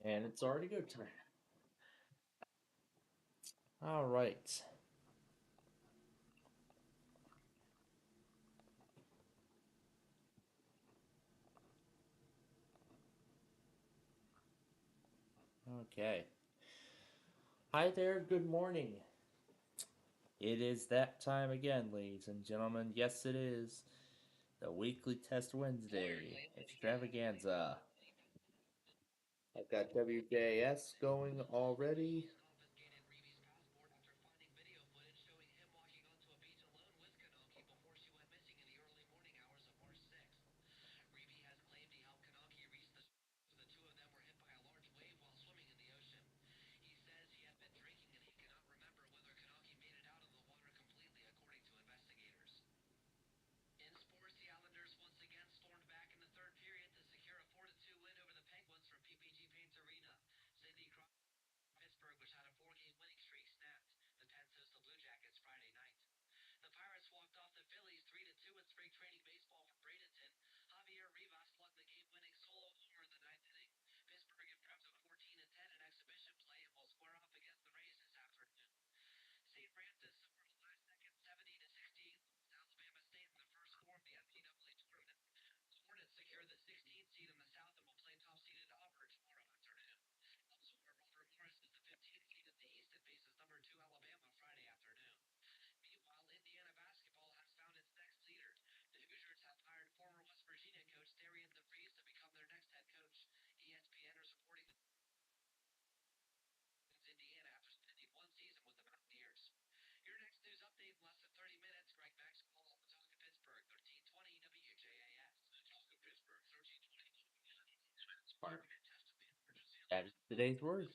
And it's already go time. All right. Okay. Hi there. Good morning. It is that time again, ladies and gentlemen. Yes, it is. The weekly test Wednesday extravaganza. I've got WJS going already. That is today's word.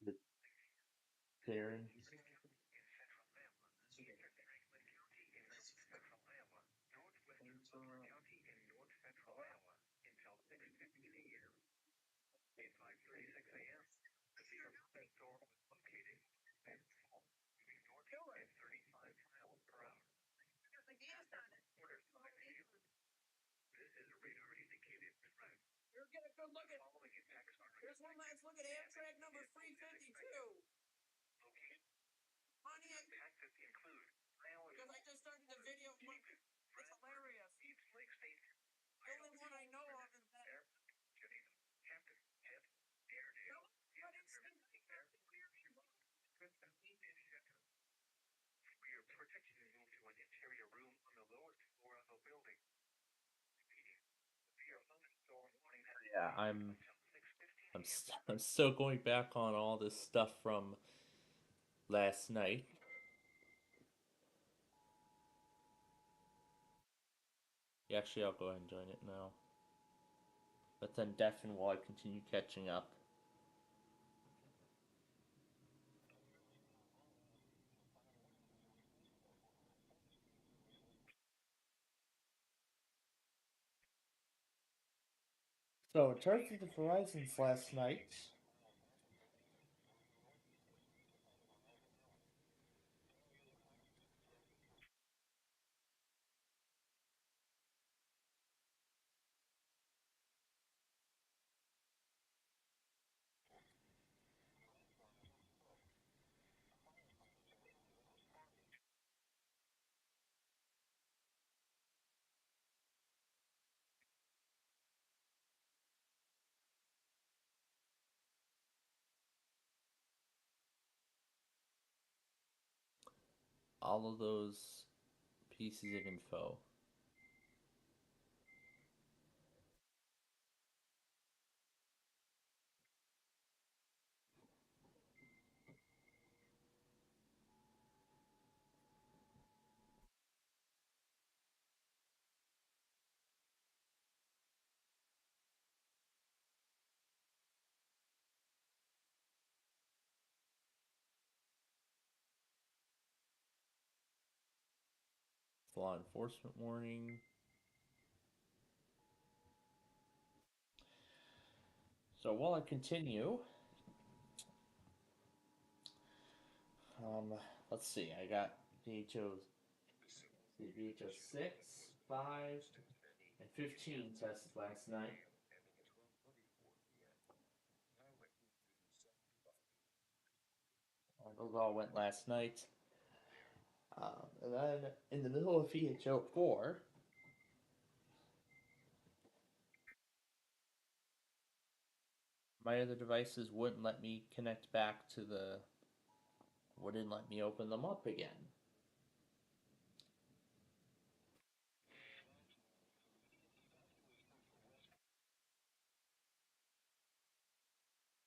The Karen. Yeah, I'm still going back on all this stuff from last night. Yeah, actually, I'll go ahead and join it now. But then deafen while I continue catching up. So, in terms of the Horizons last night, all of those pieces of info. Law enforcement warning. So while I continue, um, let's see. I got VHO 6, 5, and 15 tested last night. Those all went last night. And then in the middle of VHO 4, my other devices wouldn't let me connect back to the. Wouldn't let me open them up again.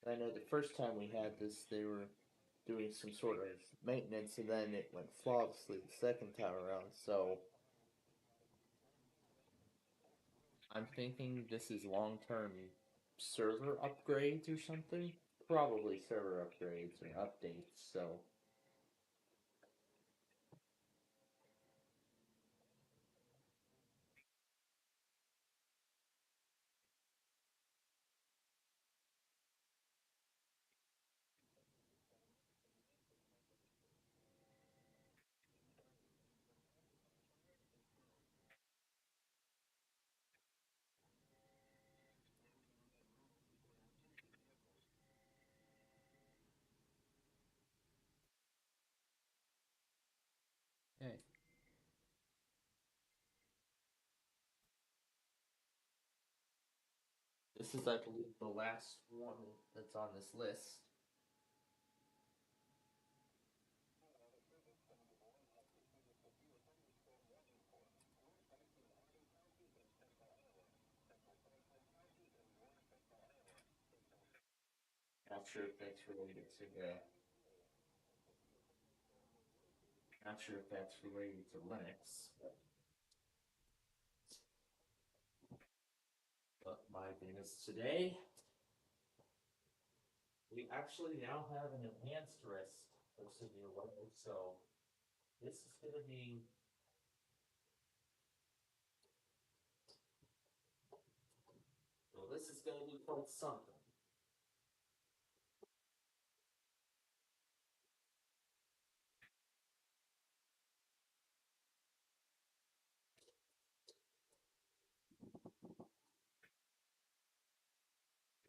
I know the first time we had this, they were doing some sort of maintenance, and then it went flawlessly the second time around. So I'm thinking this is long-term server upgrades or something. Probably server upgrades or updates. So okay, this is, I believe, the last one that's on this list. Not sure if that's related to not sure if that's related to Linux, but my goodness, today we actually now have an enhanced risk of severe weather. So this is going to be this is going to be quite something.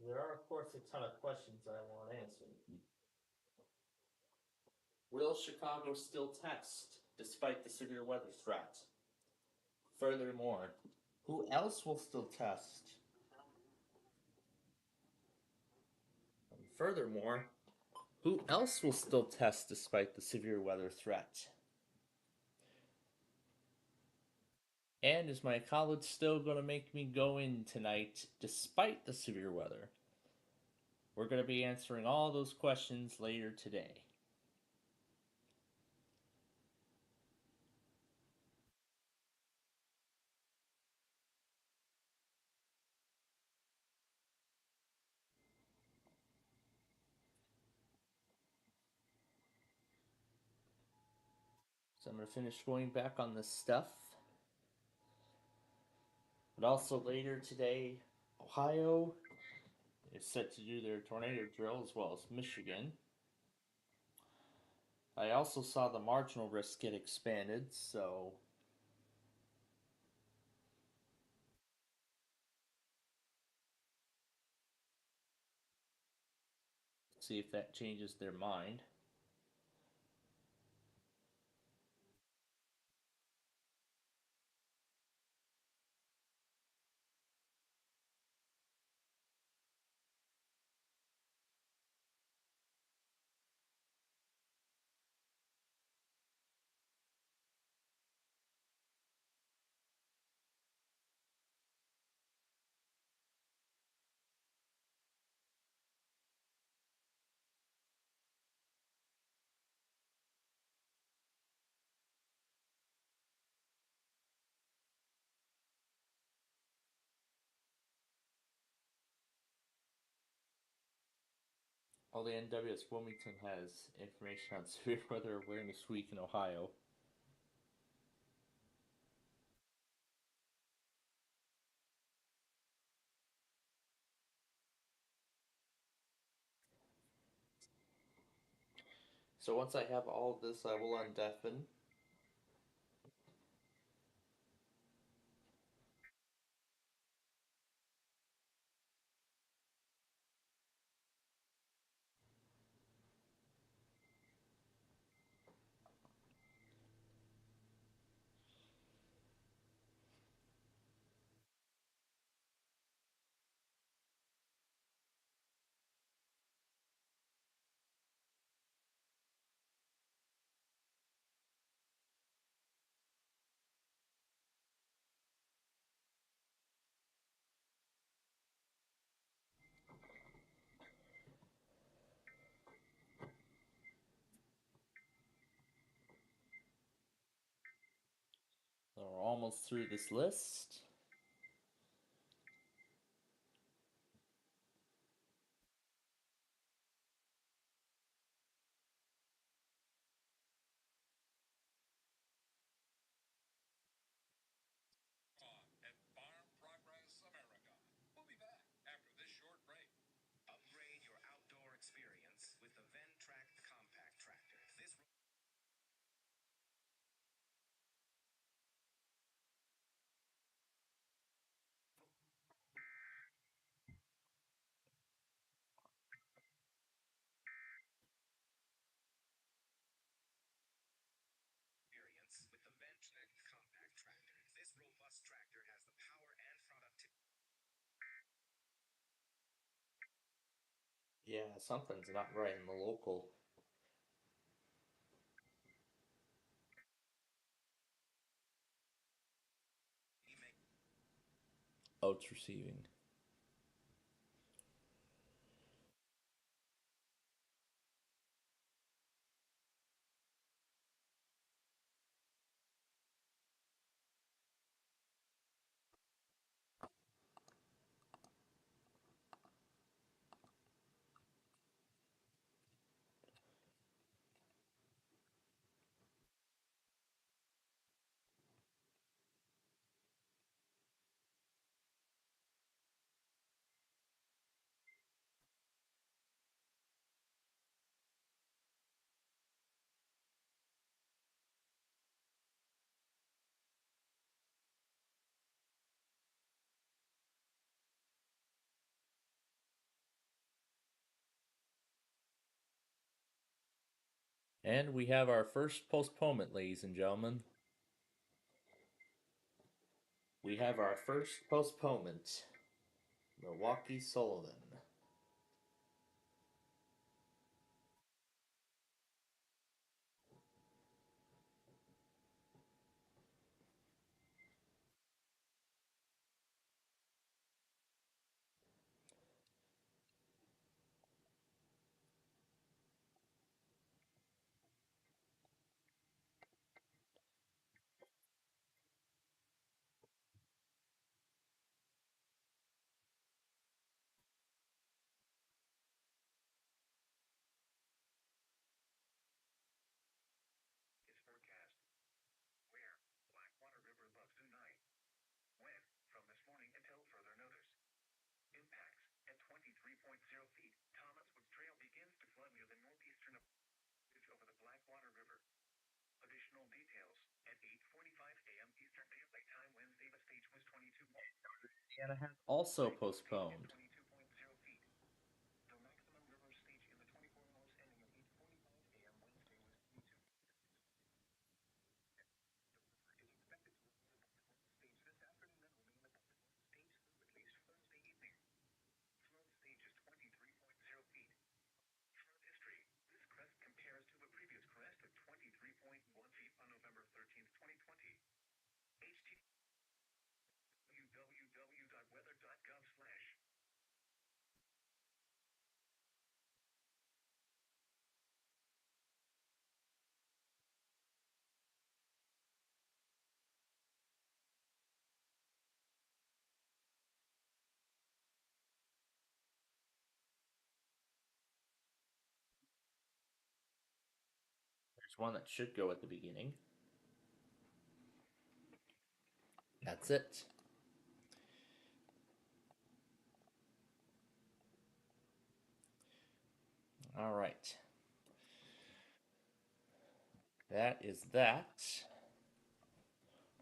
There are, of course, a ton of questions I want answered. Will Chicago still test despite the severe weather threat? Furthermore, who else will still test? Furthermore, who else will still test despite the severe weather threat? And is my college still going to make me go in tonight despite the severe weather? We're going to be answering all those questions later today. So I'm going to finish going back on this stuff. But also later today, Ohio is set to do their tornado drill as well as Michigan. I also saw the marginal risk get expanded, so see if that changes their mind. All the NWS Wilmington has information on Severe Weather Awareness Week in Ohio. So once I have all of this, I will undeafen. So we're almost through this list. Yeah, something's not right in the local. Oh, it's receiving. And we have our first postponement, ladies and gentlemen. We have our first postponement. Milwaukee Sullivan. Indiana has also postponed. There's one that should go at the beginning. That's it. All right. That is that.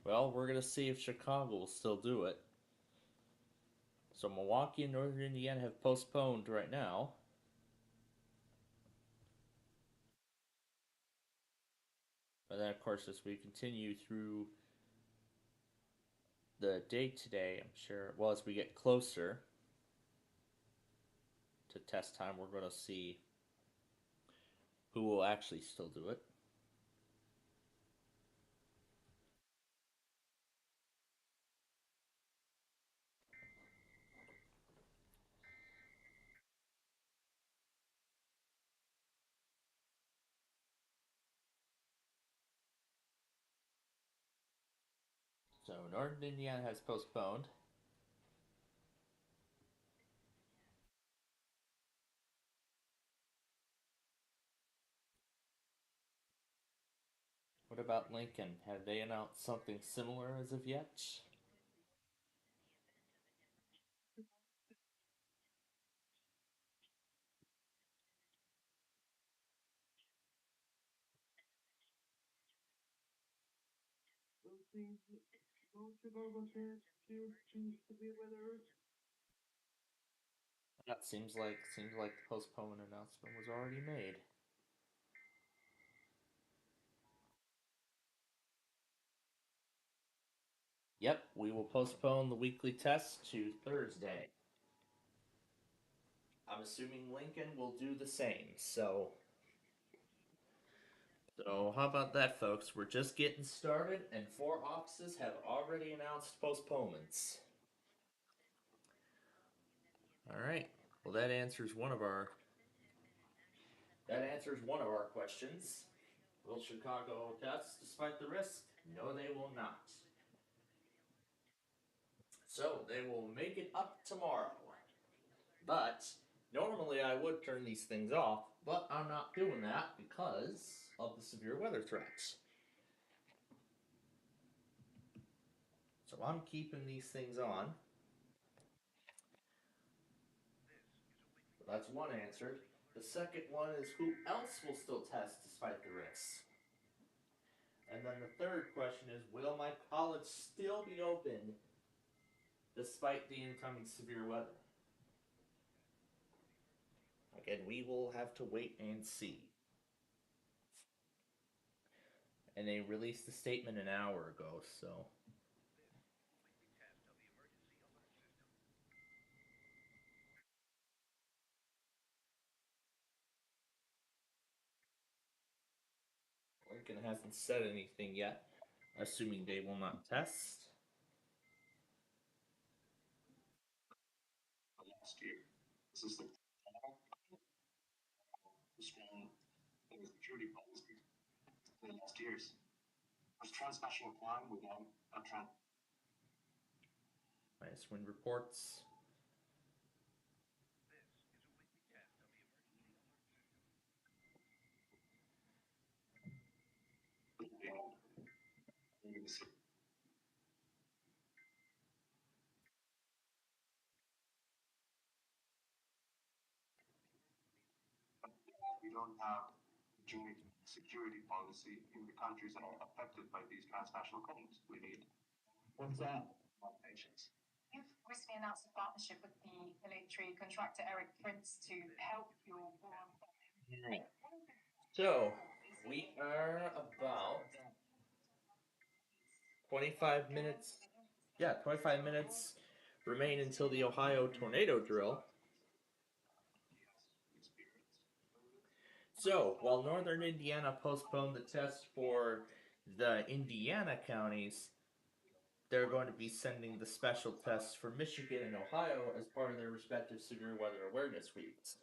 Well, we're going to see if Chicago will still do it. So Milwaukee and Northern Indiana have postponed right now. But then, of course, as we continue through the day today, I'm sure, well, as we get closer to test time, we're going to see who will actually still do it. So Northern Indiana has postponed. What about Lincoln? Have they announced something similar as of yet? That seems like the postponement announcement was already made. Yep, we will postpone the weekly test to Thursday. I'm assuming Lincoln will do the same. So how about that, folks? We're just getting started, and four offices have already announced postponements. All right. Well, that answers one of our questions. Will Chicago test despite the risk? No, they will not. So they will make it up tomorrow. But normally I would turn these things off, but I'm not doing that because of the severe weather threats. So I'm keeping these things on. So that's one answer. The second one is who else will still test despite the risks? And then the third question is will my college still be open despite the incoming severe weather? Again, we will have to wait and see. And they released the statement an hour ago, so Lincoln hasn't said anything yet, assuming they will not test. Minus wind reports. security policy in the countries that are affected by these transnational companies. We need. What's that? Patience. You've recently announced a partnership with the military contractor Eric Prince to help your war. So, we are about 25 minutes. Yeah, 25 minutes remain until the Ohio tornado drill. So, while Northern Indiana postponed the test for the Indiana counties, they're going to be sending the special tests for Michigan and Ohio as part of their respective severe weather awareness weeks.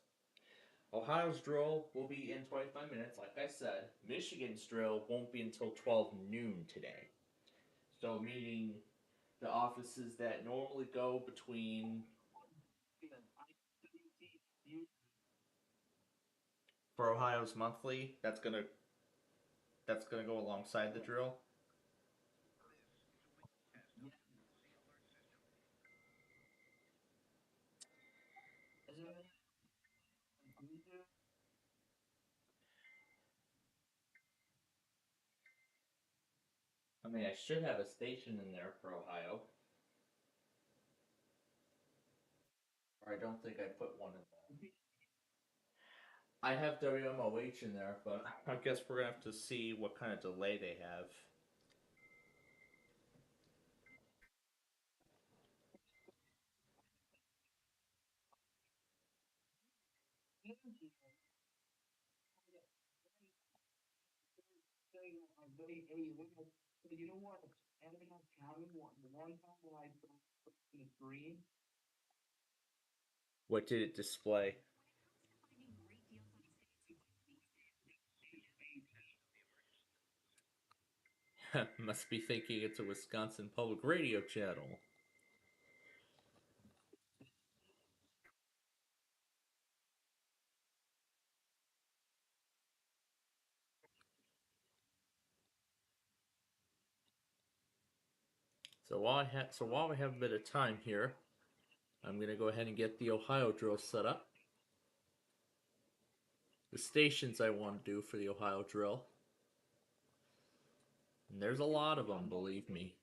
Ohio's drill will be in 25 minutes, like I said. Michigan's drill won't be until 12 noon today. So, meaning the offices that normally go between. For Ohio's monthly, that's gonna go alongside the drill. I mean, I should have a station in there for Ohio. Or I don't think I put one in there. I have WMOH in there, but I guess we're gonna have to see what kind of delay they have. You know what? Everyone counting the one time when I saw the screen. What did it display? Must be thinking it's a Wisconsin public radio channel. So while we have a bit of time here, I'm gonna go ahead and get the Ohio drill set up. The stations I want to do for the Ohio drill. And there's a lot of them, believe me.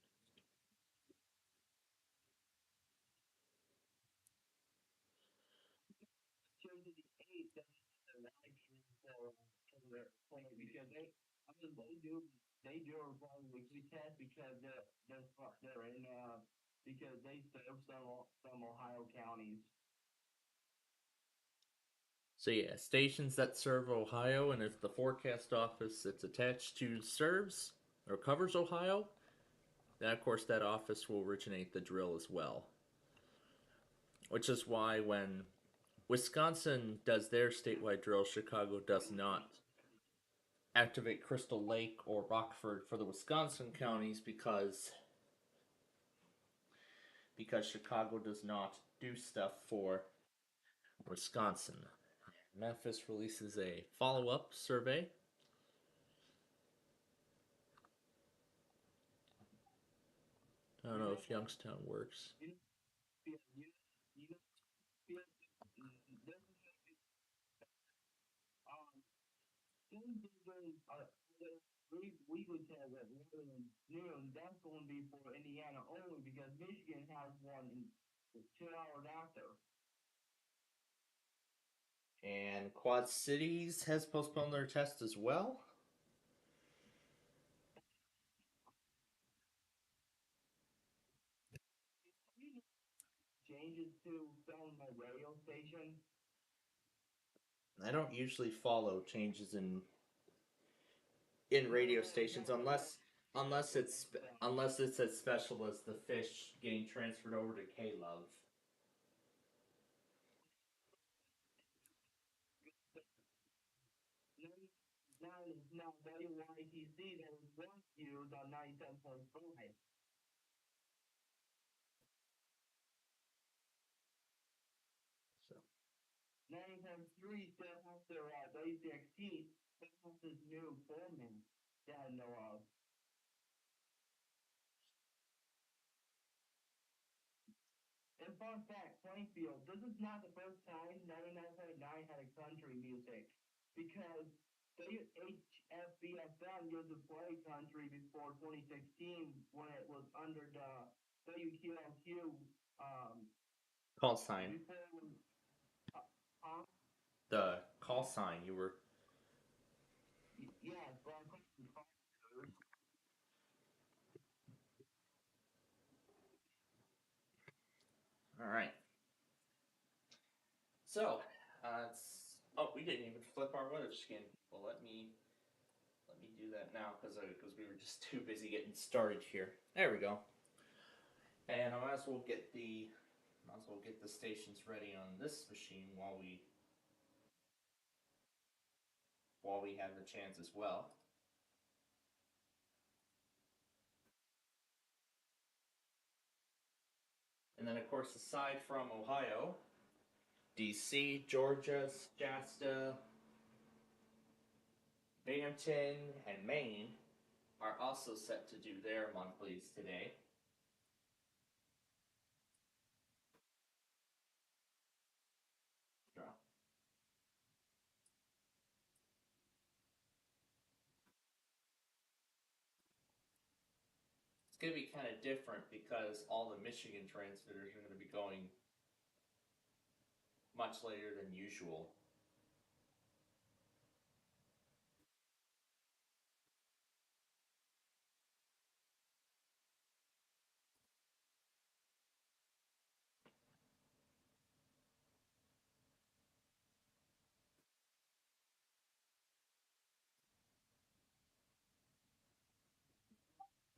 Because they do a weekly test because they're in because they serve some Ohio counties. So yeah, stations that serve Ohio, and if the forecast office that's attached to serves or covers Ohio, then of course that office will originate the drill as well. Which is why when Wisconsin does their statewide drill, Chicago does not activate Crystal Lake or Rockford for the Wisconsin counties because Chicago does not do stuff for Wisconsin. Memphis releases a follow-up survey. I don't know if Youngstown works. We would tell that noon, that's going to be for Indiana only because Michigan has one 2 hours after. And Quad Cities has postponed their test as well. Changes to film my radio station. I don't usually follow changes in radio stations unless it's as special as the fish getting transferred over to K Love. Now WYTC that was once used on 97.5. So 9.3 still has their WCXT, but has this new format that I know of. And fun fact, Plainfield, this is not the first time 99.9 had a country music because SPFM used to play country before 2016 when it was under the WQLQ Call sign. before it was The call sign you were. yeah, but All right. So, we didn't even flip our weather skin. Well, let me do that now because we were just too busy getting started here. There we go. And I might as well get the stations ready on this machine while we have the chance as well. And then, of course, aside from Ohio, DC, Georgia, Shasta, Binghamton, and Maine are also set to do their monthlies today. It's going to be kind of different because all the Michigan transmitters are going to be going much later than usual.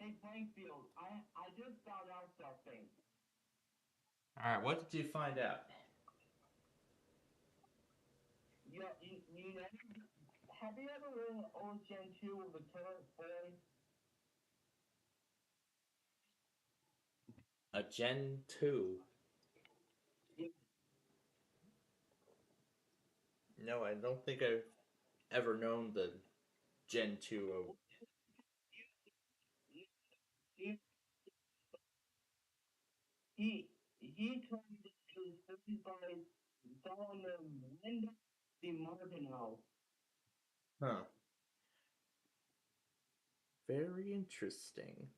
Hey Plainfield, I just found out something. All right, what did you find out? You know, have you ever read an old Gen 2 with a current boy? A Gen 2. Yeah. No, I don't think I've ever known the Gen 2 of. He told me that he was hurt by someone named Linda DiMartino. Huh. Very interesting.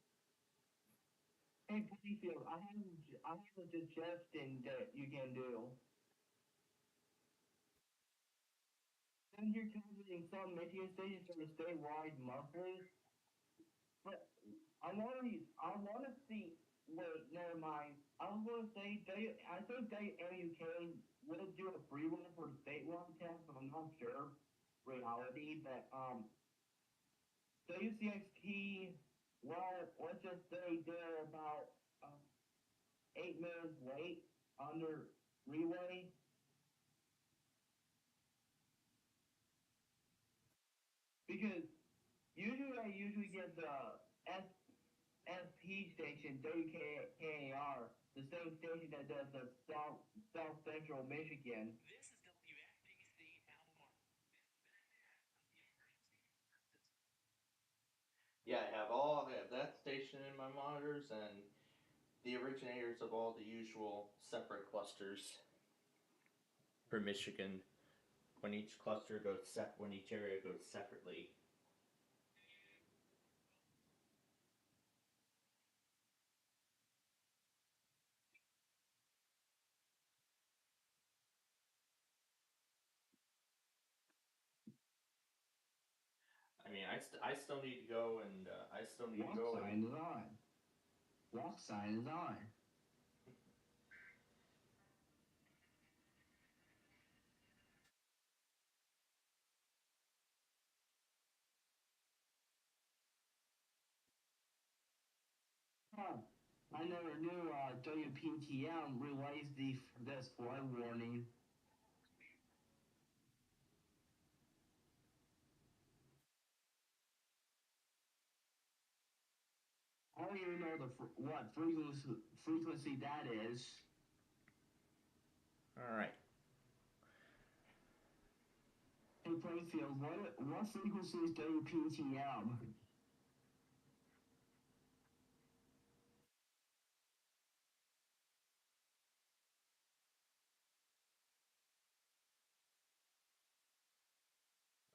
Hey Plainfield, I have a suggestion that you can do. Since you're targeting some Michigan stations for the statewide monthly, but I want to see. Wait, never mind. I was going to say I think WMUK will do a free one for the statewide test, but I'm not sure reality. But WCXT, well, let's just say they're about 8 minutes late under relay. Because I usually get the SP station, WKAR, the same station that does the South Central Michigan. Yeah, I have that station in my monitors and the originators of all the usual separate clusters for Michigan. When each when each area goes separately. I mean, I still need to go and I still need to go. Walk sign is on. Walk sign is on. Huh. I never knew WPTM realized this flood warning. I don't even know what frequency that is. All right. Hey Plainfield, what frequency is WPTM?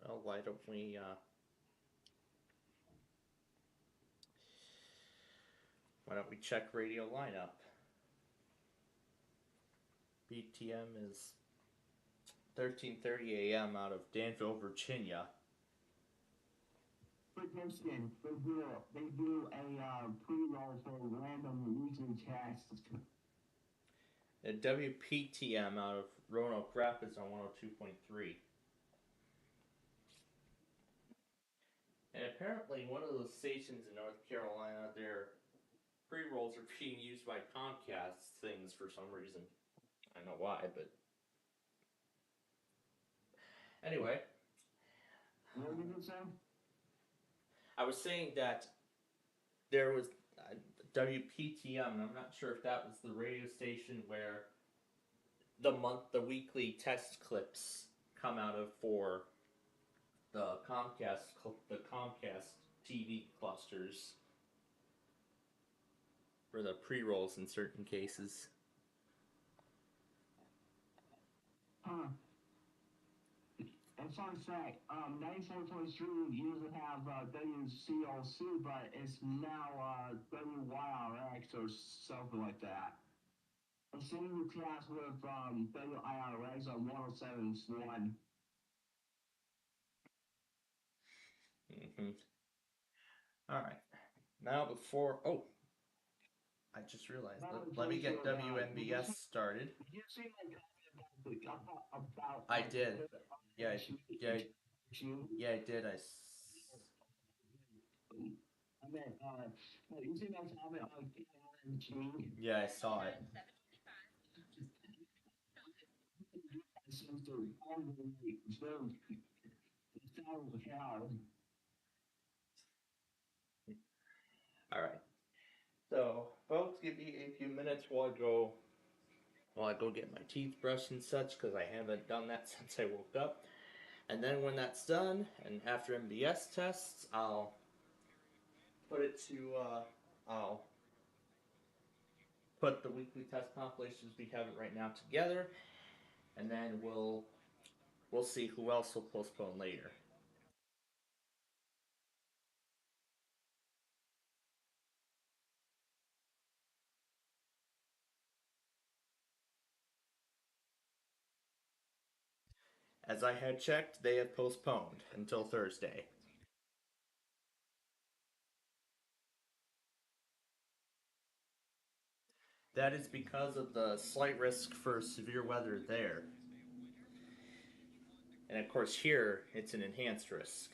Well, why don't we Why don't we check radio lineup? BTM is 13:30 a.m. out of Danville, Virginia. For Michigan, they do a pre-roll for random weekly tests. And WPTM out of Roanoke Rapids on 102.3. And apparently one of those stations in North Carolina, their pre-rolls are being used by Comcast things for some reason. I don't know why, but anyway. What did you say? I was saying that there was WPTM, and I'm not sure if that was the radio station where the weekly test clips come out of for the Comcast TV clusters for the pre-rolls in certain cases. And fun fact, 94.3 used to have WCOC, but it's now WYRX or something like that. I'm sitting in class with WIRX on 107.1. Mm-hmm. All right. Now before I just realized. Let me get WNBS started. Did you see my comment about I did. Yeah, I did. I mean, you see my comment on King? Yeah, I saw it. All right. So, folks, give me a few minutes while I go get my teeth brushed and such, because I haven't done that since I woke up. And then when that's done, and after MBS tests, I'll I'll put the weekly test compilations we have it right now together, and then we'll see who else will postpone later. As I had checked, they have postponed until Thursday. That is because of the slight risk for severe weather there. And of course here, it's an enhanced risk.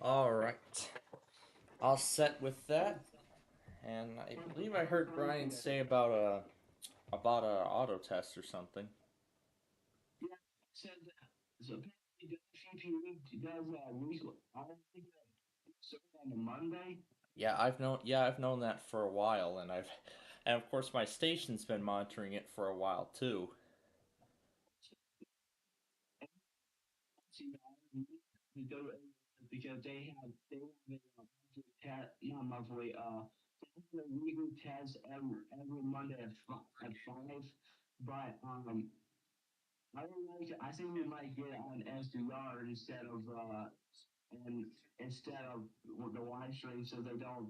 All right. All set with that. And I believe I heard Brian say about a auto test or something. Yeah, said that. So apparently the CPE does weekly. I don't think that started on a Monday. I've known that for a while, and of course my station's been monitoring it for a while too. See, to go to because they have a monthly test, not monthly. They have a weekly test every Monday at 5. But I don't like. I think we might get on SDR and instead of the live stream, so they don't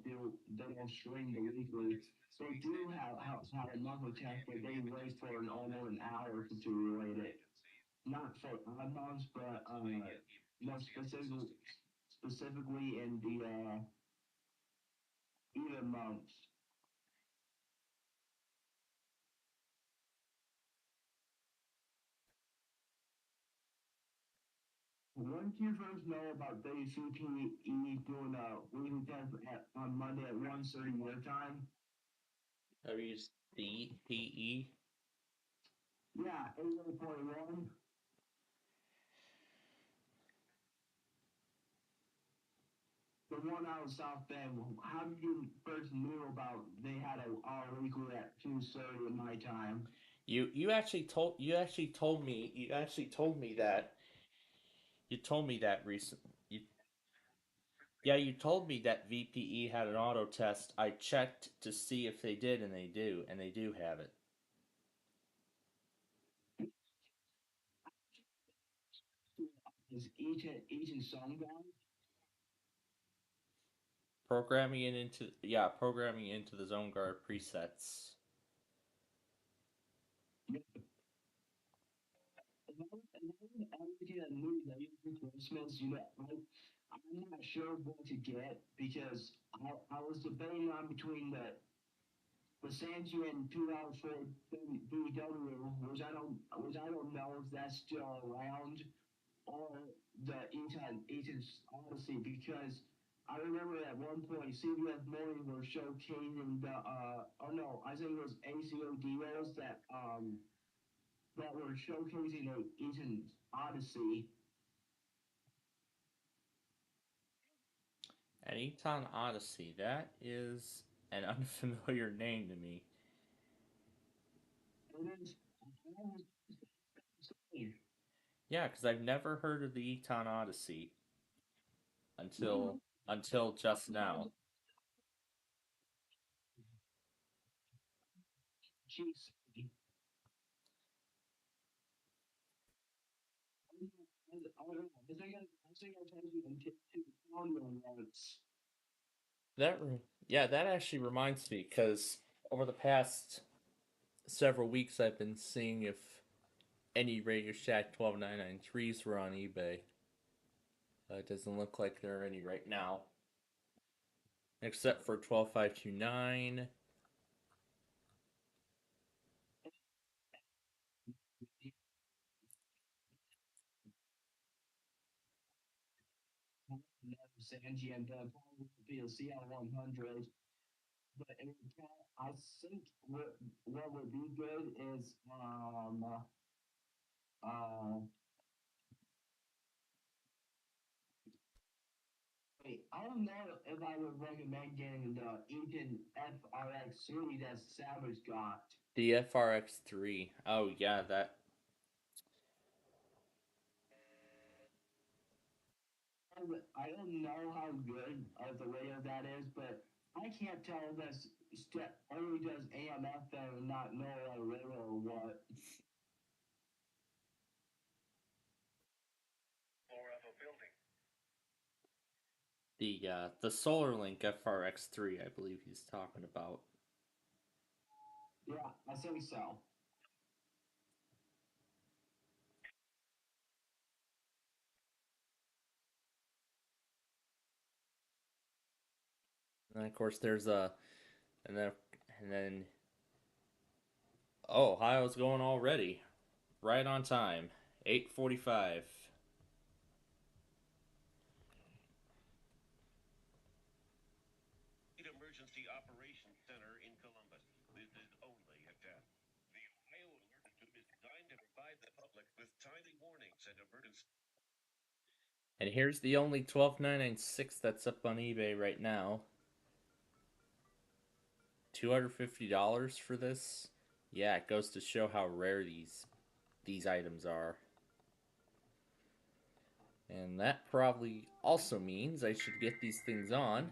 stream the weekly. They do have a monthly test, but they wait for almost an hour to relate it. Not for odd months, but more specifically in the even months. When did you first know about WCPE doing a weekly test on Monday at 1:30 your time? WCPE. Yeah, 88.1. The one out of South Bend. How did you first knew about they had a our weekly at 2:30 in my time? You actually told me that you told me that recently. Yeah, you told me that VPE had an auto test. I checked to see if they did, and they do have it. Is each and some guy? Programming it into the zone guard presets. Everything that new labor Christmas, I'm not sure what to get because I was debating on between the Sanji and 2004 BW, which I don't know if that's still around, or the Eaton's Odyssey because I remember at one point CBS Morning were showcasing the oh no, I think it was ACO deals that were showcasing the Eaton's Odyssey. An Eton Odyssey. That is an unfamiliar name to me. It is Yeah, because I've never heard of the Eton Odyssey well, until just now. she's I think I told you until once. Yeah, that actually reminds me because over the past several weeks I've been seeing if any Radio Shack 12993s were on eBay. It doesn't look like there are any right now, except for 12529. Sanji and probably be a CL 100. But I think what would be good is uh wait, I don't know if I would recommend getting the Eaton FRX3 that Savage got. The FRX3. Oh, yeah, that. I don't know how good of the radio that is, but I can't tell if that's only does AM FM and not know radio or what. The SolarLink FRX3, I believe he's talking about. Yeah, I think so. And then, of course, there's a. And then. And then. Oh, Ohio's going already. Right on time. 8:45. And here's the only 12996 that's up on eBay right now. $250 for this. Yeah, it goes to show how rare these items are. And that probably also means I should get these things on.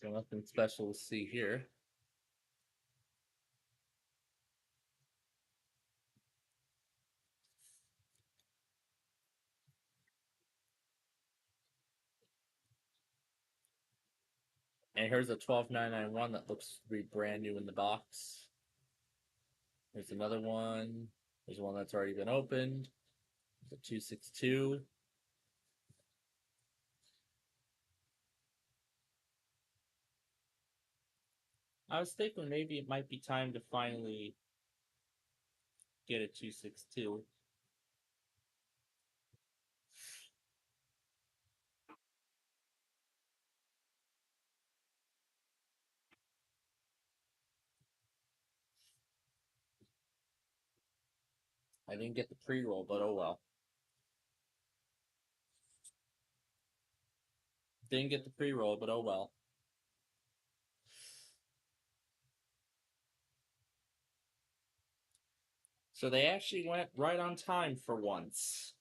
So nothing special to see here. And here's a 12991 that looks to be brand new in the box. There's another one. There's one that's already been opened. There's a 262. I was thinking maybe it might be time to finally get a 262. I didn't get the pre-roll, but oh well. Didn't get the pre-roll, but oh well. So they actually went right on time for once.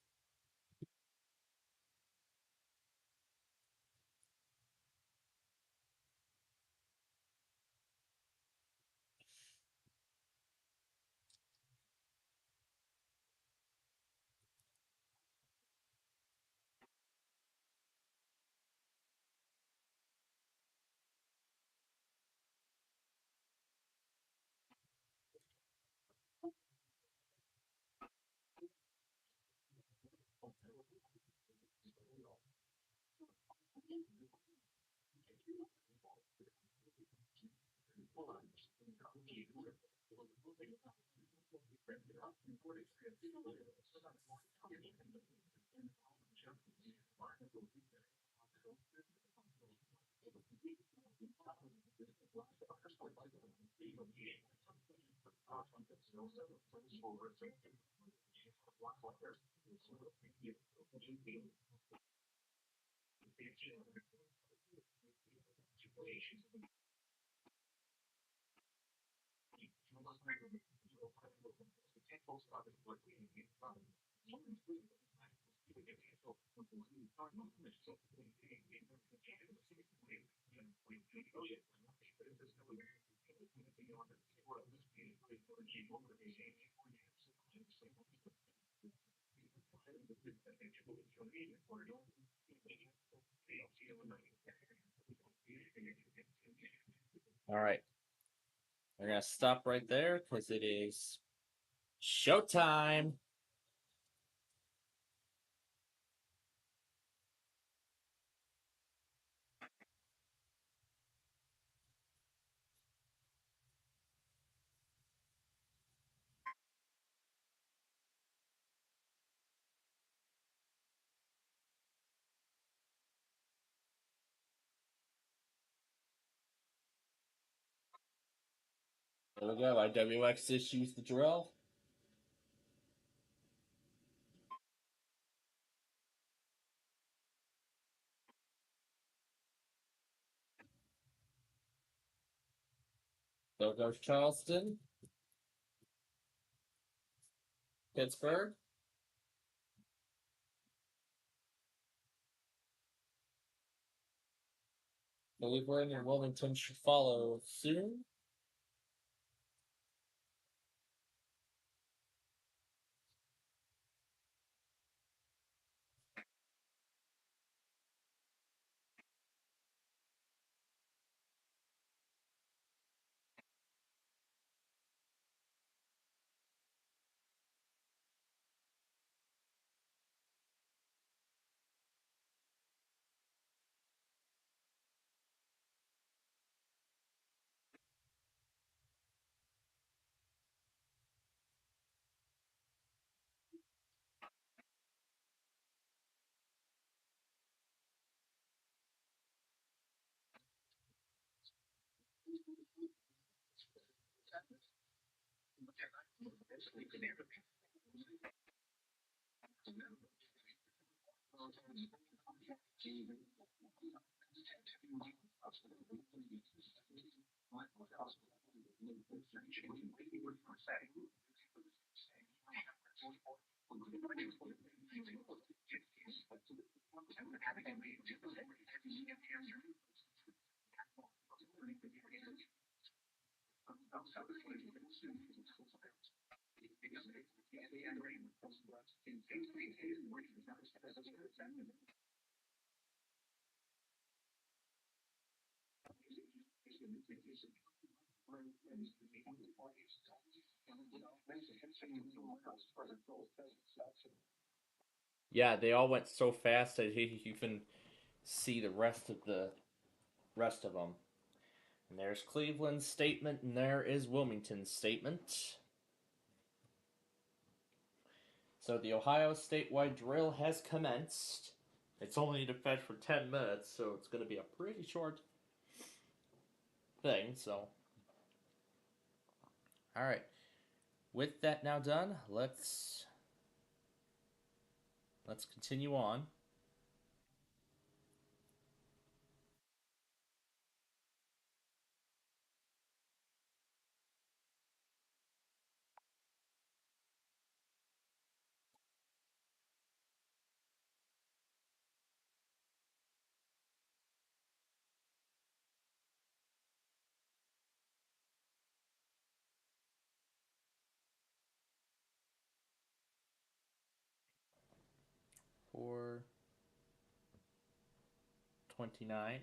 All right. We're going to stop right there because it is showtime. There we go. IWX issues the drill. There goes Charleston. Pittsburgh. Cleveland and Wilmington should follow soon. Yeah, they all went so fast that you even see the rest of them. And there's Cleveland's statement, and there is Wilmington's statement. So the Ohio statewide drill has commenced. It's only to fetch for 10 minutes, so it's going to be a pretty short thing. So, all right. With that now done, let's continue on. For 29.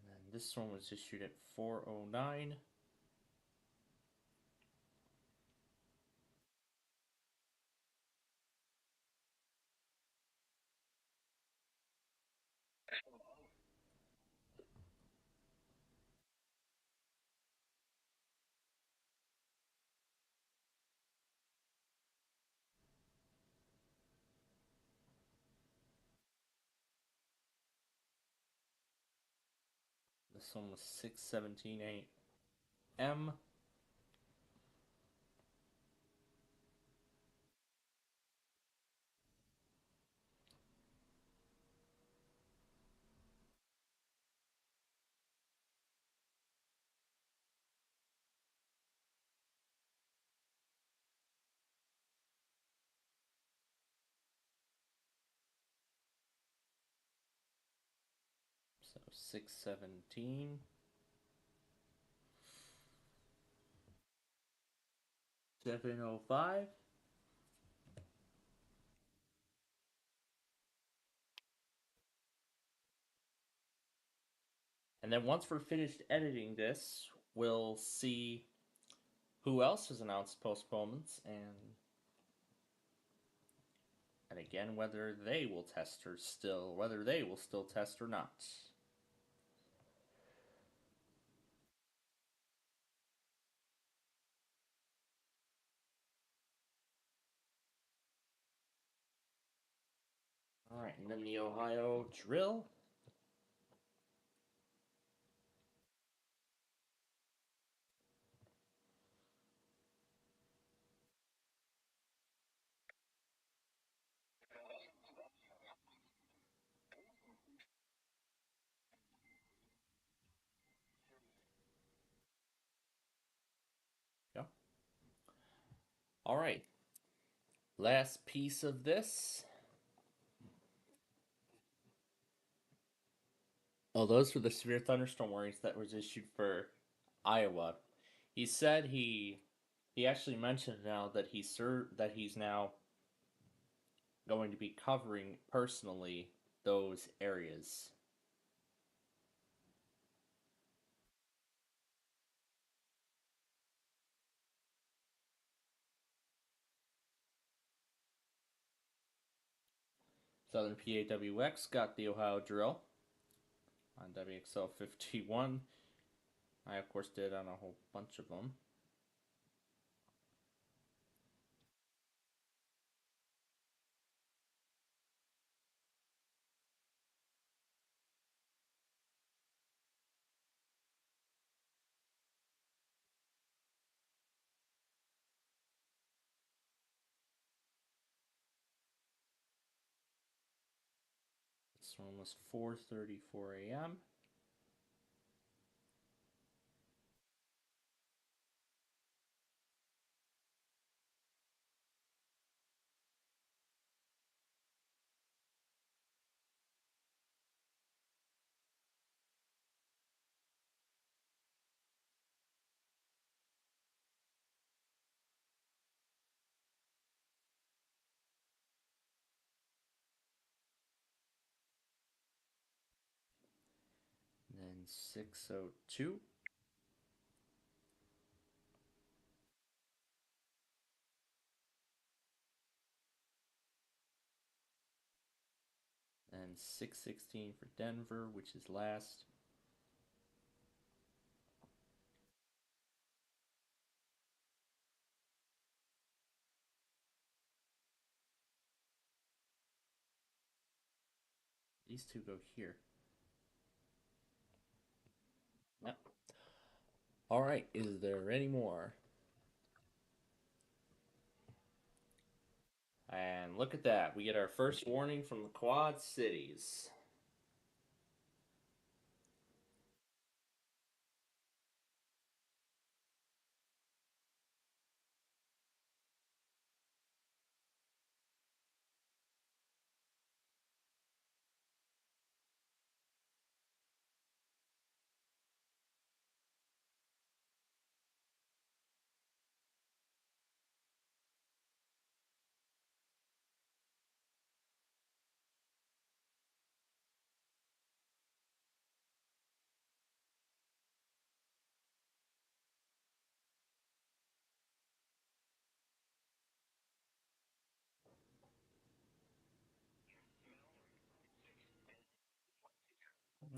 And then this one was issued at 4:09. This one was 6:17 a.m. So 6:17. 7:05. And then once we're finished editing this, we'll see who else has announced postponements and again whether they will still test or not. All right, and then the Ohio drill. Yeah. All right. Last piece of this. Oh, those were the severe thunderstorm warnings that was issued for Iowa. He said he actually mentioned now that he's now going to be covering personally those areas. Southern PAWX got the Ohio drill on WXL 51. I, of course, did on a whole bunch of them. This one was 4:34 a.m. And then 6:02. And 6:16 for Denver, which is last. These two go here. Yep. All right, is there any more? And look at that. We get our first warning from the Quad Cities.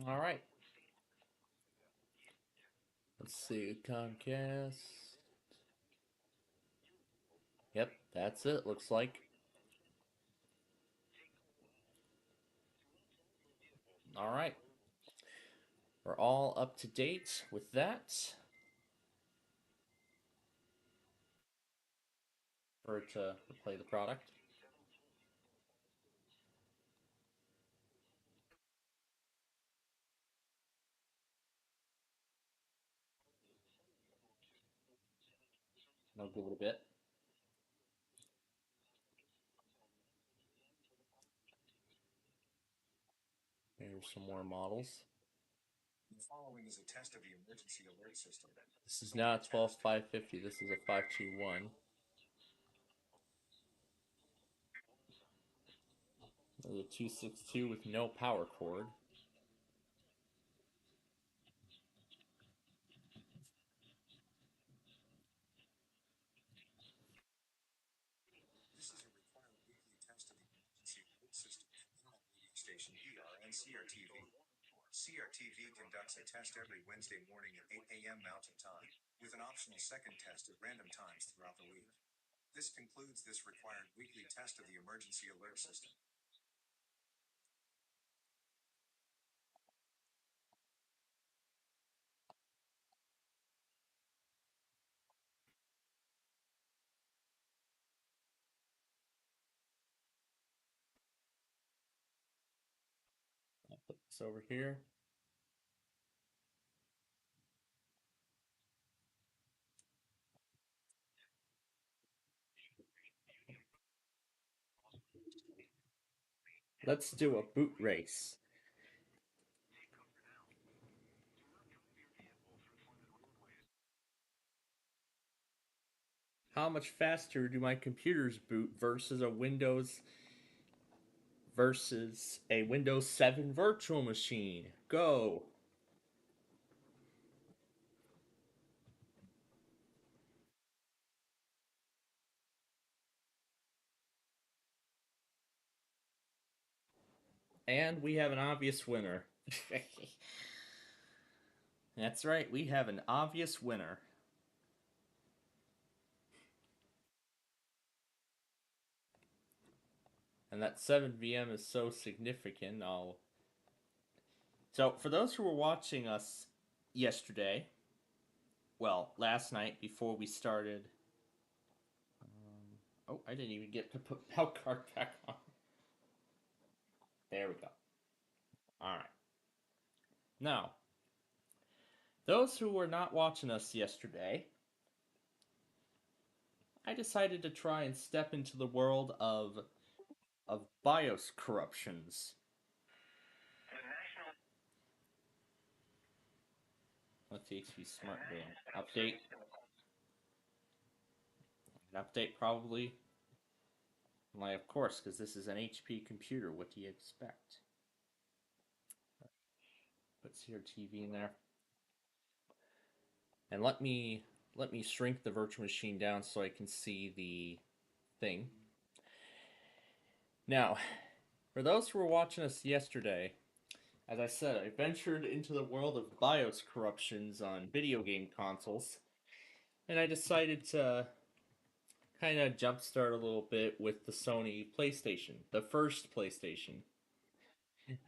All right. Let's see. Comcast. Yep, that's it, looks like. All right. We're all up to date with that. For it to play the product. I'll give it a bit. Here's some more models. The following is a test of the emergency alert system. This is not a 12550. This is a 521. There's a 262 with no power cord. This is a required weekly test of the emergency alert system on radio station ER and CRTV. CRTV conducts a test every Wednesday morning at 8 a.m. Mountain Time, with an optional second test at random times throughout the week. This concludes this required weekly test of the emergency alert system. I'll put this over here. Let's do a boot race. How much faster do my computers boot versus a Windows 7 virtual machine? Go. And we have an obvious winner. That's right, we have an obvious winner. And that 7 VM is so significant, So, for those who were watching us yesterday, well, last night before we started... oh, I didn't even get to put Milk Card back on. There we go. Alright. Now, those who were not watching us yesterday, I decided to try and step into the world of BIOS corruptions. What's HP Smart doing? Update? An update, probably. Why, of course, because this is an HP computer. What do you expect? Put CRTV in there. And let me shrink the virtual machine down so I can see the thing. Now, for those who were watching us yesterday, as I said, I ventured into the world of BIOS corruptions on video game consoles, and I decided to kind of jumpstart a little bit with the Sony PlayStation, the first PlayStation.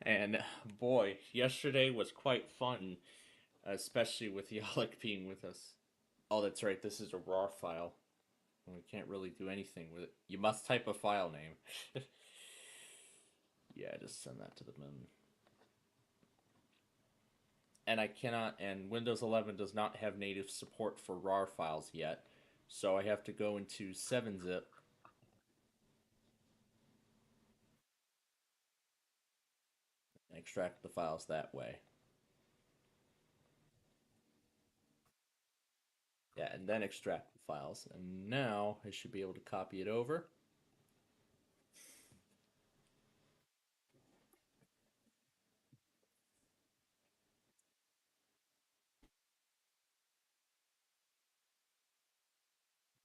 And boy, yesterday was quite fun, especially with Yalek being with us. Oh, that's right, this is a RAR file. We can't really do anything with it. You must type a file name. Yeah, just send that to the moon. And I cannot, and Windows 11 does not have native support for RAR files yet, so I have to go into 7-zip and extract the files that way. Yeah, and then extract the files. And now I should be able to copy it over.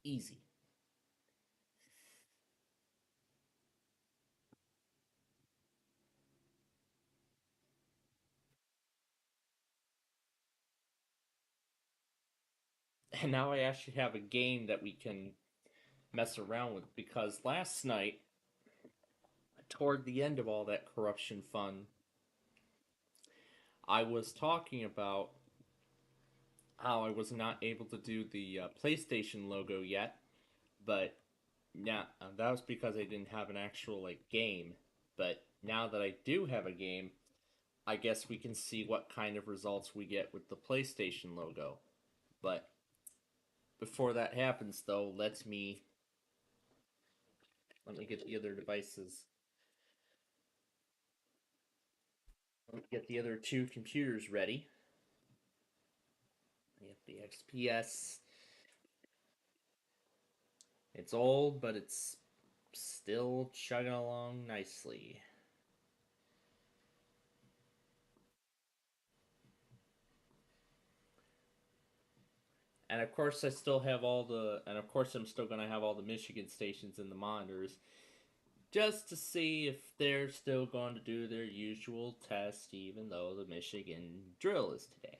Easy. And now I actually have a game that we can mess around with, because last night, toward the end of all that corruption fun, I was talking about how I was not able to do the PlayStation logo yet, but yeah, that was because I didn't have an actual game. But now that I do have a game, I guess we can see what kind of results we get with the PlayStation logo. But before that happens, though, let me get the other devices. Let me get the other two computers ready. We have the XPS. It's old, but it's still chugging along nicely. And of course, I still have all the, and of course, I'm still gonna have all the Michigan stations in the monitors, just to see if they're still going to do their usual test, even though the Michigan drill is today.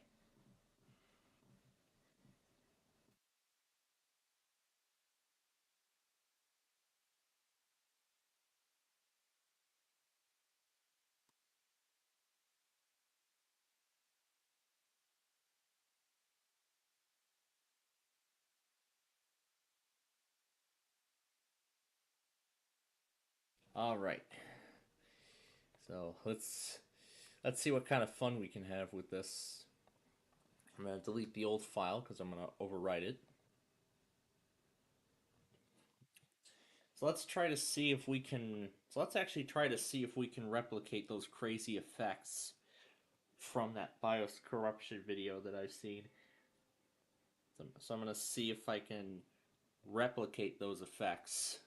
All right. So let's see what kind of fun we can have with this. I'm gonna delete the old file because I'm gonna overwrite it. So let's try to see if we can. So let's actually try to see if we can replicate those crazy effects from that BIOS corruption video that I've seen. So I'm gonna see if I can replicate those effects.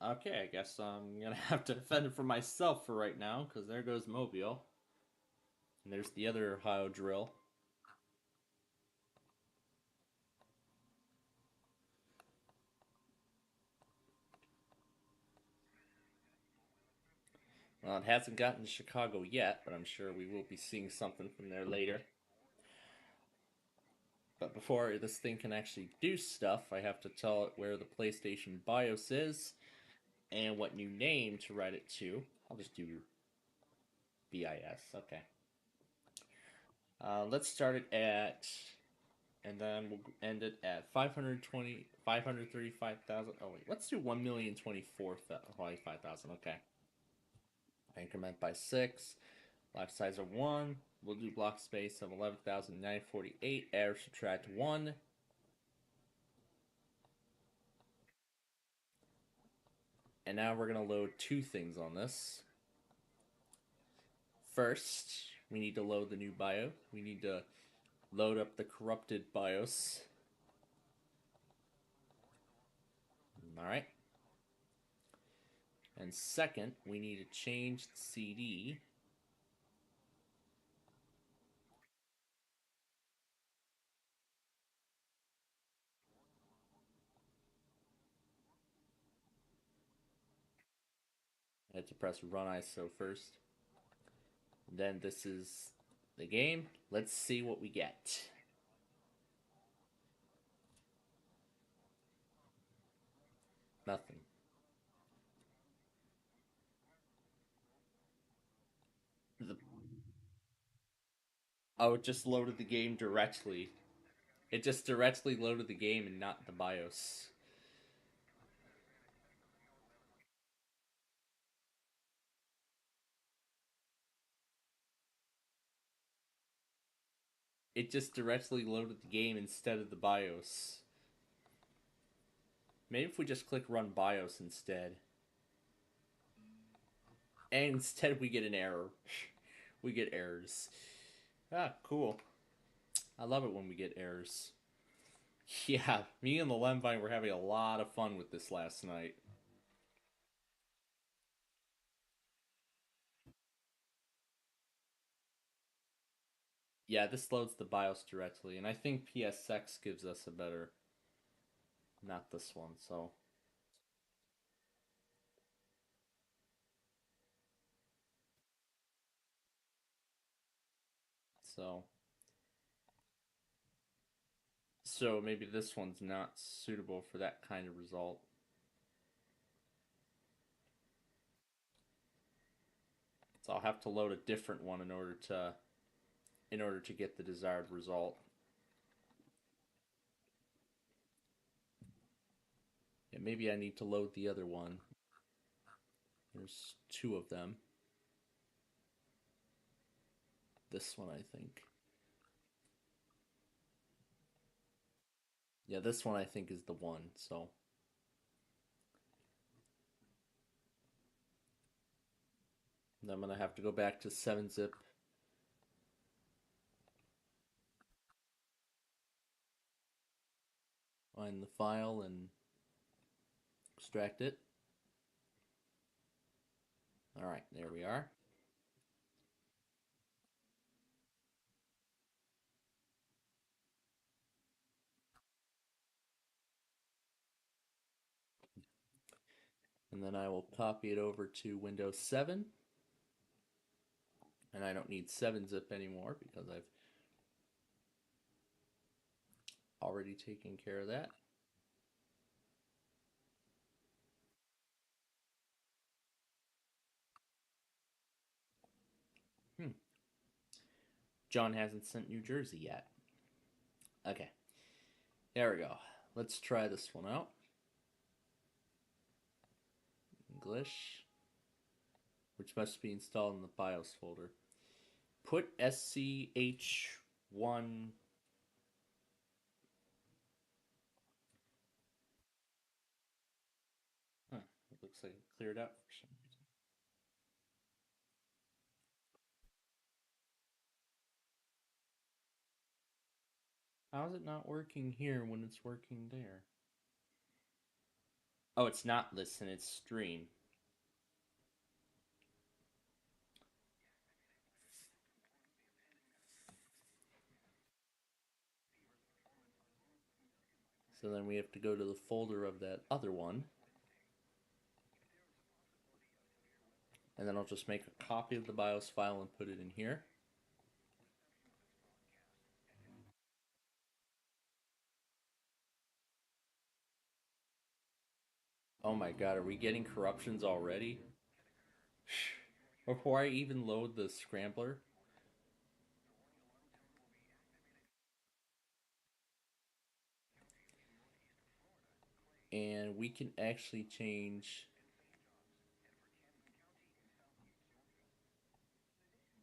Okay, I guess I'm gonna have to defend it for myself for right now, because there goes Mobile. And there's the other Ohio drill. Well, it hasn't gotten to Chicago yet, but I'm sure we will be seeing something from there later. But before this thing can actually do stuff, I have to tell it where the PlayStation BIOS is and what new name to write it to. I'll just do BIS. Okay. Let's start it at, and then we'll end it at 535,000. Oh wait, let's do 1,024,025,000. Okay. Increment by 6. Block size of 1. We'll do block space of 11,948. Add subtract 1. And now we're going to load two things on this. First, we need to load the new BIOS. We need to load up the corrupted BIOS. Alright. And second, we need to change the CD. I had to press run ISO first. Then this is the game. Let's see what we get. Nothing. Oh, it just loaded the game directly. It just directly loaded the game and not the BIOS. It just directly loaded the game instead of the BIOS. Maybe if we just click run BIOS instead. And instead we get an error. We get errors. Ah, cool. I love it when we get errors. Yeah, me and the Lemvine were having a lot of fun with this last night. Yeah, this loads the BIOS directly, and I think PSX gives us a better... Not this one, so... So maybe this one's not suitable for that kind of result. So I'll have to load a different one in order to get the desired result. Yeah, maybe I need to load the other one. There's two of them. This one, I think. Yeah, this one I think is the one, so... And I'm going to have to go back to 7-zip. Find the file and extract it. Alright, there we are. And then I will copy it over to Windows 7. And I don't need 7-zip anymore because I've already taken care of that. John hasn't sent New Jersey yet. Okay. There we go. Let's try this one out. English. Which must be installed in the BIOS folder. Put SCH1... Huh. It looks like it cleared out for some reason. How is it not working here when it's working there? Oh, it's not listen, it's stream. So then we have to go to the folder of that other one. And then I'll just make a copy of the BIOS file and put it in here. Oh my god, are we getting corruptions already? Before I even load the scrambler? And we can actually change...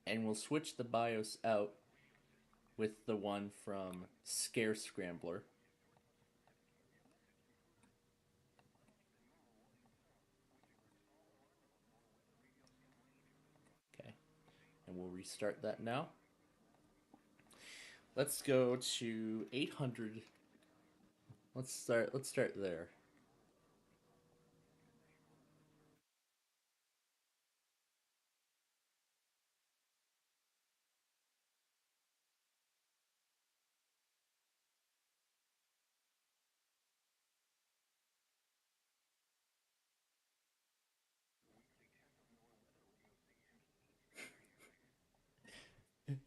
And we'll switch the BIOS out with the one from Scare Scrambler. Okay, and we'll restart that now. Let's go to 800. Let's start there.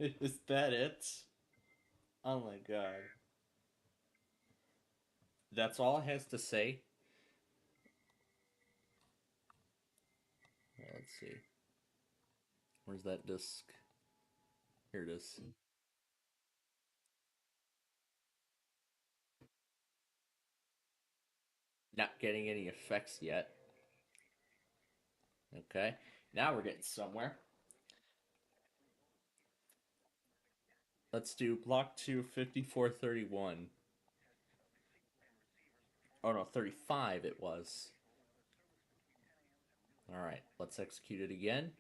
Is that it? Oh my god. That's all it has to say? Let's see. Where's that disc? Here it is. Not getting any effects yet. Okay, now we're getting somewhere. Let's do block 2, 5431. Oh no, 35 it was. Alright, let's execute it again.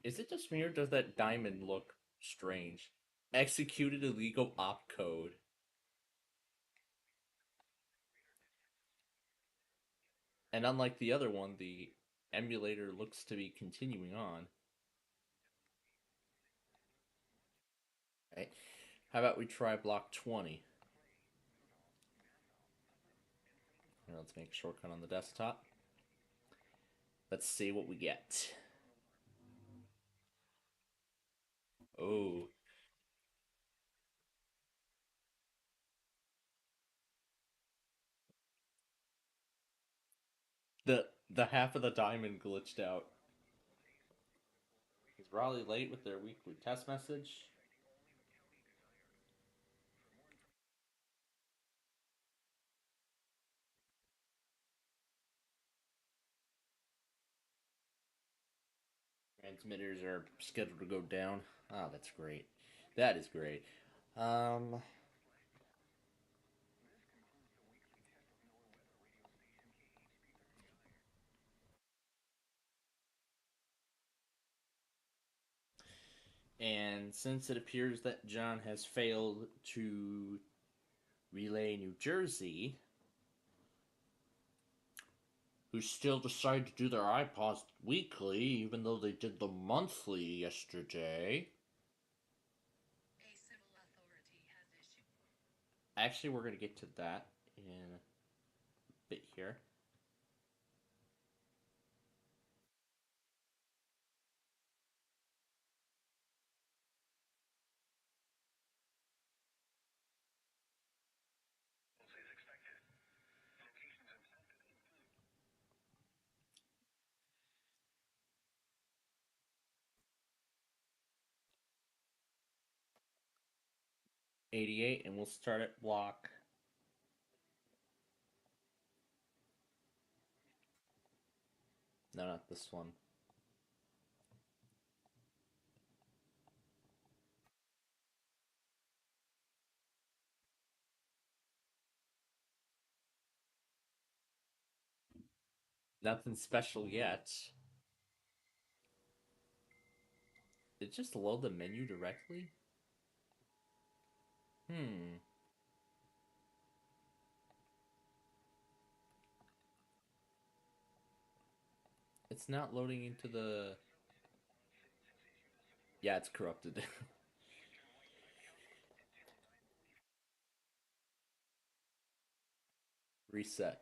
Is it just me or does that diamond look strange? Executed illegal opcode. And unlike the other one, the emulator looks to be continuing on. Right. How about we try block 20? Here, let's make a shortcut on the desktop. Let's see what we get. Oh. The half of the diamond glitched out. Is Raleigh late with their weekly test message? Transmitters are scheduled to go down. Ah, that's great. That is great. And since it appears that John has failed to relay New Jersey, who still decided to do their iPods weekly, even though they did the monthly yesterday. Actually, we're going to get to that in a bit here. '88, and we'll start at block. No, not this one. Nothing special yet. Did it just load the menu directly? It's not loading into the... Yeah, it's corrupted. Reset.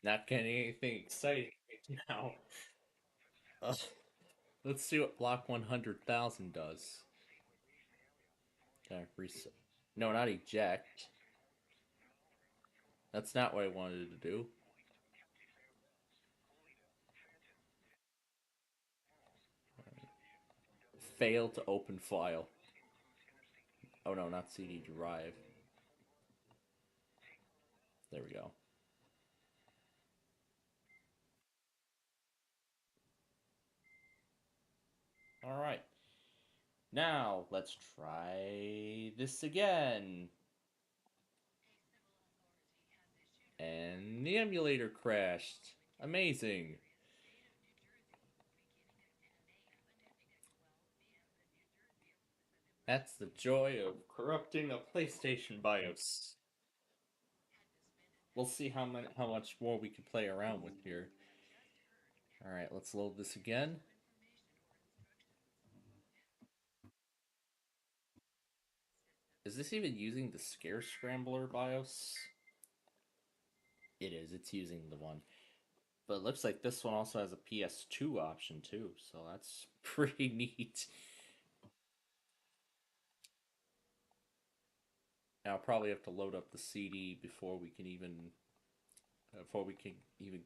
Not getting anything exciting right now. Uh, let's see what block 100,000 does. Okay, reset. No, not eject. That's not what I wanted to do. Fail to open file. Oh no, not CD drive. There we go. Alright. Now, let's try this again. And the emulator crashed. Amazing. That's the joy of corrupting a PlayStation BIOS. We'll see how much more we can play around with here. Alright, let's load this again. Is this even using the Scare Scrambler BIOS? It is, it's using the one. But it looks like this one also has a PS2 option too, so that's pretty neat. Now I'll probably have to load up the CD before we can even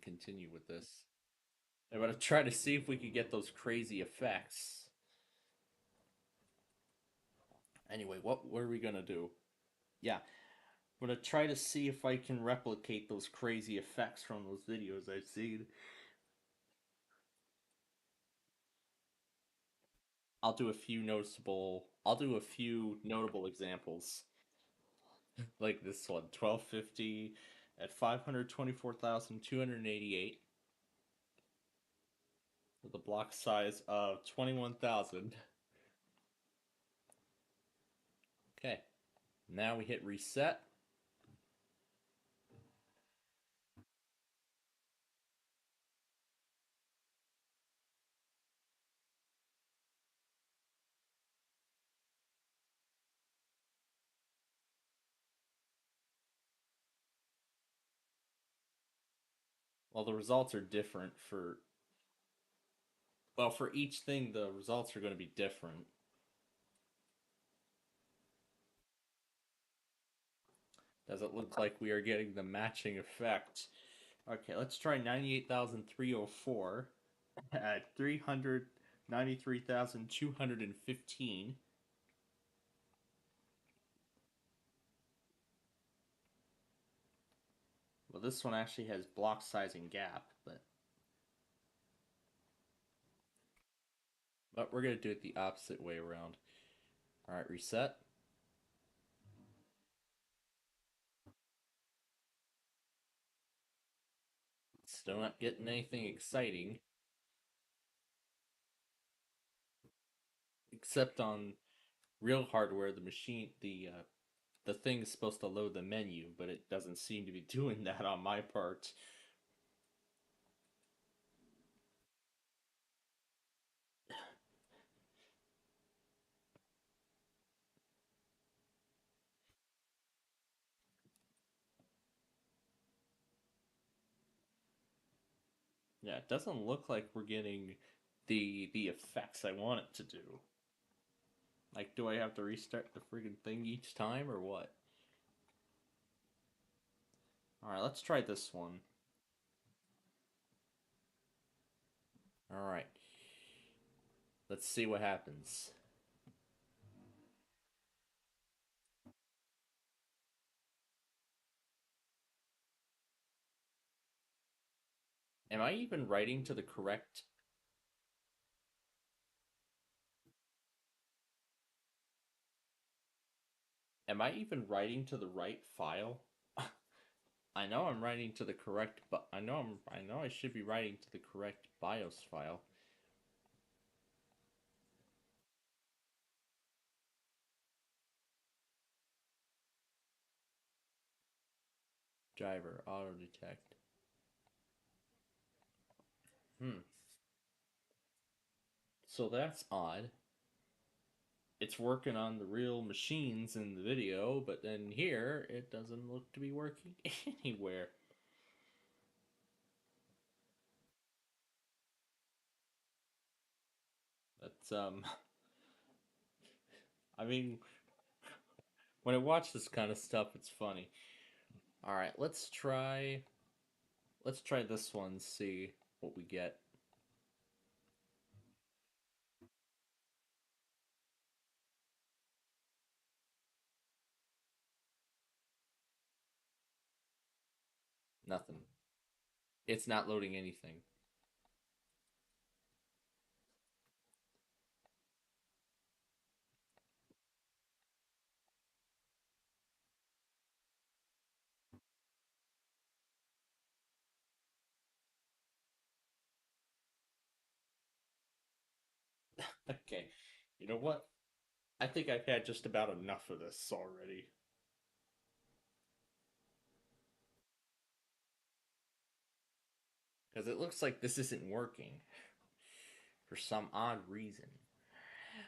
continue with this. I'm gonna try to see if we can get those crazy effects. Anyway, what are we gonna do? Yeah, I'm gonna try to see if I can replicate those crazy effects from those videos I've seen. I'll do a few notable examples. Like this one, 1250 at 524,288 with a block size of 21,000. Okay, now we hit reset. Well, the results are different for each thing, the results are going to be different. Does it look like we are getting the matching effect? Okay, let's try 98,304 at 393,215. Well, this one actually has block size and gap, but we're going to do it the opposite way around. Alright, reset. Still not getting anything exciting. Except on real hardware, the thing is supposed to load the menu, but it doesn't seem to be doing that on my part. Yeah, it doesn't look like we're getting the effects I want it to do. Like, do I have to restart the friggin' thing each time or what? Alright, let's try this one. Alright. Let's see what happens. Am I even writing to the correct... Am I even writing to the right file? I know I'm writing to the correct, but I know I should be writing to the correct BIOS file. Driver auto detect. So that's odd. It's working on the real machines in the video, but then here it doesn't look to be working anywhere. That's I mean, when I watch this kind of stuff, it's funny. All right, let's try this one, see what we get. Nothing. It's not loading anything. Okay. You know what? I think I've had just about enough of this already. Because it looks like this isn't working for some odd reason.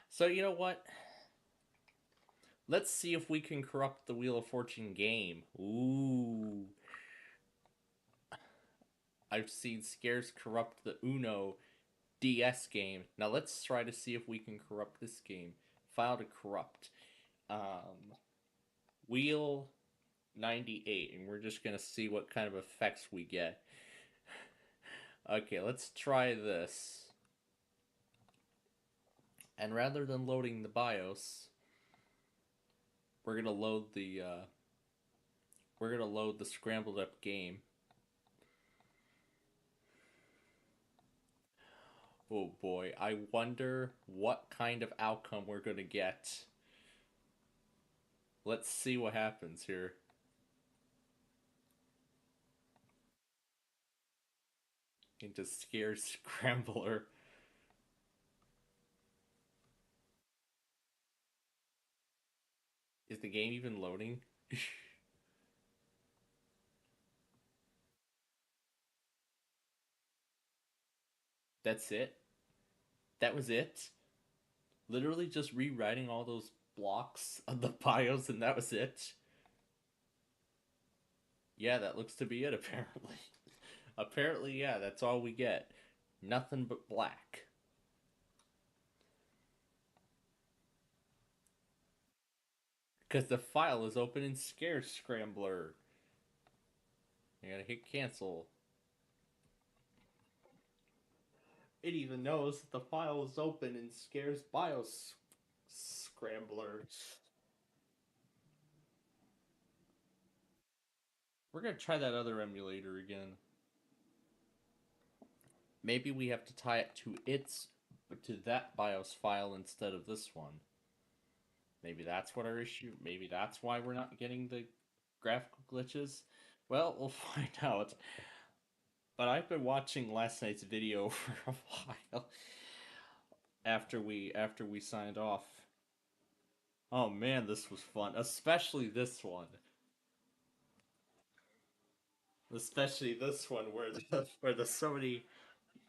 So, you know what? Let's see if we can corrupt the Wheel of Fortune game. Ooh. I've seen Scares corrupt the Uno DS game. Now let's try to see if we can corrupt this game. File to corrupt. Wheel 98, and we're just gonna see what kind of effects we get. Okay, let's try this. And rather than loading the BIOS, we're gonna load the scrambled up game. Oh boy, I wonder what kind of outcome we're gonna get. Let's see what happens here. Into Scare Scrambler. Is the game even loading? That's it? That was it? Literally just rewriting all those blocks of the BIOS and that was it? Yeah, that looks to be it apparently. Apparently, yeah, that's all we get. Nothing but black. Because the file is open in Scare Scrambler. You gotta hit cancel. It even knows that the file is open in Scare's BIOS Scrambler. We're gonna try that other emulator again. Maybe we have to tie it to that BIOS file instead of this one. Maybe that's what our issue. Maybe that's why we're not getting the graphical glitches. Well, we'll find out. But I've been watching last night's video for a while after we signed off. Oh man, this was fun, especially this one. Especially this one where the so many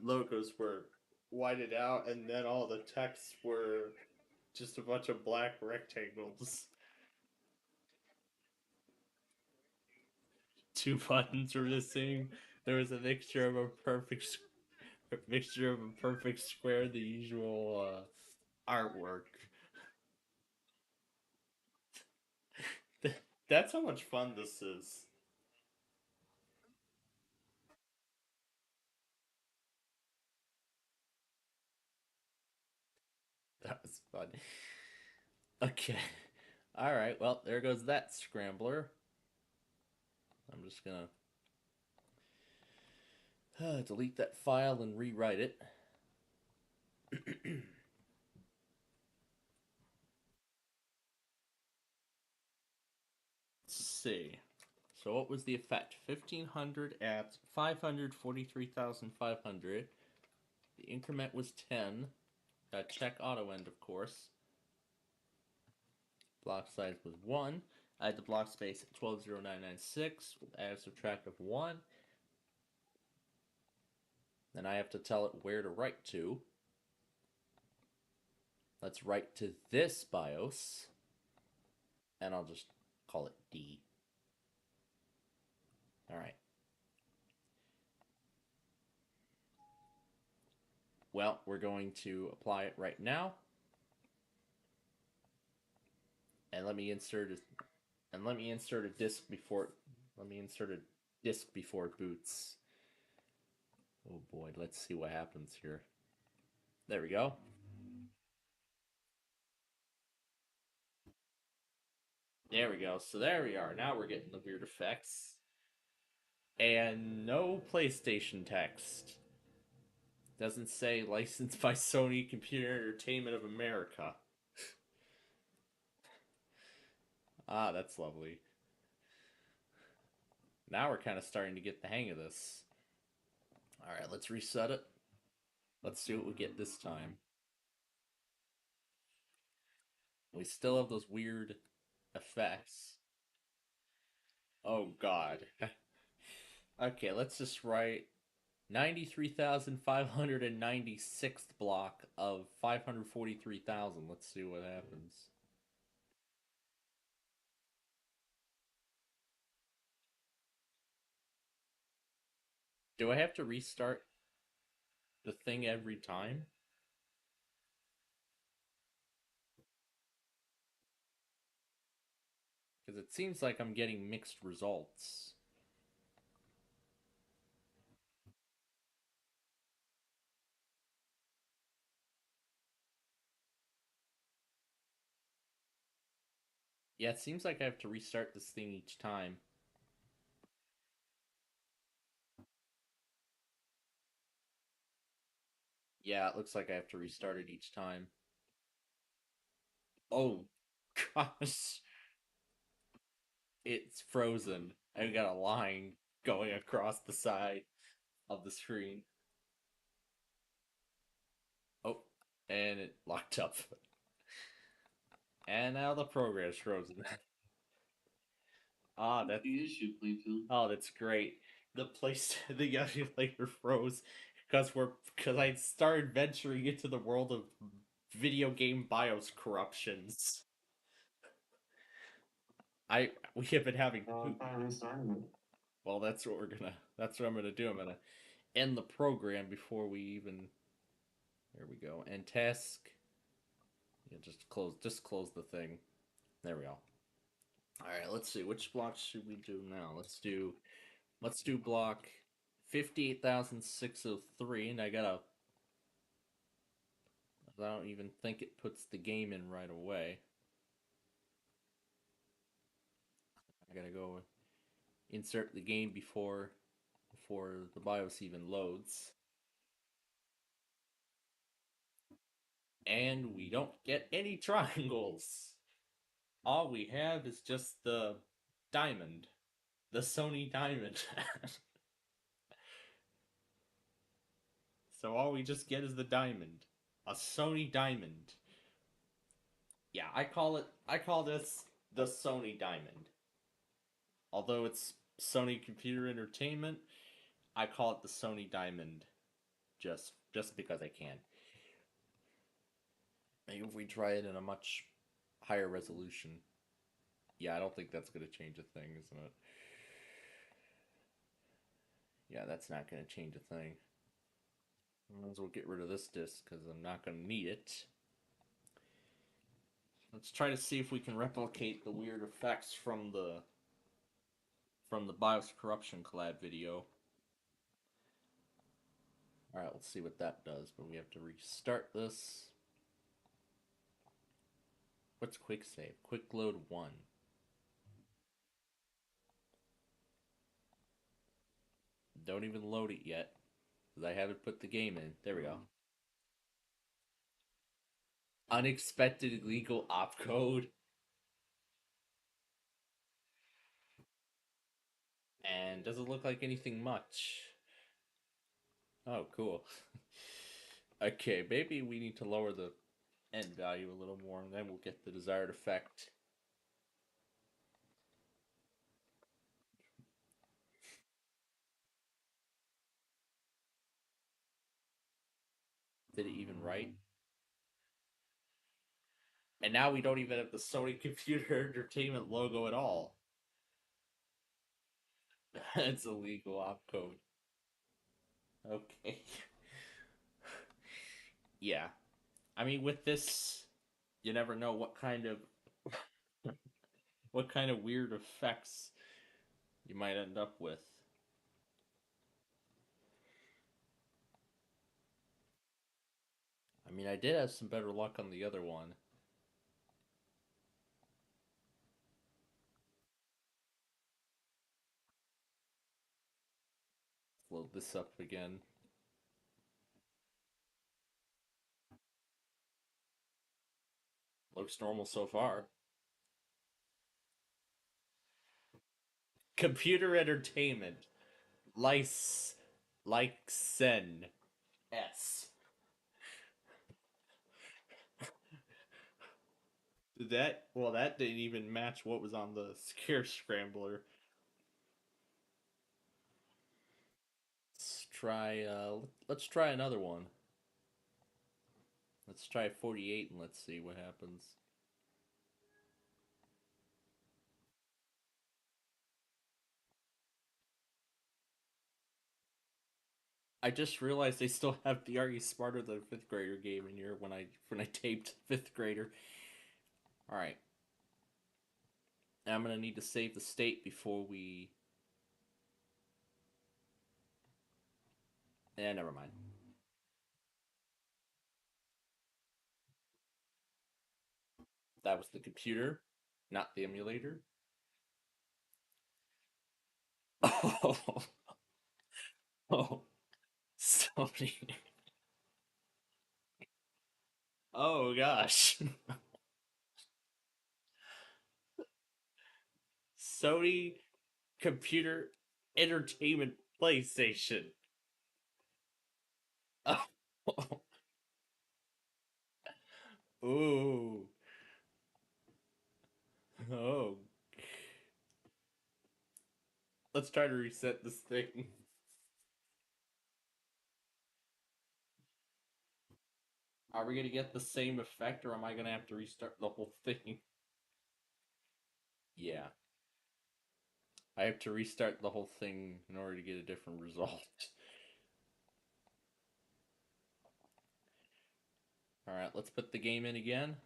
logos were whited out and then all the texts were just a bunch of black rectangles. Two buttons were missing. There was a mixture of a perfect square, the usual artwork. That's how much fun this is. That was fun. Okay. All right. Well, there goes that scrambler. I'm just gonna delete that file and rewrite it. Let's see. So what was the effect? 1500 at 543,500. The increment was 10. Check auto end, of course. Block size was 1. I had the block space at 120996 with add subtract of 1. Then I have to tell it where to write to. Let's write to this BIOS. And I'll just call it D. Alright. Well, we're going to apply it right now. And let me insert a disk before it boots. Oh boy, let's see what happens here. There we go. There we go. So there we are. Now we're getting the weird effects. And no PlayStation text. Doesn't say licensed by Sony Computer Entertainment of America. Ah, that's lovely. Now we're kind of starting to get the hang of this. Alright, let's reset it. Let's see what we get this time. We still have those weird effects. Oh god. Okay, let's just write 93,596th block of 543,000. Let's see what happens. Do I have to restart the thing every time? Because it seems like I'm getting mixed results. Yeah, it seems like I have to restart this thing each time. Yeah, it looks like I have to restart it each time. Oh, gosh. It's frozen. I've got a line going across the side of the screen. Oh, and it locked up. And now the program's frozen. That's the issue, Plainfield. Oh, that's great. The emulator froze because I started venturing into the world of video game BIOS corruptions. We have been having. Well, that's what I'm gonna do. I'm gonna end the program before we even. There we go. And task. Yeah, just close the thing. There we go. All right, let's see. Which block should we do now? Let's do block 58,603, and I don't even think it puts the game in right away. I gotta go insert the game before the BIOS even loads. And we don't get any triangles. All we have is just the diamond. The Sony diamond. So all we just get is the diamond. A Sony diamond. Yeah, I call this the Sony diamond. Although it's Sony Computer Entertainment, I call it the Sony diamond just because I can. Maybe if we try it in a much higher resolution. Yeah, I don't think that's going to change a thing, isn't it? Yeah, that's not going to change a thing. Might as well get rid of this disc because I'm not going to need it. Let's try to see if we can replicate the weird effects from the BIOS corruption collab video. Alright, let's see what that does, but we have to restart this. What's quick save? Quick load 1. Don't even load it yet, because I haven't put the game in. There we go. Unexpected illegal opcode. And doesn't look like anything much. Oh, cool. Okay, maybe we need to lower the end value a little more, and then we'll get the desired effect. right? And now we don't even have the Sony Computer Entertainment logo at all. It's a legal opcode. Okay. Yeah. I mean, with this, you never know what kind of what kind of weird effects you might end up with. I mean, I did have some better luck on the other one. Load this up again. Looks normal so far. Computer entertainment. Lice. Lyxen. S. That didn't even match what was on the Scare Scrambler. Let's try another one. Let's try 48 and let's see what happens. I just realized they still have the "Are You Smarter Than a Fifth Grader" game in here when I taped fifth grader. All right, I'm gonna need to save the state before we. Never mind. That was the computer, not the emulator. Oh, oh, Sony. Oh gosh, Sony Computer Entertainment PlayStation. Oh, ooh, oh. Let's try to reset this thing. Are we gonna get the same effect, or am I gonna have to restart the whole thing? Yeah, I have to restart the whole thing in order to get a different result. Alright, let's put the game in again.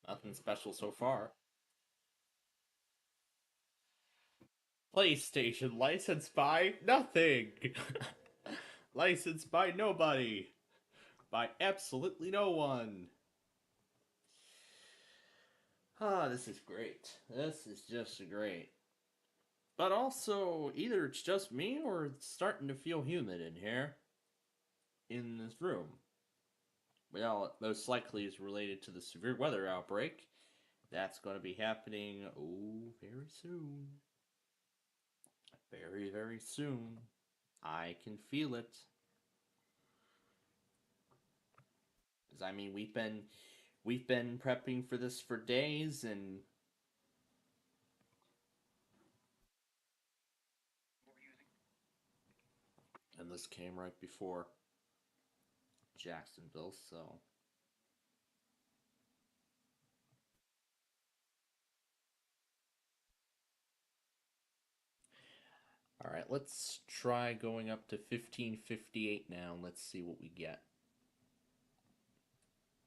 Nothing special so far. PlayStation licensed by nothing. Licensed by nobody. By absolutely no one. Ah, this is great. This is just great. But also, either it's just me or it's starting to feel humid in here. In this room. Well, it most likely is related to the severe weather outbreak. That's going to be happening, very soon. Very, very soon. I can feel it. Because, I mean, we've been prepping for this for days, and this came right before Jacksonville, so. Alright, let's try going up to 1558 now, and let's see what we get.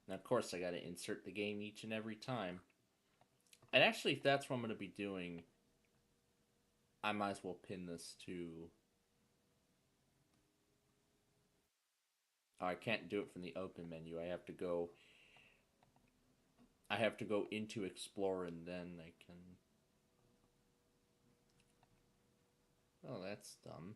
Now, of course, I gotta insert the game each and every time. And actually, if that's what I'm gonna be doing, I might as well pin this to. Oh, I can't do it from the open menu. I have to go. I have to go into Explorer and then I can. Oh, that's dumb.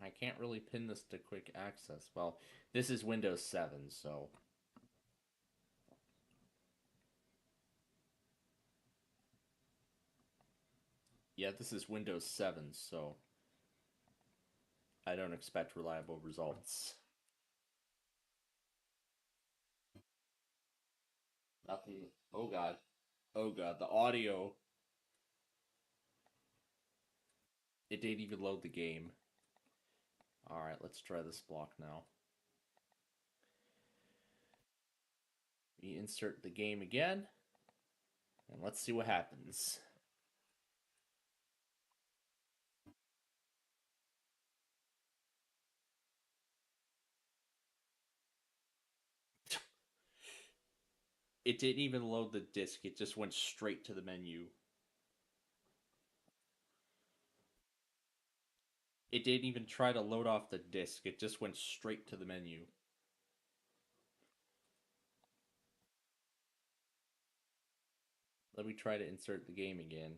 I can't really pin this to quick access. Well, this is Windows 7, so. Yeah, this is Windows 7, so. I don't expect reliable results. Nothing. Oh god. Oh god, the audio. It didn't even load the game. Alright, let's try this block now. We insert the game again. And let's see what happens. It didn't even load the disc, it just went straight to the menu. It didn't even try to load off the disc, it just went straight to the menu. Let me try to insert the game again.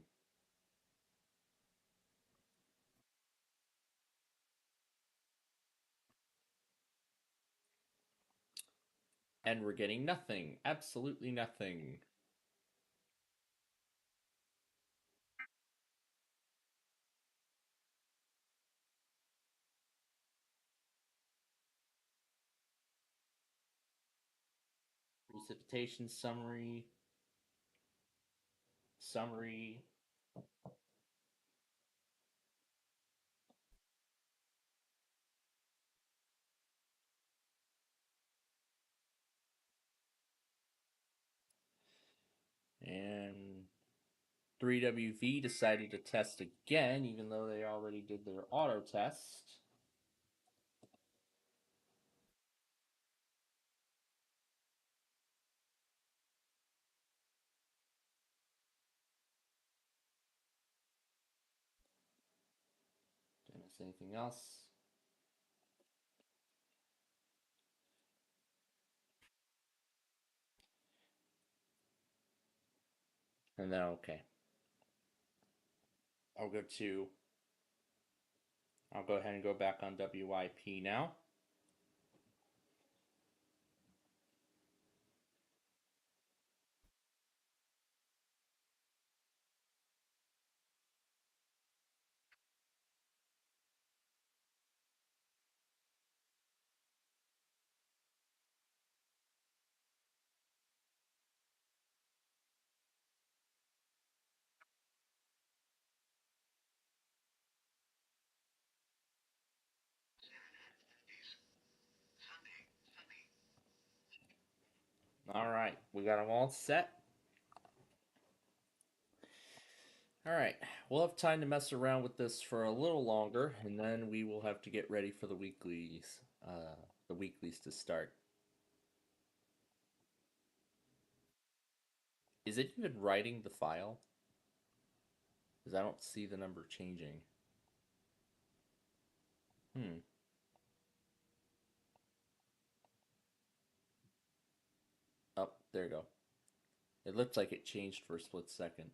And we're getting nothing. Absolutely nothing. Precipitation summary. Summary. And 3WV decided to test again, even though they already did their auto test. Did I miss anything else? And then, okay. I'll go ahead and go back on WIP now. All right, we got them all set. All right, we'll have time to mess around with this for a little longer, and then we will have to get ready for the weeklies. The weeklies to start. Is it even writing the file? Because I don't see the number changing. Oh, there you go. It looks like it changed for a split second.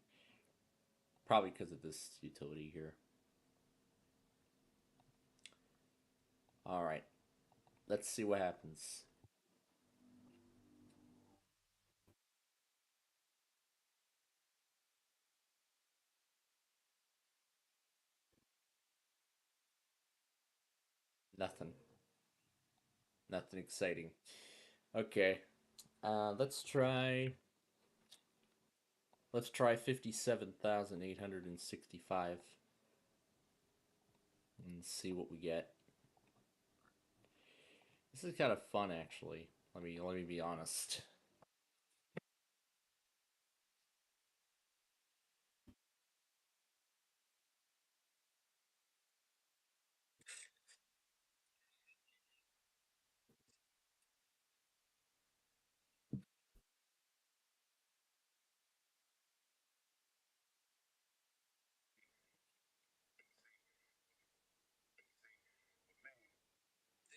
Probably because of this utility here. Alright. Let's see what happens. Nothing. Nothing exciting. Okay. Let's try 57,865 and see what we get. This is kind of fun, actually. Let me be honest.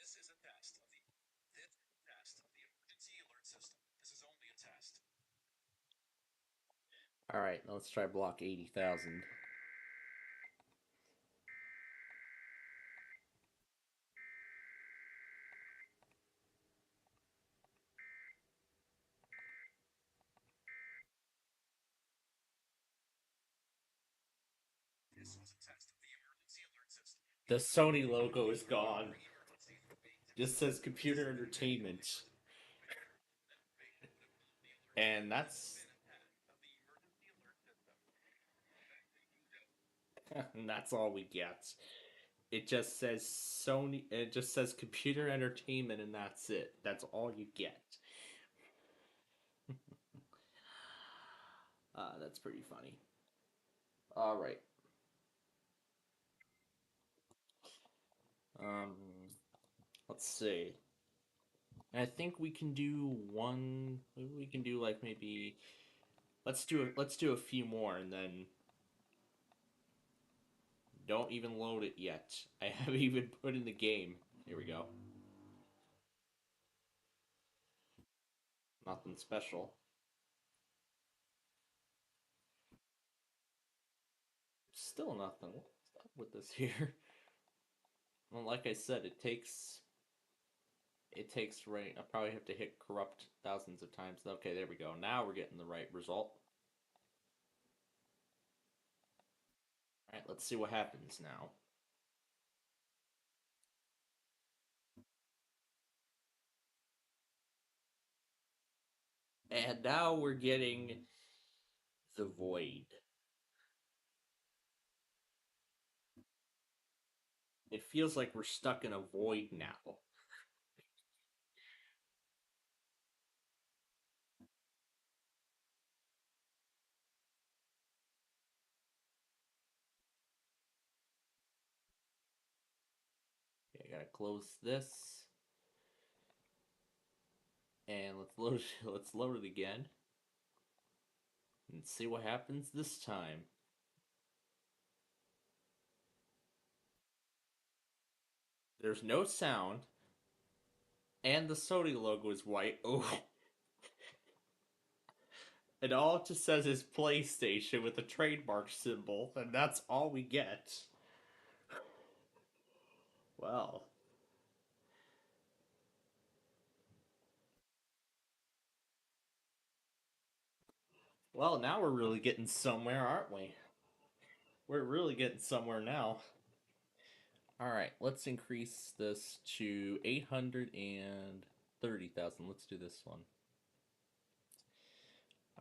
This is a test of the emergency alert system. This is only a test. All right, now let's try block 80,000. This was a test of the emergency alert system. The Sony logo is gone. Just says computer entertainment. And that's that's all we get. It just says Sony, it just says computer entertainment, and that's it. That's all you get. That's pretty funny. All right. Um, let's see. I think we can do one. Maybe we can do like maybe. Let's do a few more, and then don't even load it yet. I haven't even put in the game. Here we go. Nothing special. Still nothing. What's up with this here? Well, like I said, it takes right. I probably have to hit corrupt thousands of times. Okay, there we go. Now we're getting the right result. All right, let's see what happens now. And now we're getting the void. It feels like we're stuck in a void now. Okay, I gotta close this. And let's load it, let's load it again. And see what happens this time. There's no sound. And the Sony logo is white. Oh. And all it just says is PlayStation with a trademark symbol, and that's all we get. Well. Well, now we're really getting somewhere, aren't we? We're really getting somewhere now. Alright, let's increase this to 830,000. Let's do this one.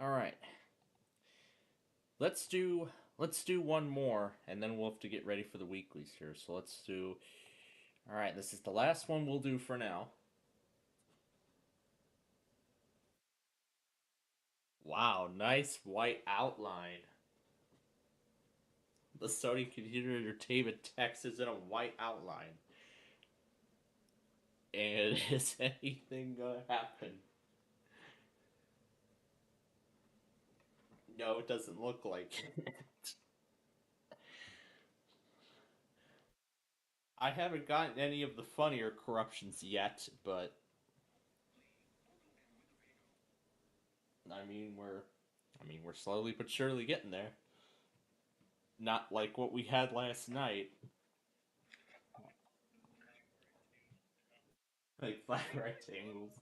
Alright. Let's do one more, and then we'll have to get ready for the weeklies here. So let's do. Alright, this is the last one we'll do for now. Wow, nice white outline. The Sony Computer Entertainment text is in a white outline. And is anything gonna happen? No, it doesn't look like it. I haven't gotten any of the funnier corruptions yet, but we're slowly but surely getting there. Not like what we had last night. Like flat rectangles.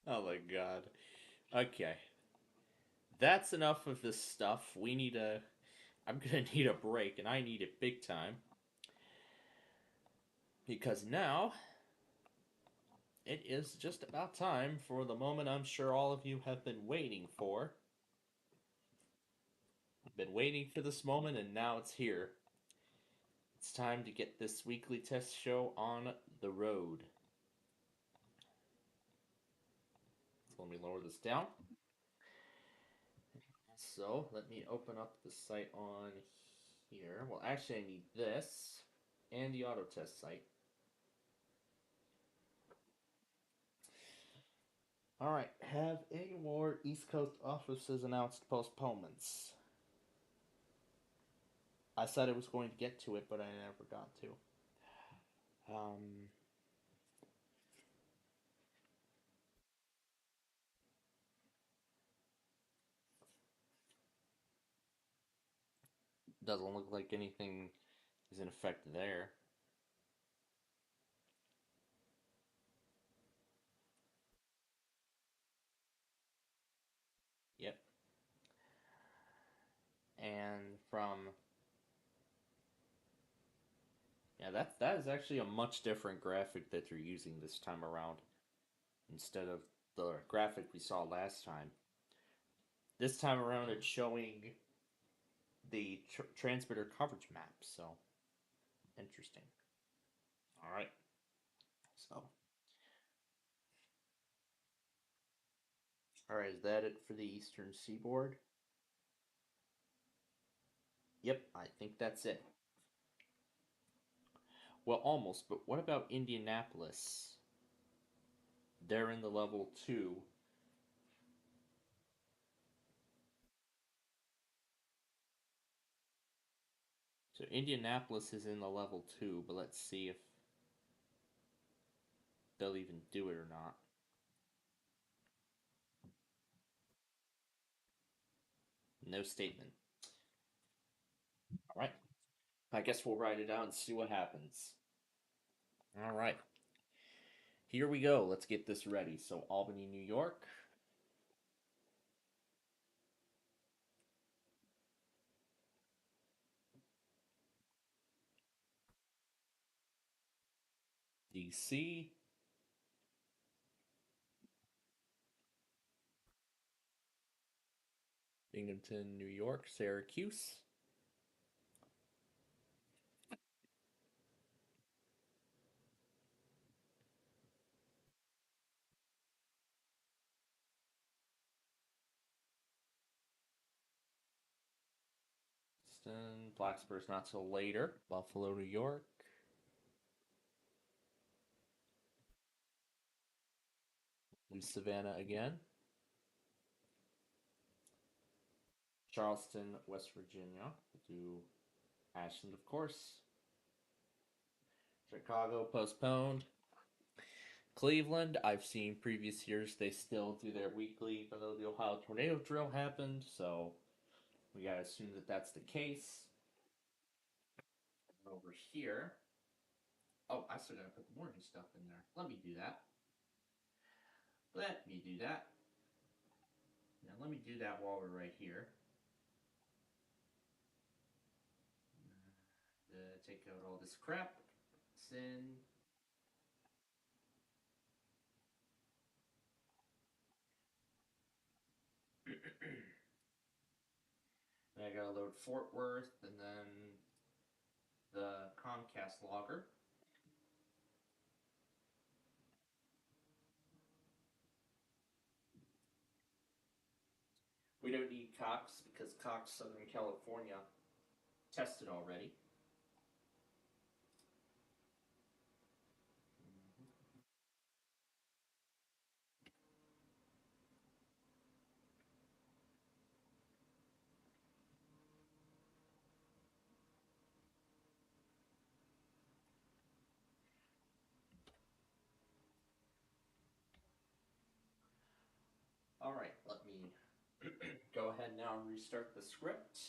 Oh my god. Okay. That's enough of this stuff. I'm gonna need a break, and I need it big time. Because now, it is just about time for the moment I'm sure all of you have been waiting for. You've been waiting for this moment, and now it's here. It's time to get this weekly test show on the road. So let me lower this down. So let me open up the site on here. Well, actually, I need this and the auto test site. Alright, have any more East Coast offices announced postponements? I said I was going to get to it, but I never got to. Doesn't look like anything is in effect there. Yep. and from... Yeah, that is actually a much different graphic that they're using this time around, instead of the graphic we saw last time. This time around, it's showing the transmitter coverage map, so interesting. Alright, so... Alright, is that it for the Eastern Seaboard? Yep, I think that's it. Well, almost, but what about Indianapolis? They're in the level 2. So Indianapolis is in the level 2, but let's see if they'll even do it or not. No statement. Alright. I guess we'll write it out and see what happens. Alright. Here we go. Let's get this ready. So Albany, New York. DC. Binghamton, New York. Syracuse. Blacksburg's not till later. Buffalo, New York. Do Savannah again. Charleston, West Virginia. Do Ashland, of course. Chicago, postponed. Cleveland, I've seen previous years they still do their weekly, even though the Ohio tornado drill happened, so we gotta assume that that's the case. Over here, oh, I still gotta put the morning stuff in there. Let me do that. Now let me do that while we're right here. Take out all this crap. Put this in. Then I gotta load Fort Worth and then the Comcast logger. We don't need Cox because Cox Southern California tested already. Alright, let me go ahead now and restart the script.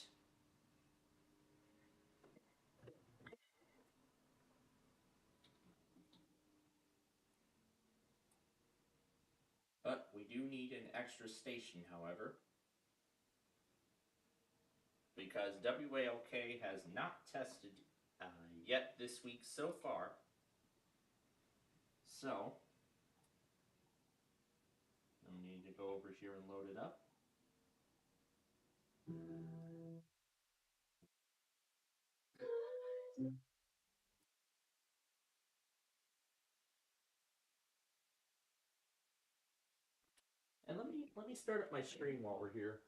But we do need an extra station, however, because WALK has not tested yet this week so far. So, I need to go over here and load it up. And let me start up my screen while we're here.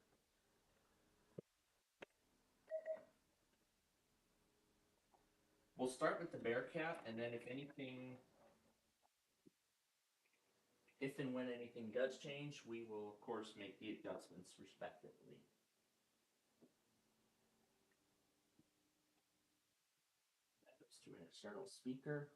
We'll start with the Bearcat, and then if and when anything does change, we will of course make the adjustments respectively. That goes to an external speaker.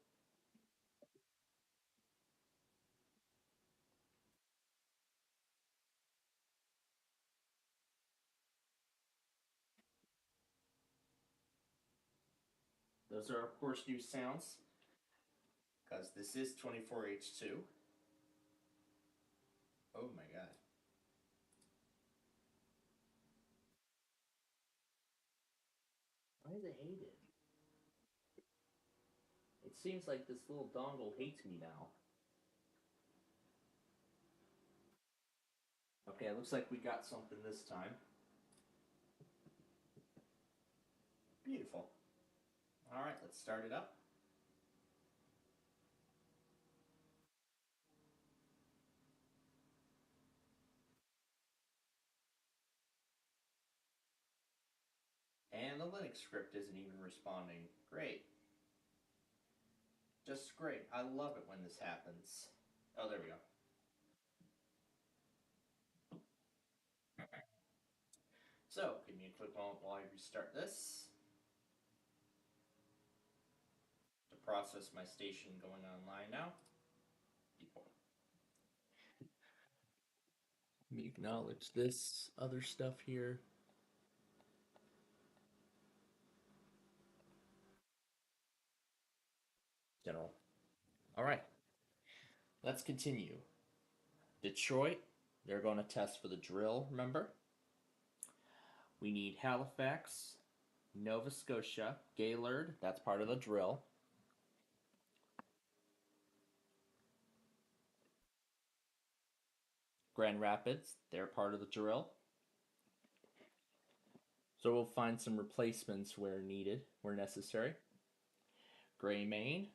Those are, of course, new sounds, because this is 24H2. Oh my god. does it hate it? It seems like this little dongle hates me now. Okay, it looks like we got something this time. Beautiful. Alright, let's start it up. And the Linux script isn't even responding. Great. Just great. I love it when this happens. Oh, there we go. So, give me a quick moment while I restart this to process my station going online now. Let me acknowledge this other stuff here. General. All right. Let's continue. Detroit, they're going to test for the drill, remember? We need Halifax, Nova Scotia, Gaylord, that's part of the drill. Grand Rapids, they're part of the drill. So we'll find some replacements where needed, where necessary. Gray, Maine.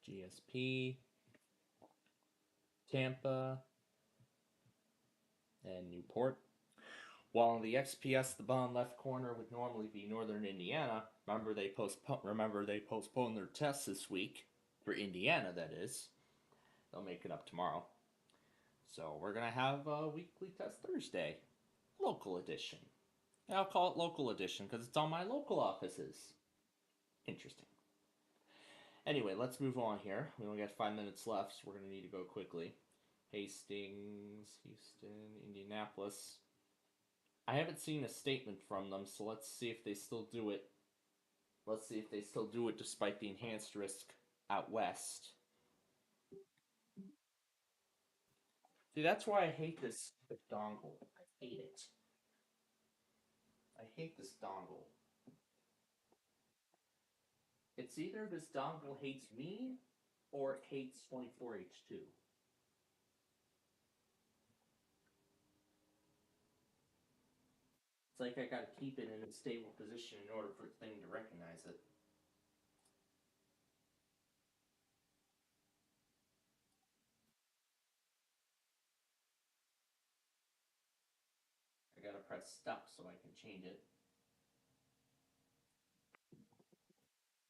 GSP. Tampa. And Newport. While on the XPS, the bottom left corner would normally be Northern Indiana. Remember they postponed their tests this week. For Indiana, that is. They'll make it up tomorrow. So we're going to have a weekly test Thursday. Local edition. And I'll call it local edition because it's on my local offices. Interesting. Anyway, let's move on here. We only got 5 minutes left, so we're going to need to go quickly. Hastings, Houston, Indianapolis. I haven't seen a statement from them, so let's see if they still do it. Let's see if they still do it despite the enhanced risk out west. See, that's why I hate this dongle. I hate it. I hate this dongle. It's either this dongle hates me or it hates 24H2. It's like I gotta keep it in a stable position in order for the thing to recognize it. I gotta press stop so I can change it.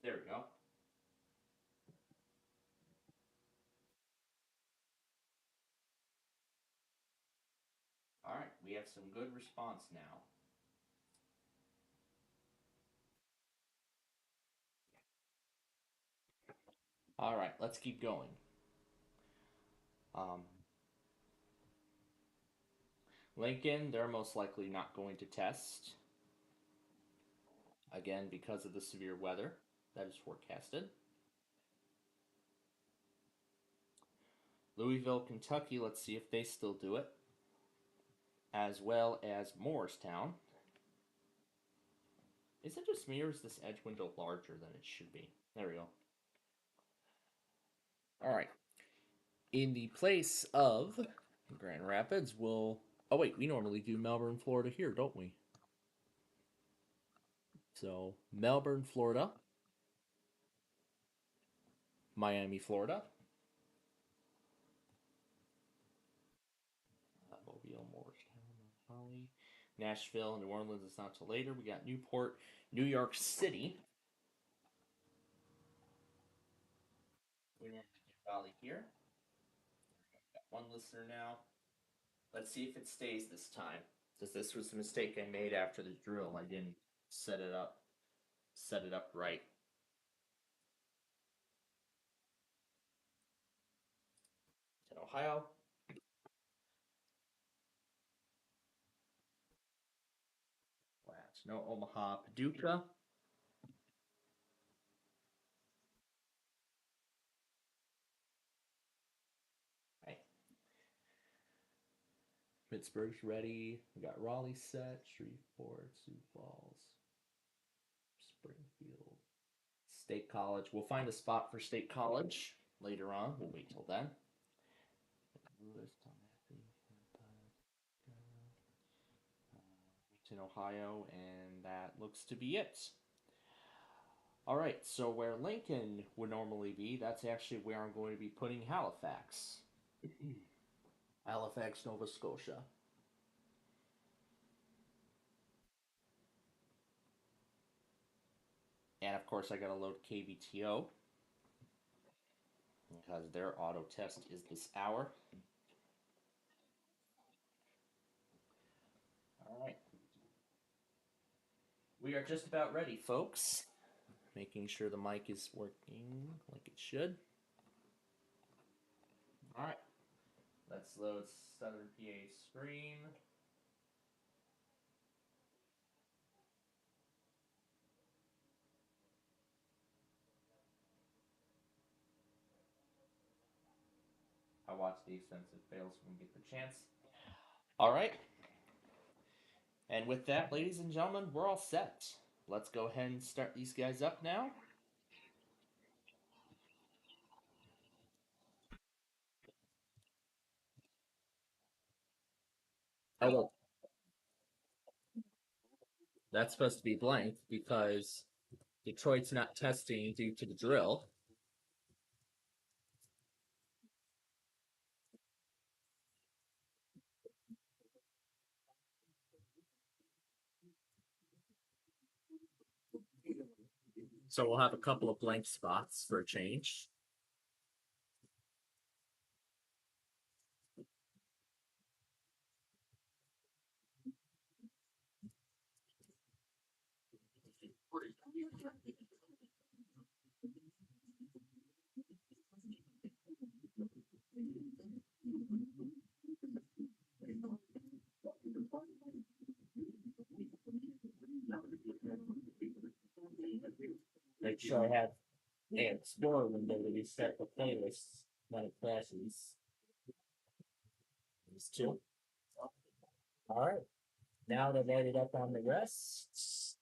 There we go. Alright, we have some good response now. Alright, let's keep going. Lincoln, they're most likely not going to test. Again, because of the severe weather that is forecasted. Louisville, Kentucky, let's see if they still do it. As well as Morristown. Is it just me or is this edge window larger than it should be? There we go. Alright. In the place of Grand Rapids, we'll... Oh, wait, we normally do Melbourne, Florida here, don't we? So, Melbourne, Florida. Miami, Florida. Mobile, Morristown, Holly. Nashville, New Orleans is not till later. We got Newport, New York City. We have Valley here. Got one listener now. Let's see if it stays this time. Because this was the mistake I made after the drill. I didn't set it up right. In Ohio. No Omaha, Paducah. Pittsburgh's ready. We got Raleigh set, Shreveport, Sioux Falls, Springfield, State College. We'll find a spot for State College later on. We'll wait till then. In Ohio, and that looks to be it. All right, so where Lincoln would normally be, that's actually where I'm going to be putting Halifax. Halifax, Nova Scotia. And of course, I got to load KBTO because their auto test is this hour. All right. We are just about ready, folks. Making sure the mic is working like it should. All right. Let's load Southern PA screen. I'll watch the extensive fails when we get the chance. All right. And with that, ladies and gentlemen, we're all set. Let's go ahead and start these guys up now. Oh, look. That's supposed to be blank because Detroit's not testing due to the drill. So we'll have a couple of blank spots for a change. Make sure I have an Explorer window to reset the playlist when it crashes. These two. All right. Now they've loaded up on the rest.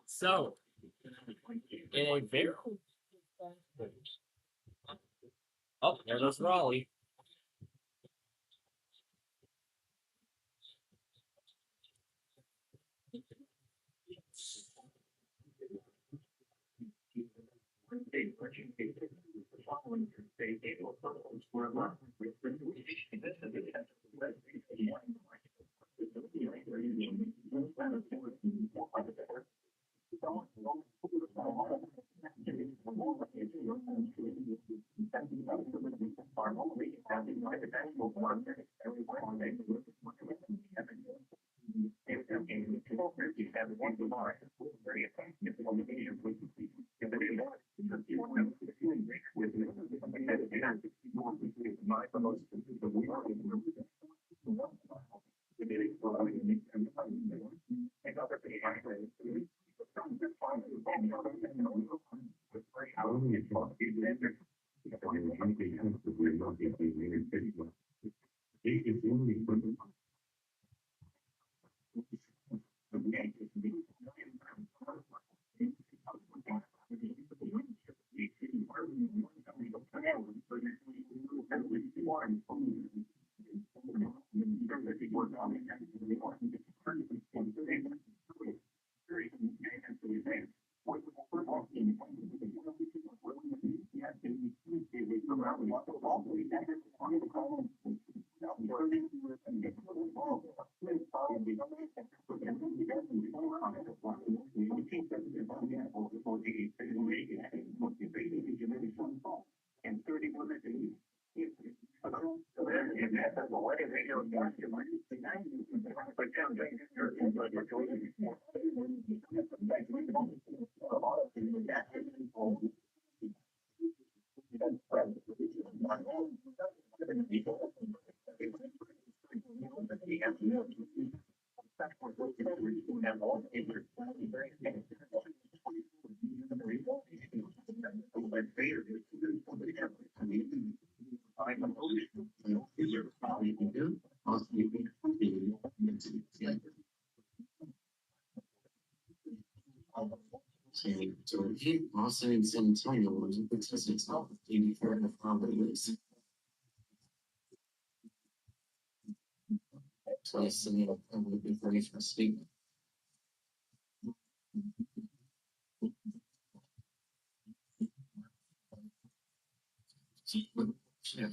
So, in a very oh, there goes Raleigh. So here, Austin and San Antonio was a big success. 84 and a half years. Plus, would be very for sleep. Yeah.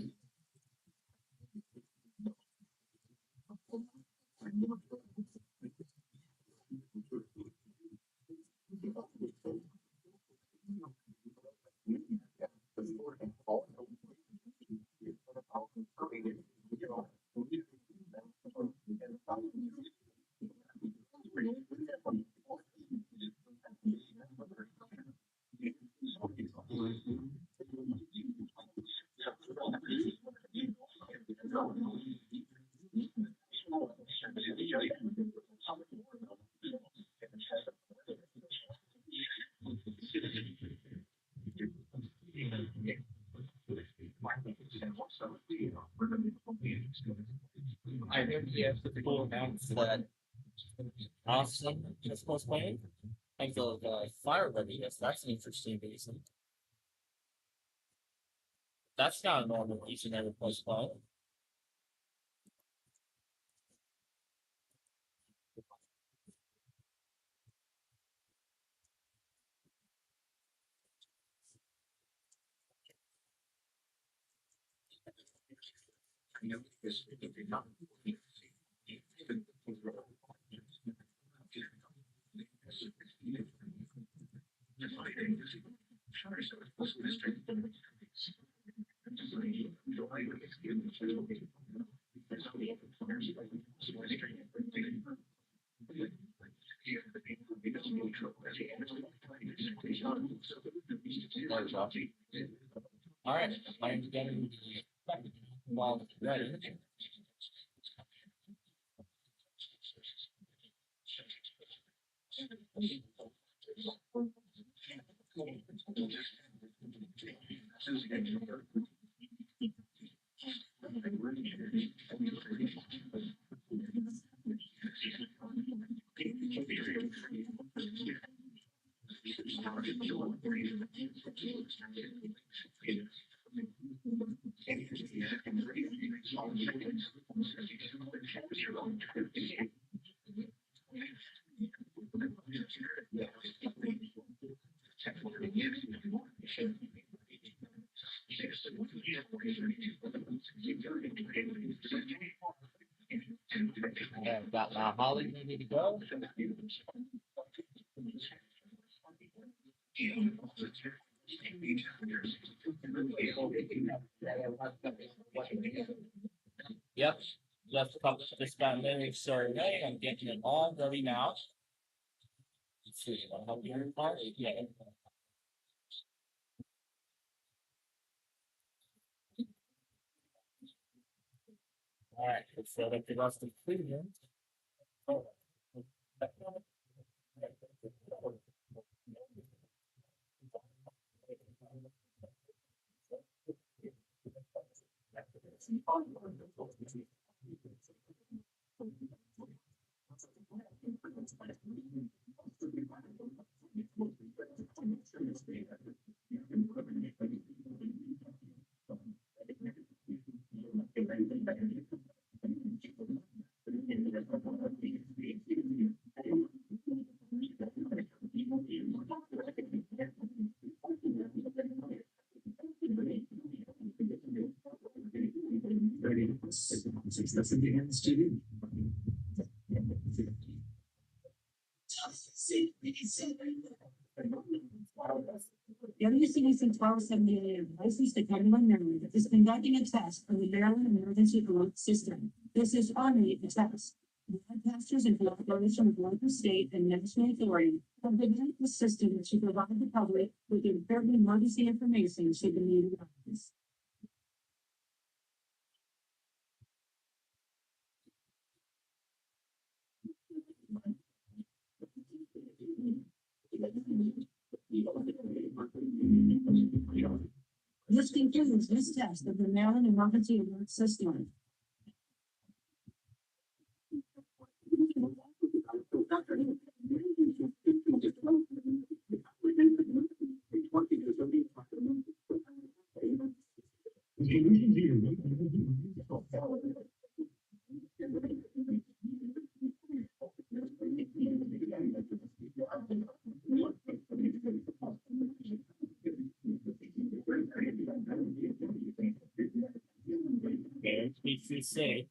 I think we have to pull announced that Austin is postponed. I think the fire readiness, that's an interesting reason. That's not a normal reason I would postpone. All right, I'm getting the while it's ready. I've got my Holly ready to go. Yep, just got a survey. I'm getting it all ready now. Let's see, I'll help you in part. Yeah. All right, let's set up the rest of the video. WCDC 1278, licensed to Cumberland, Maryland, is conducting a test of the Maryland Emergency Alert System. This is only a test. Broadcasters in collaboration with local, state, and national authorities have developed a system to provide the public with important emergency information should the need arise. This concludes this test of the Maryland Emergency Alert System. Okay, HBCC.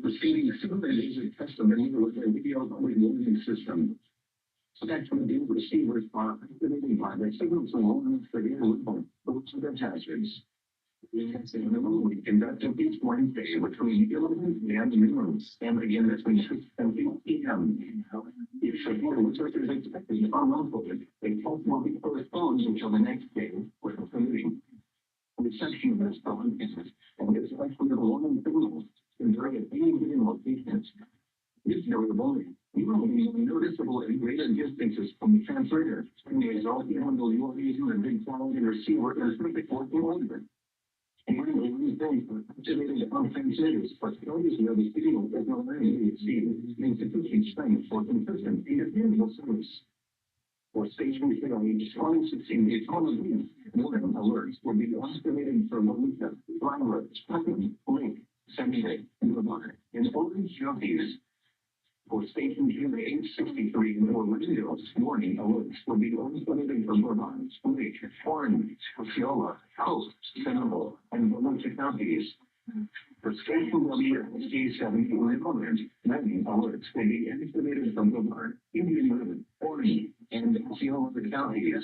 Proceeding simulating the test of any video recording system. Spectrum being receivers are activating by the signals along the airline, both of the hazards. We conducted each Wednesday between 11 and noon, and again between 6 and 8 p.m. If support researchers expected unlawfully, they will be postponed until the next day for the meeting. Reception of this phone is, and it's actually the warning signals during any given locations. This variability, you will be noticeable at greater distances from the transmitter, and the result even though you are using a big phone and receiver is perfect working order. And when these things are activated on transmitters, but obviously the signal is not ready to see insufficient strength for consistent individual service. For station failure, strong succeed the economy, warning alerts will be activated for Melissa, Flyward, Putnam, Link, Century, and Lamar, in orange counties. For station June 863 or Windows, warning alerts will be activated for Vermont, Lake, Orange, Osceola, Coast, Seminole, and Valencia counties. For station WSG7 or Element, many alerts will be activated from Vermont, Indian River, Orange, and Osceola counties.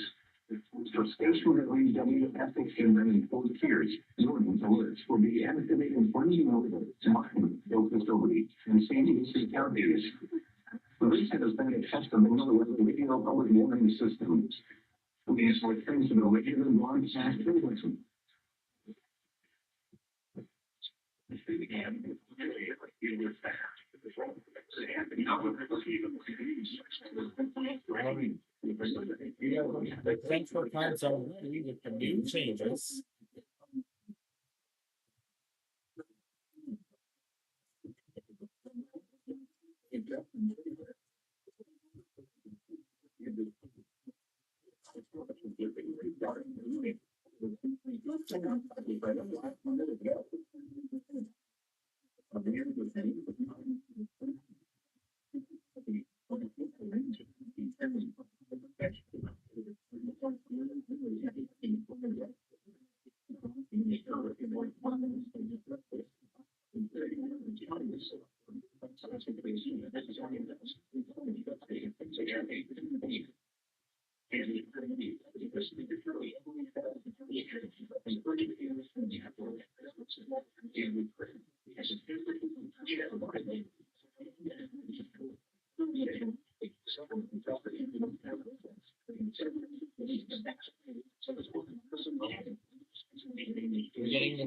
For station WSX and Fort Pierce, warning alerts will be activated for New York, Martin, Oklahoma, and St. Lucie counties. This has been a testimonial of the radio public warning system. These were things that are regular broadcast journalism. The central cards are ready with the new changes.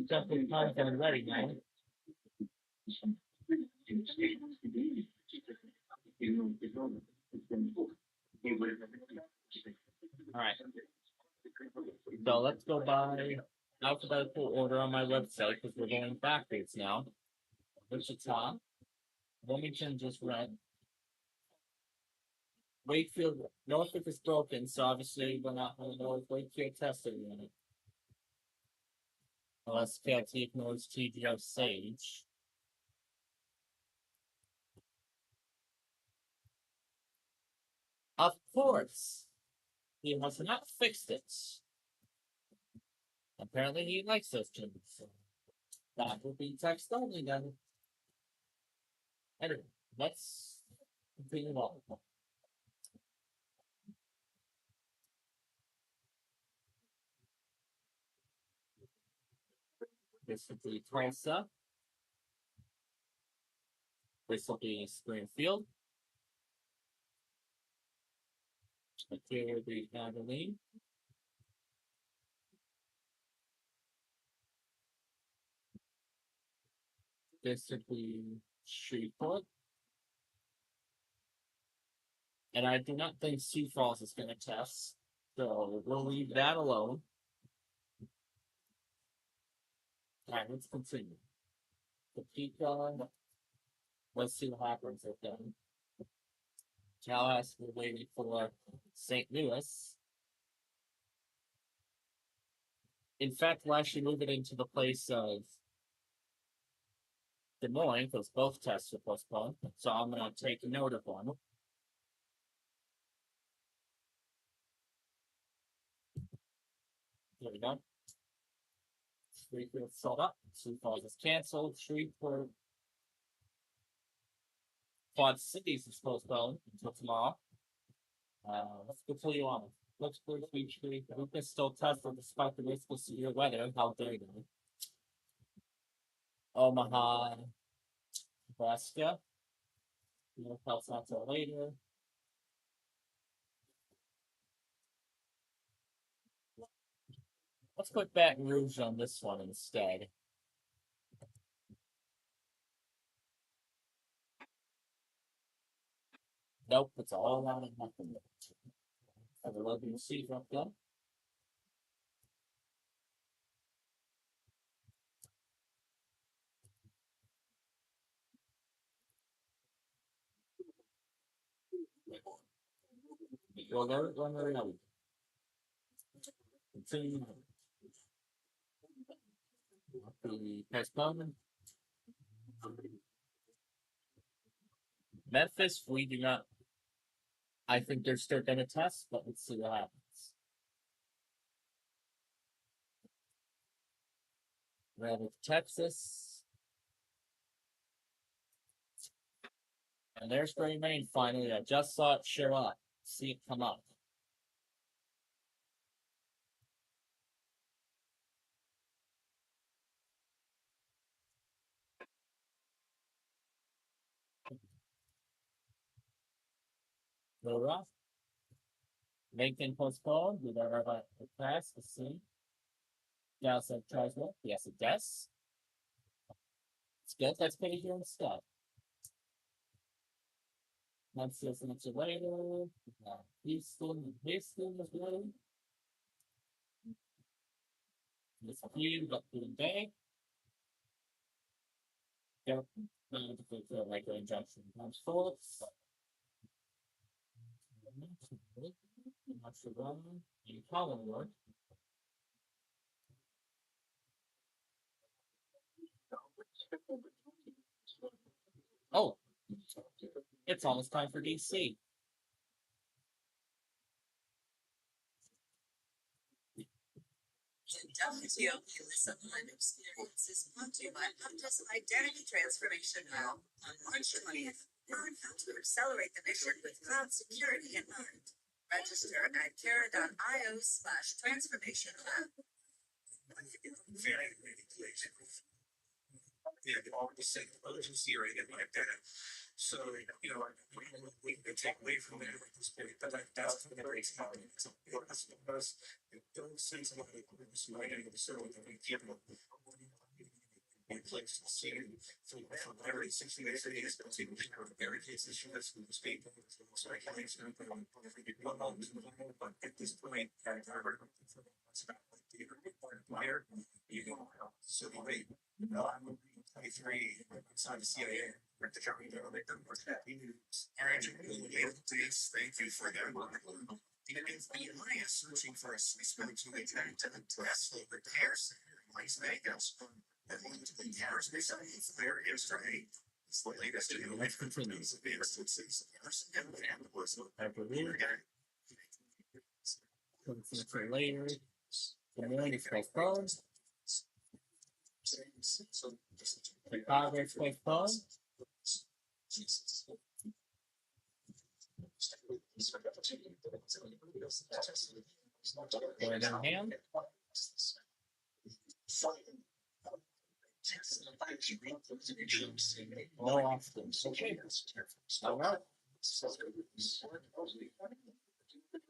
definitely content ready now. Alright. So let's go by alphabetical order on my website because we're going backwards now. Wichita. Wilmington just read. Wakefield, Norfolk is broken, so obviously we're not going to know if Wakefield tested yet. Unless KLT ignores TGO Sage. Of course! He has not fixed it. Apparently he likes those tunes. That would be text only then. Anyway, let's continue on. This will be Tulsa. This will be Springfield. Here will be Abilene. This would be Shreveport. And I do not think Sioux Falls is going to test, so we'll leave that alone. Alright, let's continue. Topeka. Let's see what happens with them. Tallahassee, we're waiting for St. Louis. In fact, we'll actually move it into the place of Des Moines, because both tests are postponed. So I'm going to take note of one. There we go. Shreveport sold up. Sioux Falls is canceled. Shreveport. Quad Cities is postponed until tomorrow. Let's continue on. Looks pretty sweet. We can still test them despite the risk of severe weather. How dare you? Omaha, Nebraska. No helps not till later. Let's put Baton Rouge on this one instead. Nope, it's all out of nothing. Have a look and see up there. Well, there, one or another. Continue. The postponement. Memphis, we do not. I think they're still going to test, but let's see what happens. Rabbit, Texas. And there's Gray Main finally. I just saw it show up. See it come up. Go rough. Lincoln postponed. We don't have a pass. Let's see. Dallas tries well. Yes, it does. It's good. Let's put it here instead. Let's see some later. Houston is ready. This view, but the day. Yep. Like the injunction comes forth. Not sure wrong. You call word. Oh, it's almost time for DC. WTOP Sublime Experience is brought to you by Optus Identity Transformation Now on March 20th. Learn how to accelerate the mission with cloud security in mind. Register at Kara.io/transformation lab. Very place. Yeah, they already said emergency rate in my data. So, you know, we can take away from there at this point, but that's the great happening. So, that's because it don't sense a lot of groups right in the circle that we keep them. in place to see from every 60 days, every case issue that's going to speak. Speculation, one moment, but at this point, it's about the fire, you know, so the rate, I'm 23, inside the CIA, at the county, they done for that. Please, thank you for that. The FBI is searching for a suspect who attacked a Tesla repair center in Las Vegas. According to the cars, they say it's very yesterday. It's the latest in the life continues of instances of arson and vandalism. I believe. For later. The morning is postponed. The progress postponed. Going in hand. No obstacles. Okay. All right.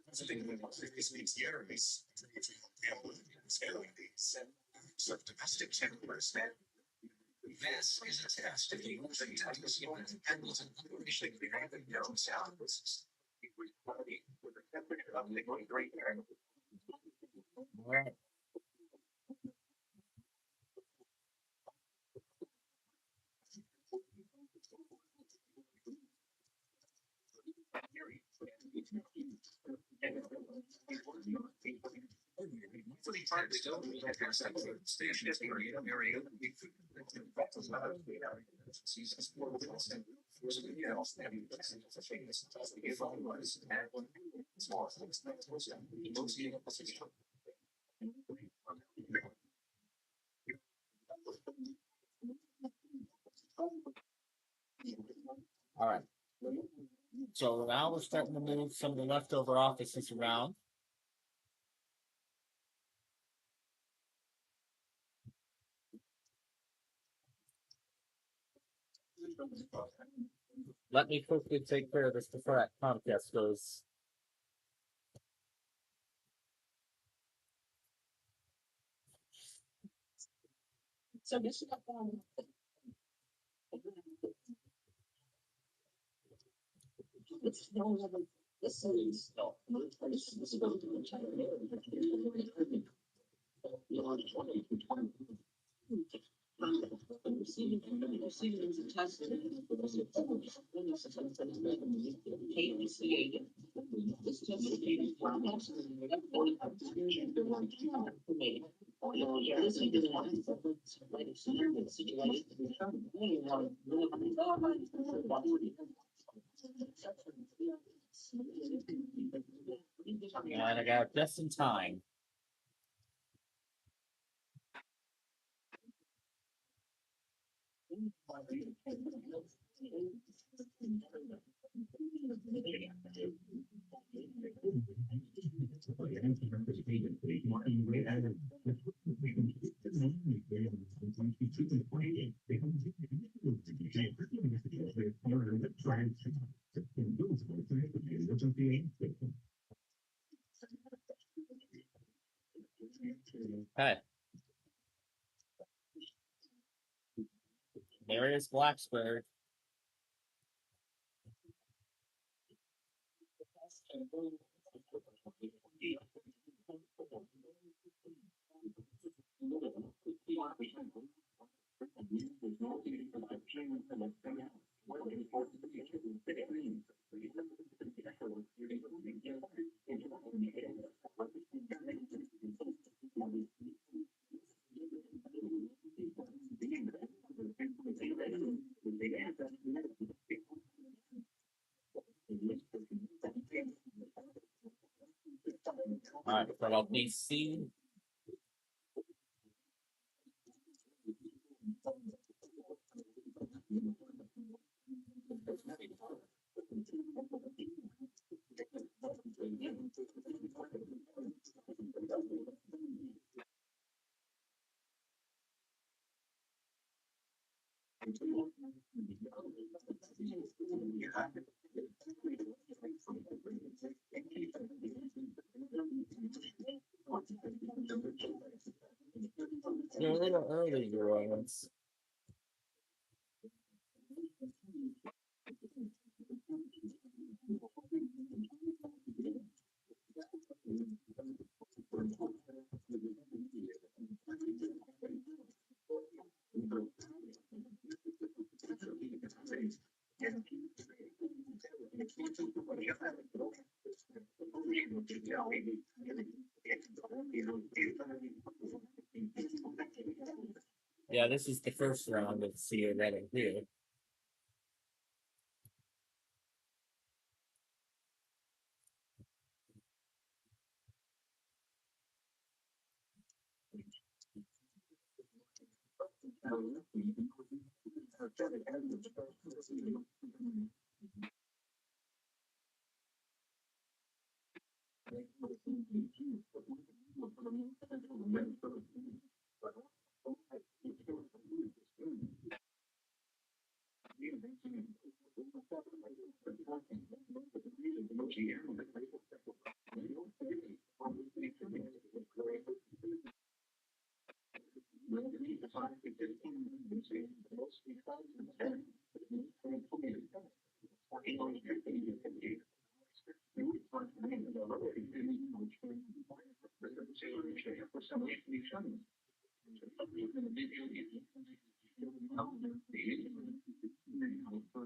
Domestic terrorists. This is a test of the moving test and was an operation behind no sounds. All right. All right. So now we're starting to move some of the leftover offices around. Let me quickly take care of this before that Comcast goes. So this is it's no level. This is this is going to be receiving is a test. This test And I got it just in time. Okay. There is Blacksburg. All right, but I'll be seen. You're a little early, Your Honors. Yeah, this is the first round of Sea Redding here.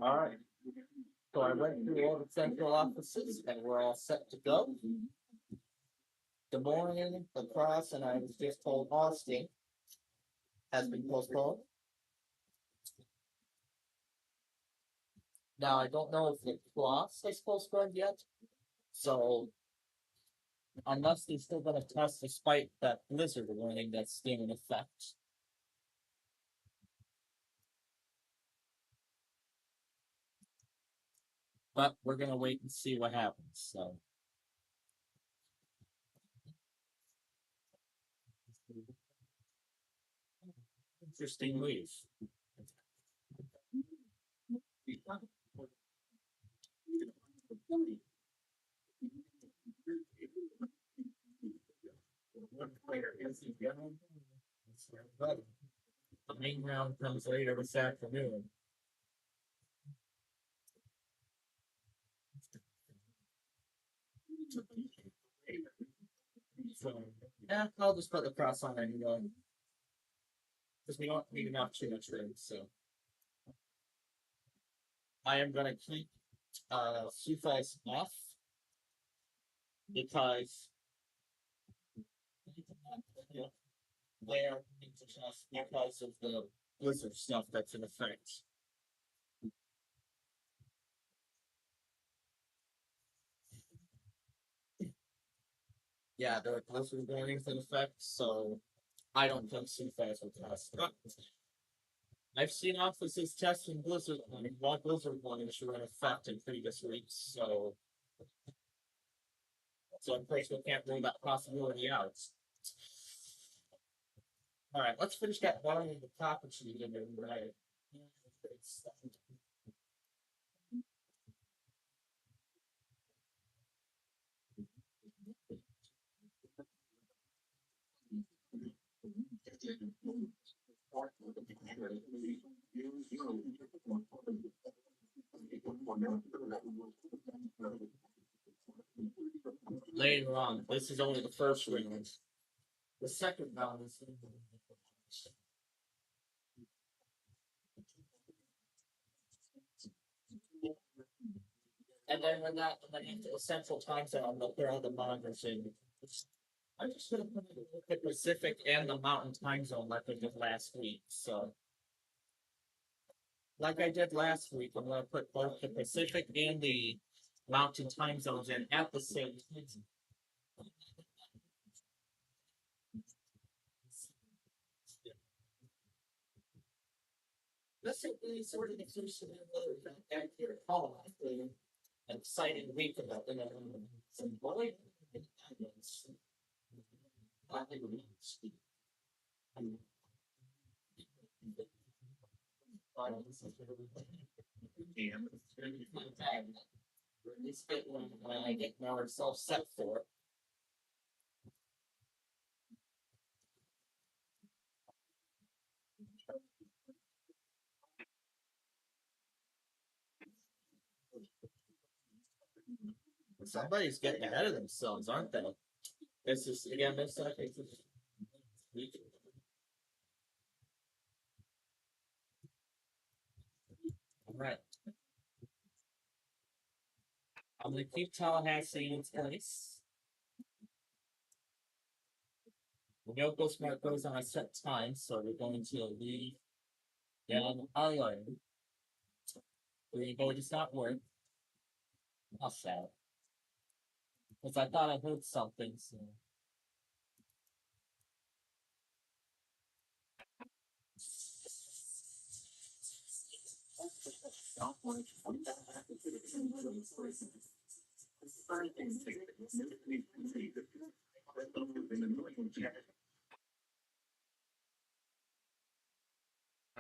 All right. So I went through all the central offices and we're all set to go. Des Moines, lacrosse, and I was just told Austin has been postponed. Now I don't know if lacrosse is postponed yet. So unless they're still gonna test despite that blizzard warning that's still in effect. But we're gonna wait and see what happens. So interesting move. The main round comes later this afternoon. So, yeah, I'll just put the cross on anyway. Because we don't need enough too much room, so. I am gonna keep Sufis off because they're because of the blizzard stuff that's in effect. Yeah, there are blizzard warnings in effect, so I don't think Sufis will test. But I've seen offices testing blizzard warning. One blizzard warnings were in effect in previous weeks, so of course we can't rule that possibility out. All right, let's finish that one in the topic sheet and then right. Later on, this is only the first round. The second round is. And then when into the central time zone, they'll put all the monitors in. I'm just gonna put the Pacific and the Mountain time zone like I did last week. So, like I did last week, I'm gonna put both the Pacific and the Mountain time zones in at the same time. This is really sort of the first accurate call after an exciting week about some boy. It's good when I get ourselves set for it. Somebody's getting ahead of themselves, aren't they? This is again. This I think this week. All right. I'm gonna keep Tallahassee in its place. The Yoko Smart goes on a set time, so we're going to leave down island. Rainbow does not work. How sad. Because I thought I heard something, so.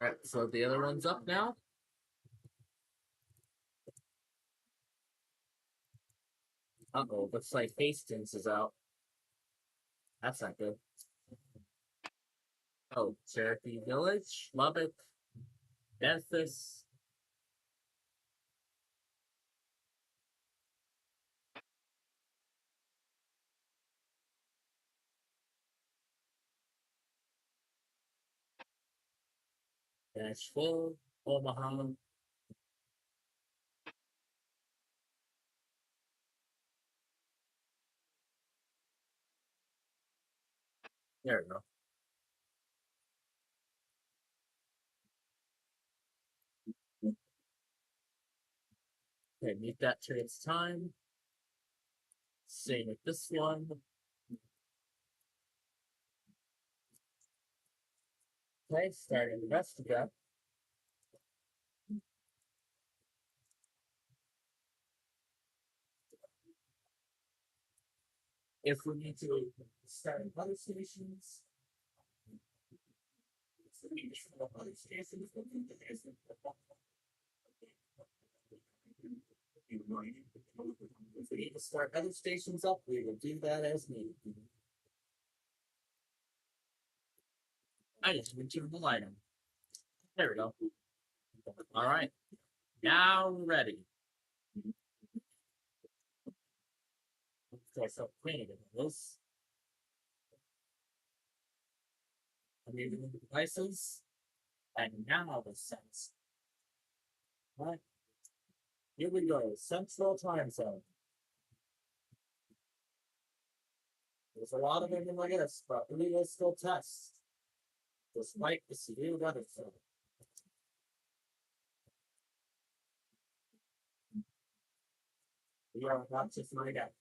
Alright, so the other one's up now. Uh-oh, looks like Hastings is out. That's not good. Oh, Cherokee Village, Lubbock, Memphis. Nashville, Omaha. There we go. Okay, meet that to its time. Same with this one. Okay, starting the rest of that. If we need to start other stations, if we need to start other stations up, we will do that as needed. I just went to the light on. There we go. All right, now we're ready. Let's try some cleaning of this. I'm using the devices, and now the sense. All right, here we go. Central time zone. There's a lot of them in my list, but we will still test, despite the severe weather zone. We are about to find out.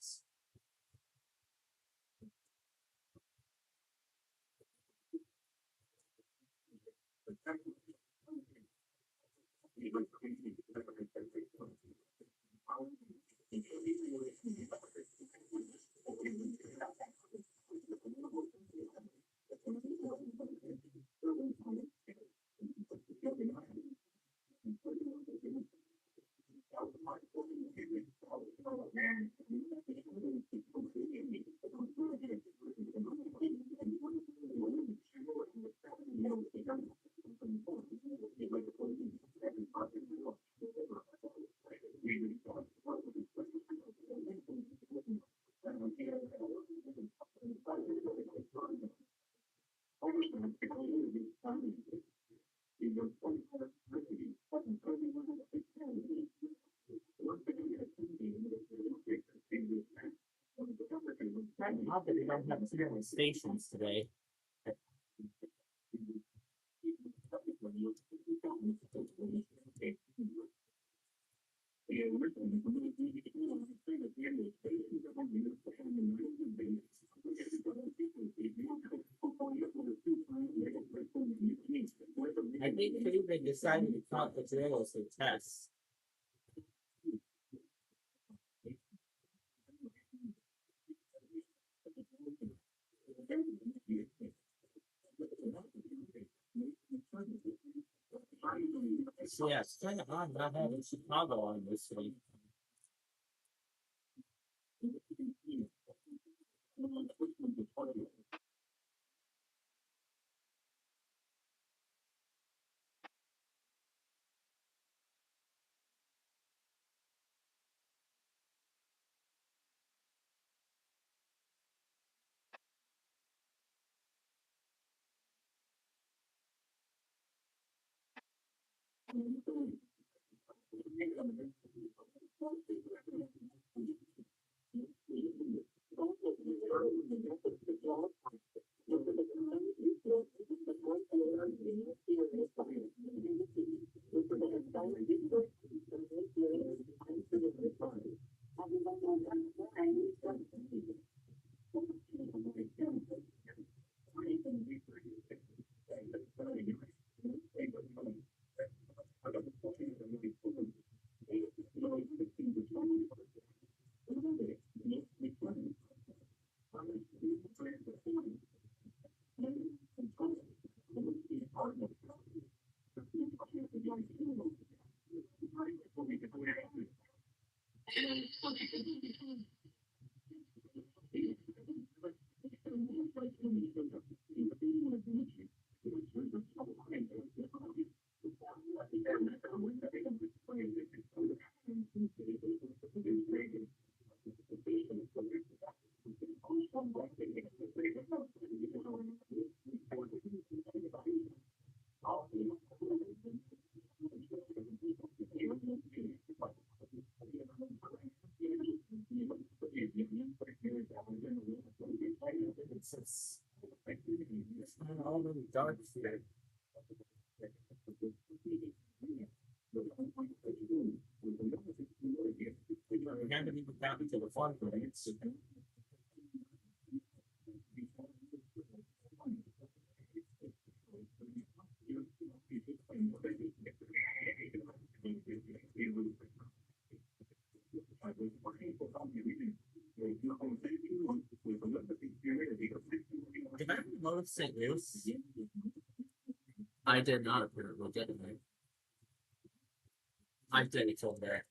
Not that we don't have too many stations today. I think too they decided to count the drill as a test. So yeah, it's kind of odd not having Chicago on this week. It's not all really dark here. We haven't even gotten to the fun parts. Did I load St. Louis? I did not apparently, didn't I? I did it over there.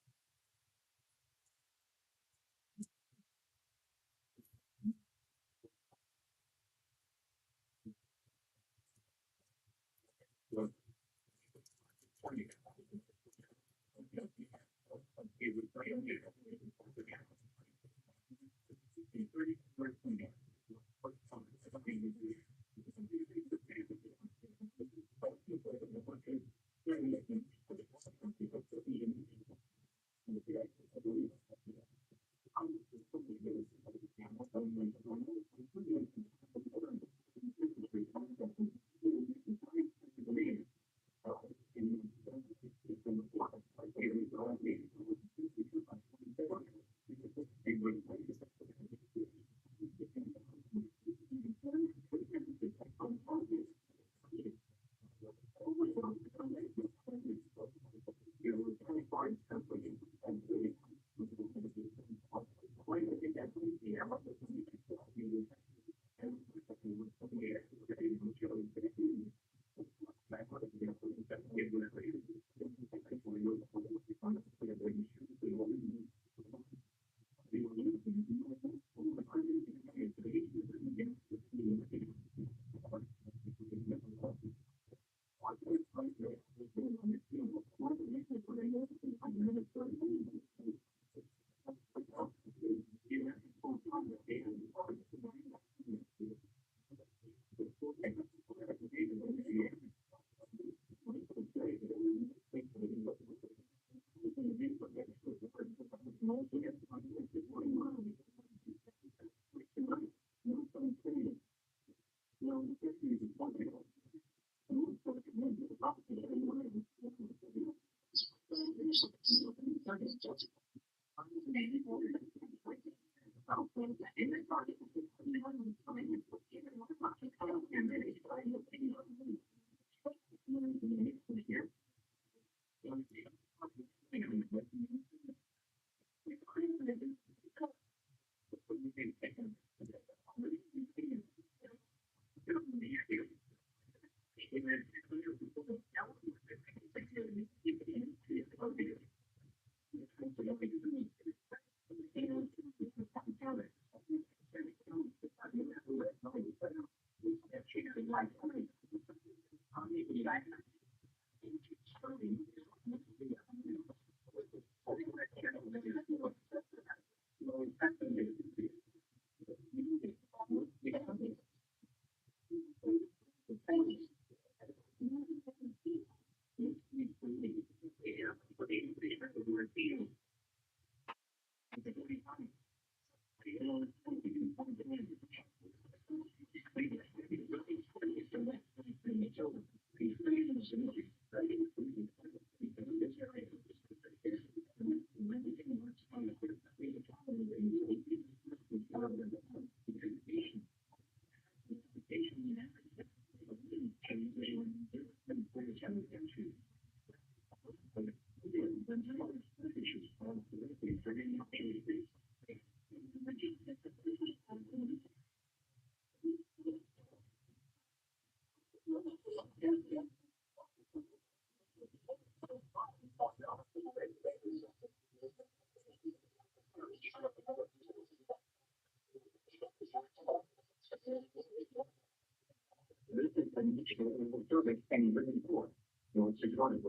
service and bring forth your security.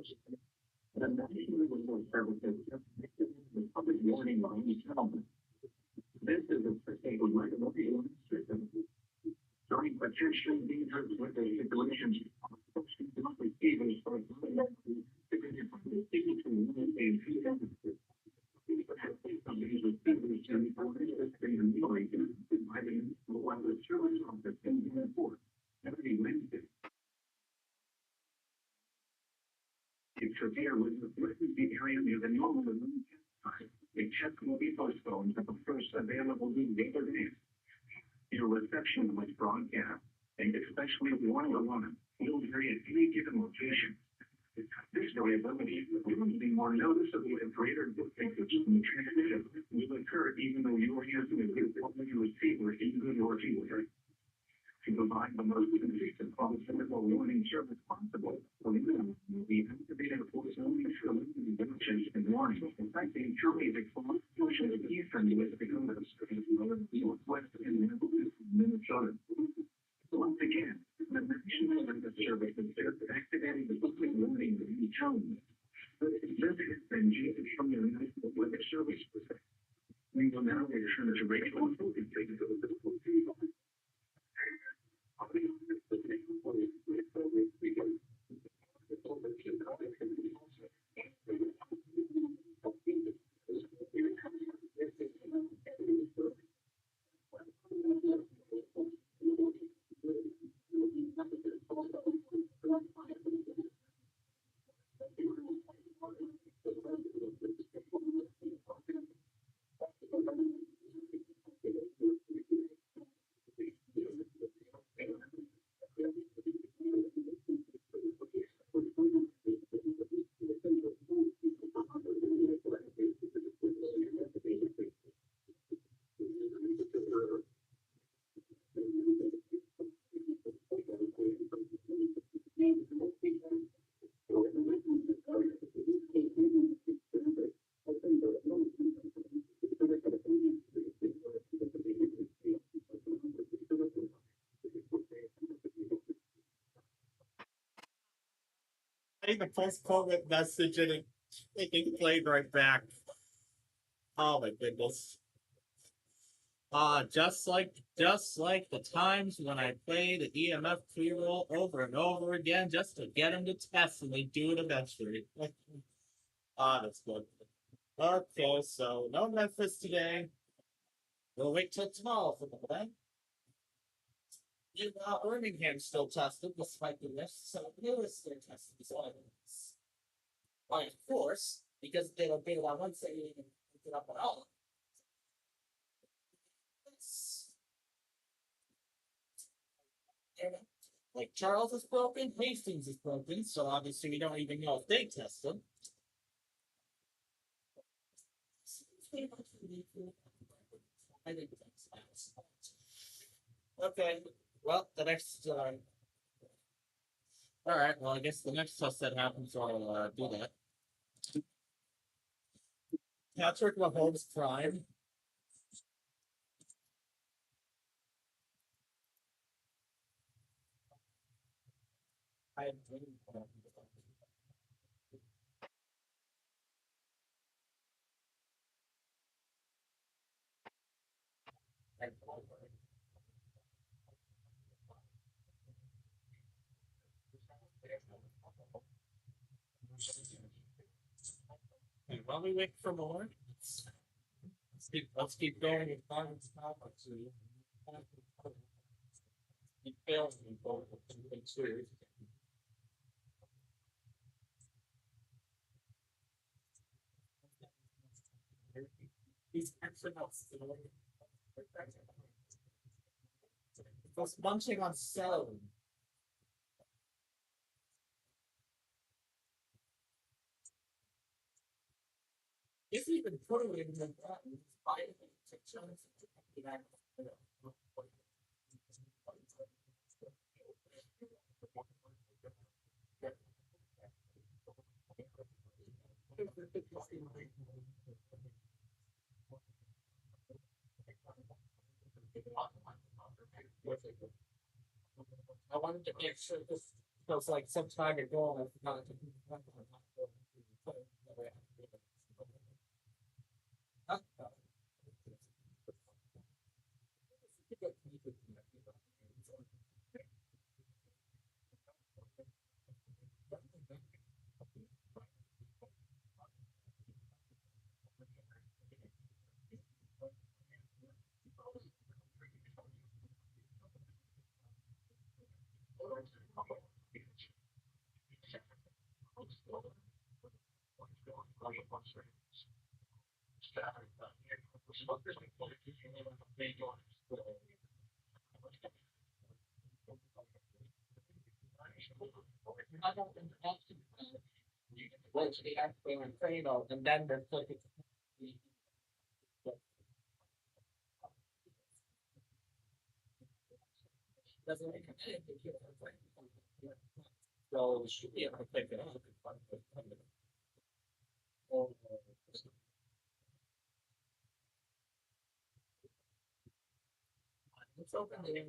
And then national resource services the public warning line settlement. This is a particular regulatory system. During potentially dangerous weather situations, receivers are every Wednesday. If severe with the frequency area near the normal time, a check will be postponed at the first available new date or day. Your reception was broadcast, and especially if you want to run, will vary at any given location. This variability will be more noticeable if greater differences in the transmission will occur even though you are using a good quality receiver in good or fewer. To provide the most consistent pharmaceutical warning service possible, will be activated for only for limited junctions and warnings. In fact, the jury is exposed to the eastern U.S. because of northwest and Minnesota. Once again, the National Weather Service is activating the public warning of any tone. This has been James from the National Weather Service. We will now return to regular focus. The post-COVID message and it played right back. Oh my goodness. Just like the times when I play the EMF pre-roll over and over again just to get them to test and they do it eventually. That's good. Okay, so no Memphis today. We'll wait till tomorrow for the plan. Birmingham's still tested despite the list, so Lewis still tested as well. Why, of course, because they were big on one side and pick it up at all. Like Charles is broken, Hastings is broken, so obviously we don't even know if they tested. I think that's okay. Well, the next. All right. Well, I guess the next test that happens, I'll do that. Patrick Mahomes Prime. I and while we wait for more, let's keep going with Congress topics. He fails me both of 2 and 2. He's actually not stealing. He was munching on celery. If you even put it in the button, buy it to chance to that. I wanted to make sure this Because like some time ago, I forgot to. Which they actually were trained on, and then they're flipping. Doesn't make anything. So it should be able to pick it up. It's open there.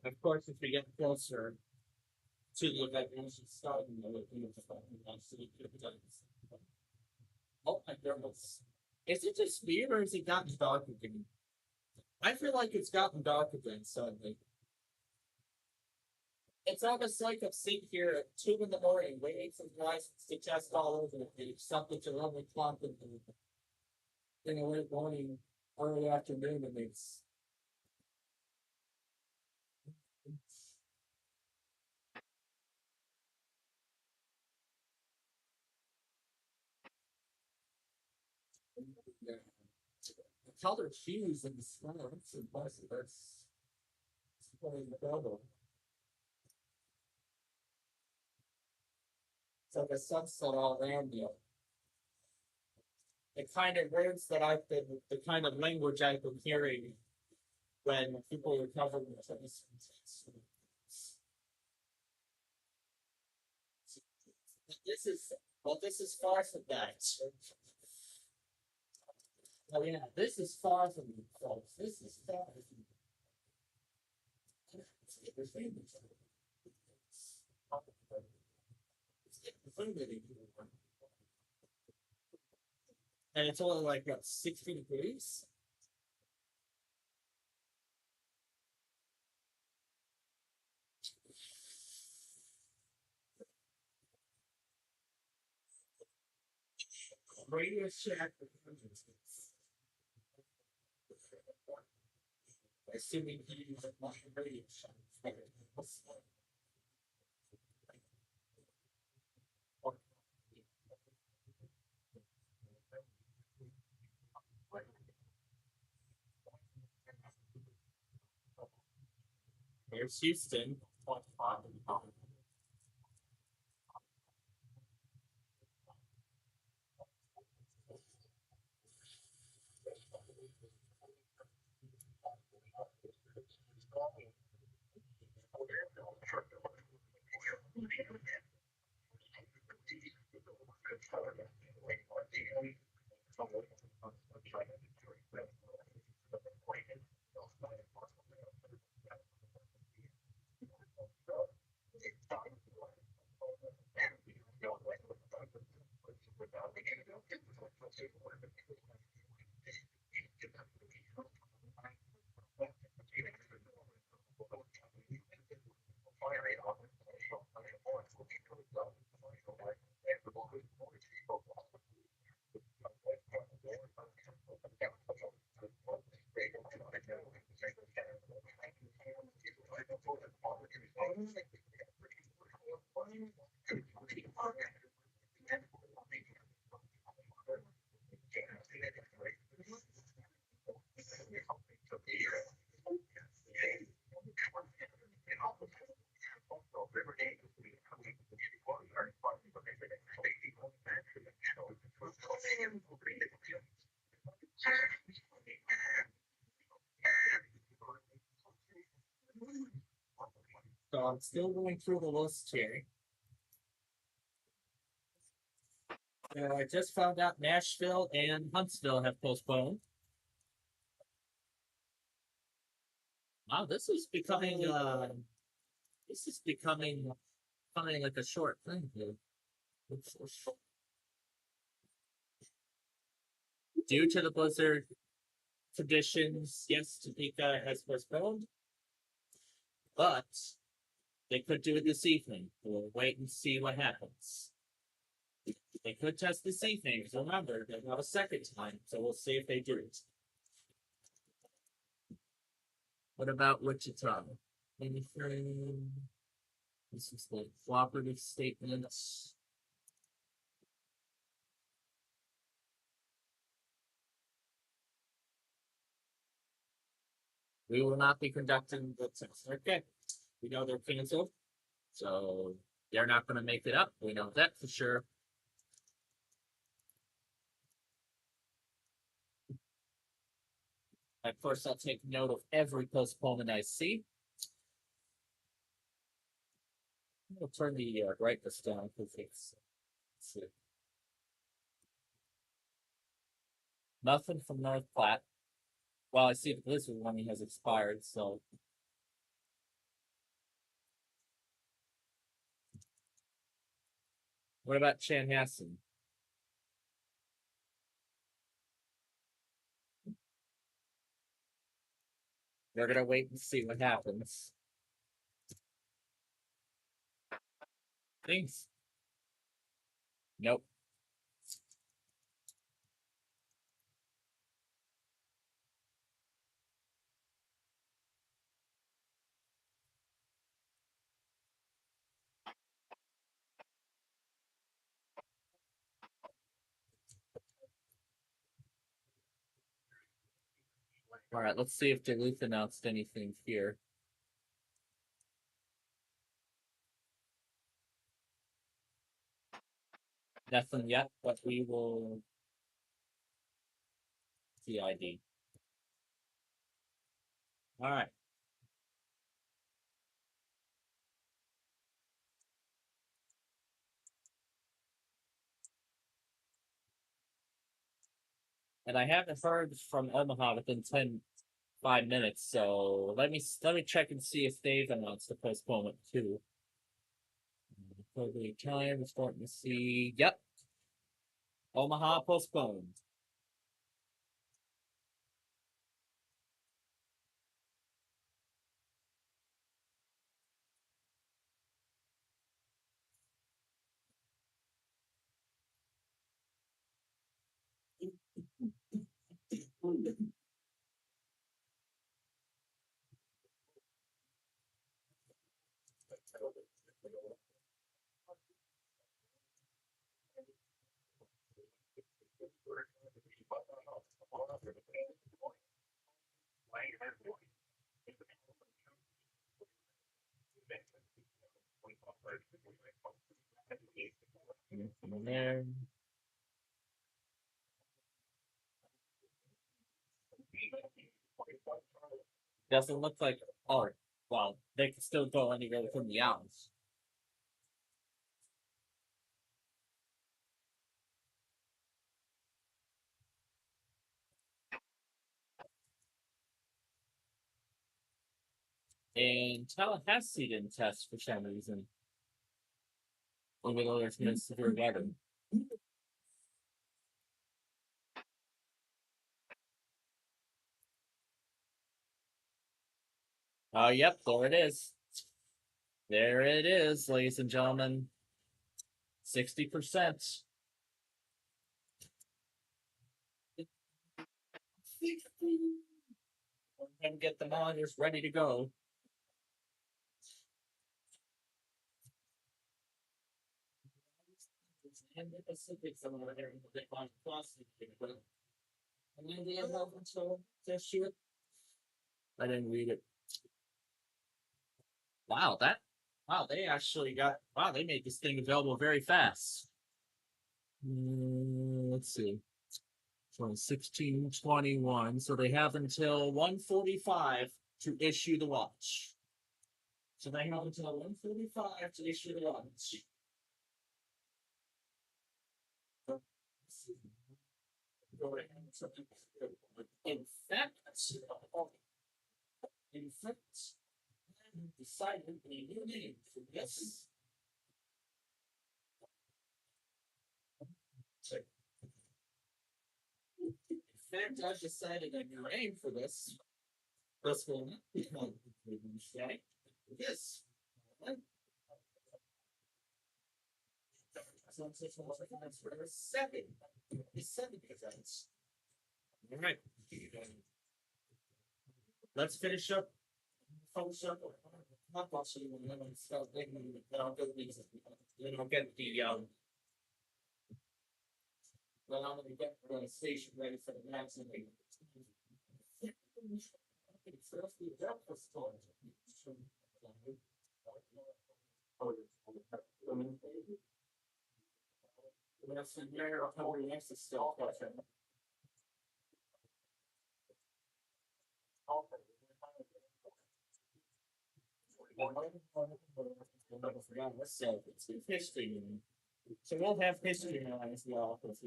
Of course, if we get closer to the event, we should start in the oh my goodness. Is it just me or has it gotten dark again? I feel like it's gotten dark again suddenly. It's almost like I'm sitting here at 2 in the morning waiting for the license to test all over the place, something to 11 o'clock in the late morning, early afternoon, and it's yeah. The color cheese in the smell, that's impressive. That's quite incredible. It's like a sunset all around you. The kind of words that the kind of language I've been hearing when people are covering this. This is far from that. Oh yeah, this is far from you, folks. This is far from you. And it's only like what 60 degrees. Radio Shack. Assuming he uses my Radio Shack. Here's Houston. I'm still going through the list here. I just found out Nashville and Huntsville have postponed. Wow, this is becoming something like a short thing here. Due to the blizzard conditions, yes, Topeka has postponed, but they could do it this evening. We'll wait and see what happens. They could test this evening. Remember, they have a second time, so we'll see if they do it. What about Wichita? Anything? This is the cooperative statements. We will not be conducting the test. Okay. We know they're canceled, so they're not going to make it up. We know that for sure. Of course, I'll take note of every postponement I see. I'll turn the brightness down because it's nothing from North Platte. Well, I see the blizzard warning has expired, so. What about Chanhassen? We're gonna wait and see what happens. Thanks. Nope. All right, let's see if Duluth announced anything here. Nothing yet, but we will see ID. All right. And I haven't heard from Omaha within 5 minutes, so let me check and see if they've announced a postponement too. For the time, we're starting to see. Yep, Omaha postponed. There. Doesn't look like. Oh, well, they can still go anywhere within the hours. And Tallahassee didn't test for some reason. Even though there's been severe weather. Oh, yep, there it is. There it is, ladies and gentlemen. 60%. We're going to get the monitors ready to go. And the Pacific somewhere there in the Bitcoin Classic. And then they have until this shit. I didn't read it. Wow, they actually they made this thing available very fast. Let's see. From 1621, so they have until 1:45 to issue the watch. So they have until 1:45 to issue the lunch. In fact, decided a new name for this. In fact, I've decided a new name for this. This will not be called Wednesday. This. For seven events. All right. Let's finish up. Not possibly when I'm start thinking I'll get these. Then I'll get the then I'm gonna get the station ready for the next meeting. That's the year of how we next is still question. So it's history. So we'll have history now as well because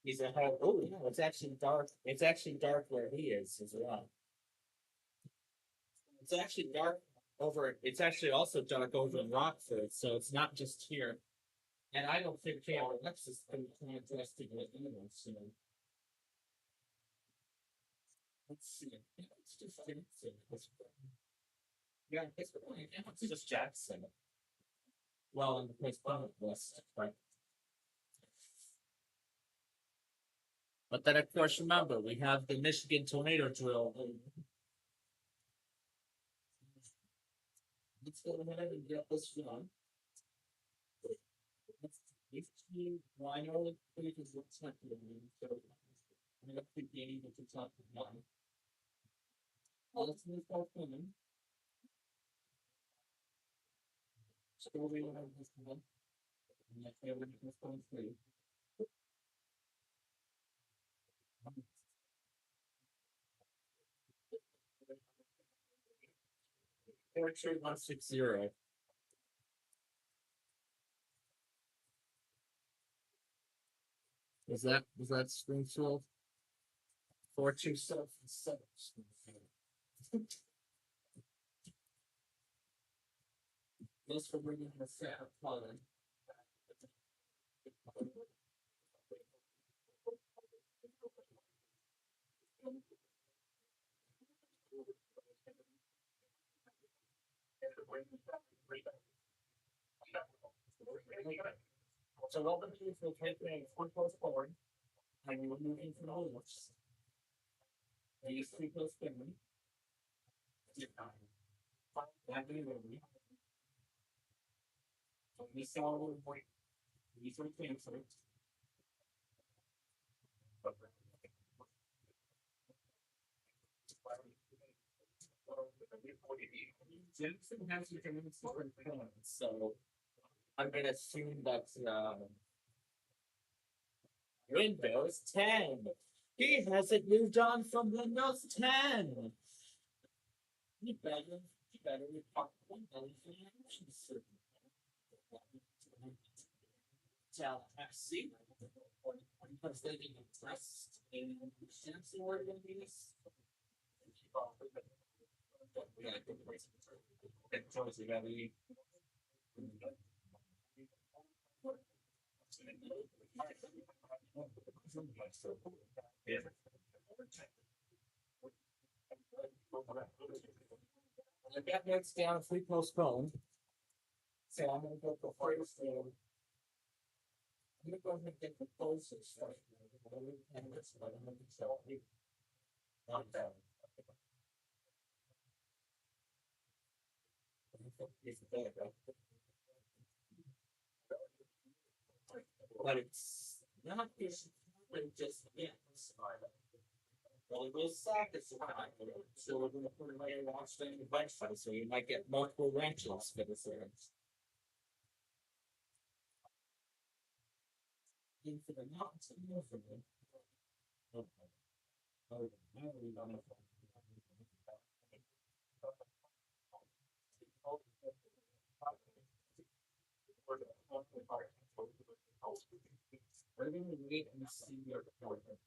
he's a hard. Oh no, it's actually dark. It's actually dark where he is as well. It's actually dark over. It's actually also dark over in Rockford, so it's not just here. And I don't think KLX is contrasting with either. So let's see. It's just Jackson. Yeah, it's just Jackson. Well, in the place West, right? But then, of course, remember we have the Michigan tornado drill. Let's go ahead and get this done. Well, I know it is what's not good, so I'm going to put the able to talk to one. Let's move forward. So we will have this one. And let's go with this one through. 43160. Was that Springfield? 427. This for bringing the set of pollen. So what we're doing is we're taking four close forward and we're moving from the lifts. These three close spinning. That be ready. So we saw these are canceled. Jensen has to come in different plans, so I'm gonna assume that Windows 10. He hasn't moved on from Windows 10. You better report Windows Tallahassee. Because they didn't trust in Samsung organizations. I got notes down if we postponed. So I'm gonna go for first. I'm gonna go ahead and get the closest stuff. And this one, I'm gonna tell you. Not bad. But it's not just yet. Well, it will sack this time, so we're gonna put it right along the bunch fight, so you might get multiple wrenches for this area. Into the mountains and north of them. We're gonna wait and see your appointment.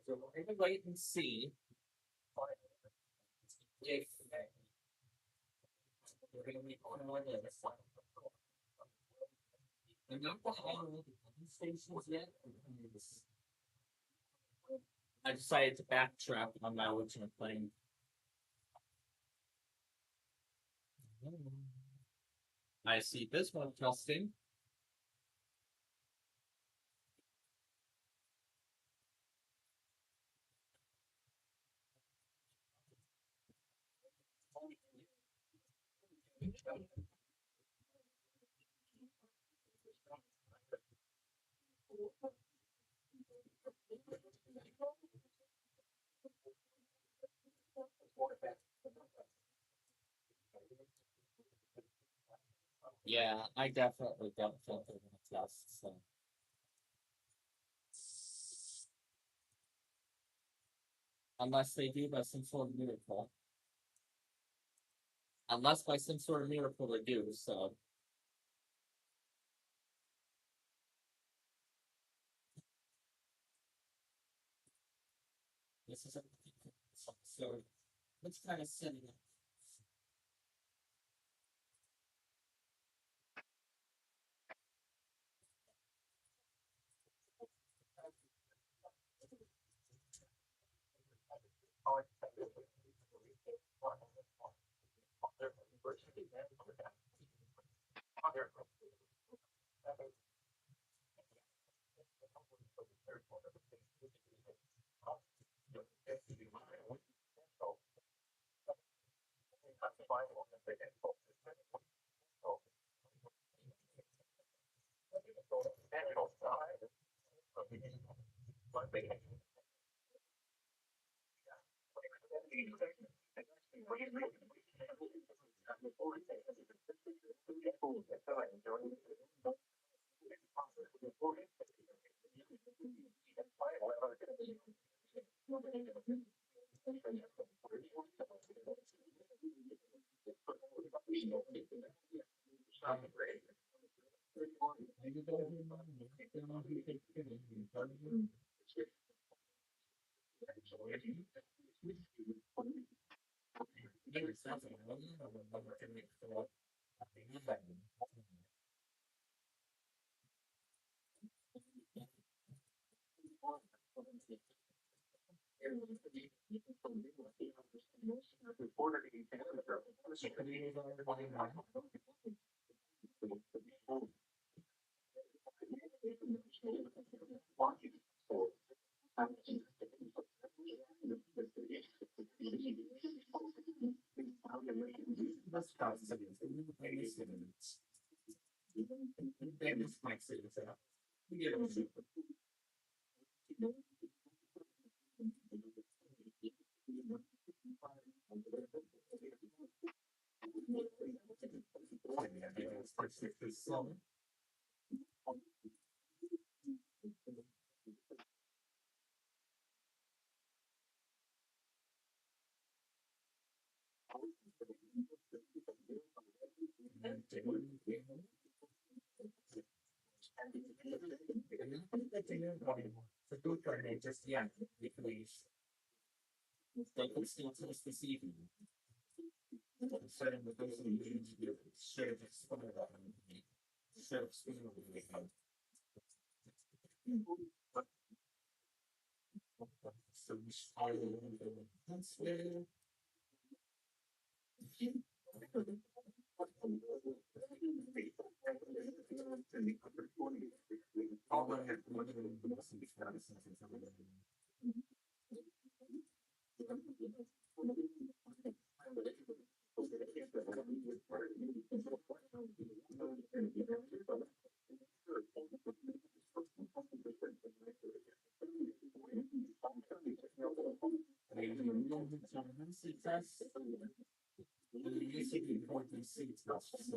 So we're gonna wait and see if we're gonna be on this. They're not gonna add all the other stations yet. because I decided to backtrack on my original plan. I see this one testing. Yeah, I definitely don't think they're gonna test. So. Unless they do by some sort of miracle. Unless by some sort of miracle they do, so. This is a so let's kind of set it up. Let's start cities. This might sit us out. We get it. Just yeah, because they can still test this evening. Instead of those who need to do it, should have explained that. Should have explained it. So we started that's where all I had one of the test. You used to be important seats, not just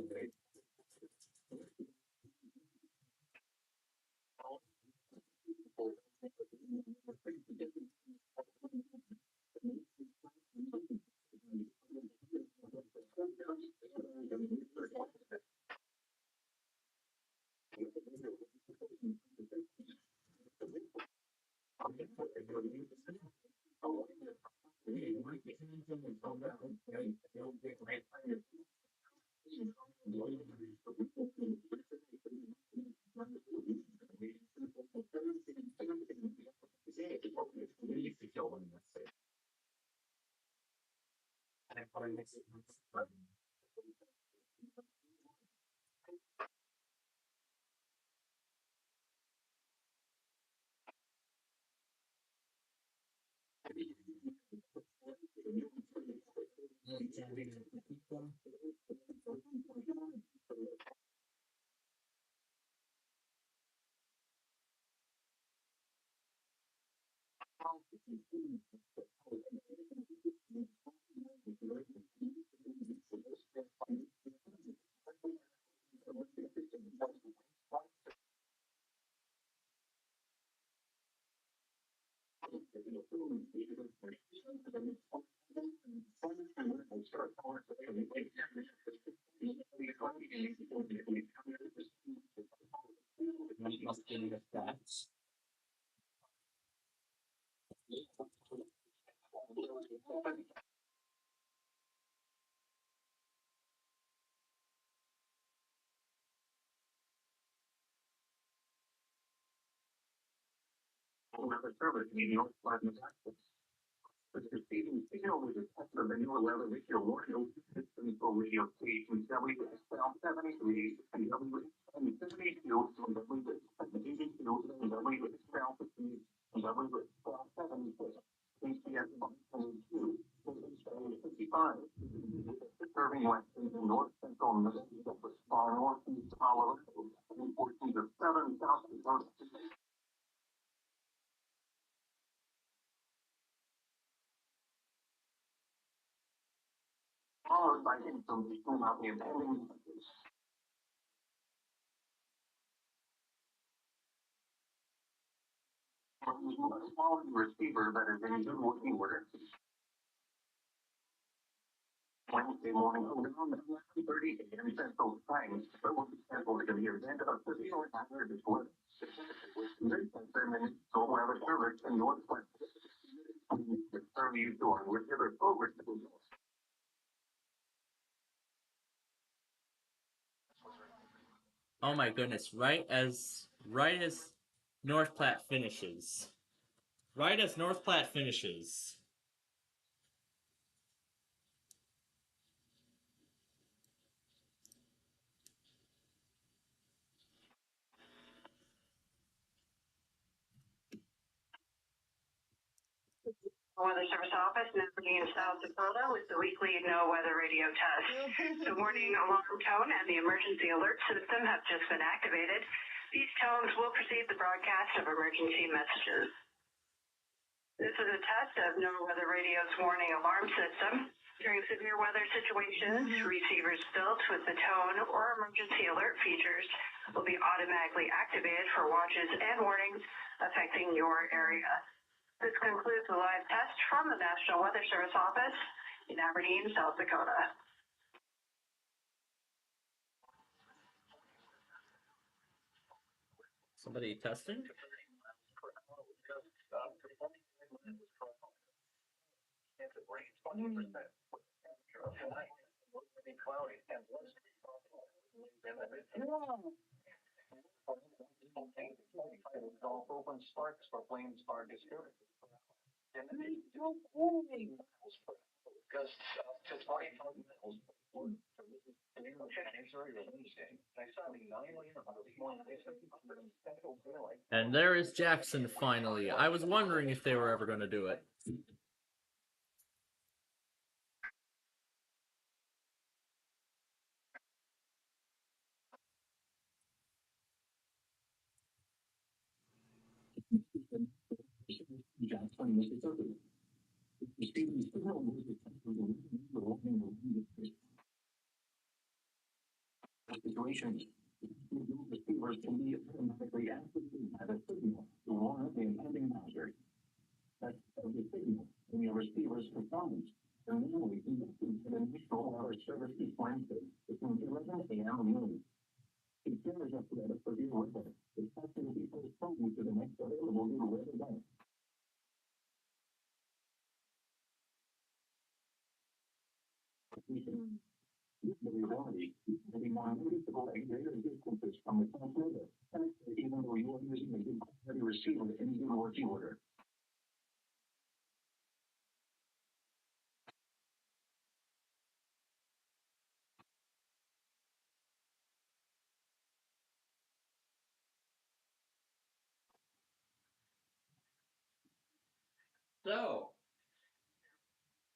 Must be the that. Another service, meaning no plasma access. But the receiving signal was a test of the new 11 radio warning system for radio stations W-1273 and W-72 and W-72 and W-1250 and W-1276. ACS 122, 55, serving Western and North Central Minnesota, far northeast Colorado, and 14 to 7 South Dakota. Followed by information about the impending quality receiver that is in good working order. Wednesday morning around 11:30 a.m. Central Time, but will be scheduled to the event of the Zero Hazard Report. This segment will have a service in Northwest. Serve you to our regular program. Oh my goodness! Right as North Platte finishes. Right as North Platte finishes. Weather Service Office, Navigating South Dakota with the weekly No Weather Radio test. The warning alarm tone and the emergency alert system have just been activated. These tones will precede the broadcast of emergency messages. This is a test of No Weather Radio's warning alarm system. During severe weather situations, receivers built with the tone or emergency alert features will be automatically activated for watches and warnings affecting your area. This concludes the live test from the National Weather Service Office in Aberdeen, South Dakota. Somebody testing? Open sparks for flames are discouraged. And there is Jackson finally. I was wondering if they were ever going to do it. Situation. Receivers can be automatically activated by the signal to warn of the impending hazard. That's the signal in your receiver's performance. They're normally conducted to the initial or service Plainfield between 11 a.m. and noon. Consumers are threat of severe weather. The test will be postponed to the next available new weather event. The reality is getting more noticeable at greater distances from the transmitter, even though you are using a good quality receiver in your working order. So,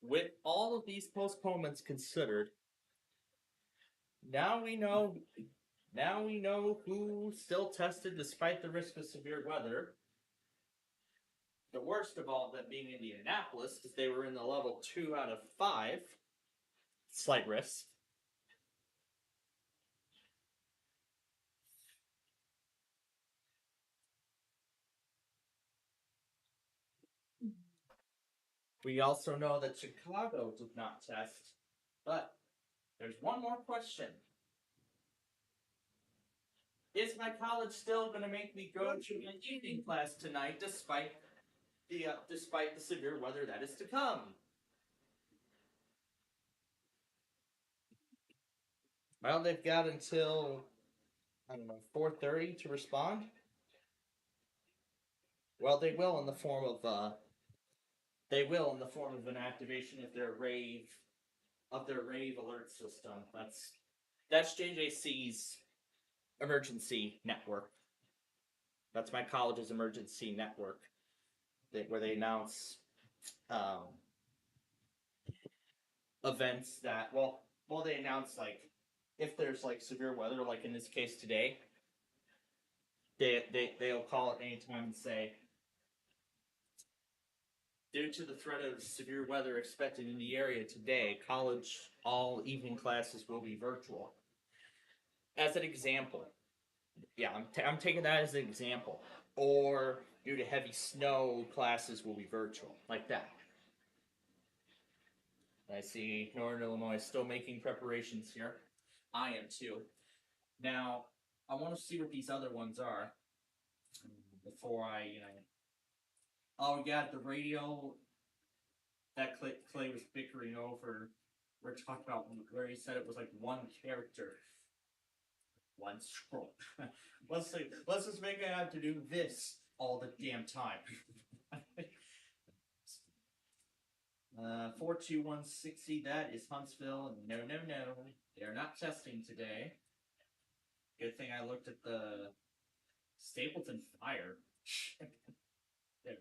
with all of these postponements considered, now we know who still tested despite the risk of severe weather. The worst of all of them being Indianapolis, because they were in the level 2 out of 5. Slight risk. We also know that Chicago did not test, but there's one more question. Is my college still going to make me go to an evening class tonight despite the severe weather that is to come? Well, they've got until, I don't know, 4:30 to respond. Well, they will in the form of an activation of their rave alert system. That's JJC's emergency network. That's my college's emergency network, where they announce events that they announce, like, if there's like severe weather, like in this case today, they'll call at any time and say, due to the threat of severe weather expected in the area today, college all evening classes will be virtual. As an example, yeah, I'm taking that as an example. Or due to heavy snow, classes will be virtual, like that. I see Northern Illinois is still making preparations here. I am too. Now, I want to see what these other ones are before Oh, we got the radio that Clay was bickering over. We're talking about where he said it was like one character, one scroll. let's just make it have to do this all the damn time. 42160, that is Huntsville. No, they're not testing today. Good thing I looked at the Stapleton Fire. There.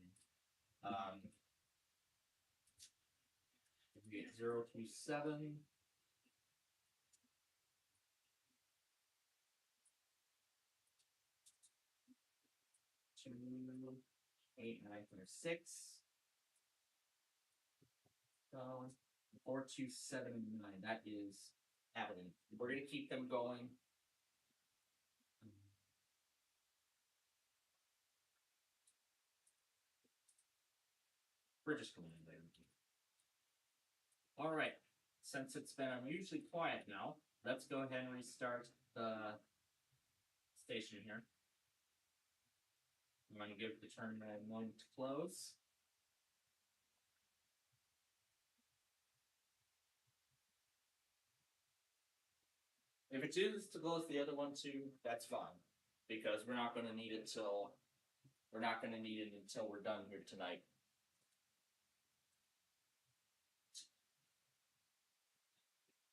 027. 28906. 4279. That is happening. We're gonna keep them going. We're just going in there. All right. Since it's been unusually quiet now, let's go ahead and restart the station here. I'm going to give the terminal a moment to close. If it chooses to close the other one too, that's fine, because we're not going to need it until we're done here tonight.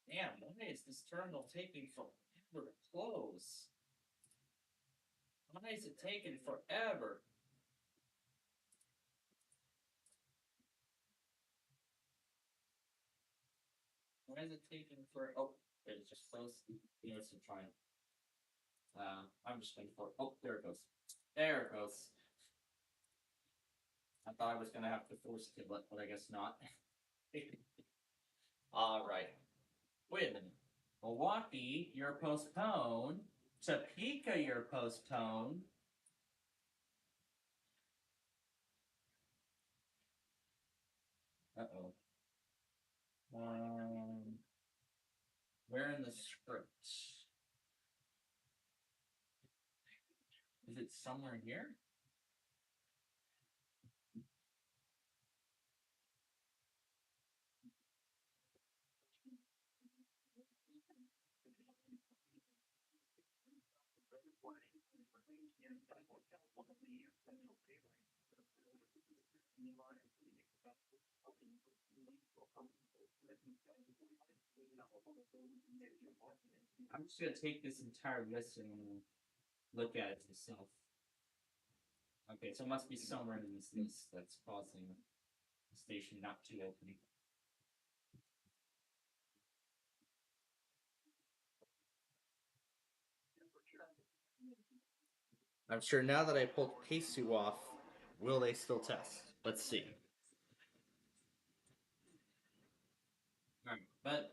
Damn, why is this terminal taking forever to close? Why is it taking forever? Why is it taking for? Oh, it's just closed. You know, it's trying. I'm just waiting for. Oh, there it goes. There it goes. I thought I was gonna have to force it, but I guess not. All right. Wait a minute. Milwaukee, you're postponed. Topeka, you're postponed. Uh-oh. Where in the script? it's somewhere here. I'm just gonna take this entire list and look at it myself. Okay, so it must be somewhere in this list that's causing the station not to open. I'm sure now that I pulled K2 off, will they still test? Let's see. Alright, but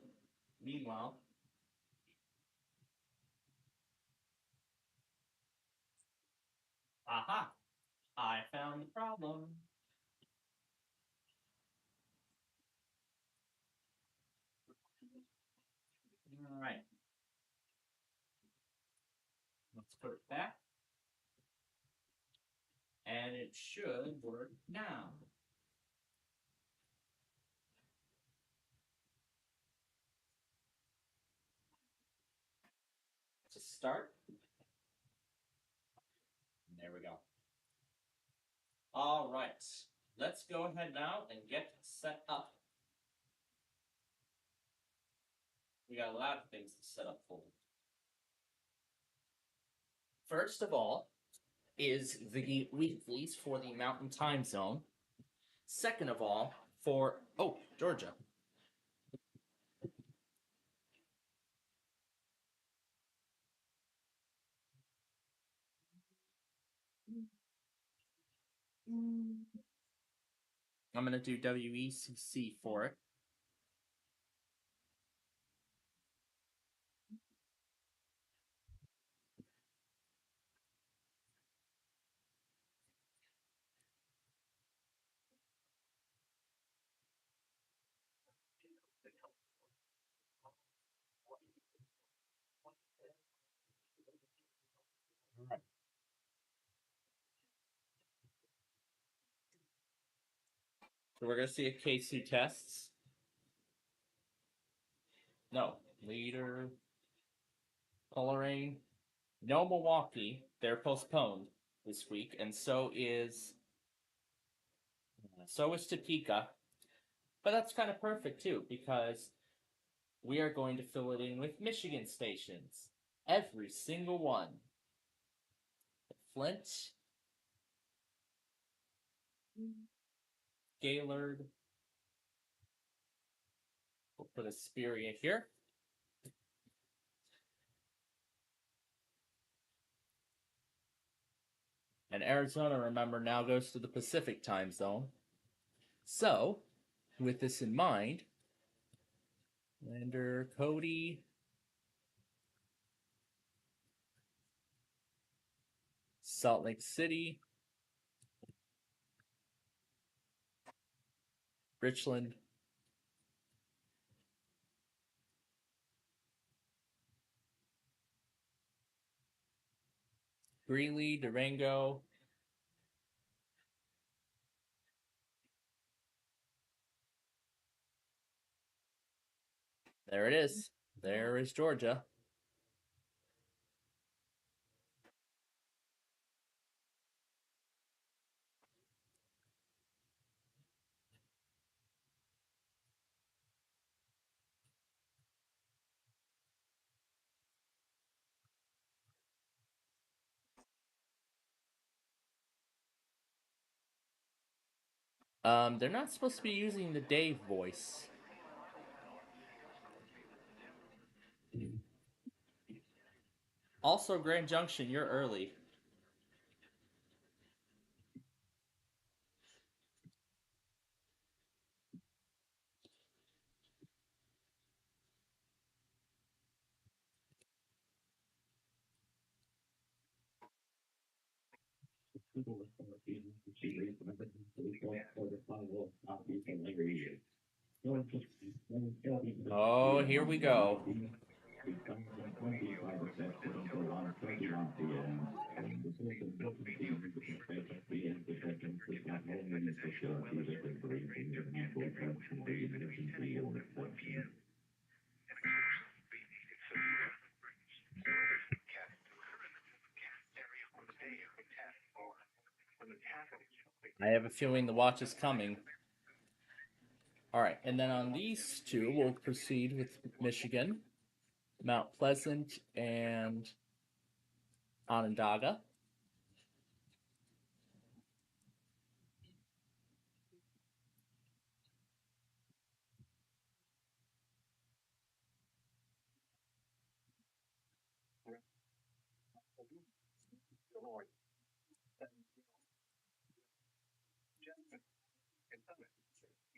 meanwhile, aha! I found the problem. Alright. Let's put it back. And it should work now. To start. There we go. All right, let's go ahead now and get set up. We got a lot of things to set up for. First of all is the weeklies for the Mountain Time Zone. Second of all, for, oh, Georgia. I'm going to do WECC for it. All right. So we're going to see a K2 tests. No, leader, Coleraine. No Milwaukee. They're postponed this week, and so is Topeka. But that's kind of perfect too, because we are going to fill it in with Michigan stations. Every single one. Flint, Gaylord. We'll put Asperia here. And Arizona, remember, now goes to the Pacific time zone. So, with this in mind, Lander, Cody, Salt Lake City, Richland, Greeley, Durango, there it is. There is Georgia. They're not supposed to be using the Dave voice. Also, Grand Junction, you're early. Oh, here we go. National Weather Service upgrades are planned every Wednesday between 10 a.m. and 1 p.m. And of course, we needed some forecast area on the day of the test or when the task I have a feeling the watch is coming. Alright, and then on these two, we'll proceed with Michigan, Mount Pleasant, and Onondaga.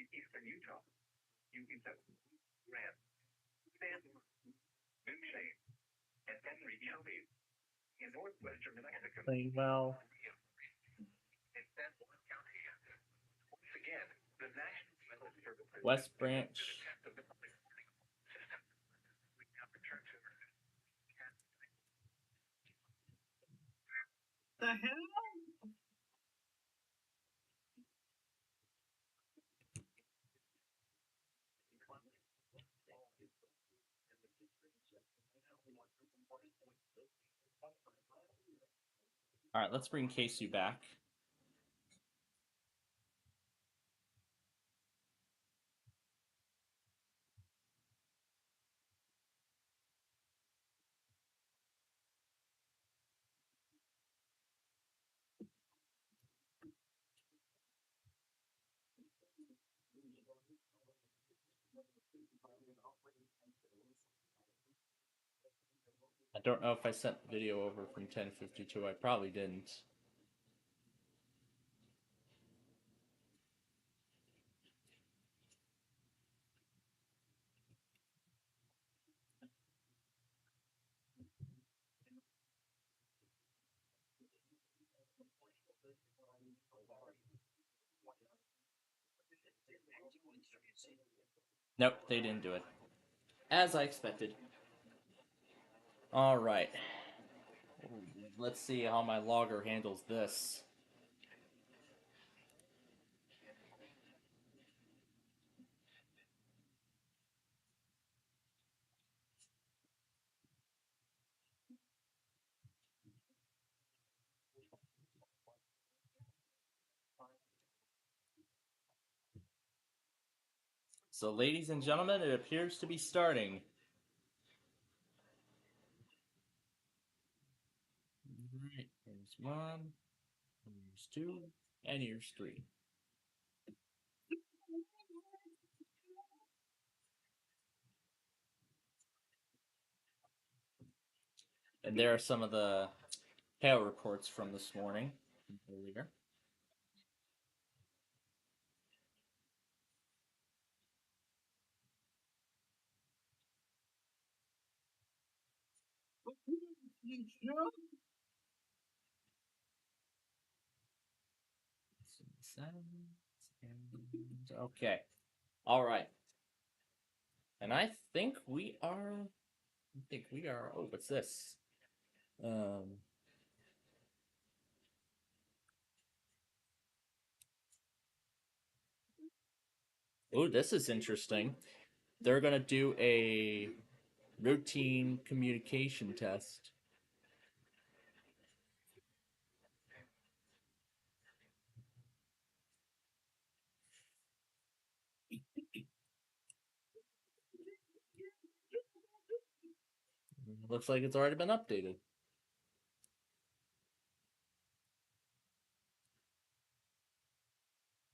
in eastern Utah, you can have Grant, Sandler, Moonshade, and Henry counties in northwestern New Mexico. Plainwell. In San Juan County. Once again, the National Weather Service West Branch. We now return to our The hell? Alright, let's bring Casey back. I don't know if I sent the video over from 1052. I probably didn't. Nope, they didn't do it. As I expected. Alright. Let's see how my logger handles this. So, ladies and gentlemen, it appears to be starting. Alright, here's one, here's two, and here's three. And there are some of the hail reports from this morning, earlier. Okay. All right. And I think we are. Oh, what's this? Oh, this is interesting. They're gonna do a routine communication test. Looks like it's already been updated.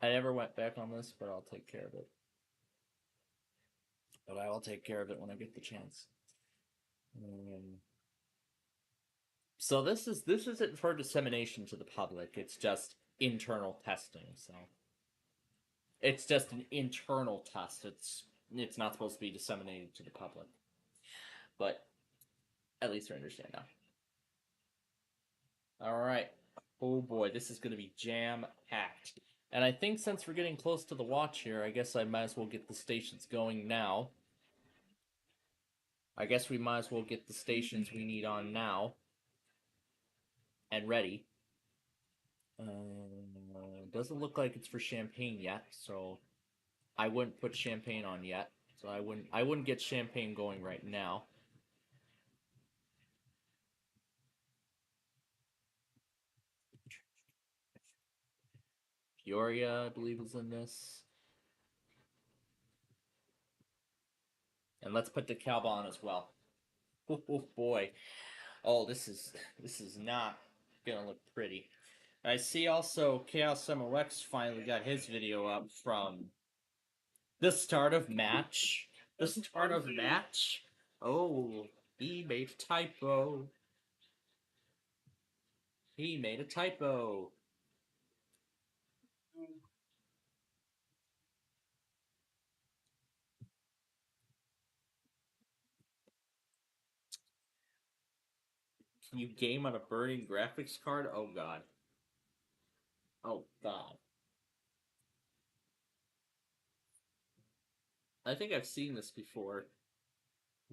I never went back on this, but I'll take care of it. But I will take care of it when I get the chance. So this isn't for dissemination to the public. It's just internal testing. So it's just an internal test. It's not supposed to be disseminated to the public. But at least we understand now. All right. Oh boy, this is going to be jam-packed. And I think since we're getting close to the watch here, I guess I might as well get the stations going now. I guess we might as well get the stations we need on now. And ready. It doesn't look like it's for champagne yet, so I wouldn't put champagne on yet. So I wouldn't get champagne going right now. Peoria, I believe, is in this. And let's put DeKalb on as well. Oh boy. Oh, this is not gonna look pretty. I see also Chaos MOX finally got his video up from the start of match. The start of match? Oh, he made a typo. He made a typo. Can you game on a burning graphics card? Oh god. Oh god. I think I've seen this before.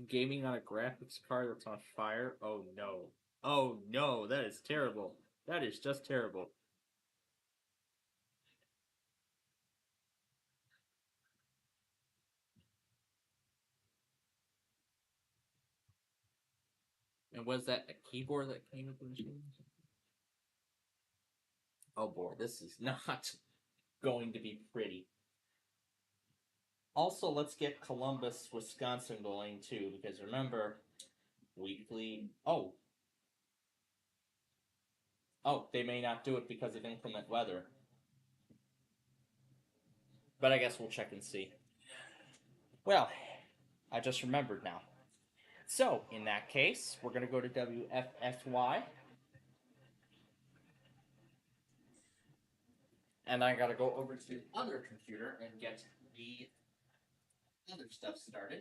Gaming on a graphics card that's on fire? Oh no. Oh no, that is terrible. That is just terrible. And was that a keyboard that came with the machine? Oh boy, this is not going to be pretty. Also, let's get Columbus, Wisconsin going too, because remember, weekly. Oh, they may not do it because of inclement weather. But I guess we'll check and see. Well, I just remembered now. So, in that case, we're going to go to WFSY. And I got to go over to the other computer and get the other stuff started.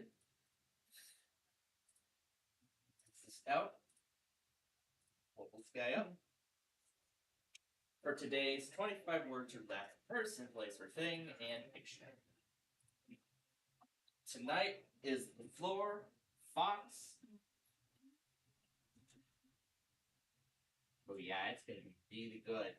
This out. Pull this guy up. For today's 25 words or less, person, place, or thing, and picture. Tonight is the floor, Fox. Oh yeah, it's gonna be really good.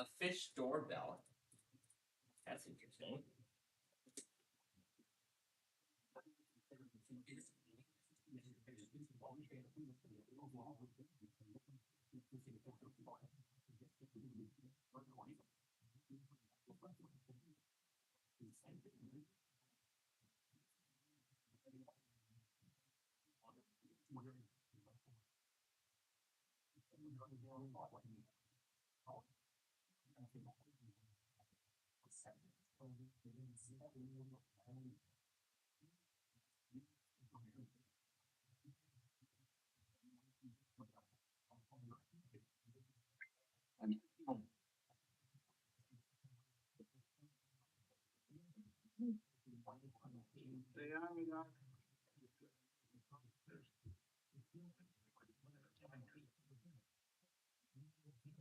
A fish doorbell. That's interesting.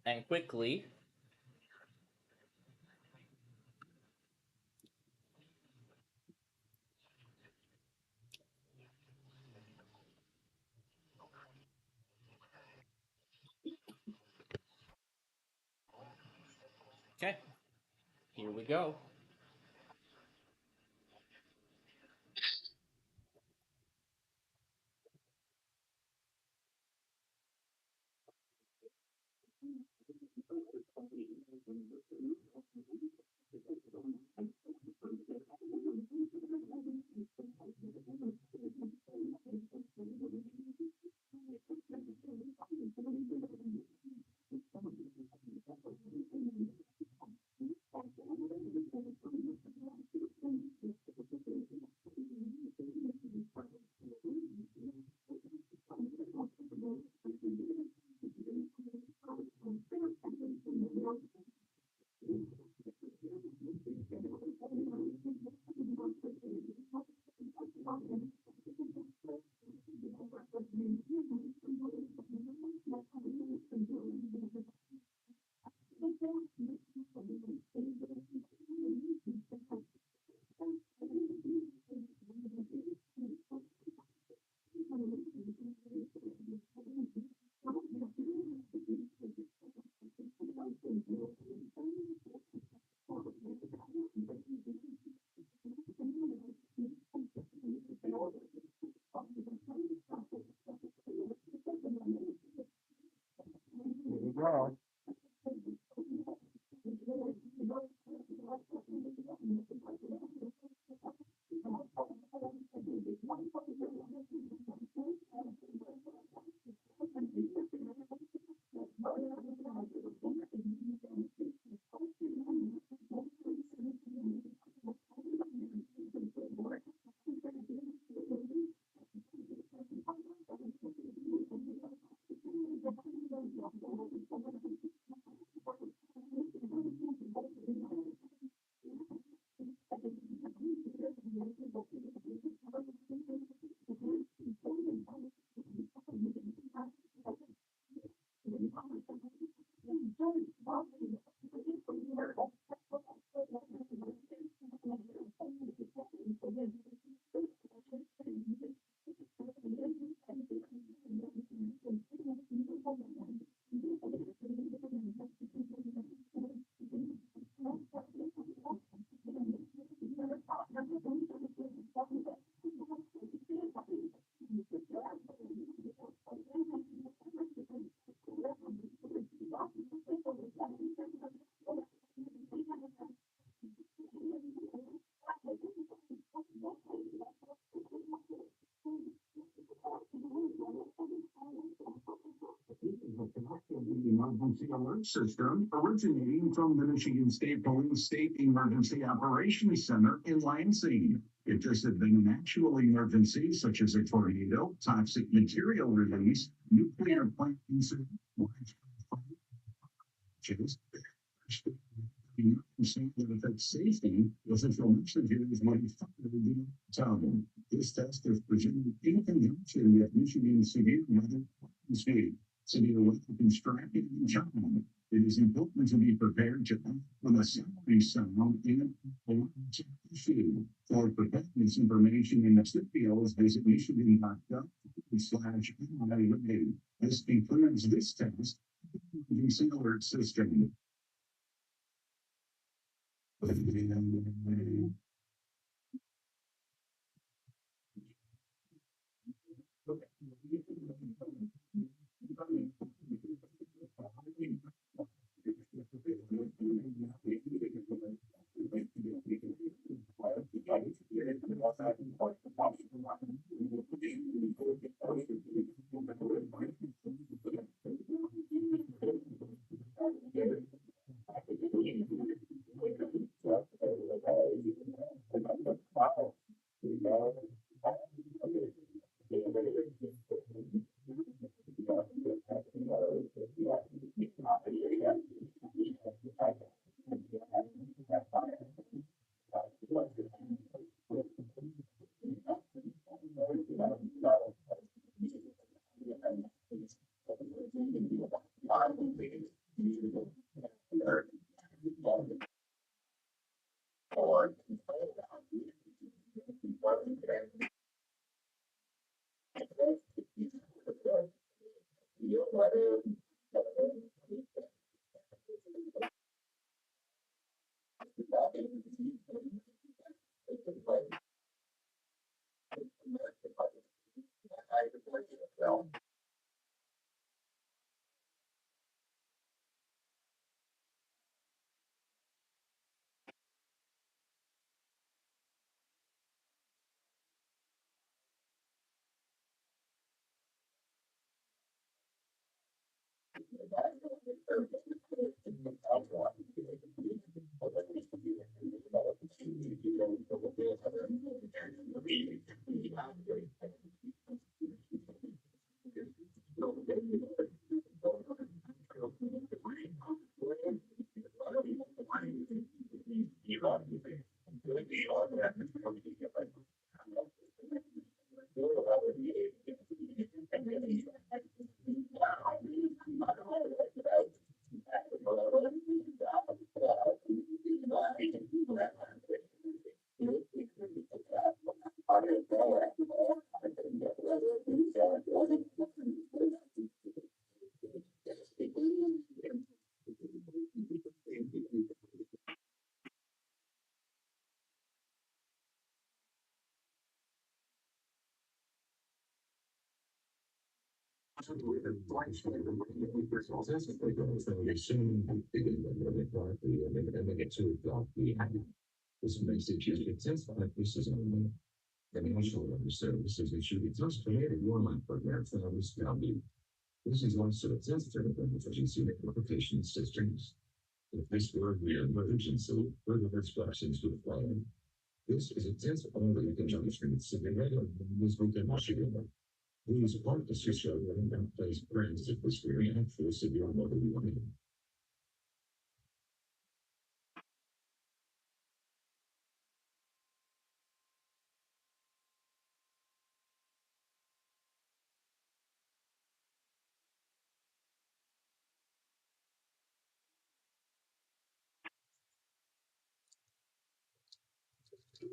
And quickly. Okay, here we go. The emergency alert system originating from the Michigan State Police State Emergency Operations Center in Lansing. If this had been an actual emergency, such as a tornado, toxic material release, nuclear plant incident, saying that affects safety, official messages might follow the town. This test is presented in conjunction with Michigan Severe Weather State. Severe weather can strike at any time. It is important to be prepared to act when a summary sound in issue. For preparedness information in the studios, visit michigan.gov/NIA. This includes this test, the alert system. This message is intensified. This is on the national services. It should be just created your line program for this county. This is also a sensitive emergency notification systems. If this were an emergency, further instructions would follow. This is a test only conjunction severe this weekend Michigan. Please park the system and place plans if this were an actual severe weather warning. I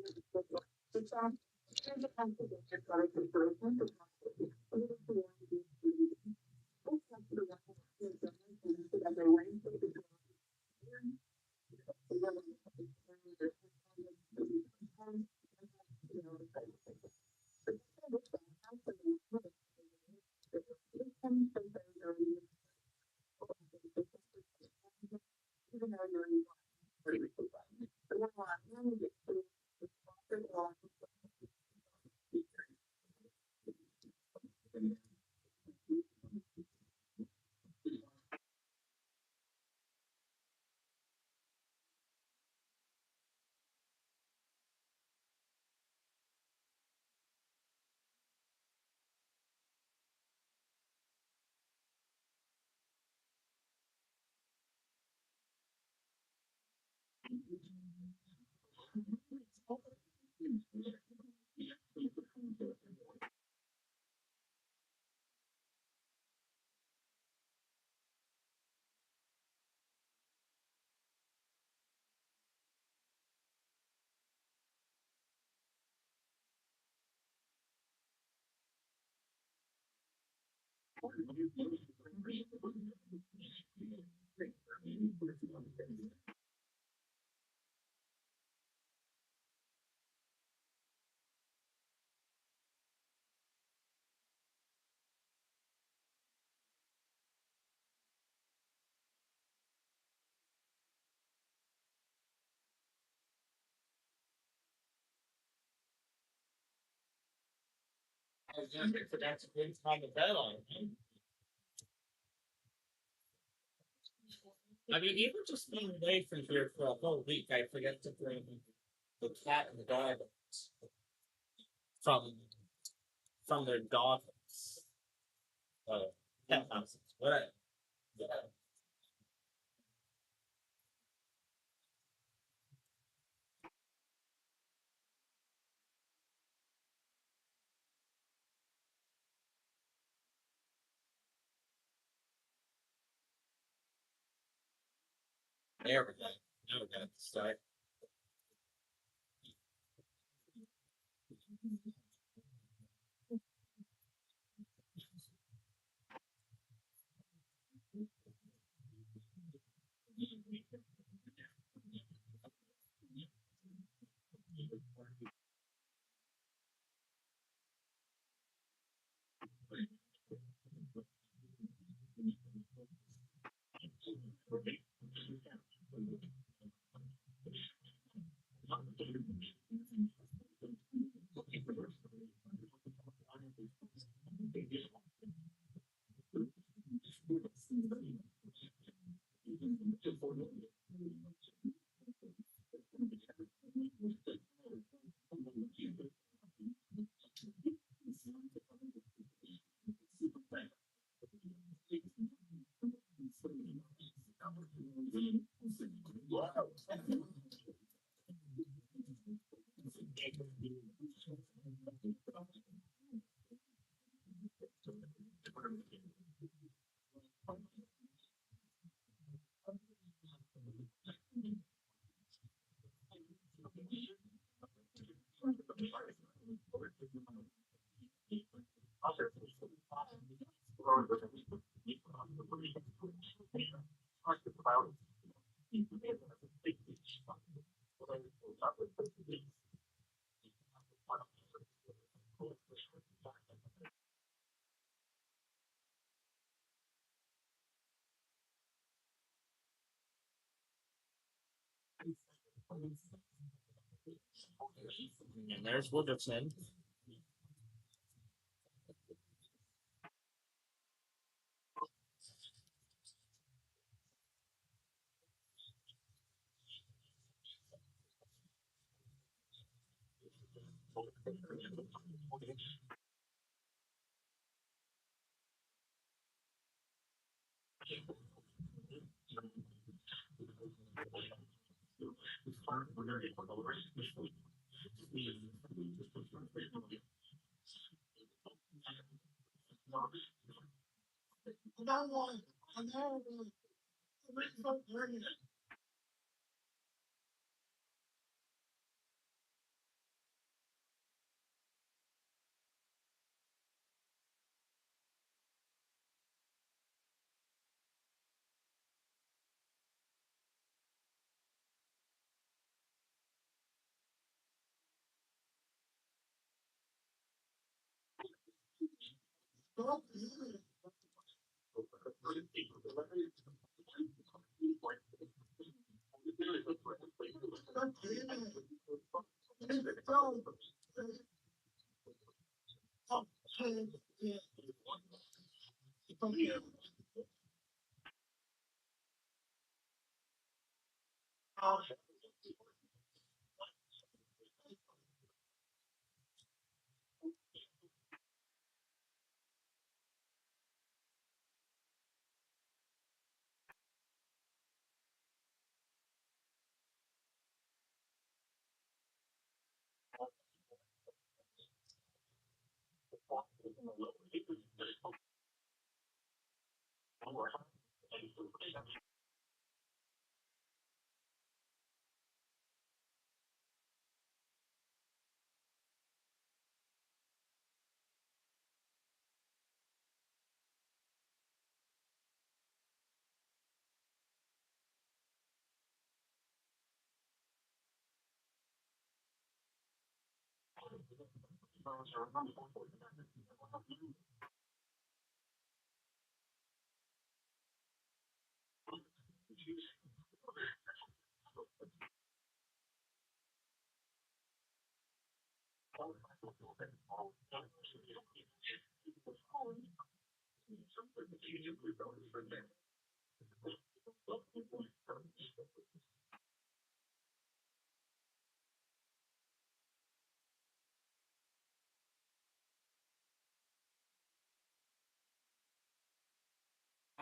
was just forgot to put on the bed on. I mean, even just being away from here for a whole week, I forget to bring the cat and the dog from their dog pet houses. What? Yeah. There we go. Now we got to start. And there's Wooderson.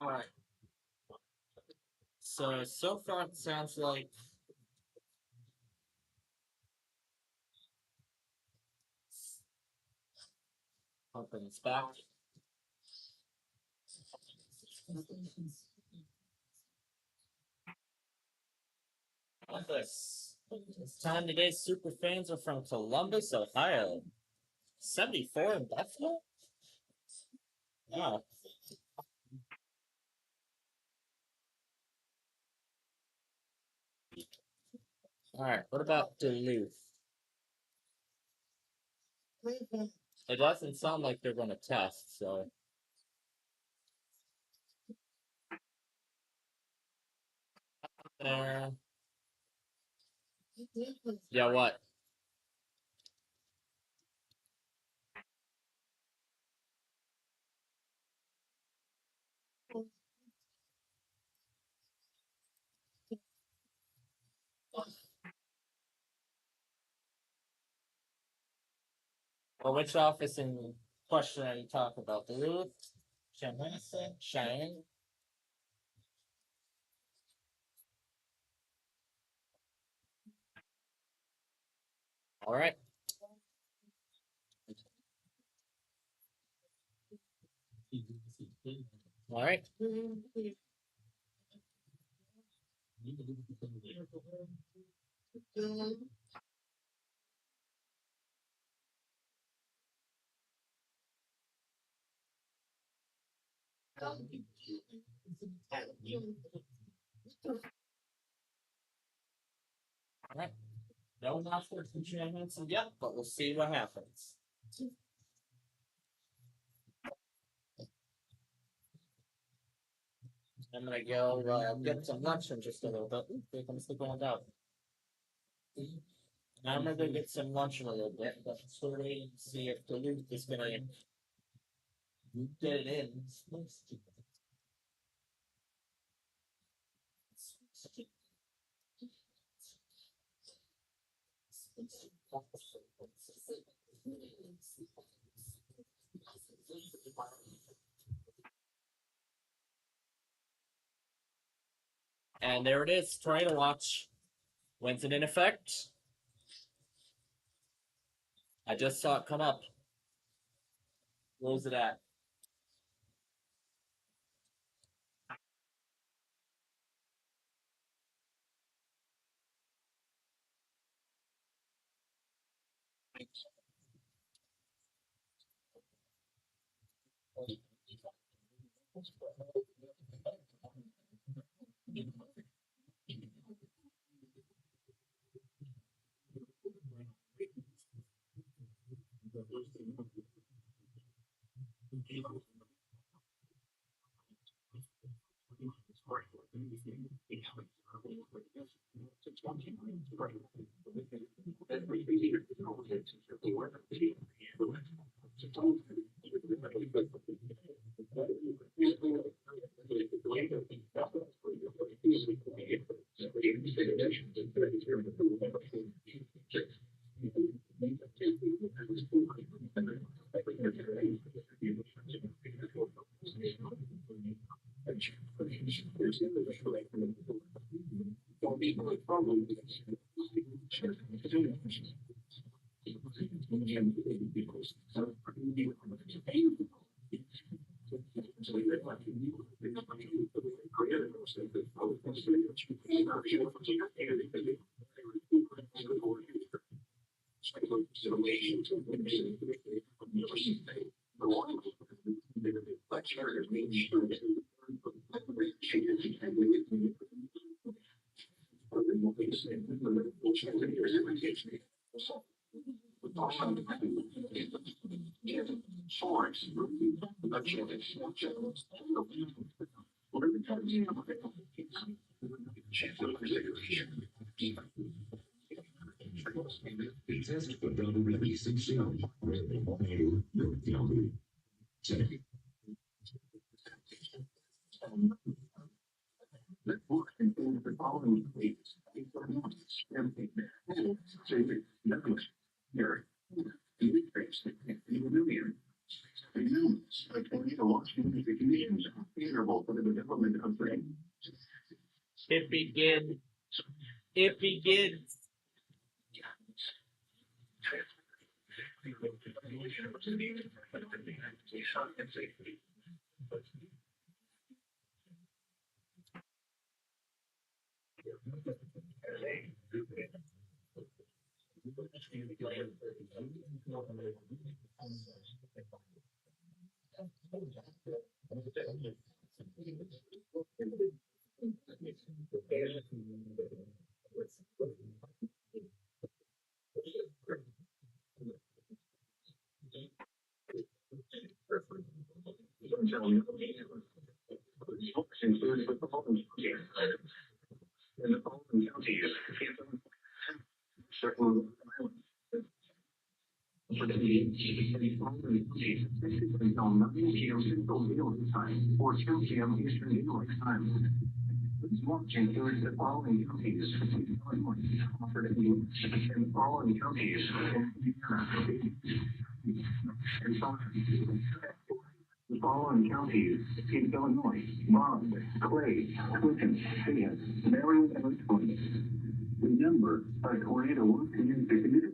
Alright. So far it sounds like Pumpkin's back. This time today's super fans are from Columbus, Ohio. 74 in Buffalo? Wow. Alright, what about Duluth? It doesn't sound like they're gonna test, so. There. Yeah, what? Well, which office in question are you talking about? Duluth? Cheyenne? Alright. Alright. Alright. No announcements from Cheyenne yet, but we'll see what happens. I'm gonna go get some lunch in just a little bit. Ooh, here comes the going out. I'm gonna go get some lunch in a little bit, but sort of waiting to see if Duluth is gonna get it in. And there it is, Tornado Watch. When's it in effect? I just saw it come up. Where was it at? It begins. It begins. Or 2 p.m. Eastern Daylight Time. Watching the following counties offered in the following counties and the following counties in Illinois: Bond, Clay, Clinton, Fayette, Marion, and Wisconsin. Remember, a tornado can use the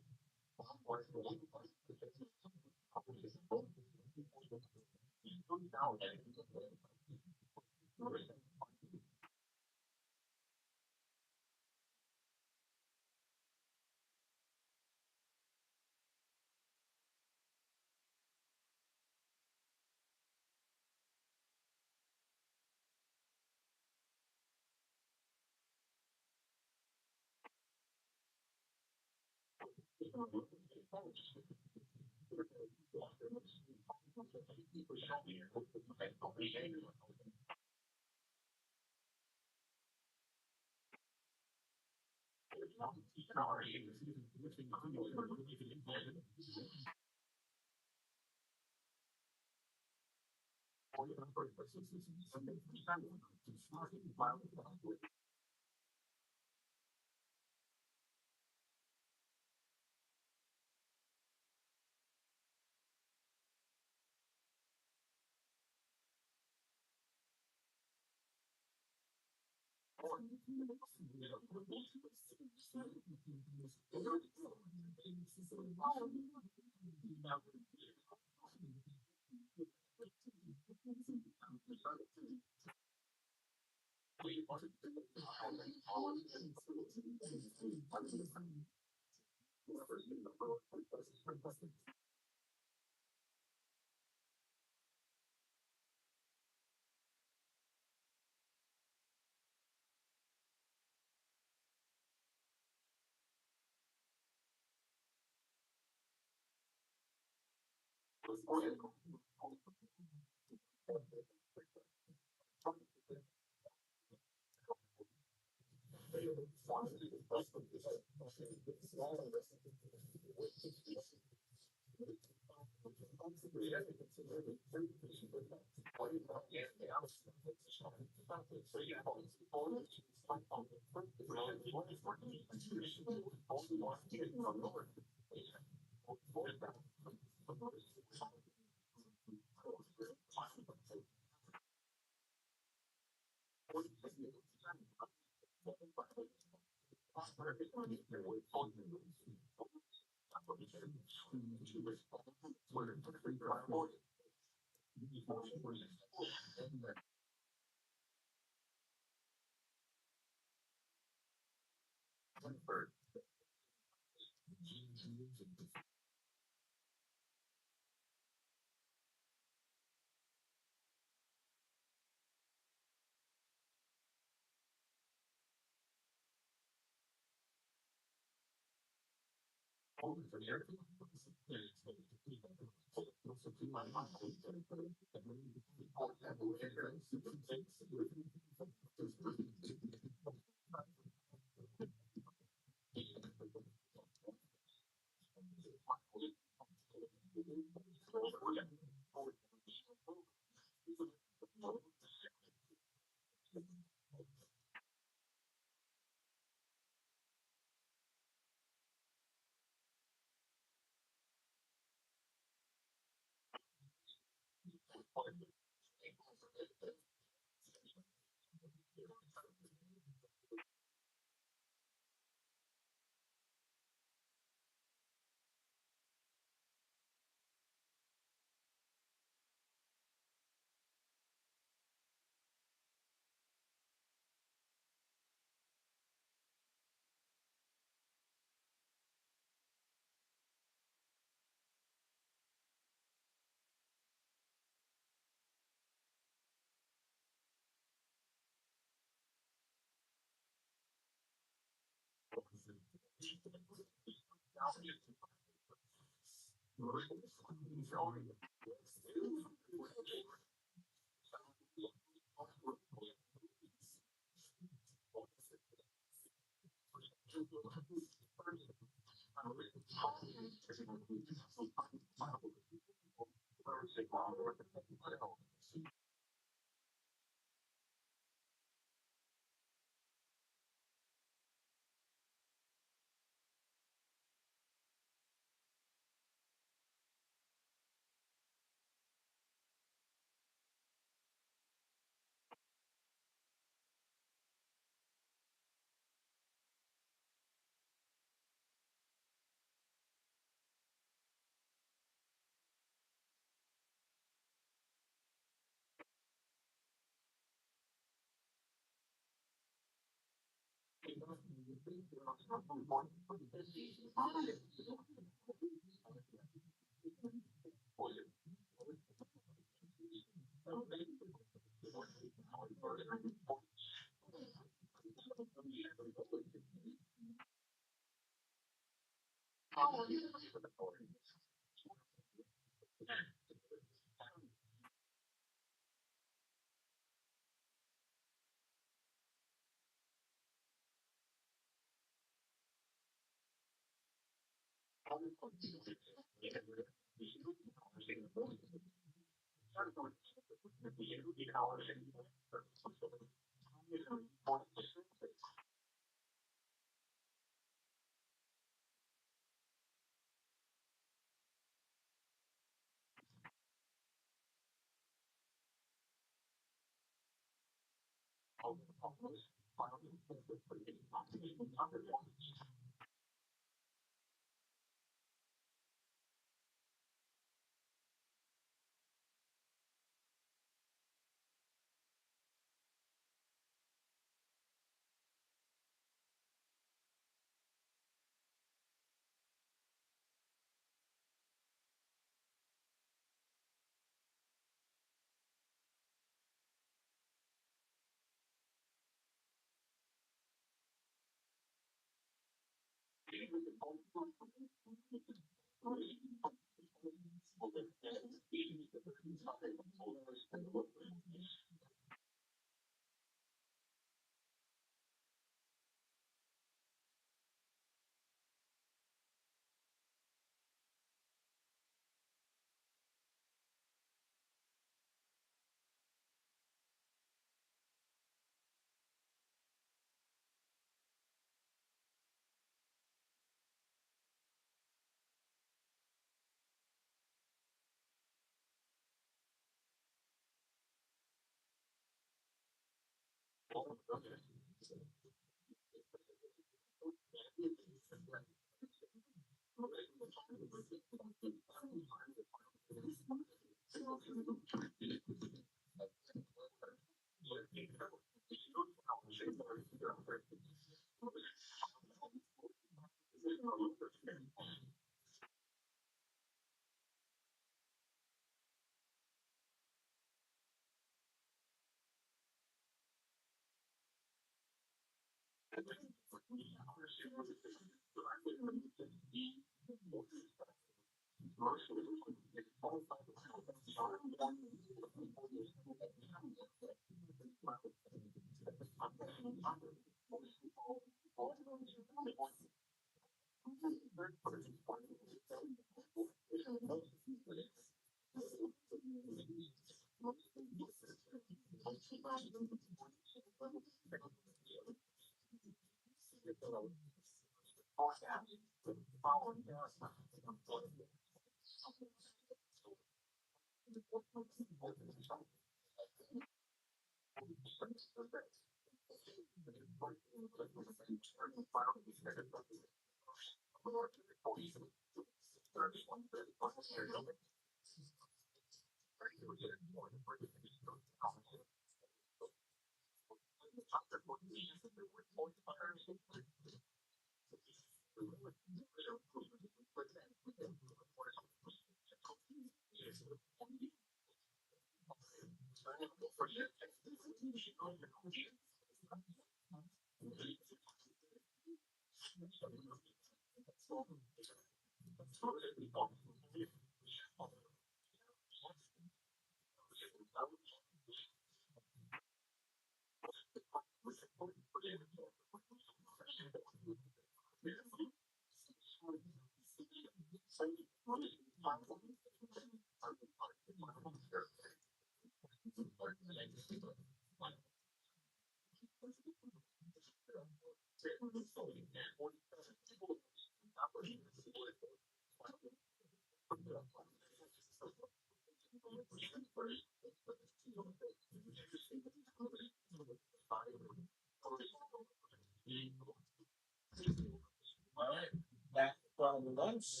Alright, back from lunch.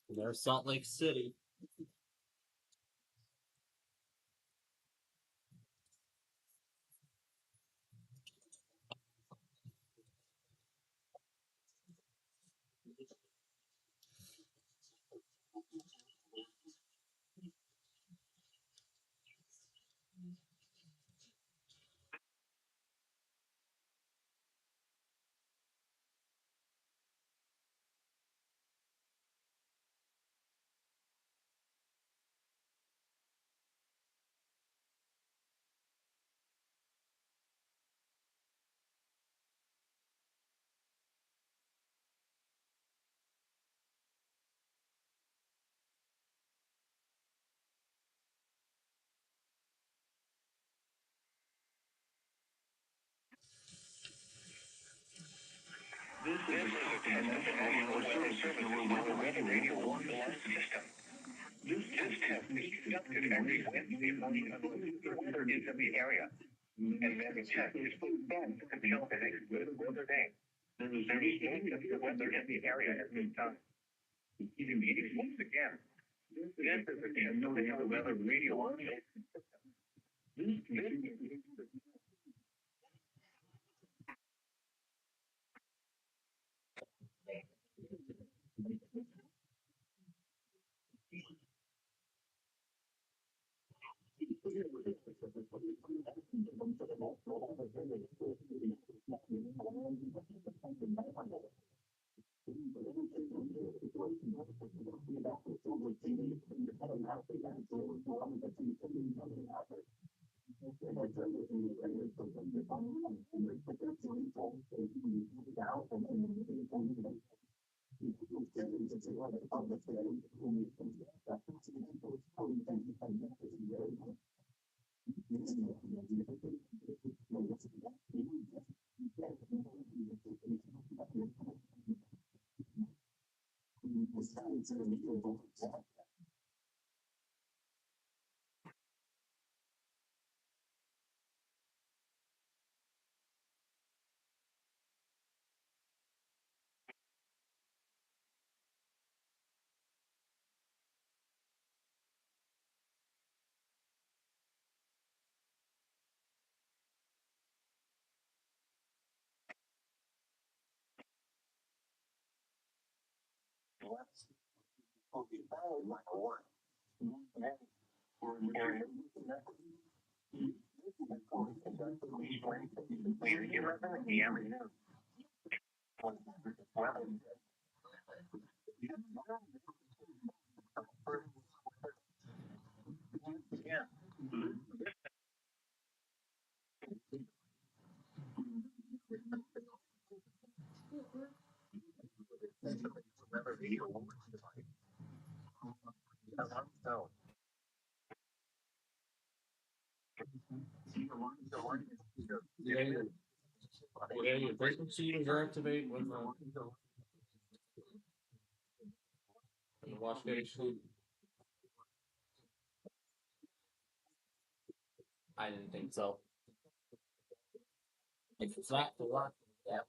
There's Salt Lake City. This is a test of the National Weather Service's weather radio warning system. This test is conducted every Wednesday morning unless the weather is in the area. And then the test is postponed until the next good weather day. There is no severe weather in the area at this time. Once again, this is a test of the weather radio warning system. Your frequency was activate when the wash station. I didn't think so. If it's not the one, yeah.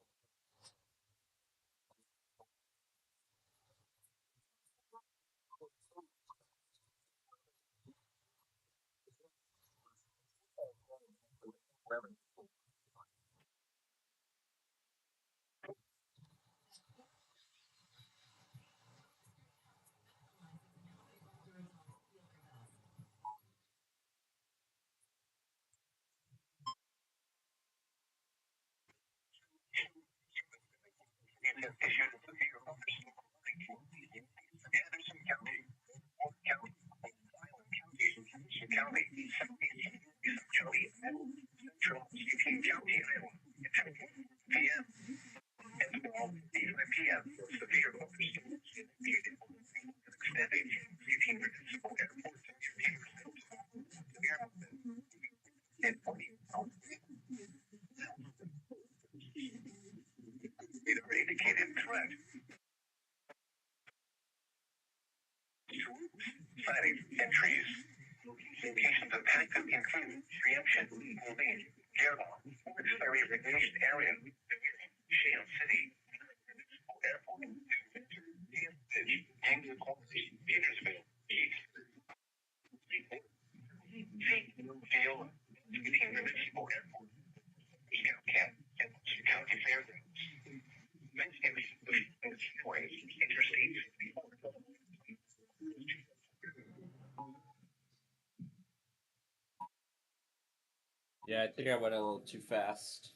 Yeah, I think I went a little too fast.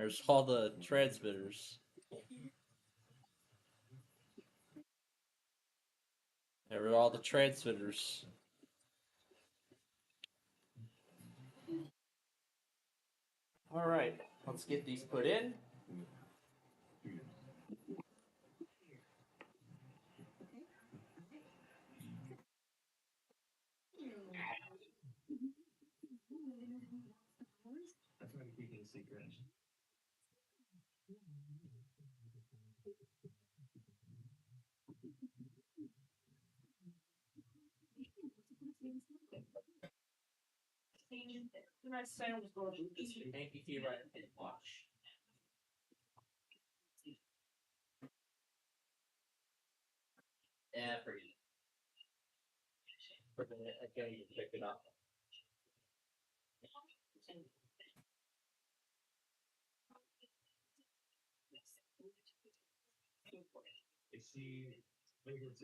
There's all the transmitters. There are all the transmitters. All right, let's get these put in. I try to keep it a secret. Did I say I was going to do this? Thank you, right? Watch. Yeah, forget it. Forget it. I can't even pick it up. See, maybe it's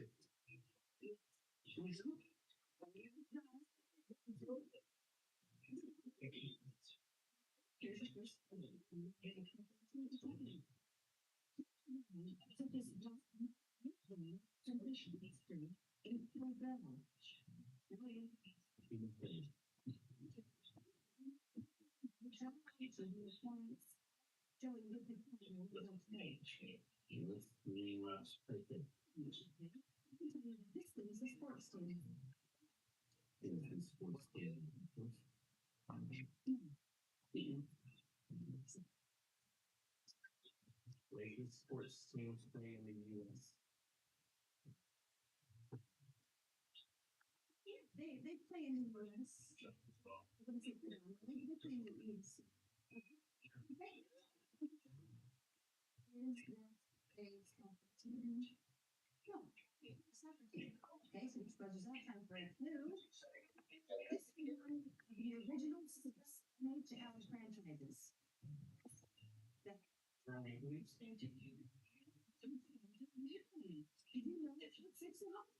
latest sports teams play in the U.S. They play in the US. What is it? They play in the East. Okay, so this goes that time for a clue. This is one of the original 6 NHL franchises. Did you know that 6 of them?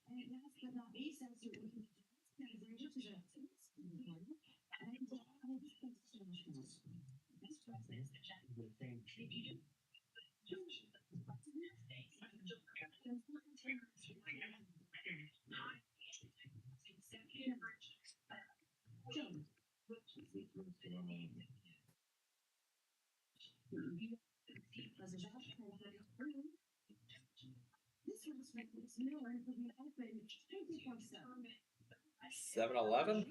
And last but not least, as you which is this restaurant is known for being open 24/7. 7-Eleven?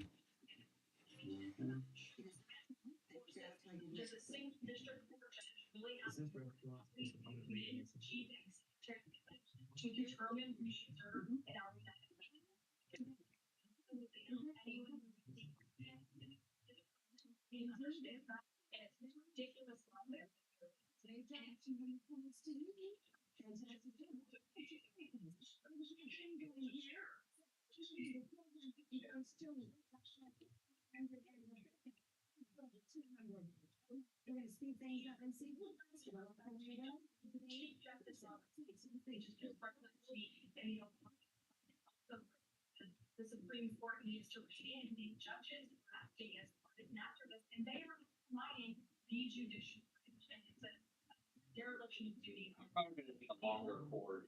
Probably going to be a longer cord.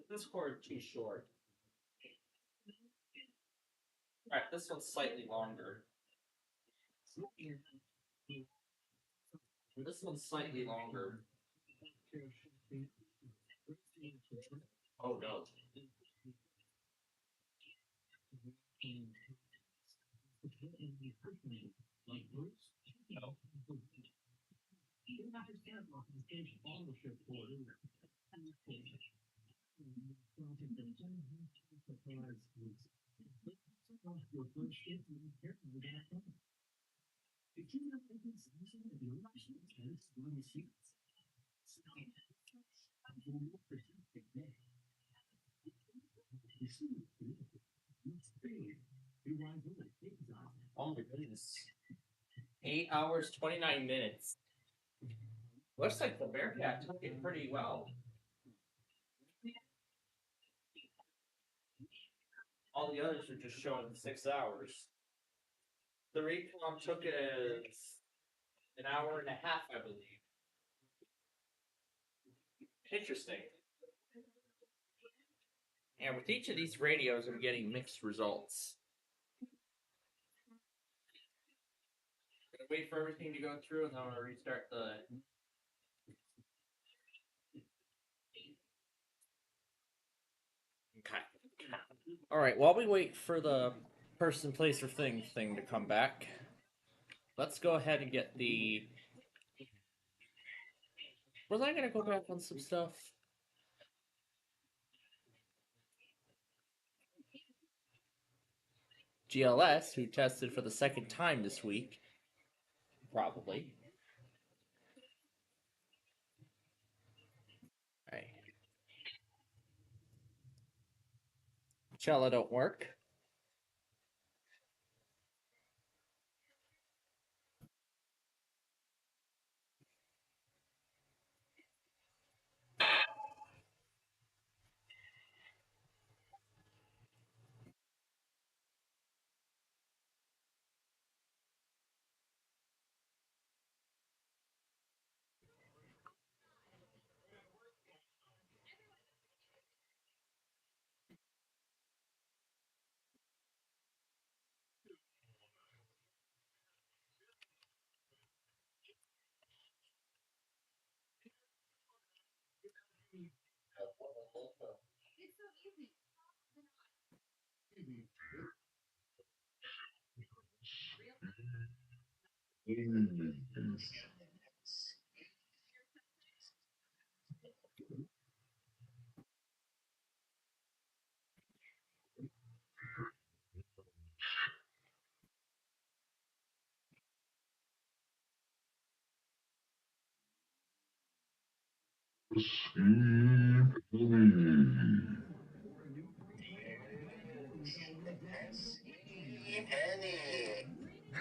This cord is too short. Alright, this one's slightly longer. This one's slightly longer. Oh no. No. Oh my goodness. 8 hours, 29 minutes. Looks like the Bearcat took it pretty well. All the others are just showing 6 hours. The recon took it as an hour and a half, I believe. Interesting. And with each of these radios, I'm getting mixed results. Gonna wait for everything to go through, and then I'm gonna restart the. Okay. All right. While we wait for the person, place, or thing to come back, let's go ahead and get the. Was I gonna go back on some stuff? GLS, who tested for the second time this week, probably. All right. Cello don't work.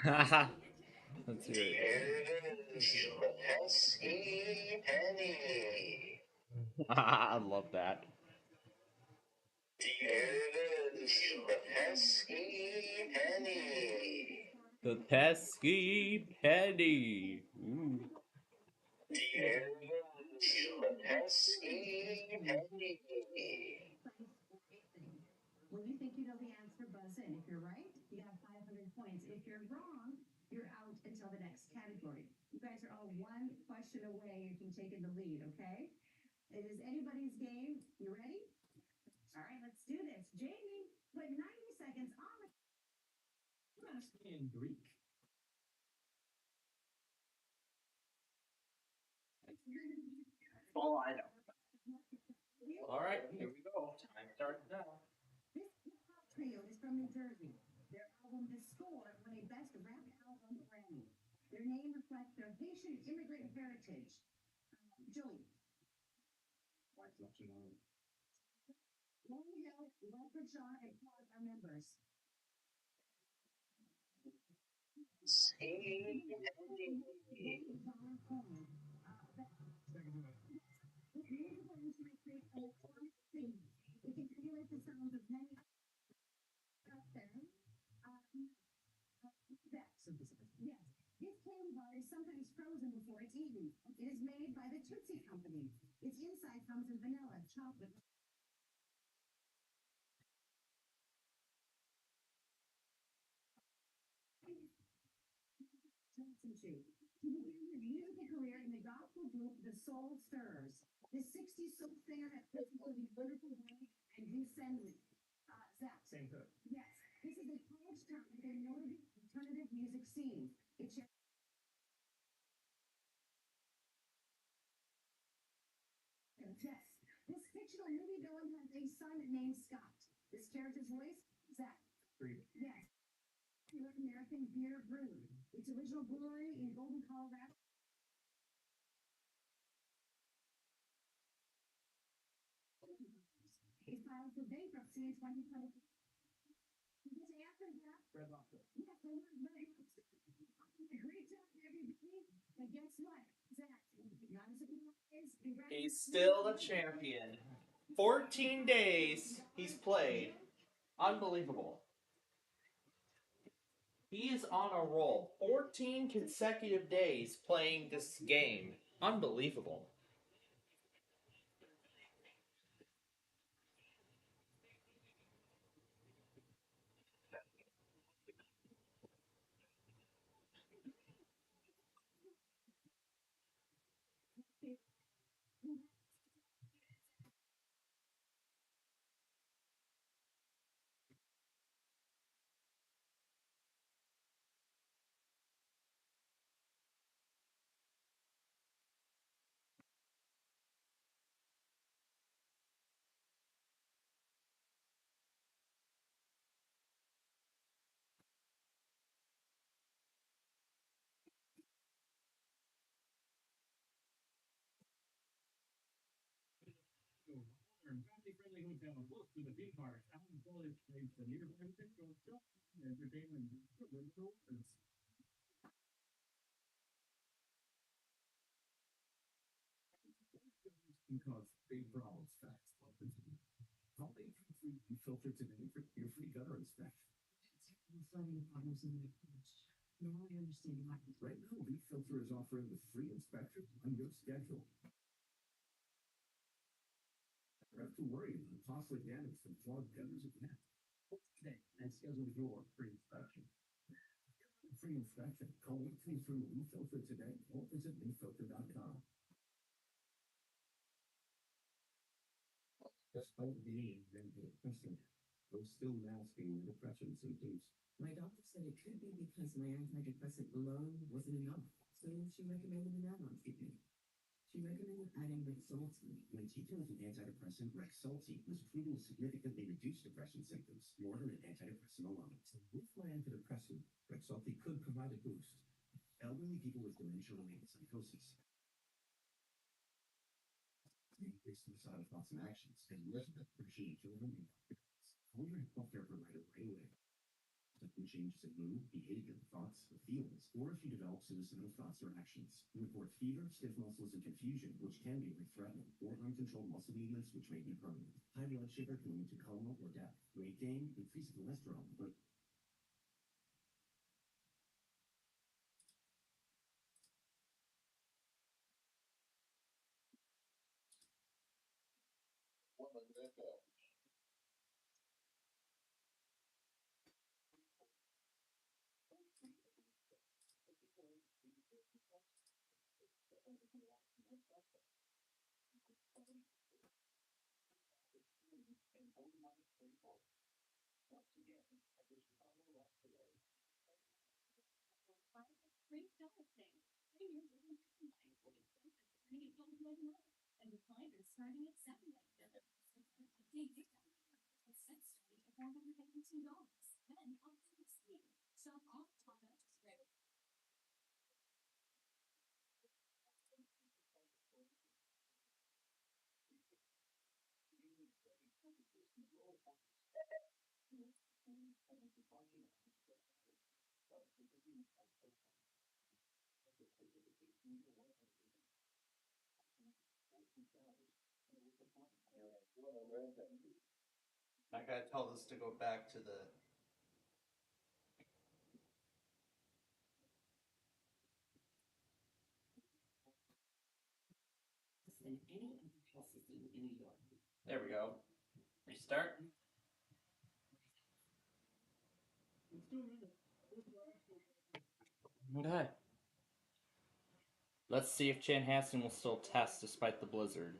Haha. Let's hear it. I love that. The pesky penny. Ooh. When you think you know the answer, buzz in. If you're right, you got 500 points. If you're wrong, you're out until the next category. You guys are all one question away from taking the lead, okay? It is anybody's game. You ready? All right, let's do this. Jamie, put 90 seconds on the in Greek. Oh, I know. All right, here we go. Time starts now. This hip-hop trio is from New Jersey. Their album The Score won a Best Rap Album Grammy. Their name reflects their Haitian immigrant heritage. Joey. Long Hill, Leprechaun, and Claude are members. This musical instrument creates electronic singing. It can emulate the sounds of many out there. Yes. This candy bar is sometimes frozen before it's eaten. It is made by the Tootsie Company. Its inside comes in vanilla, chocolate. Johnson Shoe. He began his musical career in the gospel group The Soul Stirrers. The 60s soul singer has including Beautiful Way and You Send Me. Zach. Same hook. Yes. This is a college town with a notable alternative music scene. It shares yes. This fictional movie villain has a son named Scott. This character's voice, Zach. Yes. North American beer brewery. Its original brewery in Golden, Colorado. It filed for bankruptcy in 2020. Because after that, Red Lobster. Yes, they were very great job, everybody. But guess what? Zach, not a surprise. He's still the champion. 14 days he's played. Unbelievable. He is on a roll. 14 consecutive days playing this game. Unbelievable. Filter today for your free gutter inspection. Finding problems in my approach. Now I understand why. Right now, Leaf Filter is offering the free inspection on your schedule. You have to worry about costly damage from clogged gutters again. Today, and schedule your free inspection. Free inspection. Call 833 Leaf Filter today or visit leaffilter.com. Despite being antidepressant, I'm still masking the depression symptoms. My doctor said it could be because my antidepressant alone wasn't enough, so she recommended an add-on treatment. She recommended adding Rexulti. When taken with an antidepressant, Rexulti was proven to significantly reduce depression symptoms more than an antidepressant alone. With my antidepressant, Rexulti could provide a boost. Elderly people with dementia-related psychosis increase suicidal thoughts and actions, and risk depression in children and young adults. Call your healthcare provider right away. Sudden changes in mood, behavior, thoughts, or feelings, or if you develop suicidal thoughts or actions. Report fever, stiff muscles, and confusion, which can be life-threatening, or uncontrolled muscle movements, which may be permanent. High blood sugar can lead to coma or death. Weight gain, increased cholesterol, but I gotta tell this to go back to the. There we go. Restart. Okay. Let's see if Chanhassen will still test despite the blizzard.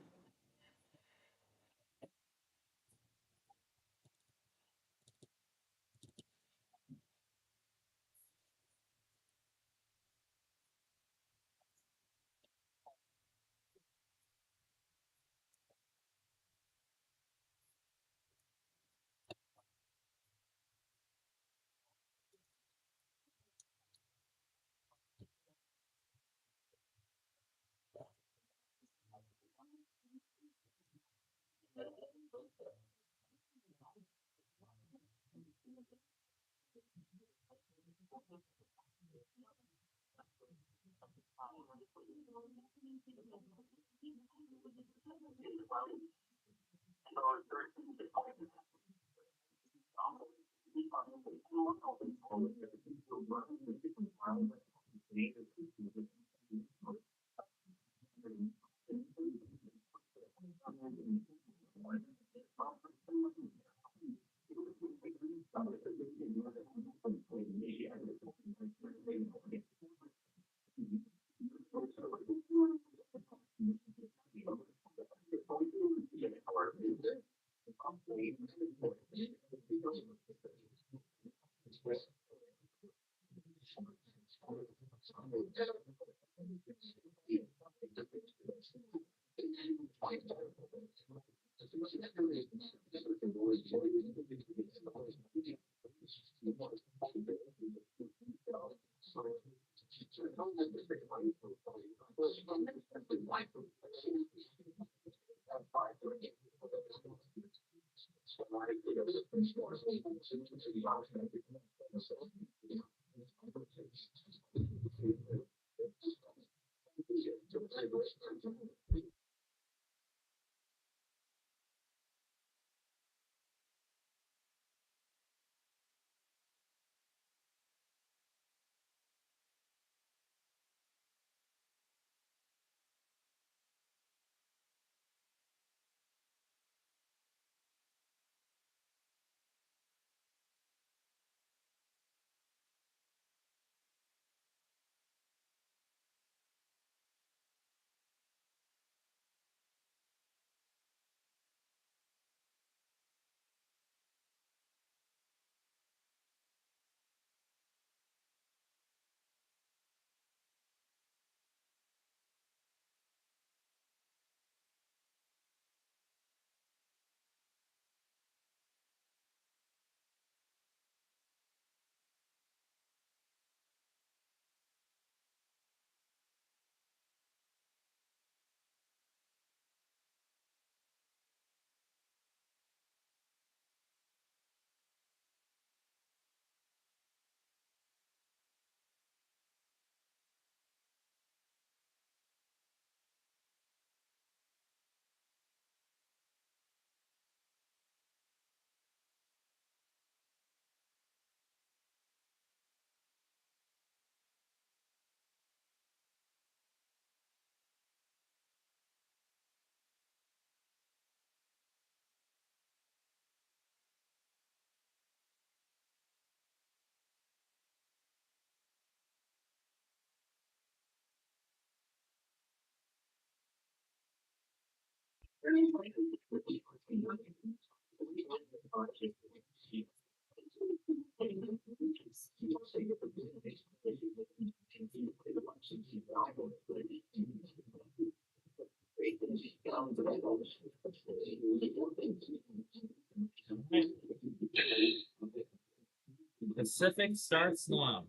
Pacific starts now.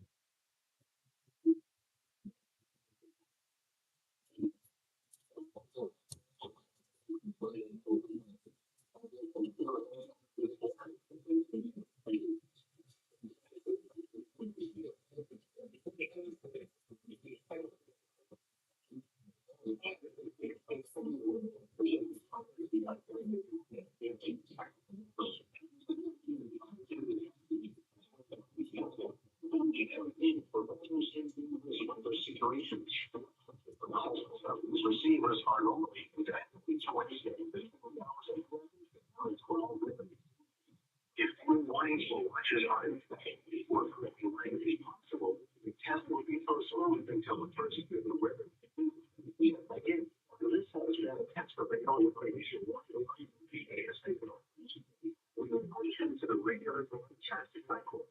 Receivers are normally if any warning flashes are in effect or correcting language possible, the test will be postponed until the first of the weather. Again, this has been a test of the information we will return to the regular broadcast cycle.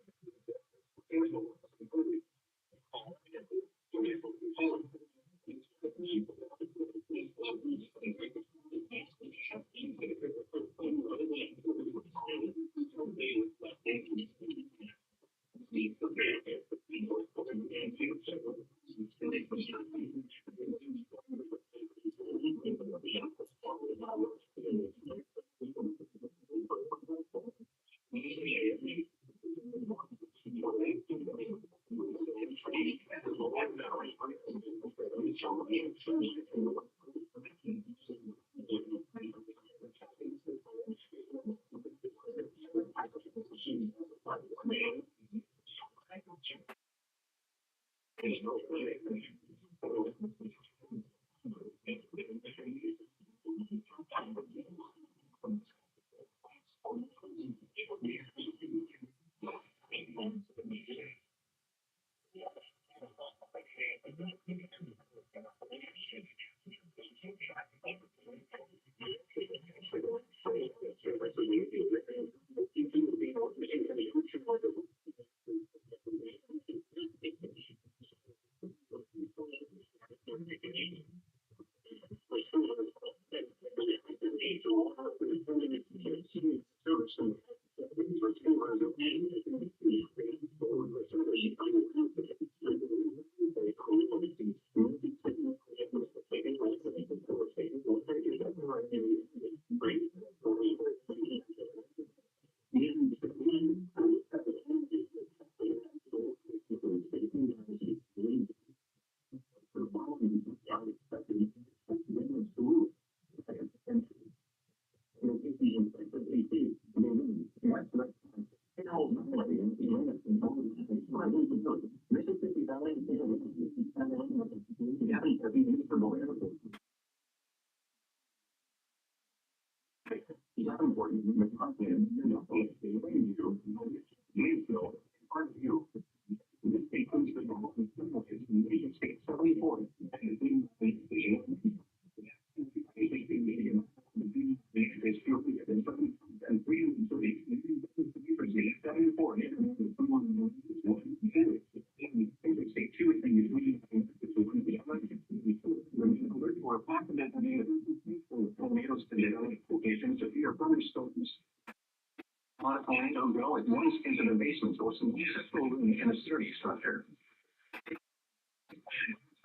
Modifying don't go at once into the basement or some useful room in a sturdy structure.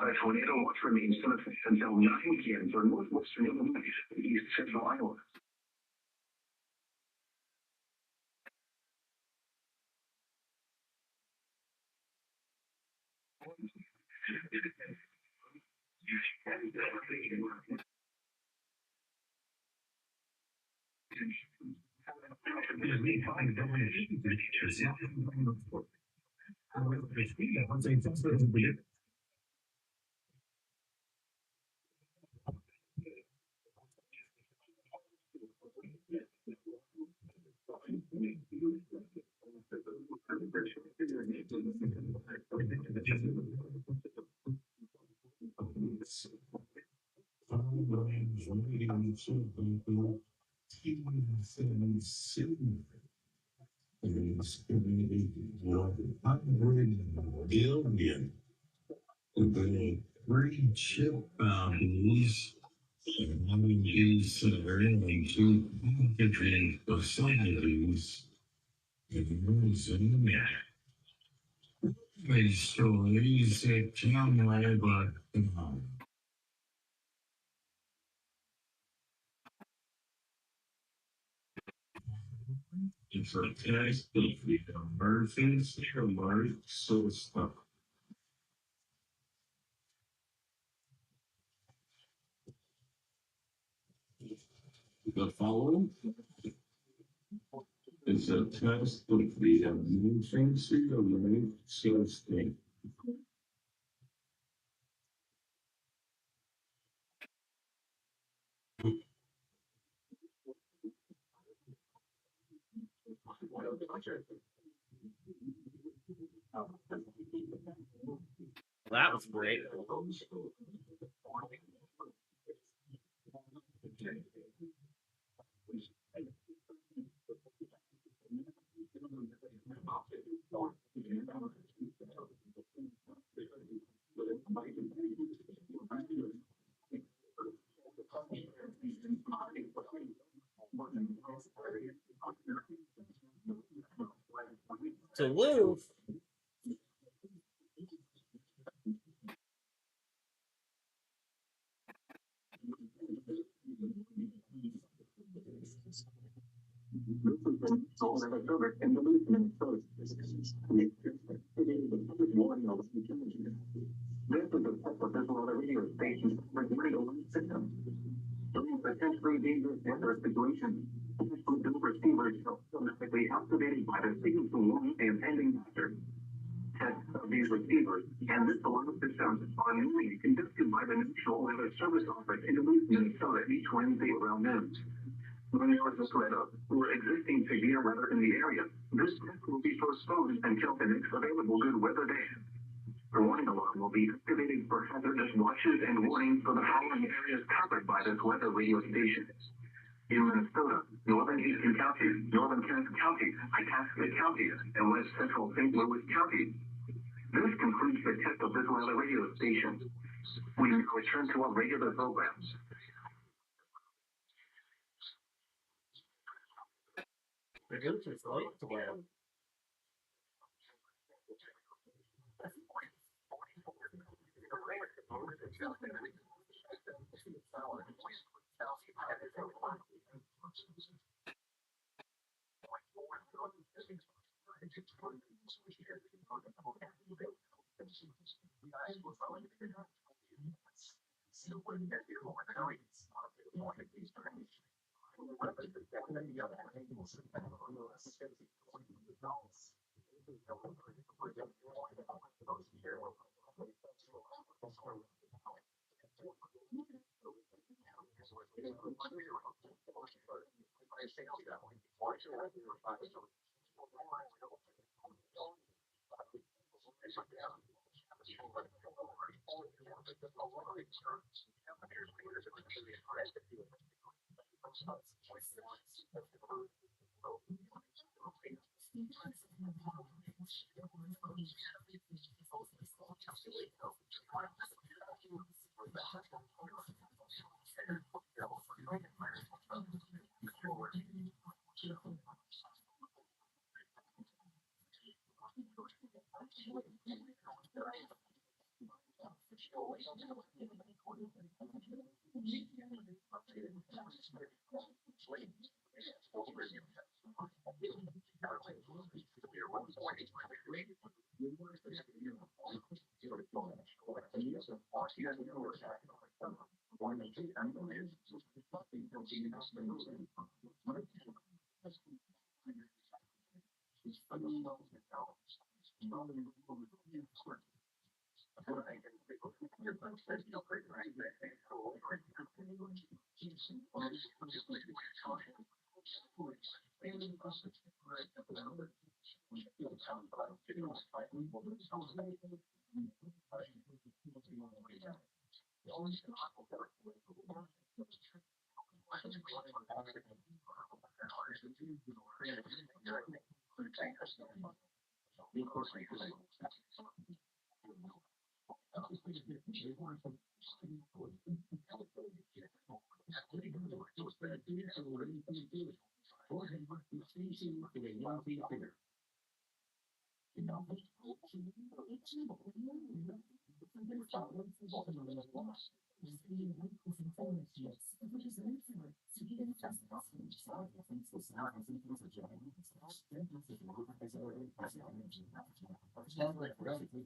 A tornado watch remains in effect until 9 p.m. for northwestern Illinois and east central Iowa. Billion. The three chip boundaries and is varying to packaging facilities in Arizona. They stories at townwide.com. It's a test of the emergency alert system. The following is a test of the emergency alert system. That was great. Duluth. Potentially dangerous weather situation. Those receivers are automatically activated by the signal from the impending master. Tests of these receivers can and this alarm systems are newly conducted by the National Weather Service Office in Duluth, Minnesota each Wednesday around noon. When the hours is read up, we're existing severe weather in the area. This test will be postponed until the next available good weather day. The warning alarm will be activated for hazardous watches and warnings for the following areas covered by this weather radio station. In Minnesota, northern Eastern counties, northern Kansas County, Itasca County, and west central St. Louis County. This concludes the test of this weather radio station. We will return to our regular programs. Producer's late today.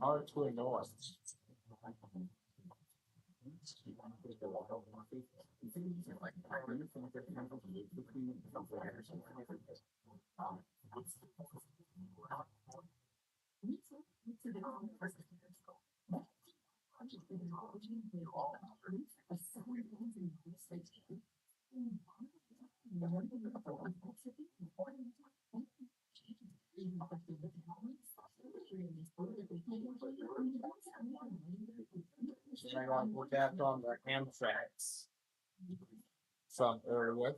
Hard to ignore. I got to look at on the Amtrak's from earlier.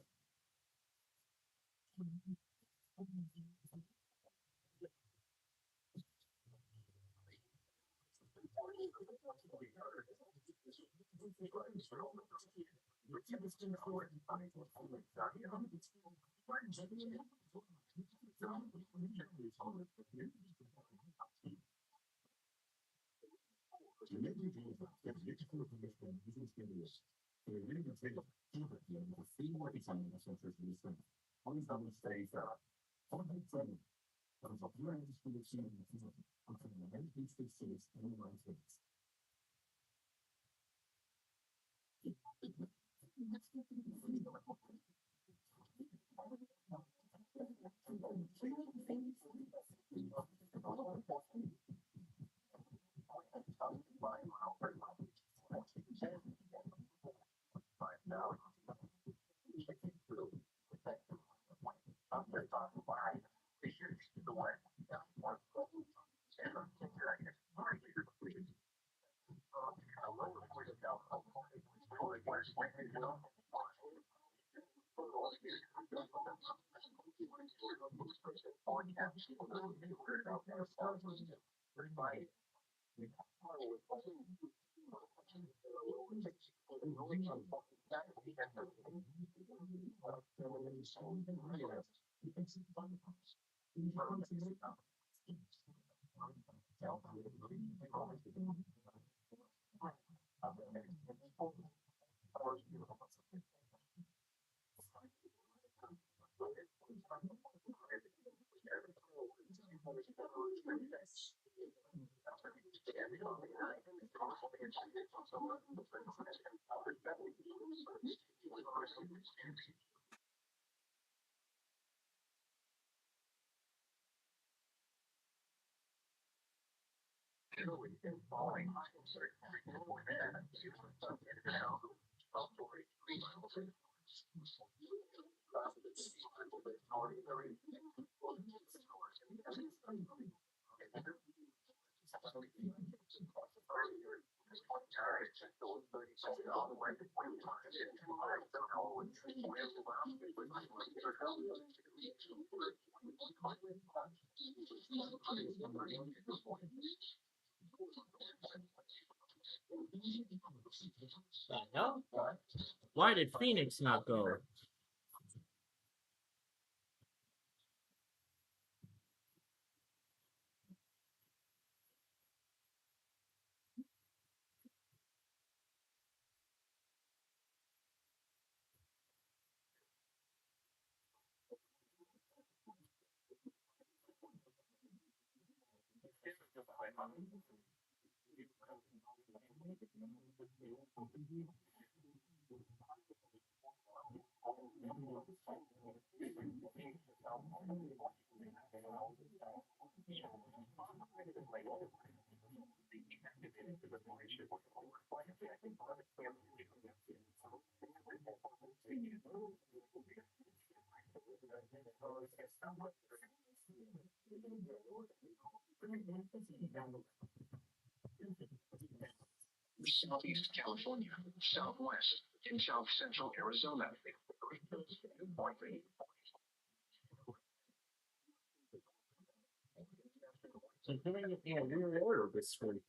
No? Why did Phoenix not go? Southeast California, Southwest, and South Central Arizona. So doing it in a weird order this week.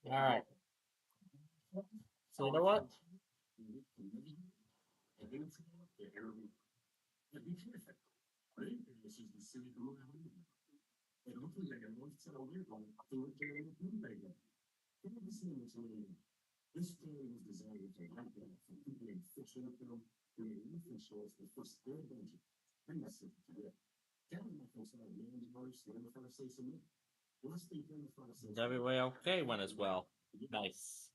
Alright. So you know what? WA okay went as well. Nice.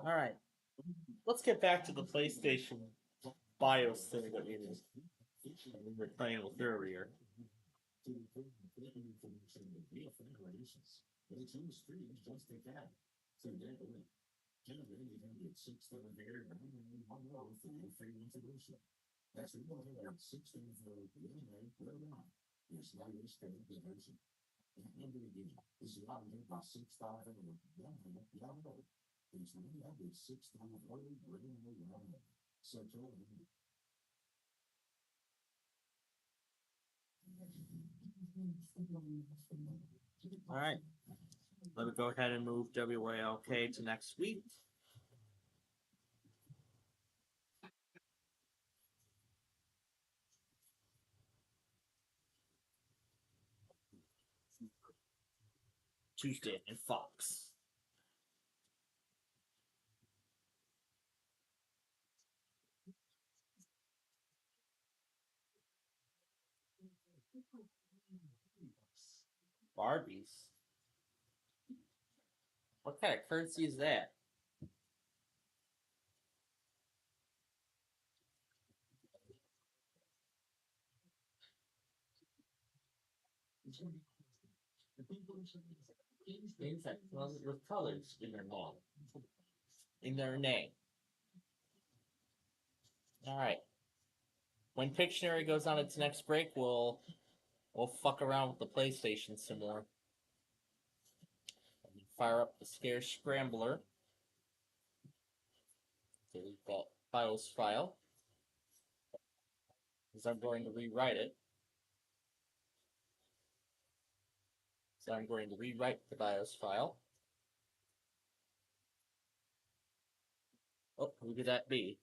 Alright. Let's get back to the PlayStation BIOS thing that we were playing with earlier. Alright. Let me go ahead and move WALK to next week. Tuesday and Fox. Barbies? What kind of currency is that? With colors in their name. In their name. Alright. When Pictionary goes on its next break, we'll fuck around with the PlayStation some more. Fire up the Scarce Scrambler. Delete that BIOS file. Because I'm going to rewrite it. So I'm going to rewrite the BIOS file. Oh, who could that be?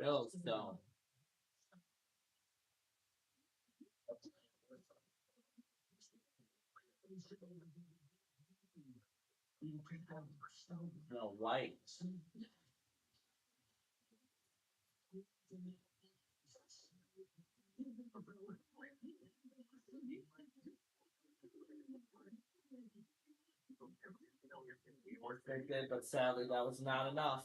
Yellowstone. No light. They did, but sadly that was not enough.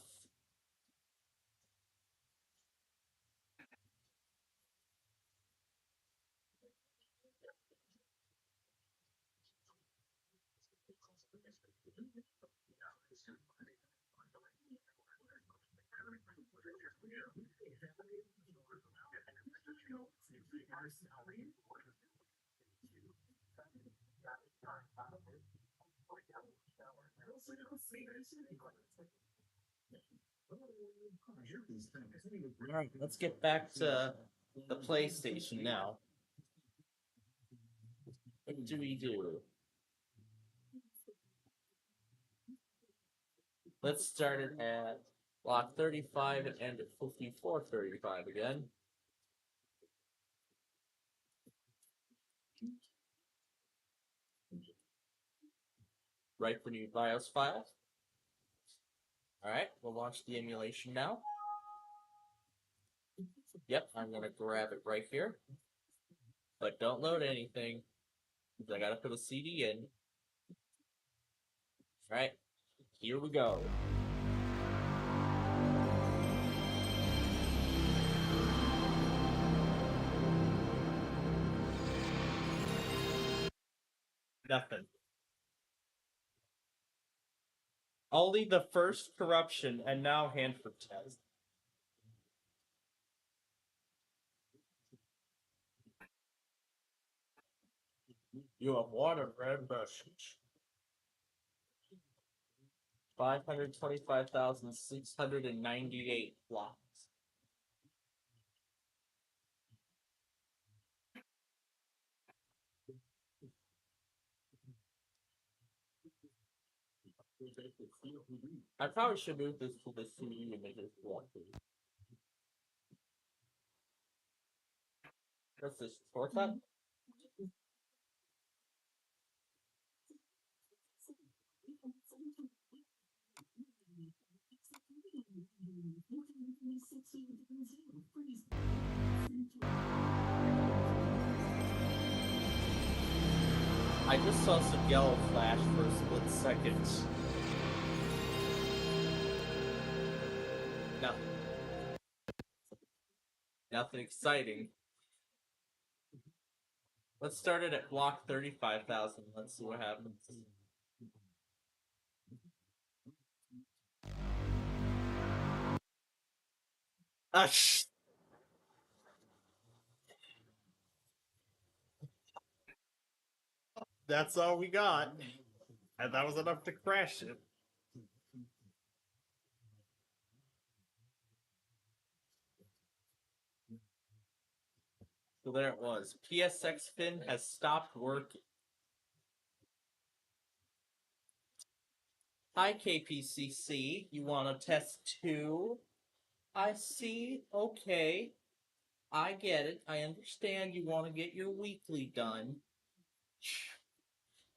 Alright, let's get back to the PlayStation now. What do we do? Let's start it at block 35 and end at 5435 again. Write the new BIOS file. Alright, we'll launch the emulation now. Yep, I'm gonna grab it right here. But don't load anything, because I gotta put a CD in. Alright, here we go. Nothing. Only the first corruption, and now Hanford test. You have water red bushes. 525,698 blocks. I probably should move this to the CD and make it blocky. What's this? Shortcut? I just saw some yellow flash for a split second. Nothing. Nothing exciting. Let's start it at block 35,000. Let's see what happens. Ah, shh. That's all we got. And that was enough to crash it. So there it was. PSX fin has stopped working. Hi KPCC, you want to test too? I see. Okay. I get it. I understand you want to get your weekly done.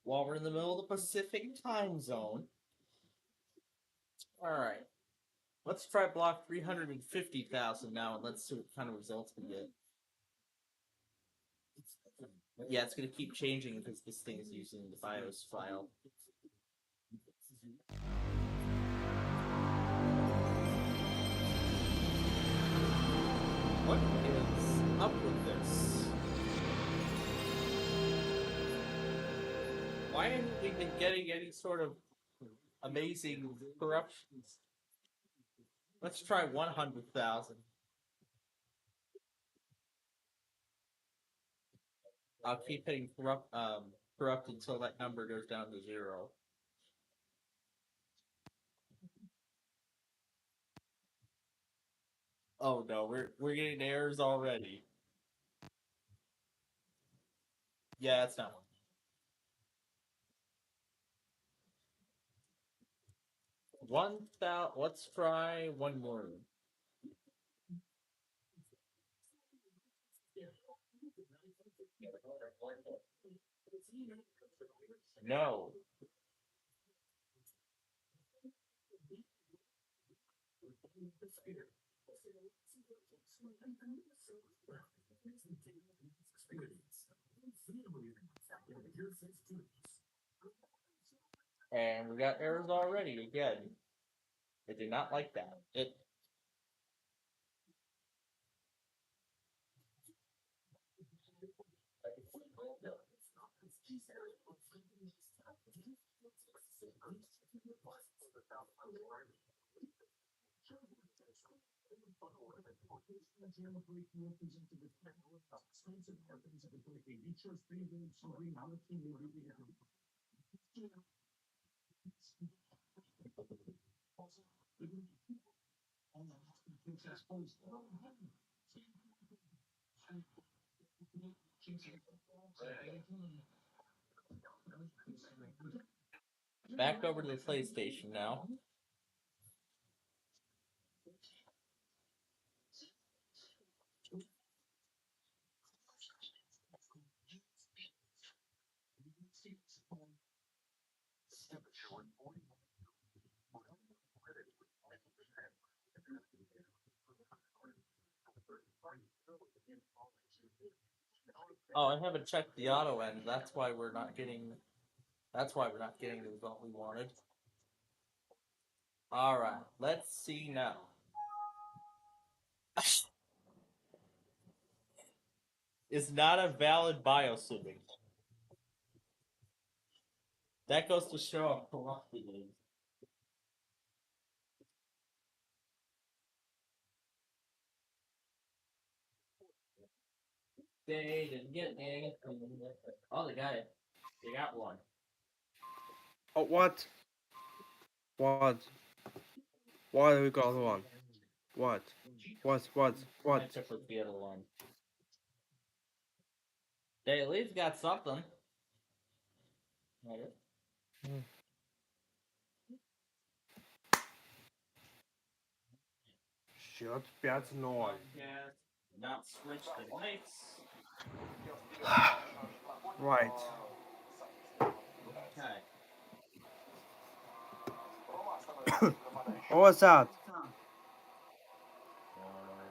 While we're in the middle of the Pacific time zone. Alright. Let's try block 350,000 now and let's see what kind of results we get. Yeah, it's going to keep changing because this thing is using the BIOS file. What is up with this? Why haven't we been getting any sort of amazing corruptions? Let's try 100,000. I'll keep hitting corrupt until that number goes down to 0. Oh no, we're getting errors already. Yeah, that's not one. Let's try one more. No. And we got errors already again. I did not like that. Back over to the PlayStation now. Oh, I haven't checked the auto end. That's why we're not getting. That's why we're not getting the result we wanted. All right, let's see now. It's not a valid biosimming. That goes to show how corrupt it is. They didn't get anything. Oh, they got it. They got one. Oh, what? What? Why we got one? What? What? I took the other one. They at least got something. Shut bad noise. Not switch the lights. Right. Okay. What was that?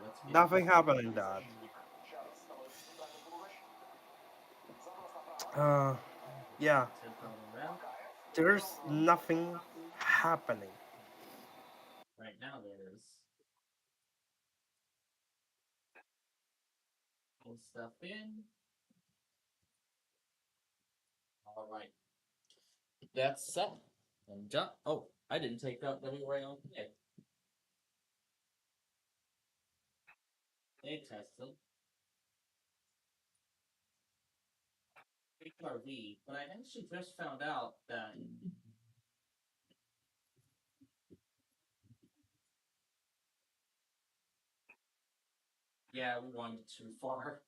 Let's get Nothing happening that. Yeah. There's nothing happening. Right now there is. Pull stuff in. All right. That's set. And jump. Oh, I didn't take out the way on it. They tested. HRV, but I actually just found out that yeah, we wandered too far.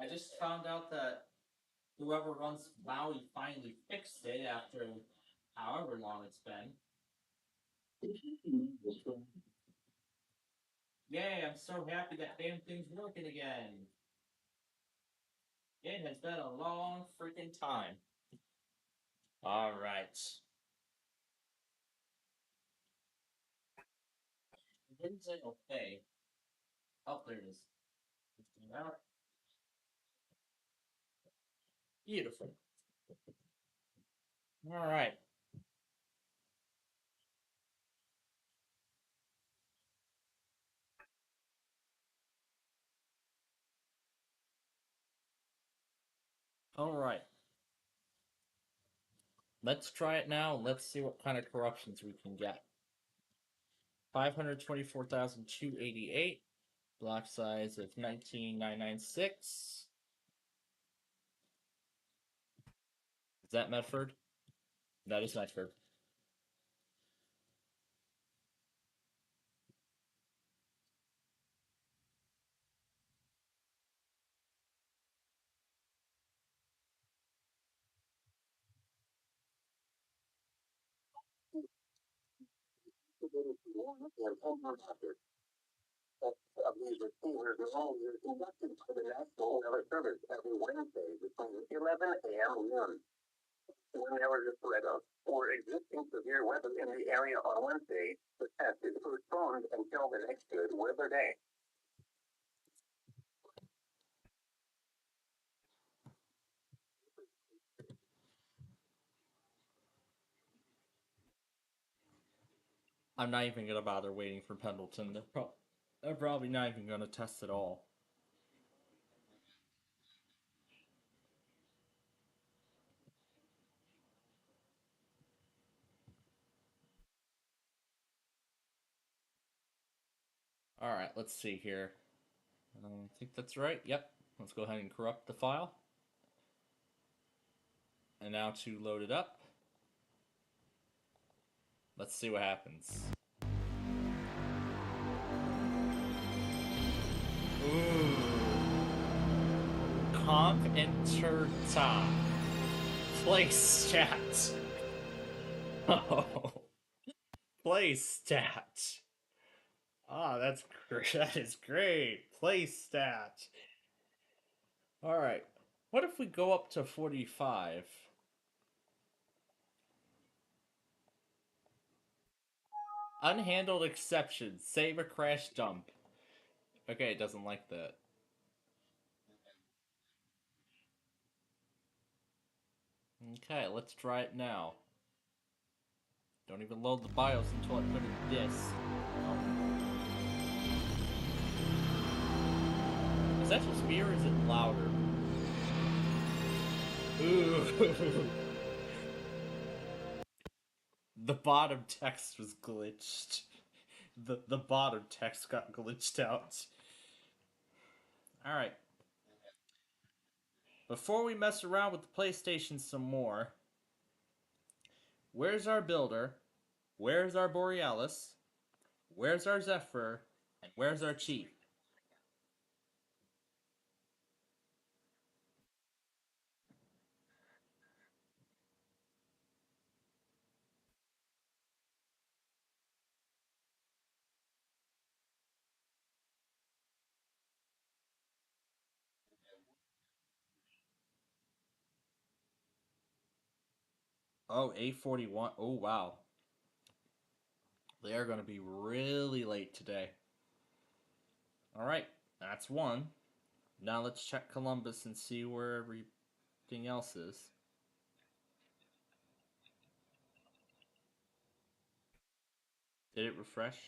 I just found out that whoever runs Maui finally fixed it after however long it's been. Yay, I'm so happy that damn thing's working again. It has been a long freaking time. Alright. It didn't say okay. Oh, there it is. Beautiful. Alright. Alright. Let's try it now and let's see what kind of corruptions we can get. 524,288. Block size of 19,996. Is that Medford? That is Medford. These receivers are all conducted for the National Weather Service every Wednesday between 11 a.m. and noon. Whenever the threat of or existing severe weather in the area on Wednesday, the test is postponed until the next good weather day. I'm not even gonna bother waiting for Pendleton. They're probably not even gonna test at all. Alright, let's see here. I think that's right. Yep. Let's go ahead and corrupt the file. And now to load it up. Let's see what happens. Ooh. Comp enter top. Place chat. Oh. Place stat. Ah, that's great. That is great. Place stat. Alright. What if we go up to 45? Unhandled exception. Save a crash dump. Okay, it doesn't like that. Okay, let's try it now. Don't even load the BIOS until I put in this. Oh. Is that just me or is it louder? Ooh. The bottom text was glitched. The bottom text got glitched out. Alright. Before we mess around with the PlayStation some more, where's our builder? Where's our Borealis? Where's our Zephyr? And where's our Chief? Oh, 8:41. Oh, wow. They are going to be really late today. Alright, that's one. Now let's check Columbus and see where everything else is. Did it refresh?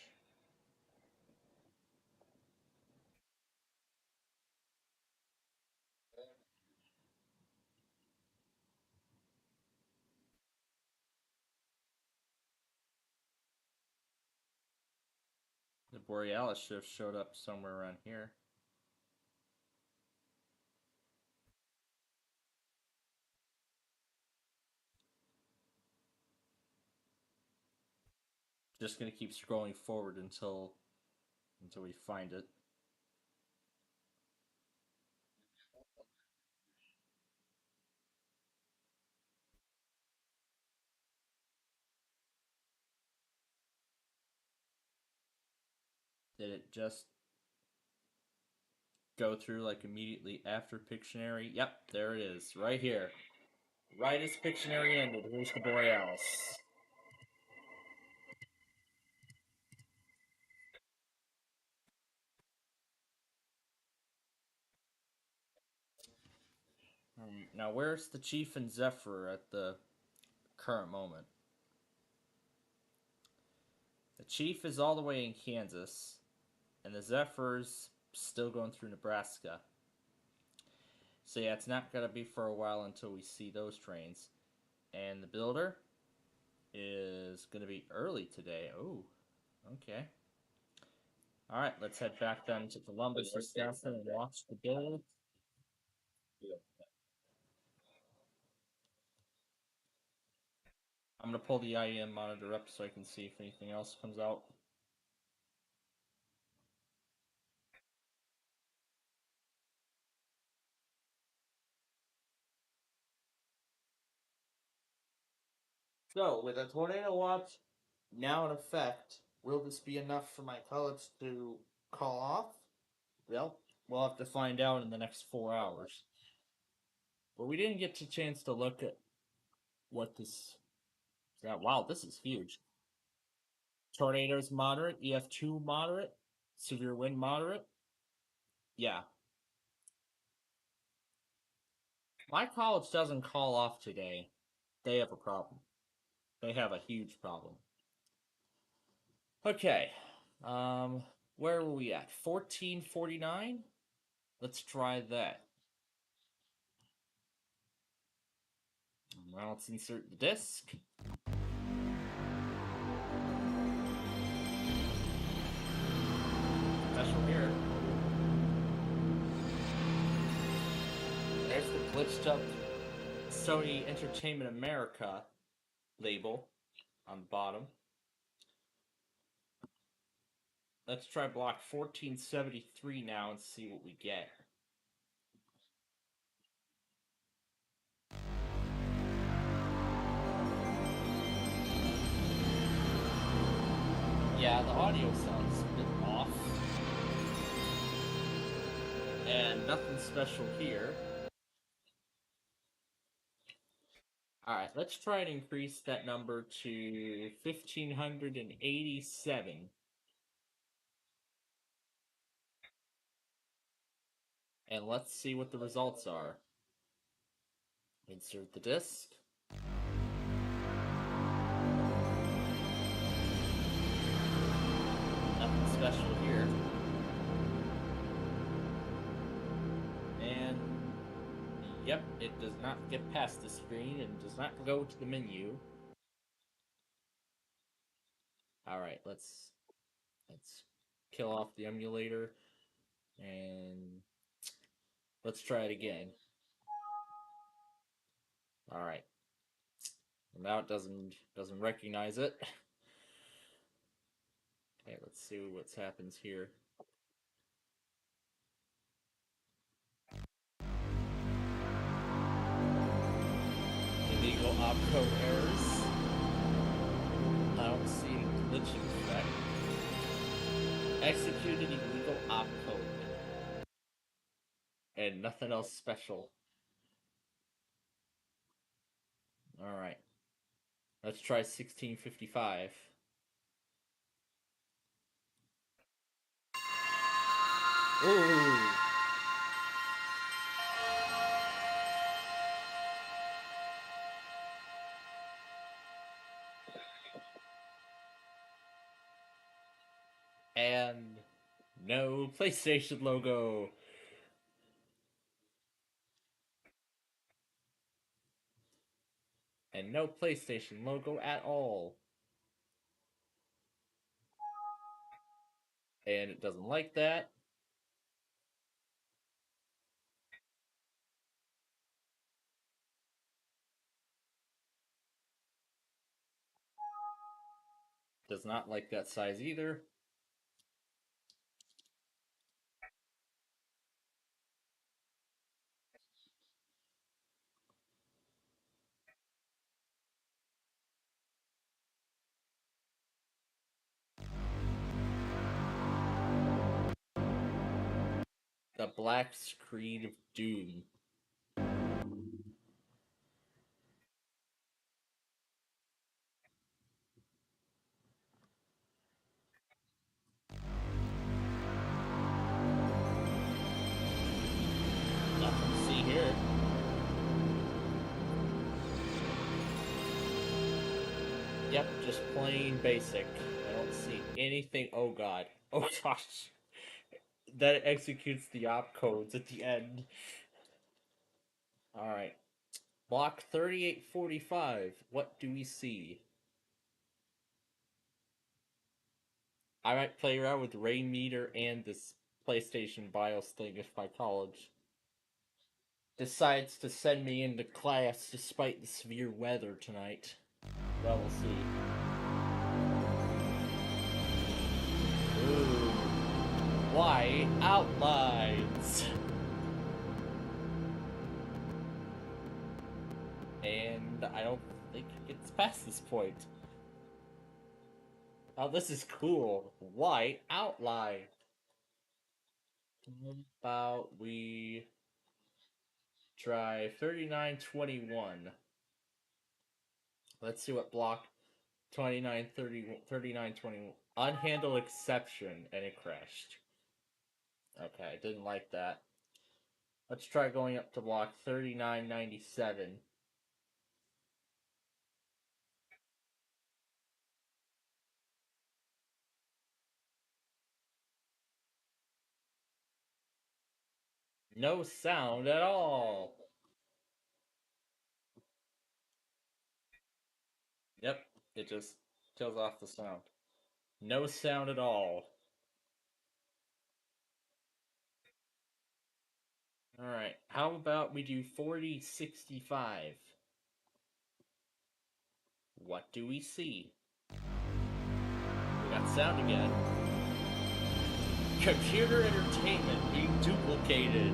The Borealis should have showed up somewhere around here. Just gonna keep scrolling forward until we find it. Did it just go through like immediately after Pictionary? Yep, there it is, right here. Right as Pictionary ended, here's the Borealis. Now, where's the Chief and Zephyr at the current moment? The Chief is all the way in Kansas, and the Zephyr's still going through Nebraska. So yeah, it's not gonna be for a while until we see those trains. And the builder is gonna be early today. Oh, okay. All right, let's head back then to Columbus, Wisconsin, and watch the build. I'm gonna pull the IEM monitor up so I can see if anything else comes out. So, with a tornado watch now in effect, will this be enough for my college to call off? Well, we'll have to find out in the next 4 hours. But we didn't get a chance to look at what this. Wow, this is huge. Tornadoes moderate, EF2 moderate, severe wind moderate. Yeah. My college doesn't call off today. They have a problem. They have a huge problem. Okay. Where were we at? 1449? Let's try that. Well, let's insert the disc. Special here. There's the glitched up Sony Entertainment America label on the bottom. Let's try block 1473 now and see what we get. Yeah, the audio sounds a bit off. And nothing special here. Alright, let's try and increase that number to 1587. And let's see what the results are. Insert the disc. Nothing special here. And yep, it does not get past the screen and does not go to the menu. Alright, let's kill off the emulator and let's try it again. Alright. Now it doesn't recognize it. Okay, let's see what happens here. Illegal opcode errors. I don't see any glitching effect. Executed illegal opcode. And nothing else special. Alright. Let's try 1655. Ooh! And no PlayStation logo. And no PlayStation logo at all. And it doesn't like that. Does not like that size either. The black screen of doom. Nothing to see here. Yep, just plain basic. I don't see anything. Oh god. Oh gosh. That executes the opcodes at the end. Alright. Block 3845. What do we see? I might play around with rain meter and this PlayStation BIOS thing if my college decides to send me into class despite the severe weather tonight. Well, we'll see. Ooh. White outlines. And I don't think it gets past this point. Oh, this is cool. White outline. How about we try 3921? Let's see what block 3921. Unhandled exception, and it crashed. Okay, I didn't like that. Let's try going up to block 3997. No sound at all. Yep, it just kills off the sound. No sound at all. Alright, how about we do 4065? What do we see? We got sound again. Computer entertainment being duplicated.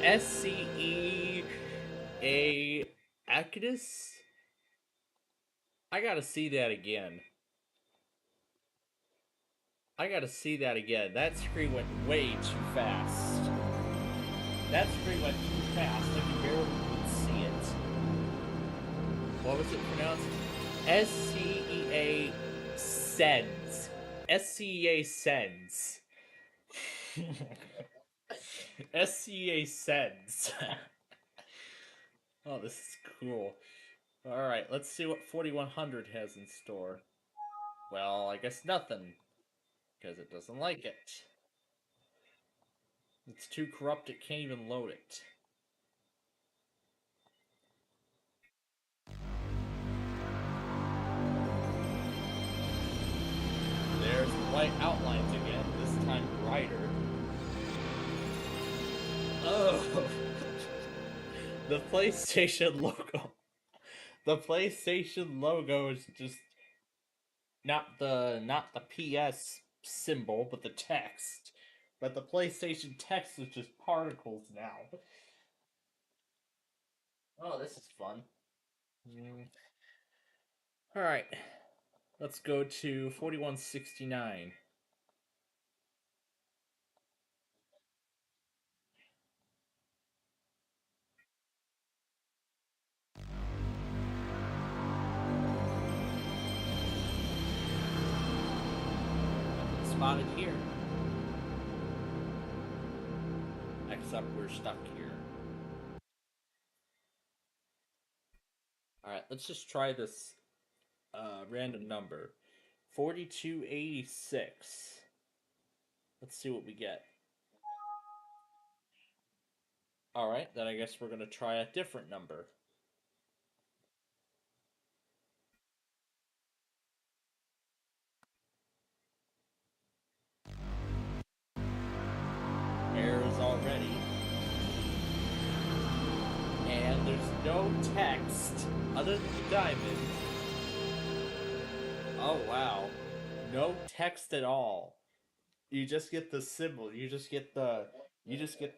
SCE A Actus? I gotta see that again. That screen went way too fast. I can barely even see it. What was it pronounced? SCEA Sends. SCEA Sends. SCEA Sends. Oh, this is cool. Alright, let's see what 4100 has in store. Well, I guess nothing. Because it doesn't like it. It's too corrupt, it can't even load it. There's the white outlines again, this time brighter. Oh! The PlayStation logo. The PlayStation logo is just not the PS symbol, but the text. But the PlayStation text is just particles now. Oh, this is fun. Alright. Let's go to 4169. Spotted here. Except we're stuck here. Alright, let's just try this random number. 4286. Let's see what we get. Alright, then I guess we're gonna try a different number. Errors already. And there's no text other than the diamond. Oh wow. No text at all. You just get the symbol. You just get the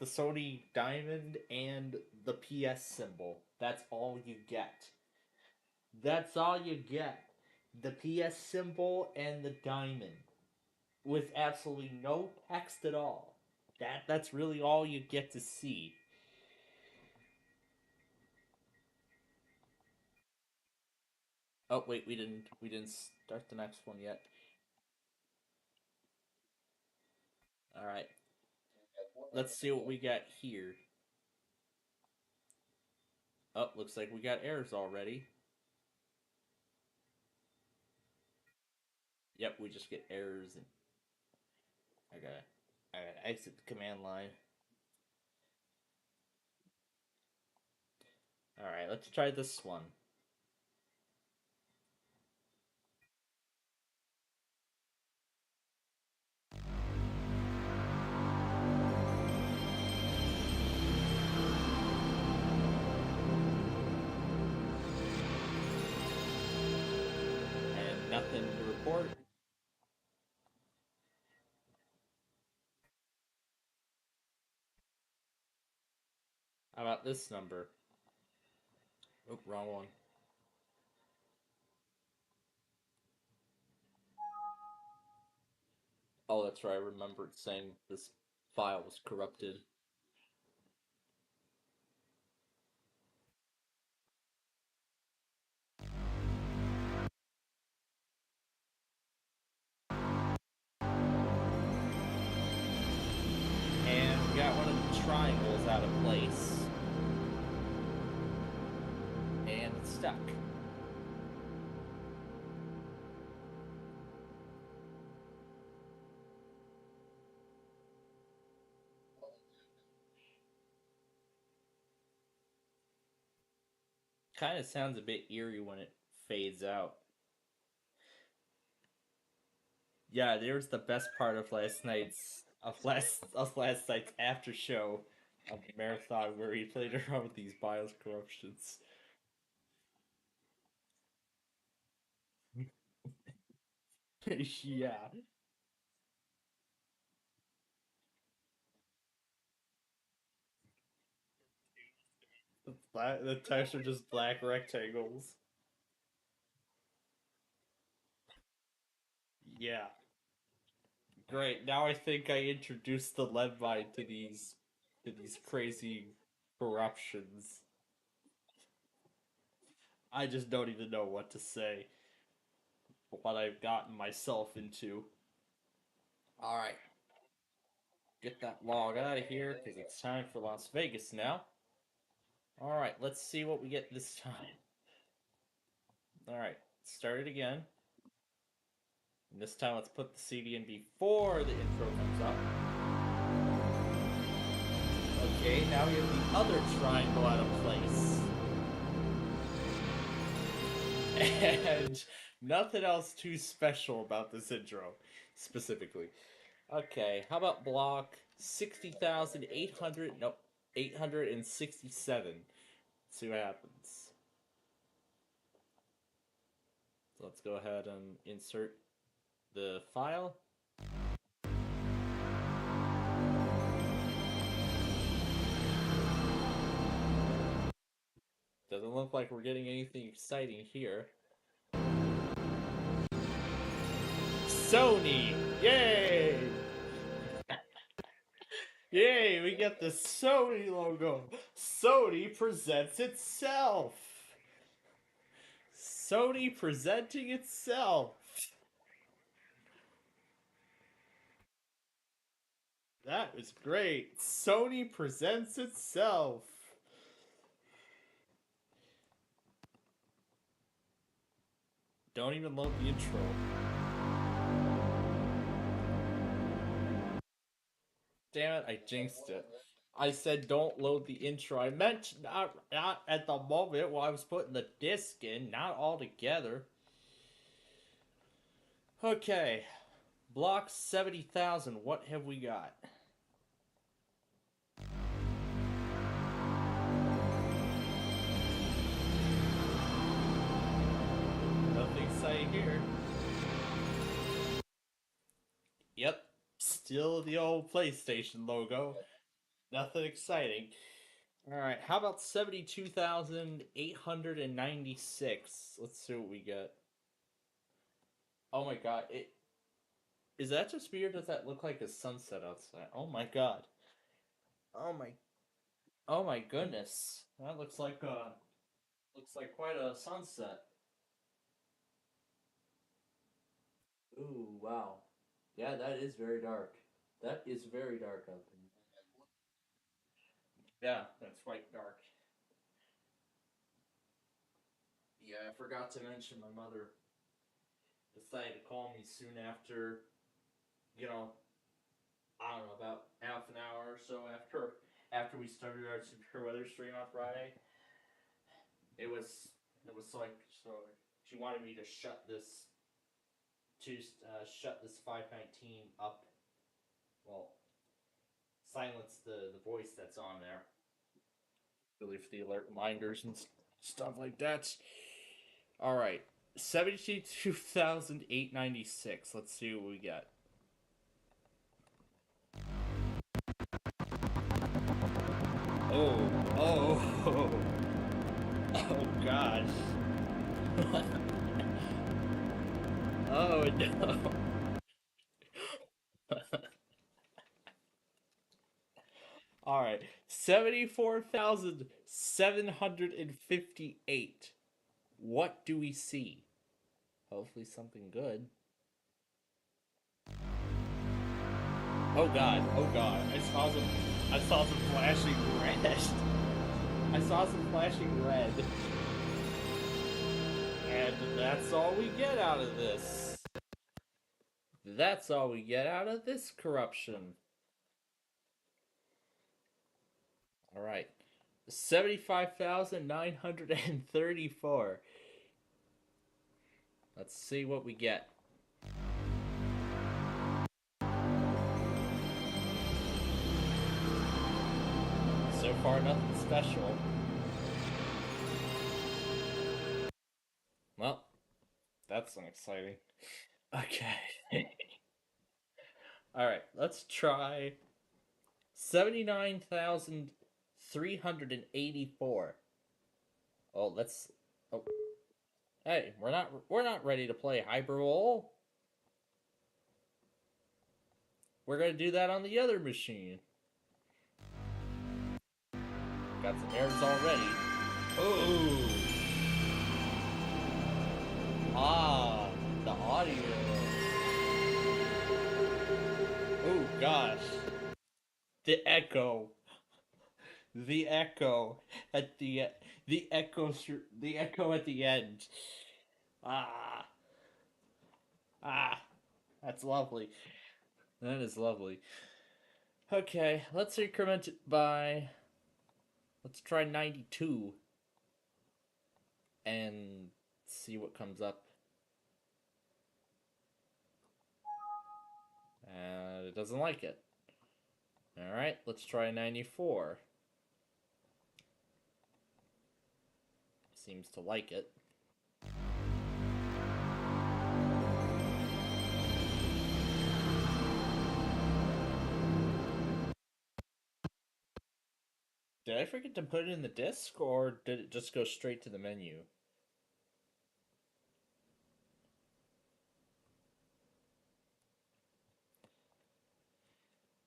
Sony diamond and the PS symbol. That's all you get. That's all you get. The PS symbol and the diamond. With absolutely no text at all. That's really all you get to see. Oh wait, we didn't start the next one yet. Alright. Let's see what we got here. Oh, looks like we got errors already. Yep, we just get errors and I gotta exit the command line. Alright, let's try this one. And nothing to report. How about this number? Oh, wrong one. Oh, that's right. I remembered saying this file was corrupted. And we got one of the triangles out of place. And it's stuck. Kind of sounds a bit eerie when it fades out. Yeah, there's the best part of last night's after show of the marathon where he played around with these BIOS corruptions. Yeah. The text are just black rectangles. Yeah. Great. Now I think I introduced the lead mine to these crazy corruptions. I just don't even know what to say. What I've gotten myself into. Alright. Get that log out of here because it's time for Las Vegas now. Alright, let's see what we get this time. Alright, start it again. And this time let's put the CD in before the intro comes up. Okay, now we have the other triangle out of place. And nothing else too special about this intro, specifically. Okay, how about block 60,800, nope, 867. See what happens. So let's go ahead and insert the file. Doesn't look like we're getting anything exciting here. Sony! Yay! Yay, we get the Sony logo. Sony presents itself. Sony presenting itself. That was great. Sony presents itself. Don't even load the intro. Damn it, I jinxed it. I said don't load the intro. I meant not at the moment while I was putting the disc in, not all together. Okay. Block 70,000. What have we got? Nothing exciting here. Yep. Still the old PlayStation logo. Nothing exciting. Alright, how about 72,896? Let's see what we get. Oh my god, is that just me or does that look like a sunset outside? Oh my god. Oh my goodness. That looks like quite a sunset. Ooh, wow. Yeah, that is very dark. That is very dark out there. Yeah, that's quite dark. Yeah, I forgot to mention my mother decided to call me soon after, I don't know, about half an hour or so after we started our Super Weather stream on Friday. It was like so she wanted me to shut this 519 up. Well, silence the voice that's on there. Delete the alert reminders and stuff like that. All right, 72,896. Let's see what we get. Oh, oh gosh. Oh no. All right, 74,758. What do we see? Hopefully something good. Oh god, oh god. I saw some flashing red. I saw some flashing red. And that's all we get out of this. That's all we get out of this corruption. Alright. 75,934. Let's see what we get. So far, nothing special. Well, that's unexciting. Okay. Alright, let's try 79,384. Oh, let's... Oh. Hey, we're not ready to play Hyperroll. We're gonna do that on the other machine. Got some errors already. Oh! Ah, the audio. Oh gosh. The echo. The echo at the echo at the end. Ah. That's lovely. That is lovely. Okay, let's increment it by... Let's try 92. And see what comes up. And it doesn't like it. Alright, let's try 94. Seems to like it. Did I forget to put it in the disc, or did it just go straight to the menu?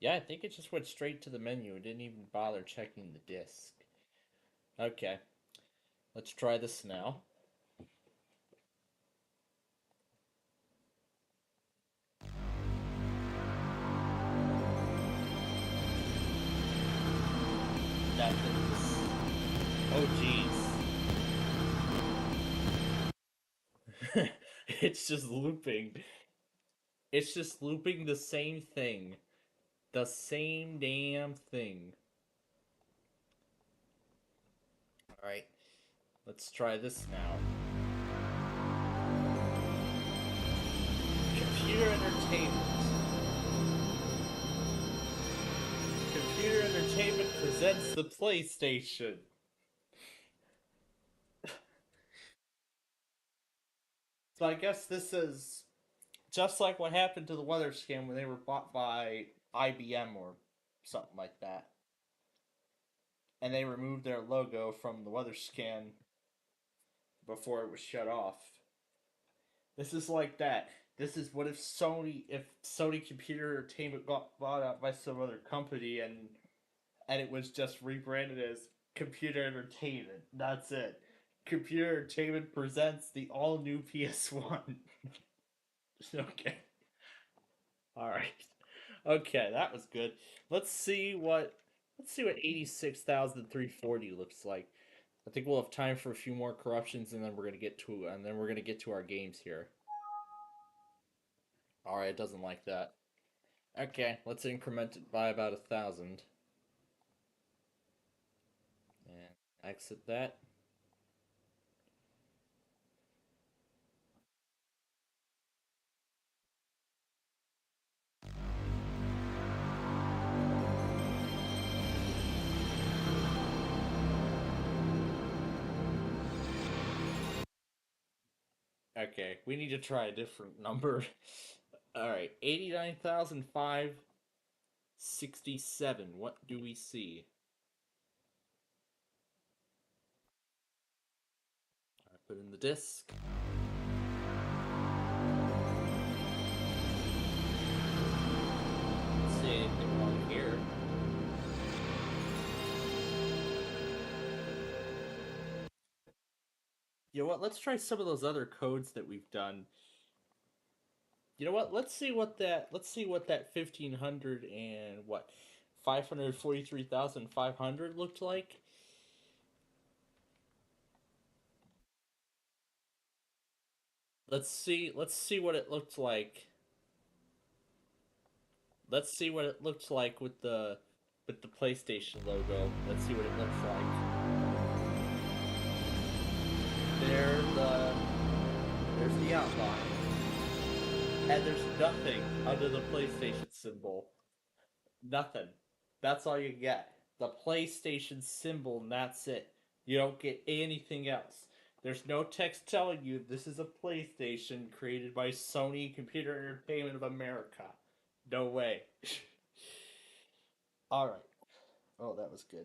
Yeah, I think it just went straight to the menu. It didn't even bother checking the disc. Okay. Let's try this now. That is... Oh, jeez. It's just looping. It's just looping the same thing. The same damn thing. Alright. Let's try this now. Computer entertainment. Computer entertainment presents the PlayStation. So I guess this is just like what happened to the weather scan when they were bought by IBM or something like that. And they removed their logo from the weather scan before it was shut off. This is like that. This is what if Sony Computer Entertainment got bought out by some other company and it was just rebranded as Computer Entertainment. That's it. Computer Entertainment presents the all-new PS1. Okay. Alright. Okay, that was good. Let's see what 86,340 looks like. I think we'll have time for a few more corruptions and then we're gonna get to our games here. Alright, it doesn't like that. Okay, let's increment it by about 1,000. And exit that. Okay, we need to try a different number. Alright, 89,567. What do we see? I put in the disk. Let's see anything wrong here. You know what? Let's try some of those other codes that we've done. You know what? Let's see what that 1500 and what 543,500 looked like. Let's see what it looked like. Let's see what it looked like with the PlayStation logo. Let's see what it looks like. There's the outline. And there's nothing under the PlayStation symbol. Nothing. That's all you get. The PlayStation symbol, and that's it. You don't get anything else. There's no text telling you this is a PlayStation created by Sony Computer Entertainment of America. No way. Alright. Oh, that was good.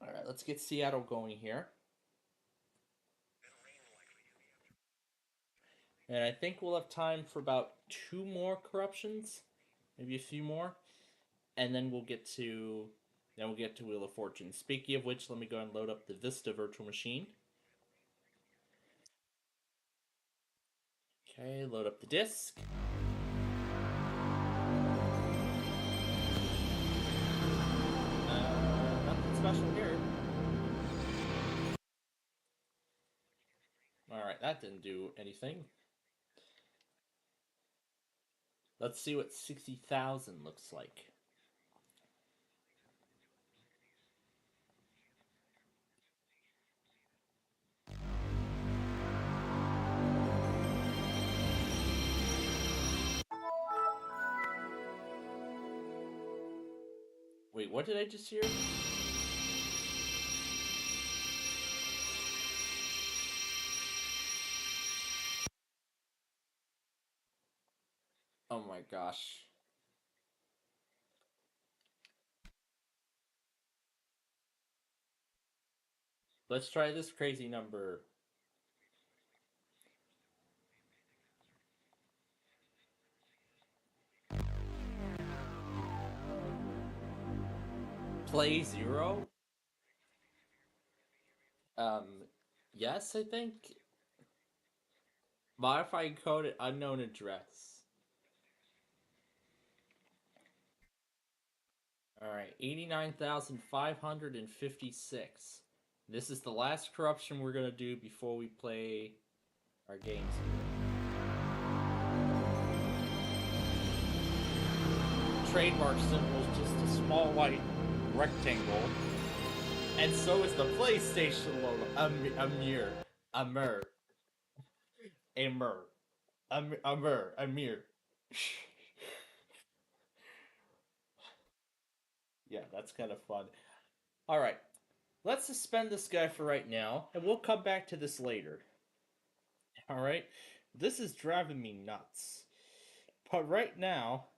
Alright, let's get Seattle going here. And I think we'll have time for about 2 more corruptions. Maybe a few more. And then we'll get to Wheel of Fortune. Speaking of which, let me go and load up the Vista virtual machine. Okay, load up the disk. Nothing special here. Alright, that didn't do anything. Let's see what 60,000 looks like. Wait, what did I just hear? Oh my gosh. Let's try this crazy number. Play 0? Yes, I think. Modifying code at unknown address. Alright, 89,556. This is the last corruption we're gonna do before we play our games here. Trademark symbol is just a small white rectangle. And so is the PlayStation logo. A mirror. Yeah, that's kind of fun. Alright, let's suspend this guy for right now, and we'll come back to this later. Alright, this is driving me nuts. But right now,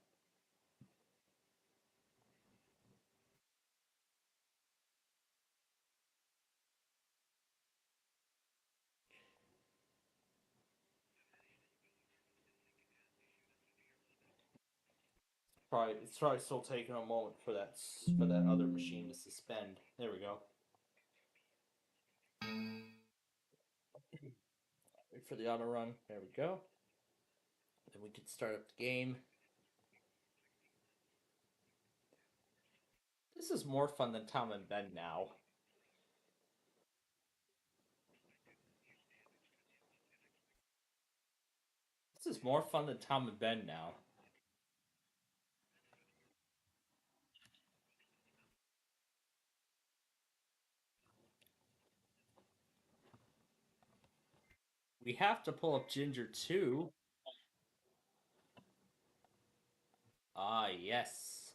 it's probably still taking a moment for that other machine to suspend. There we go. Wait for the auto run. There we go. Then we can start up the game. This is more fun than Tom and Ben now. This is more fun than Tom and Ben now. We have to pull up Ginger too. Ah, yes.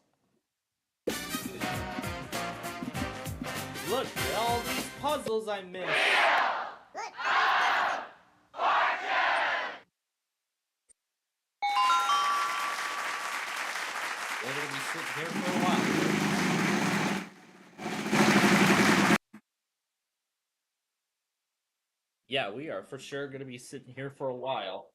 Look at all these puzzles I missed. We're gonna be sitting here for a while. Yeah, we are for sure gonna be sitting here for a while.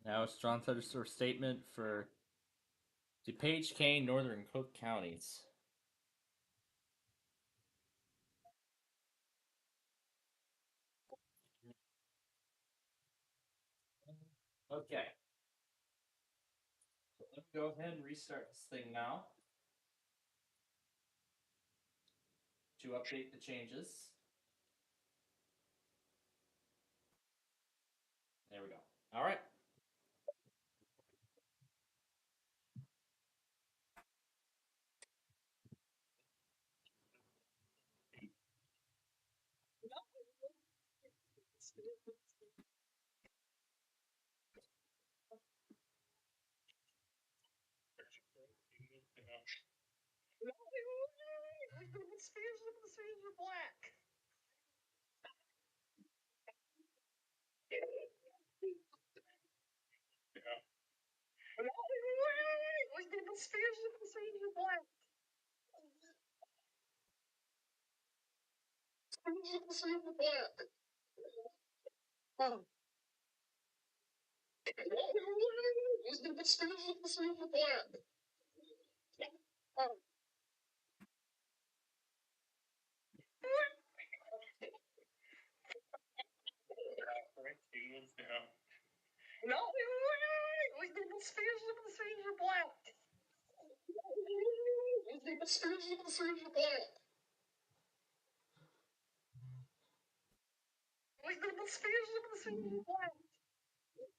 Now a strong thunderstorm statement for DuPage, Kane, Northern Cook counties. Okay. So let me go ahead and restart this thing now to update the changes. There we go. All right.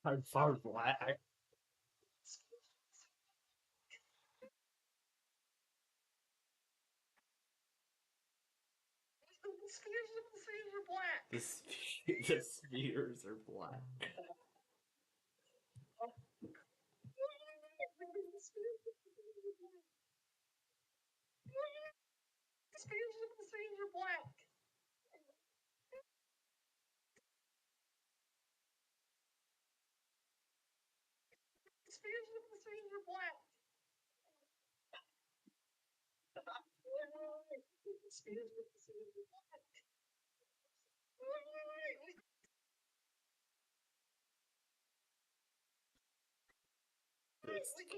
I'm far black. The spheres are black.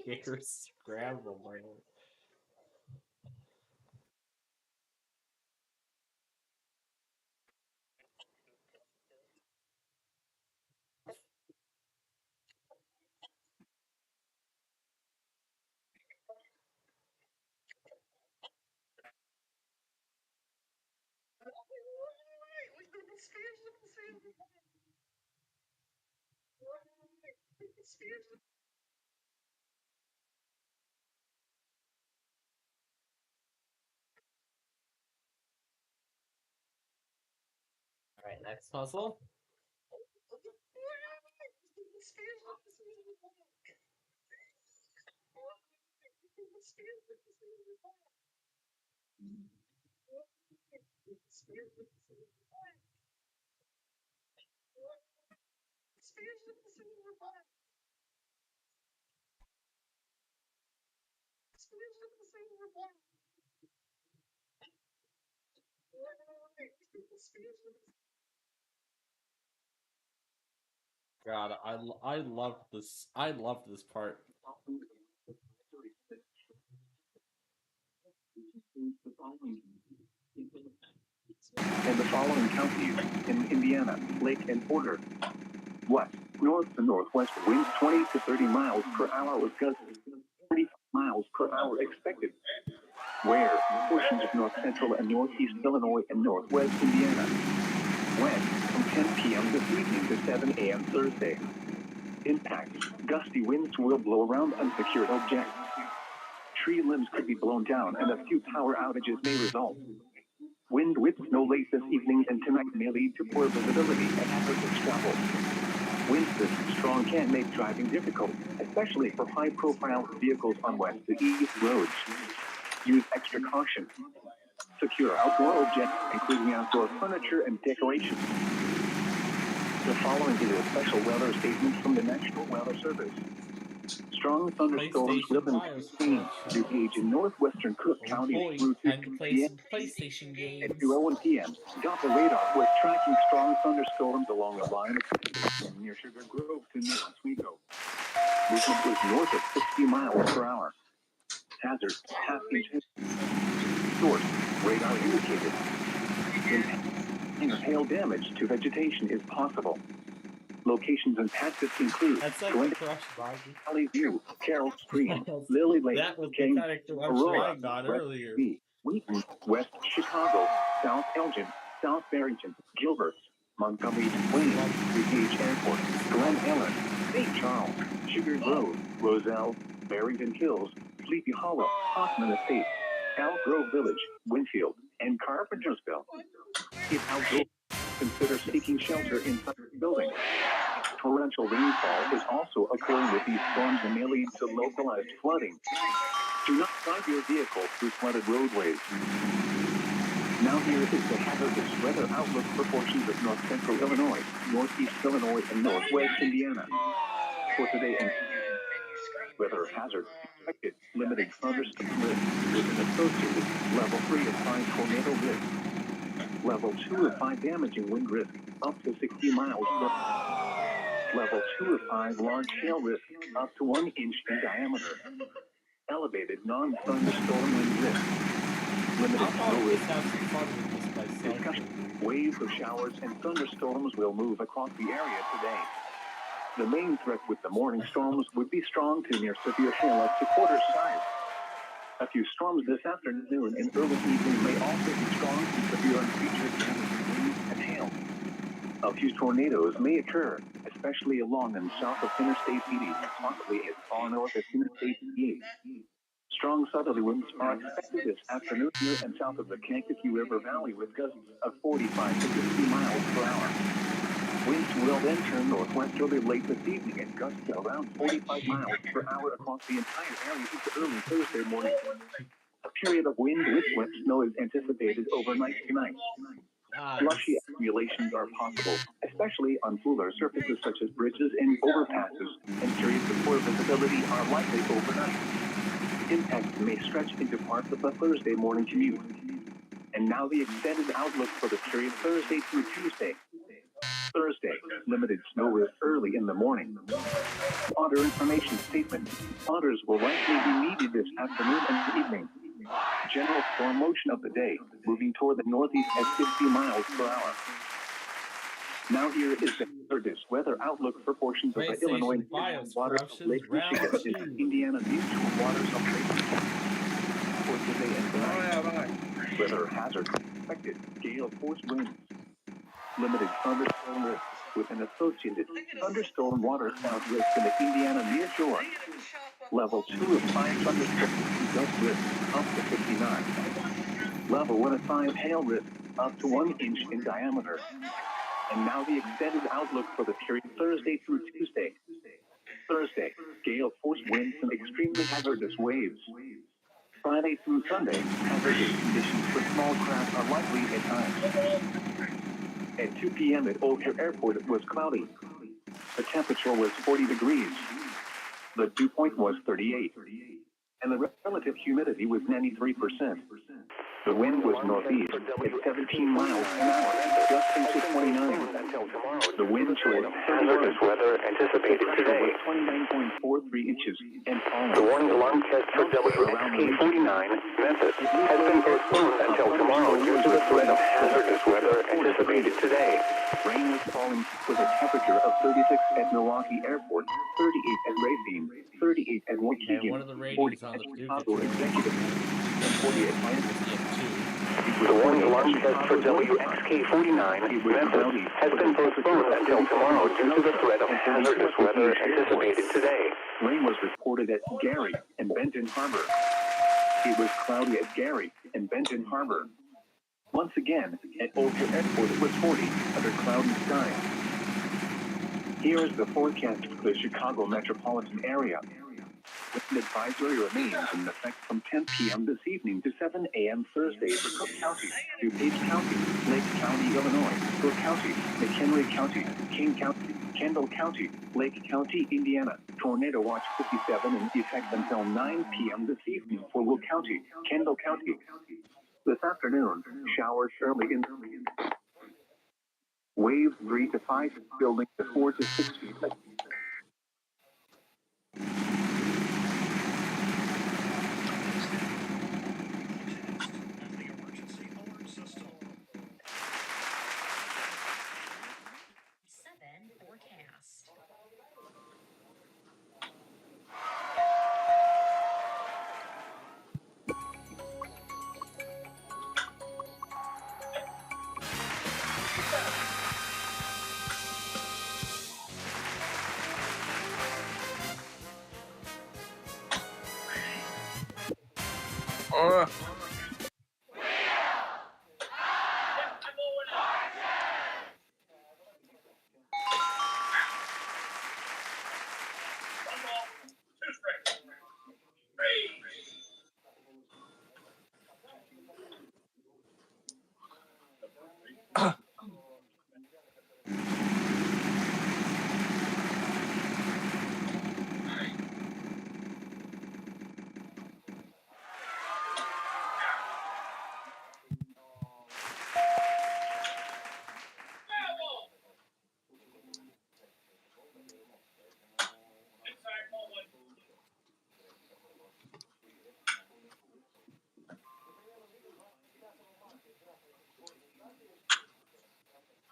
It's scramble, man. All right, next puzzle. God, I love this. I love this part. And the following counties in Indiana, Lake and Porter. West, north to northwest winds 20 to 30 miles per hour with gusts 35 miles per hour expected. Where portions of north central and northeast Illinois and northwest Indiana. When from 10 p.m. this evening to 7 a.m. Thursday. Impact. Gusty winds will blow around unsecured objects. Tree limbs could be blown down and a few power outages may result. Wind with snow late this evening and tonight may lead to poor visibility and hazardous travel. Winds this strong can make driving difficult, especially for high-profile vehicles on west to east roads. Use extra caution. Secure outdoor objects, including outdoor furniture and decorations. The following is a special weather statement from the National Weather Service. Strong thunderstorms will be seen to gauge in northwestern Cook County through 2 p.m. PlayStation At games. 2:01 p.m., Doppler radar was tracking strong thunderstorms along the line of near Sugar Grove to near Oswego. Movement was north of 60 miles per hour. Hazard, half-inch source, radar indicated. Hail damage to vegetation is possible. Locations and patches include That's like Glen the Crush Barbie. Valley View, Carroll Stream, Lily Lake, That was the King, character I Aurora, got West earlier. B, Wheaton, West Chicago, South Elgin, South Barrington, Gilbert, Montgomery, Wayne, DuPage Airport, Glen Ellen, St. Charles, Sugar Grove, Roselle, Barrington Hills, Sleepy Hollow, Hoffman Estates, Elk Grove Village, Winfield, and Carpentersville. If outdoors, consider seeking shelter inside the building. Torrential rainfall is also occurring with these storms and may lead to localized flooding. Do not drive your vehicle through flooded roadways. Now here is the hazardous weather outlook for portions of north central Illinois, northeast Illinois, and northwest Indiana. For today and weather hazard expected limited thunderstorm risk with an associated level 3 of 5 tornado risk. Level 2 of 5 damaging wind risk up to 60 miles per hour. Level 2 of 5 large hail risk up to 1 inch in diameter. Elevated non-thunderstorm wind risk. Limited snow risk. Discussion. Waves of showers and thunderstorms will move across the area today. The main threat with the morning storms would be strong to near severe hail up to quarter size. A few storms this afternoon and early evening may also be strong to severe and feature damaging winds and hail. A few tornadoes may occur, especially along and south of Interstate 80, possibly as far north as Interstate 88. Strong southerly winds are expected this afternoon near and south of the Kankakee River Valley with gusts of 45 to 50 miles per hour. Winds will then turn northwesterly late this evening and gusts around 45 miles per hour across the entire area into early Thursday morning. A period of wind with wet snow is anticipated overnight tonight. Slushy accumulations are possible, especially on cooler surfaces such as bridges and overpasses, and periods of poor visibility are likely overnight. Impacts may stretch into parts of the Thursday morning commute. And now the extended outlook for the period Thursday through Tuesday. Thursday, limited snow risk early in the morning. Otter information statement. Otters will likely be needed this afternoon and evening. General storm motion of the day, moving toward the northeast at 50 miles per hour. Now here is the hazardous weather outlook for portions of the Illinois waters of Lake Michigan and Indiana mutual waters of Lake Michigan. For today and tonight, weather hazard expected, gale force winds. Limited thunderstorm risk with an associated thunderstorm water spout risk in the Indiana near shore. Level 2 of 5 thunderstorm gust risk up to 59. Level 1 of 5 hail risk up to 1 inch in diameter. And now the extended outlook for the period Thursday through Tuesday. Thursday, gale force winds and extremely hazardous waves. Friday through Sunday, hazardous conditions for small craft are likely at times. At 2 p.m. at O'Hare Airport, it was cloudy. The temperature was 40 degrees. The dew point was 38. And the relative humidity was 93%. The wind was northeast at 17 miles an hour, gusting to 29. The wind chill was hazardous weather anticipated today was 29.43 inches and falling. The warning alarm test for WXP49 Memphis has been postponed until tomorrow due to the threat of hazardous weather anticipated today. Rain is falling with a temperature of 36 at Milwaukee Airport, 38 at Racine, 38 at And what Waukegan, are the 40 ratings at on the Duke Chicago Detroit? Executive, and 40 at Miami. The one alarm test for WXK-49 Memphis has been postponed until tomorrow due to the threat of hazardous weather anticipated today. Rain was reported at Gary and Benton Harbor. It was cloudy at Gary and Benton Harbor. Once again, at Oakville Airport it was 40 under cloudy skies. Here is the forecast for the Chicago metropolitan area. Wind advisory remains in effect from 10 p.m. this evening to 7 a.m. Thursday for Cook County, DuPage County, Lake County, Illinois, Cook County, McHenry County, King County, Kendall County, Lake County, Indiana. Tornado watch 57 in effect until 9 p.m. this evening for Will County, Kendall County. This afternoon, showers early in waves 3 to 5, building to 4 to 6 feet. Forecast.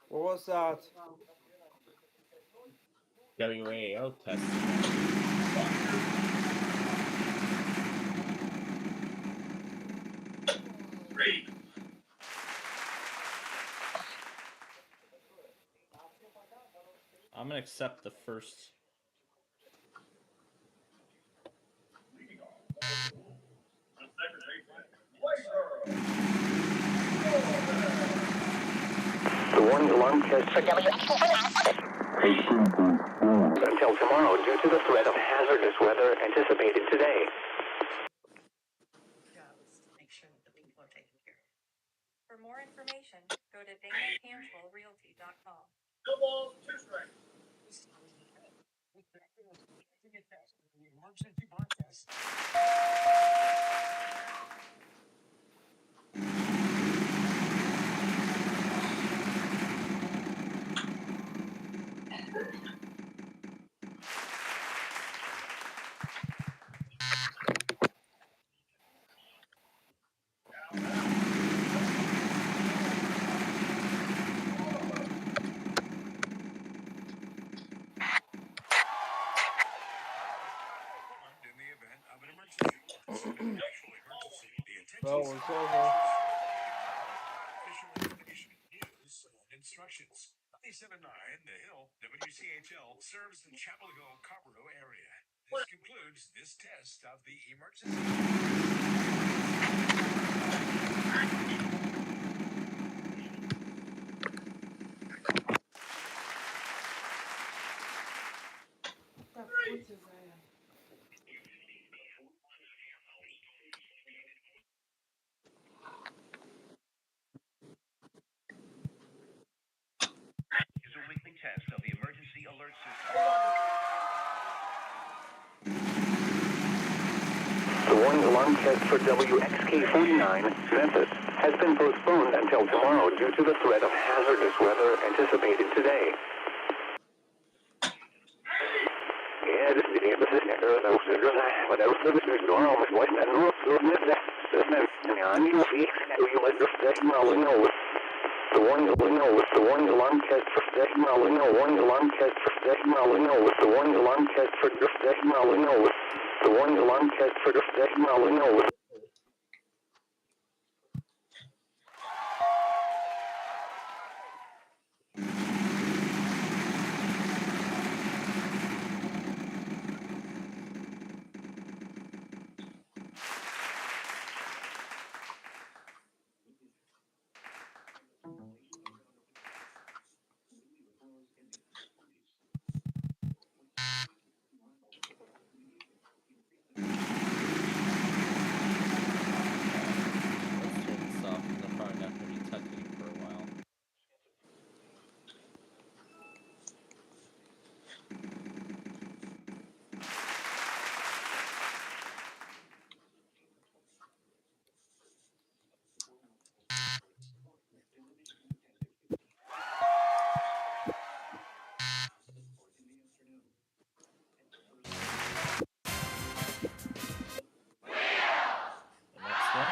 What was that? WAO test. I'm gonna accept the first. The warning alarm test for until tomorrow due to the threat of hazardous weather anticipated today. Make sure that the people are taken care of. For more information, go to DanaCantrellRealty.com. Emergency broadcast. In the event of an emergency, it's an actual emergency. The Well, attention it's over. official information, news, and instructions. 97.9 The Hill, WCHL serves the Chapel Hill Carrboro area. This concludes this test of the emergency. Is a weekly test of the emergency alert system. The warning alarm test for WXK-49 Memphis has been postponed until tomorrow due to the threat of hazardous weather anticipated today. warning alarm test for warning alarm test for warning alarm test for warning alarm test for Let's turn this off because I'm probably not going to be touching it for a while. The next one.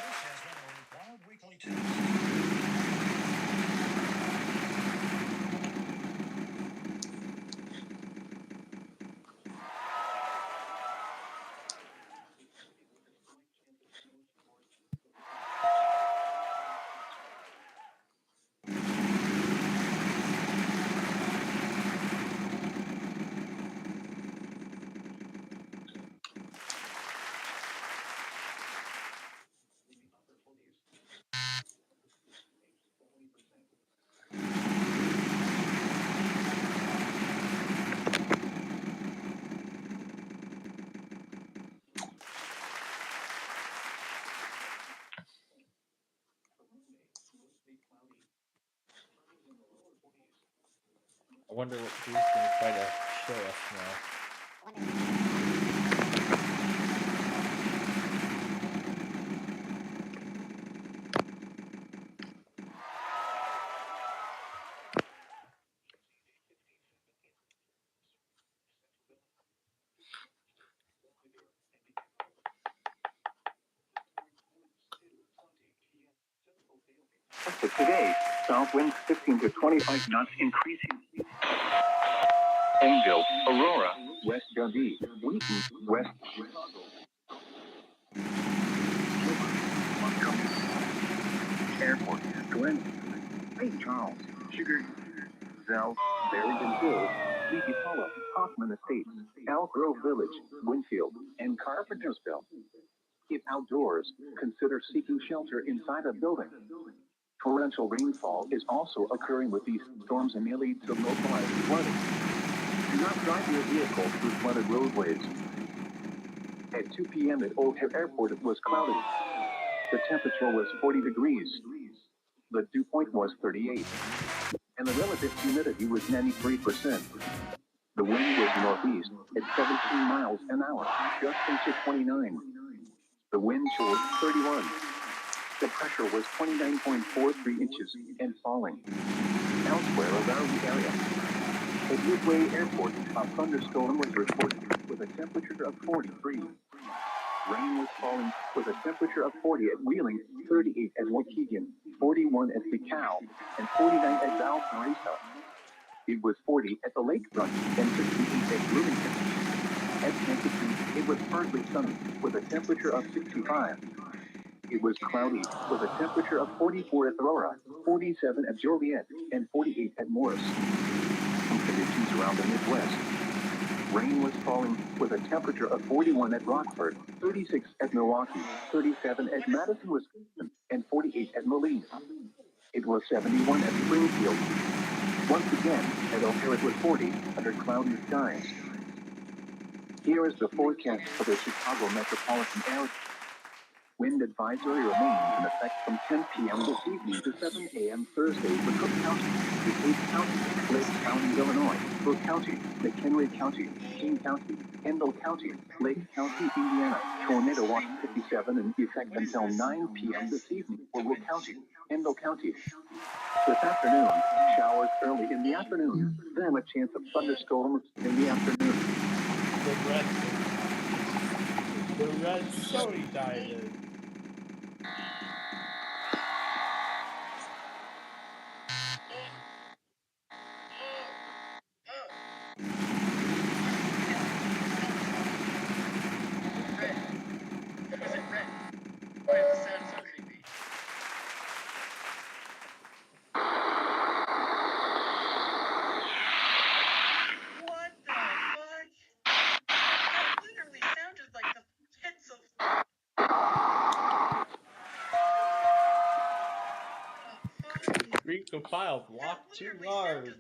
This has been a required weekly test. I wonder who's going to try to show us now. Today, south winds 15 to 25 knots increasing. Angel, Aurora, West Dundee, Wheaton, West Montgomery Airport, Glen, St. Charles, Sugar, Zell, Barrington Hills, Sleepy Hollow, Hoffman Estates, Elk Grove Village, Winfield, and Carpentersville. If outdoors, consider seeking shelter inside a building. Torrential rainfall is also occurring with these storms and may lead to localized flooding. Do not drive your vehicle through flooded roadways. At 2 p.m. at O'Hare Airport, it was cloudy. The temperature was 40 degrees. The dew point was 38. And the relative humidity was 93%. The wind was northeast at 17 miles an hour, gusting to 29. The wind chill was 31. The pressure was 29.43 inches and falling. Elsewhere around the area. At Midway Airport, a thunderstorm was reported with a temperature of 43. Rain was falling with a temperature of 40 at Wheeling, 38 at Waukegan, 41 at Decal, and 49 at Valparaiso. It was 40 at the lakefront and 58 at Bloomington. At Kankakee, it was partly sunny with a temperature of 65. It was cloudy with a temperature of 44 at Aurora, 47 at Joliet, and 48 at Morris. Some conditions around the Midwest. Rain was falling with a temperature of 41 at Rockford, 36 at Milwaukee, 37 at Madison, Wisconsin, and 48 at Moline. It was 71 at Springfield. Once again, at O'Hare it was 40 under cloudy skies. Here is the forecast for the Chicago metropolitan area. Wind advisory remains in effect from 10 p.m. this evening to 7 a.m. Thursday for Cook County, DuPage County, Lake County, Illinois, Brooke County, McHenry County, King County, Kendall County, Lake County, Indiana. Tornado watch 57 in effect until 9 p.m. this evening for Brooke County, Kendall County. This afternoon, showers early in the afternoon, then a chance of thunderstorms in the afternoon. The red Sony diamond. What the fuck? That literally sounded like the pits of. Green compile block too large.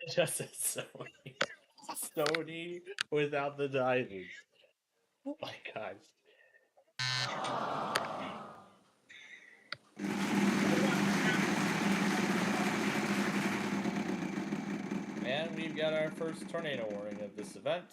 Just a Sony. Sony without the diamond. Oh my god. And we've got our first tornado warning of this event.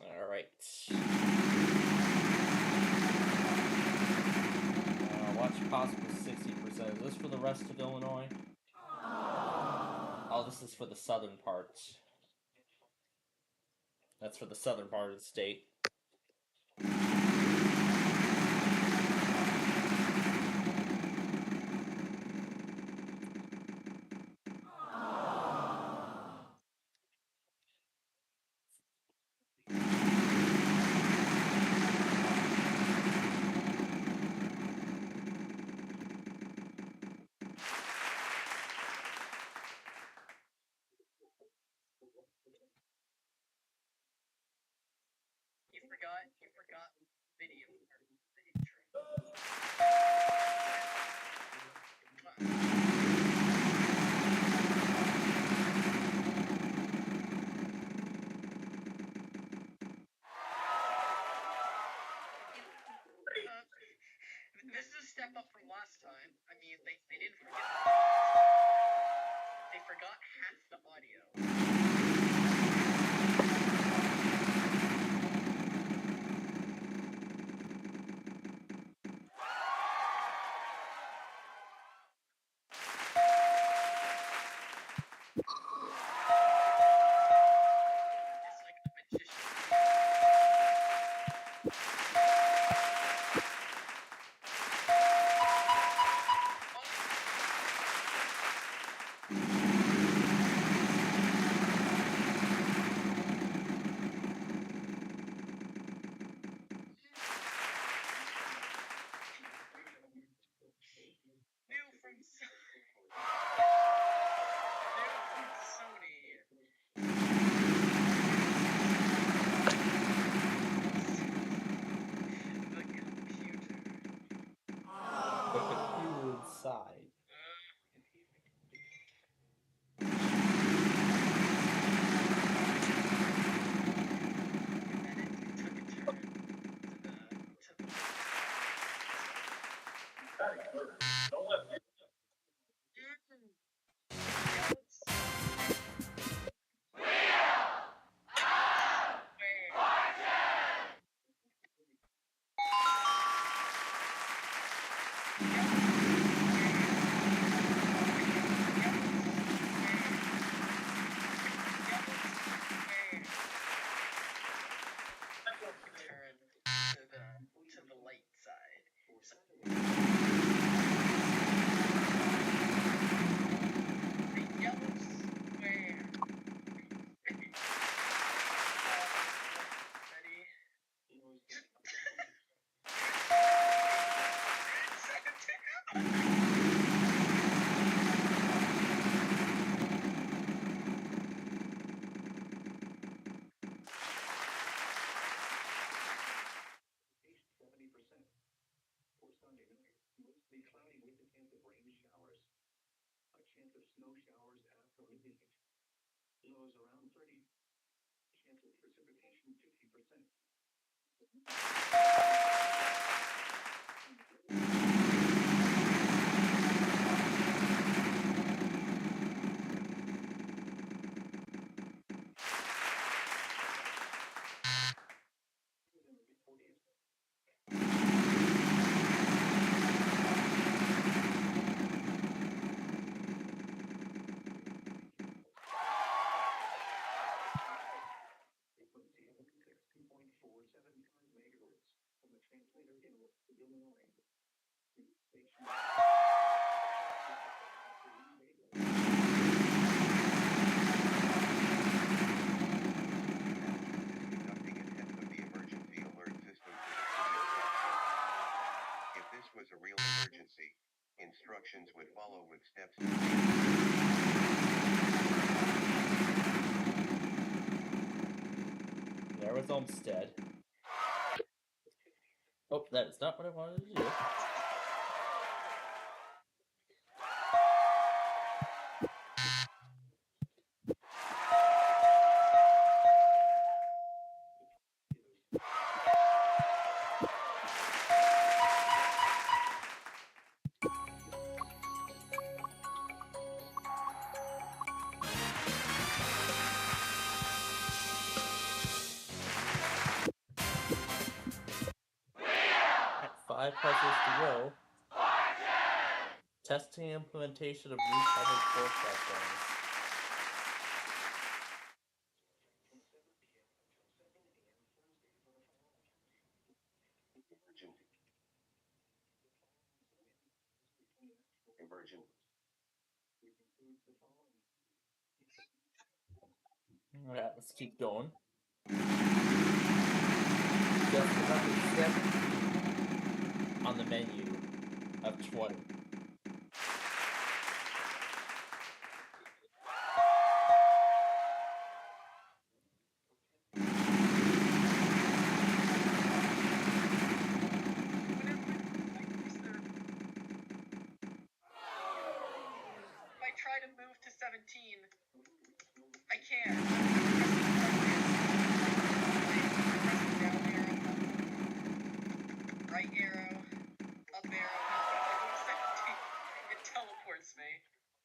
Alright. Watch possible 60%. Is this for the rest of Illinois? Oh, this is for the southern part. That's for the southern part of the state. You forgot video. This is a step up from last time. I mean, they didn't forget. They forgot half the audio. It's like a magician. The computer inside. To the light side. The yellow square. Ready? For Sunday night, mostly cloudy with a chance of rain showers. A chance of snow showers after midnight. Lows around 30. Chance of precipitation 50%. Was a real emergency, instructions would follow with steps. There was Olmsted. Oh, that is not what I wanted to do. At 5 puzzles to go. Testing implementation of new public forecast zones. Emergent. Alright, let's keep going. Just number 17 on the menu of 20. If I try to move to 17, I can't. Down arrow, right arrow, up arrow. If I go to 17, it teleports me.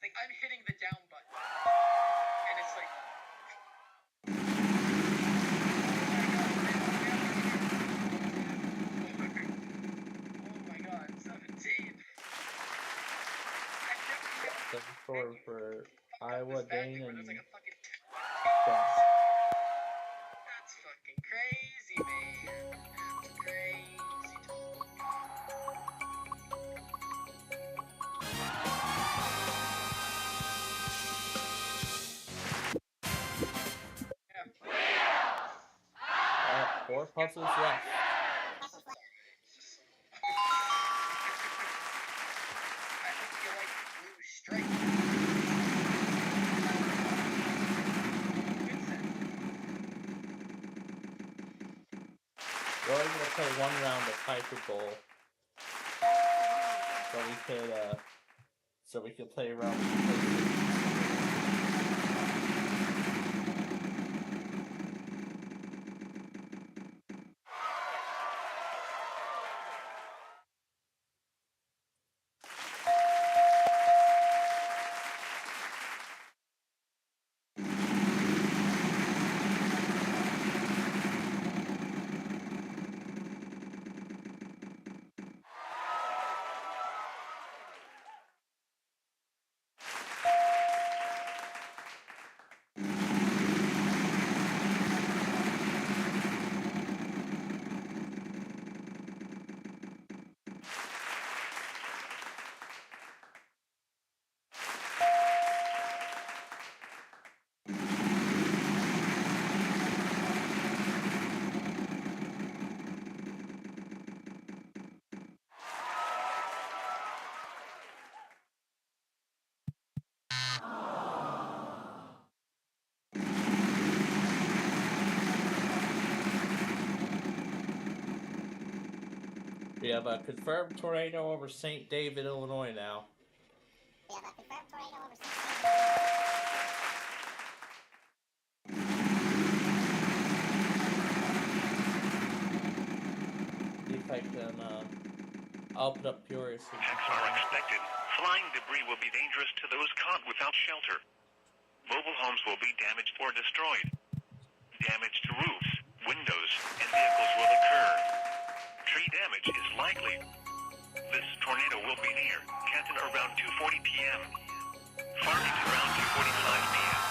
Like I'm hitting the down button, and it's like. Oh my god, 17. For Iowa, Dane, and That's John. fucking crazy, man. That's crazy. Alright, 4 puzzles left. I hope you like blue stripe. We're only going to play one round of Hyper Bowl. So we could play around with the We have a confirmed tornado over St. David, Illinois now. See if I can, I'll put up Peoria. Attacks are expected. Flying debris will be dangerous to those caught without shelter. Mobile homes will be damaged or destroyed. Damage to roofs, windows, and vehicles will occur. Tree damage is likely. This tornado will be near Canton around 2:40 p.m. Farmington around 2:45 p.m.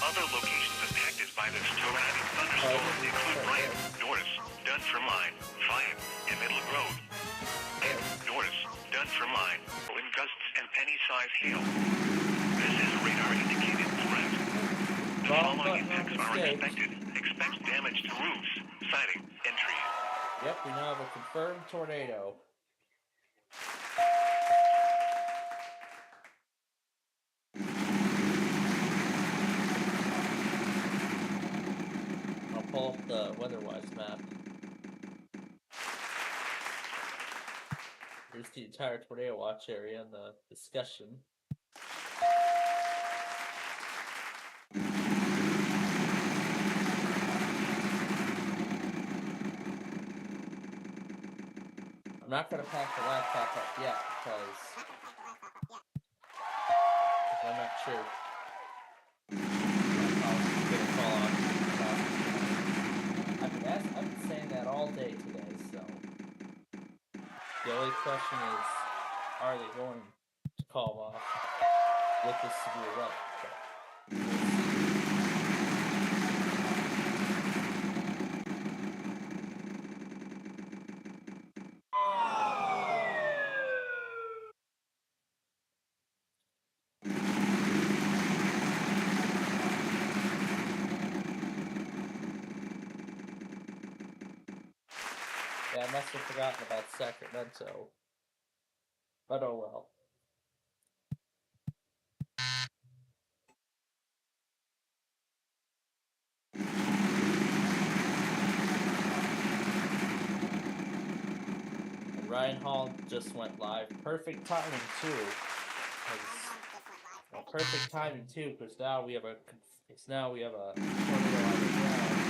Other locations impacted by this tornadic thunderstorm include Bryant, Norris, Dunfermline, Fayette, and Middle Road. And Norris, Dunfermline, in gusts and penny-sized hail. This is a radar-indicated threat. The following impacts are expected. Expect damage to roofs, siding, and trees. Yep, we now have a confirmed tornado. I'll pull up the weather-wise map. Here's the entire tornado watch area and the discussion. I'm not going to pack the laptop up yet because I'm not sure. I've been saying that all day today, so the only question is, are they going to call off with this severe weather? Yeah, I must have forgotten about Sacramento. But oh well. And Ryan Hall just went live. Perfect timing too. Perfect timing too, because now we have a tornado on the ground.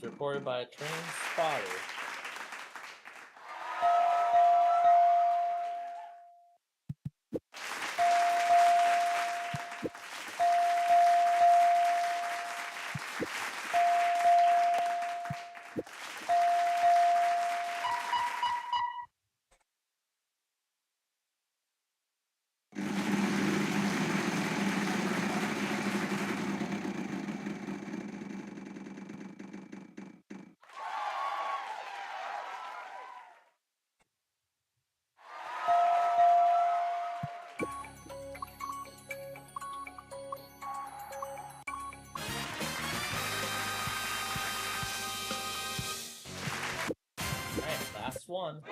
was reported by a trained spotter. Alright, last one.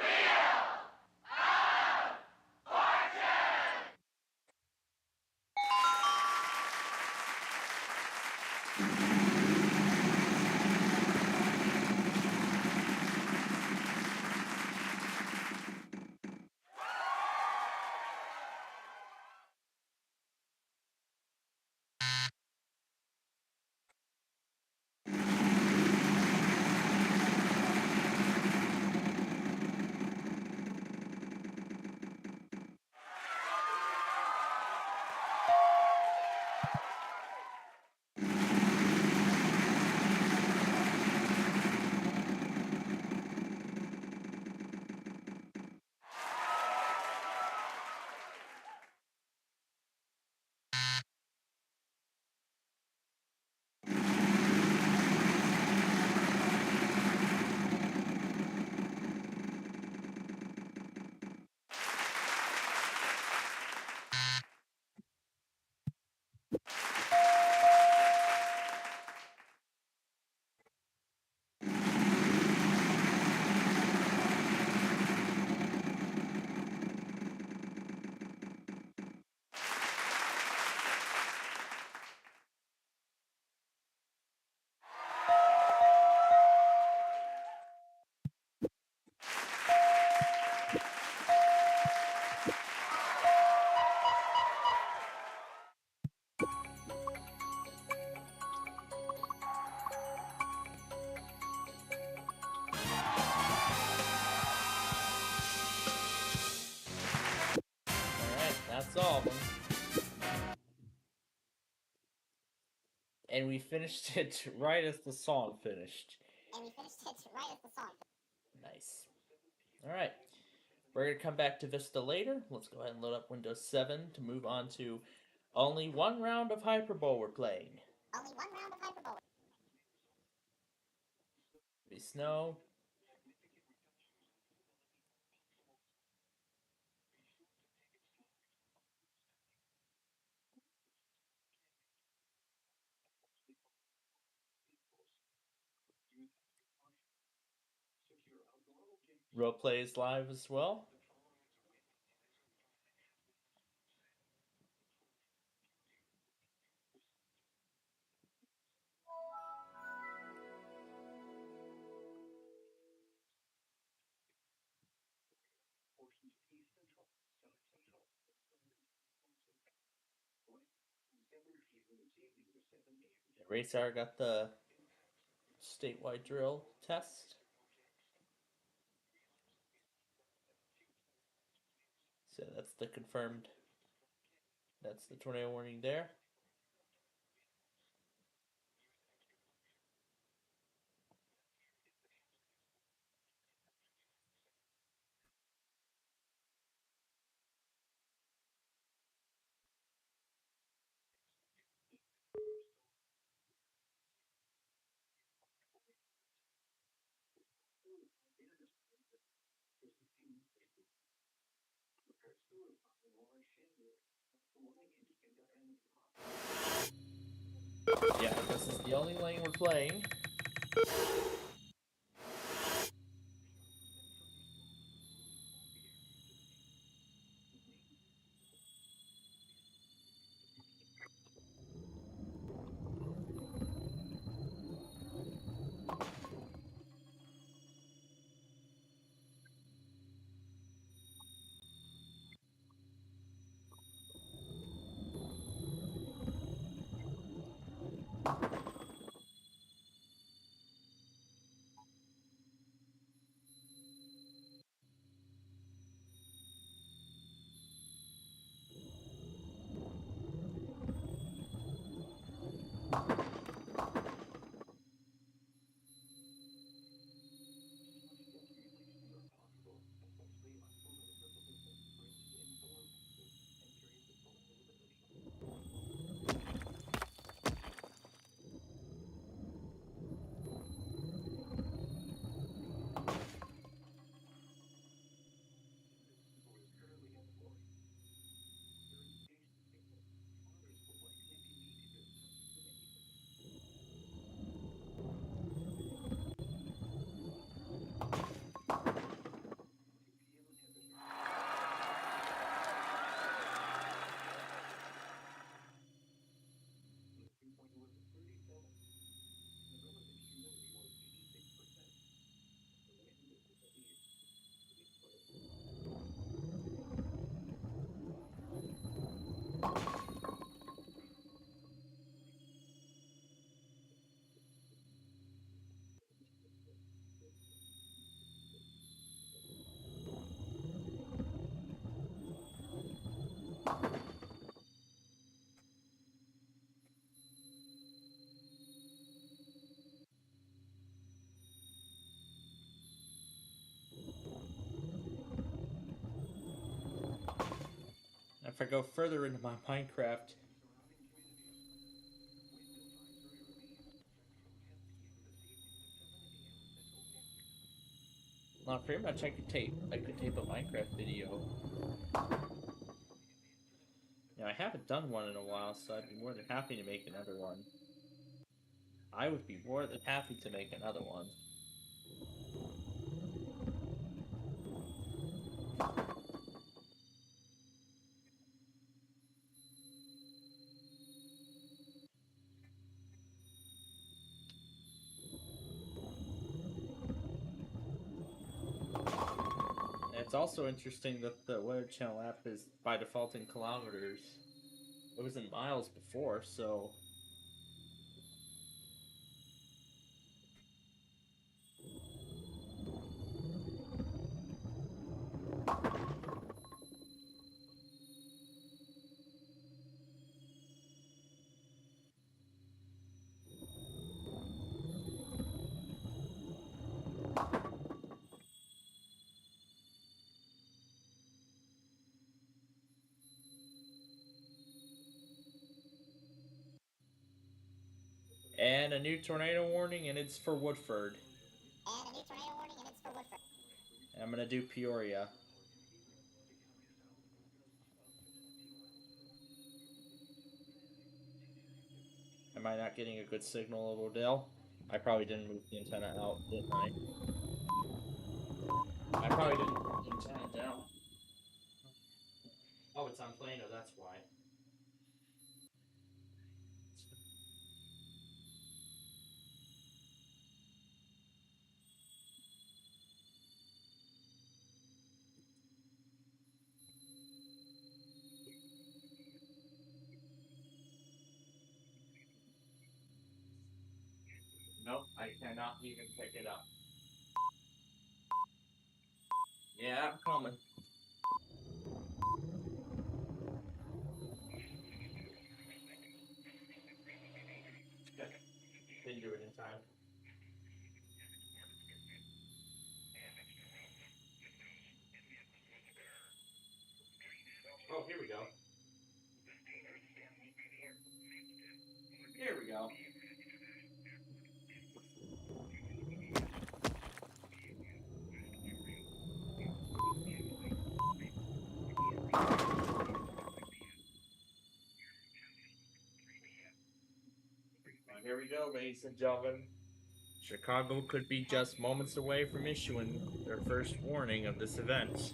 Alright, that's all of them. And we finished it right as the song finished. Nice. Alright. We're going to come back to Vista later. Let's go ahead and load up Windows 7 to move on to only one round of Hyperbole we're playing. Be snow. Roleplay is live as well. Racer got the statewide drill test. So that's the confirmed. That's the tornado warning there. Yeah, this is the only lane we're playing. If I go further into my Minecraft, well, pretty much I could tape a Minecraft video. Now I haven't done one in a while, so I'd be more than happy to make another one. I would be more than happy to make another one. It's also interesting that the Weather Channel app is by default in kilometers. It was in miles before, so and a new tornado warning, and it's for Woodford. And I'm gonna do Peoria. Am I not getting a good signal of Odell? I probably didn't move the antenna out, didn't I? I probably didn't move the antenna down. Oh, it's on Plano, that's why. Nope, I cannot even pick it up. Yeah, I'm coming. Good. Didn't do it in time. Oh, here we go. Here we go. Well, here we go, ladies and gentlemen. Chicago could be just moments away from issuing their first warning of this event.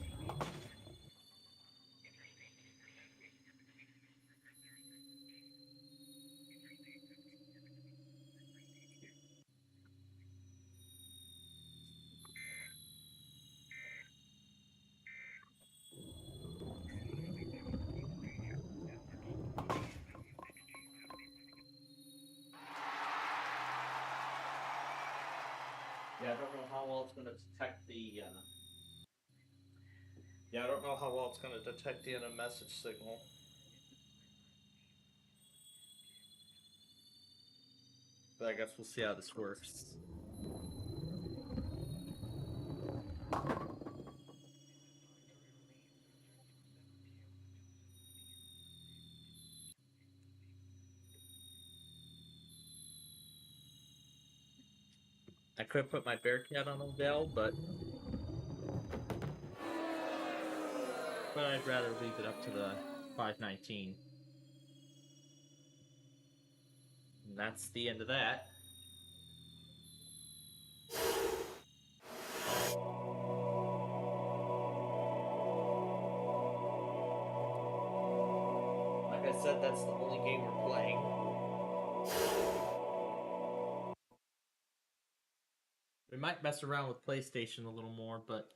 Yeah, I don't know how well it's going to detect the. Yeah, I don't know how well it's going to detect the message signal. But I guess we'll see how this works. I could put my Bearcat on Odell, but I'd rather leave it up to the 519. And that's the end of that. Like I said, that's the only game we're playing. We might mess around with PlayStation a little more, but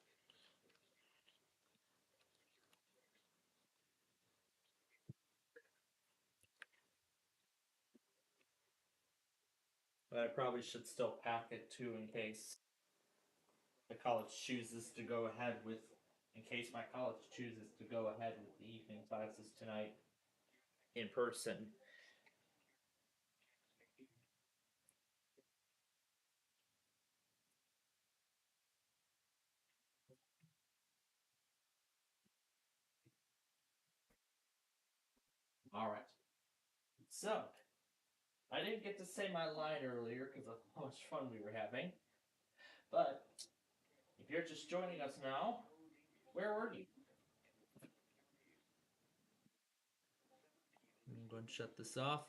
I probably should still pack it too in case the college chooses to go ahead with, in case my college chooses to go ahead with the evening classes tonight in person. Alright. So, I didn't get to say my line earlier because of how much fun we were having. But, if you're just joining us now, where were you? I'm going to shut this off.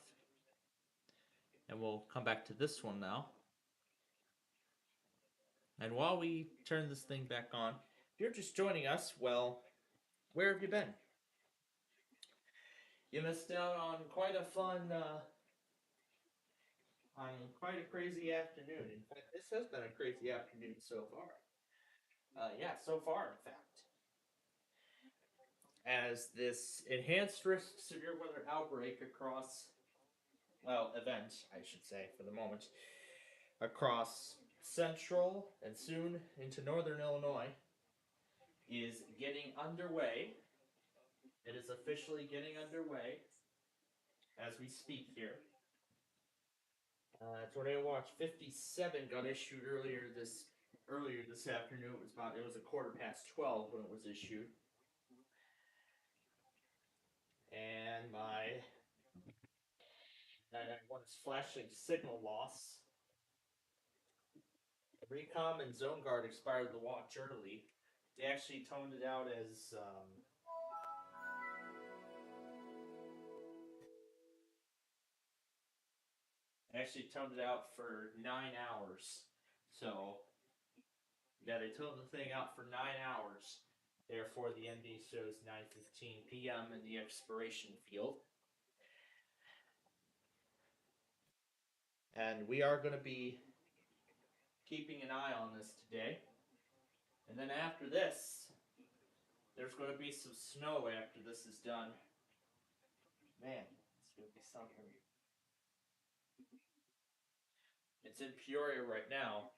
And we'll come back to this one now. And while we turn this thing back on, if you're just joining us, well, where have you been? You missed out on quite a fun, on quite a crazy afternoon. In fact, this has been a crazy afternoon so far. Yeah, so far, in fact. As this enhanced risk severe weather outbreak across, well, event, I should say, for the moment, across central and soon into northern Illinois is getting underway. It is officially getting underway as we speak here. Tornado Watch 57 got issued earlier this afternoon. It was 12:15 when it was issued. And one is flashing signal loss. Recom and Zone Guard expired the watch early. They actually toned it out as for 9 hours. So, yeah, they toned the thing out for 9 hours. Therefore, the MD shows 9:15 p.m. in the expiration field. And we are going to be keeping an eye on this today. And then after this, there's going to be some snow after this is done. Man, it's going to be something. It's in Peoria right now.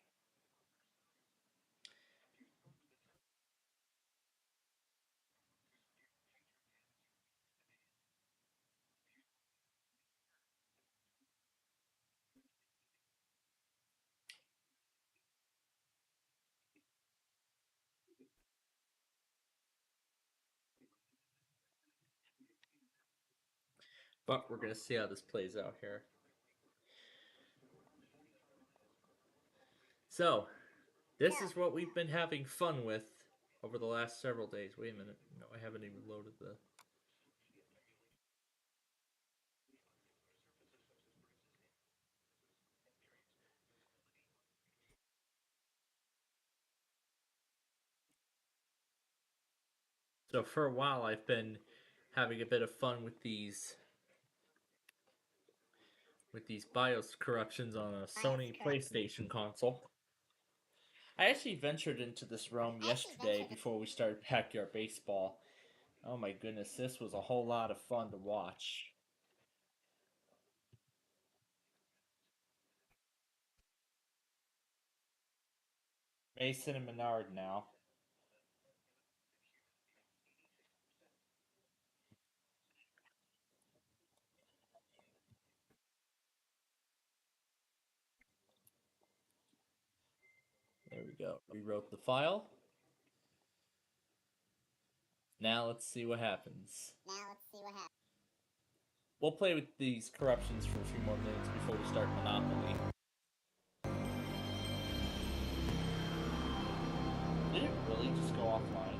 But we're going to see how this plays out here. So, this is what we've been having fun with over the last several days. Wait a minute. No, I haven't even loaded the... So for a while, I've been having a bit of fun with these BIOS corruptions on a Sony PlayStation console. I actually ventured into this realm yesterday before we started Backyard Baseball. Oh my goodness, this was a whole lot of fun to watch. Mason and Menard now. There we go. Rewrote the file. Now let's see what happens. We'll play with these corruptions for a few more minutes before we start Monopoly. Did it really just go offline?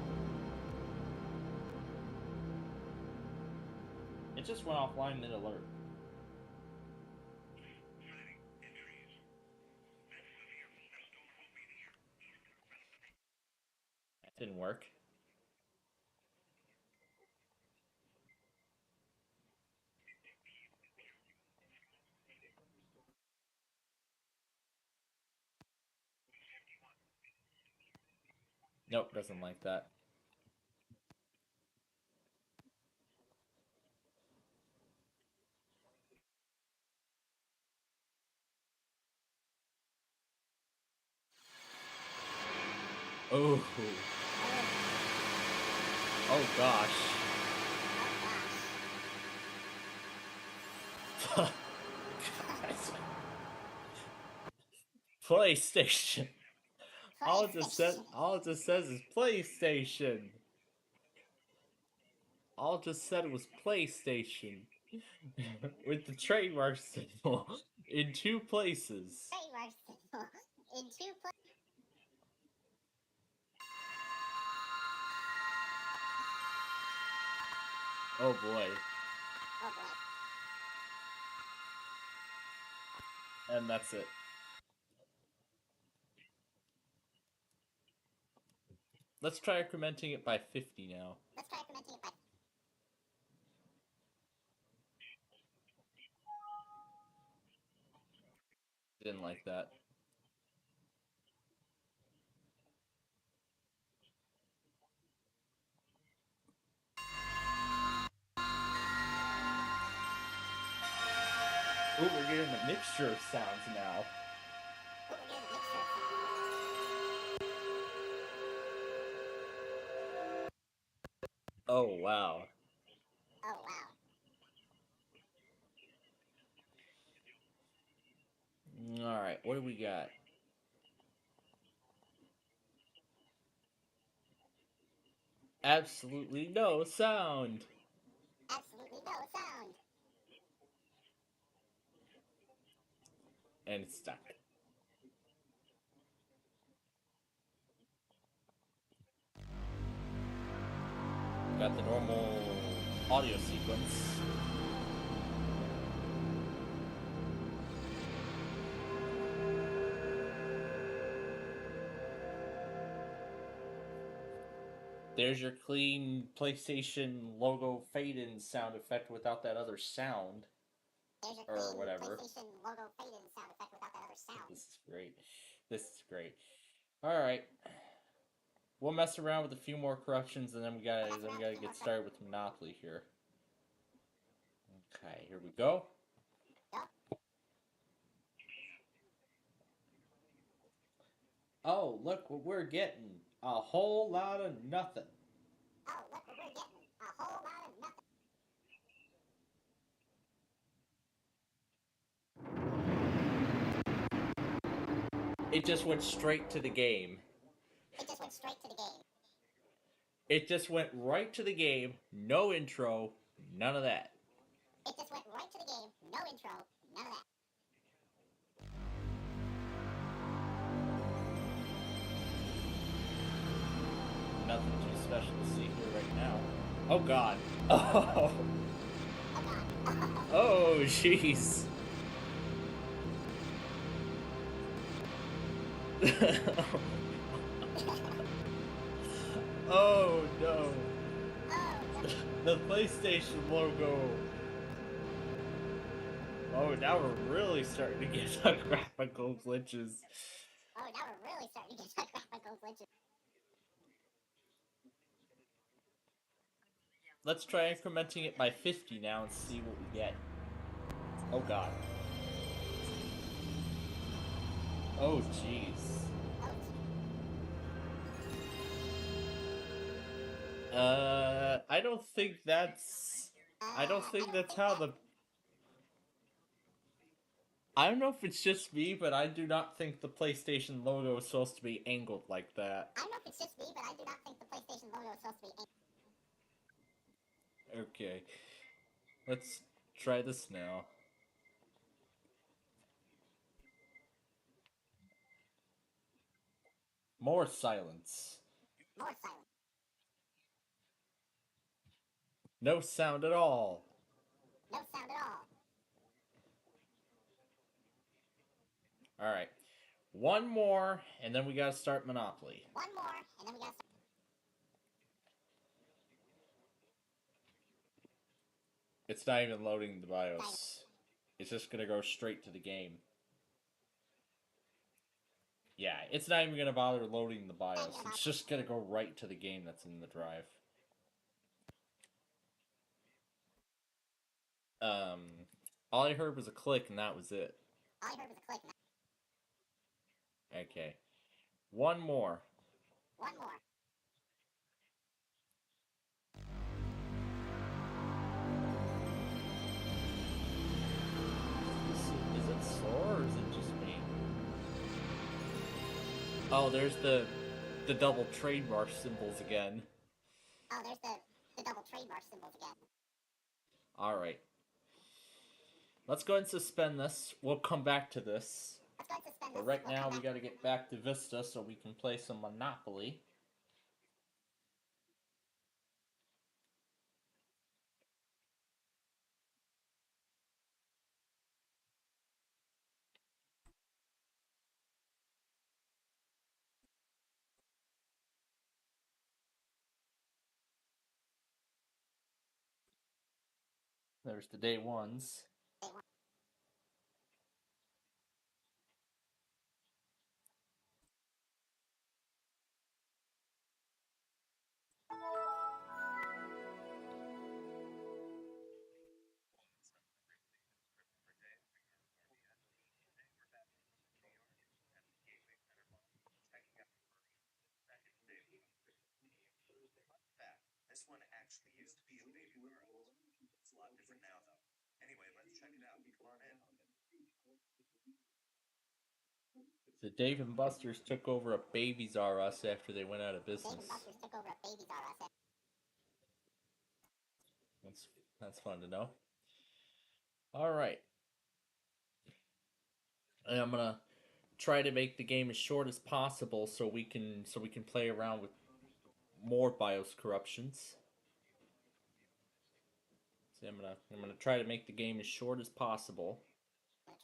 It just went offline mid-alert. That didn't work. Nope, doesn't like that. Oh. Oh gosh. PlayStation. All it just says is PlayStation. All it just said was PlayStation. With the trademark symbol in 2 places. Trademark symbol in 2 places. Oh boy. Oh boy. And that's it. Let's try incrementing it by 50 now. Let's try incrementing it by. Didn't like that. Ooh, we're getting a mixture of sounds now. Oh, wow. Oh, wow. Alright, what do we got? Absolutely no sound. Absolutely no sound. And it's stuck. Got the normal audio sequence. There's your clean PlayStation logo fade-in sound effect without that other sound. There's your or whatever. PlayStation logo fade-in sound effect without that other sound. This is great. This is great. Alright. We'll mess around with a few more corruptions and then we gotta get started with Monopoly here. Okay, here we go. Oh, look what we're getting. A whole lot of nothing. Oh, look what we're getting. A whole lot of nothing. It just went straight to the game. It just went straight to the game. It just went right to the game. No intro. None of that. It just went right to the game. No intro. None of that. Nothing too special to see here right now. Oh god. Oh. Oh, jeez. Oh no. The PlayStation logo. Oh, now we're really starting to get some graphical glitches. Oh, now we're really starting to get some graphical glitches. Let's try incrementing it by 50 now and see what we get. Oh god. Oh jeez. I don't think that's how the... I don't know if it's just me, but I do not think the PlayStation logo is supposed to be angled like that. I don't know if it's just me, but I do not think the PlayStation logo is supposed to be angled. Okay. Let's try this now. More silence. More silence. No sound at all. No sound at all. Alright. One more, and then we gotta start Monopoly. One more, and then we gotta start. It's not even loading the BIOS. It's just gonna go straight to the game. Yeah, it's not even gonna bother loading the BIOS. It's just gonna go right to the game that's in the drive. All I heard was a click, and that was it. Okay, one more. Is it sore, or is it just me? Oh, there's the double trademark symbols again. All right. Let's go ahead and suspend this. We'll come back to this. But right now, we got to get back to Vista so we can play some Monopoly. There's the day ones. This one actually used to be a baby girl. It's a lot different now, though. Anyway, let's check it out. Come on in. The Dave and Buster's took over a Babies R Us after they went out of business. That's fun to know. All right. And I'm gonna try to make the game as short as possible so we can play around with more BIOS corruptions. See, I'm gonna try to make the game as short as possible.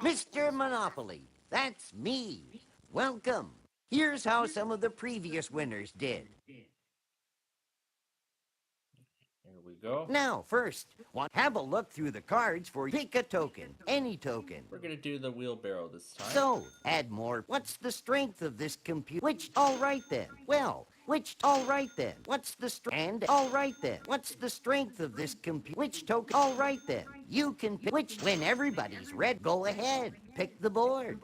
Mr. Monopoly, that's me. Welcome. Here's how some of the previous winners did. Here we go. Now, first, have a look through the cards for pick a token, any token. We're gonna do the wheelbarrow this time. So, add more. What's the strength of this computer? Which, all right then. Well, which, all right then. What's the strength? And, all right then. What's the strength of this computer? Which token? All right then. You can pick which. When everybody's red, go ahead. Pick the board.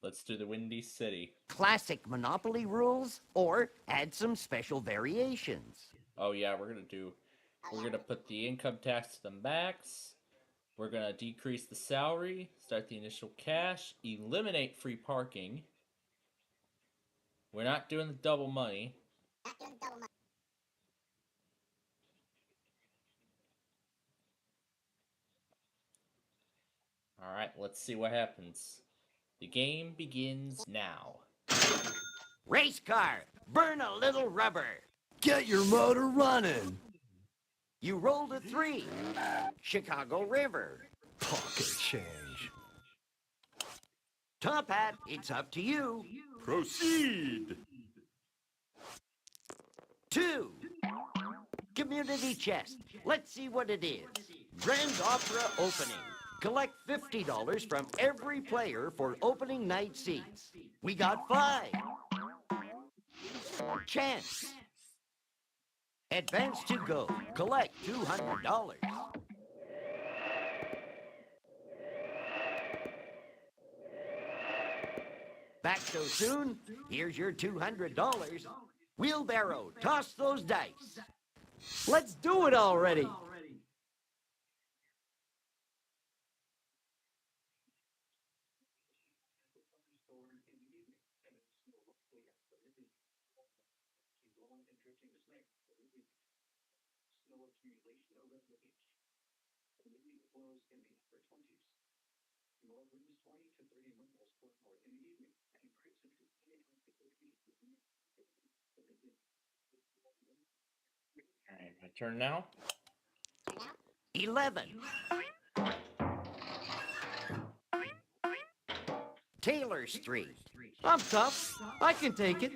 Let's do the Windy City. Classic Monopoly rules, or add some special variations. Oh yeah, we're gonna put the income tax to the max. We're gonna decrease the salary, start the initial cash, eliminate free parking. We're not doing the double money. Alright, let's see what happens. The game begins now. Race car, burn a little rubber. Get your motor running. You rolled a 3. Chicago River. Pocket change. Top Hat, it's up to you. Proceed. 2. Community chest. Let's see what it is. Grand Opera opening. Collect $50 from every player for opening night seats. We got 5. Chance. Advance to go. Collect $200. Back so soon? Here's your $200. Wheelbarrow, toss those dice. Let's do it already. Alright, my turn now. 11. Taylor Street. I'm tough. I can take it.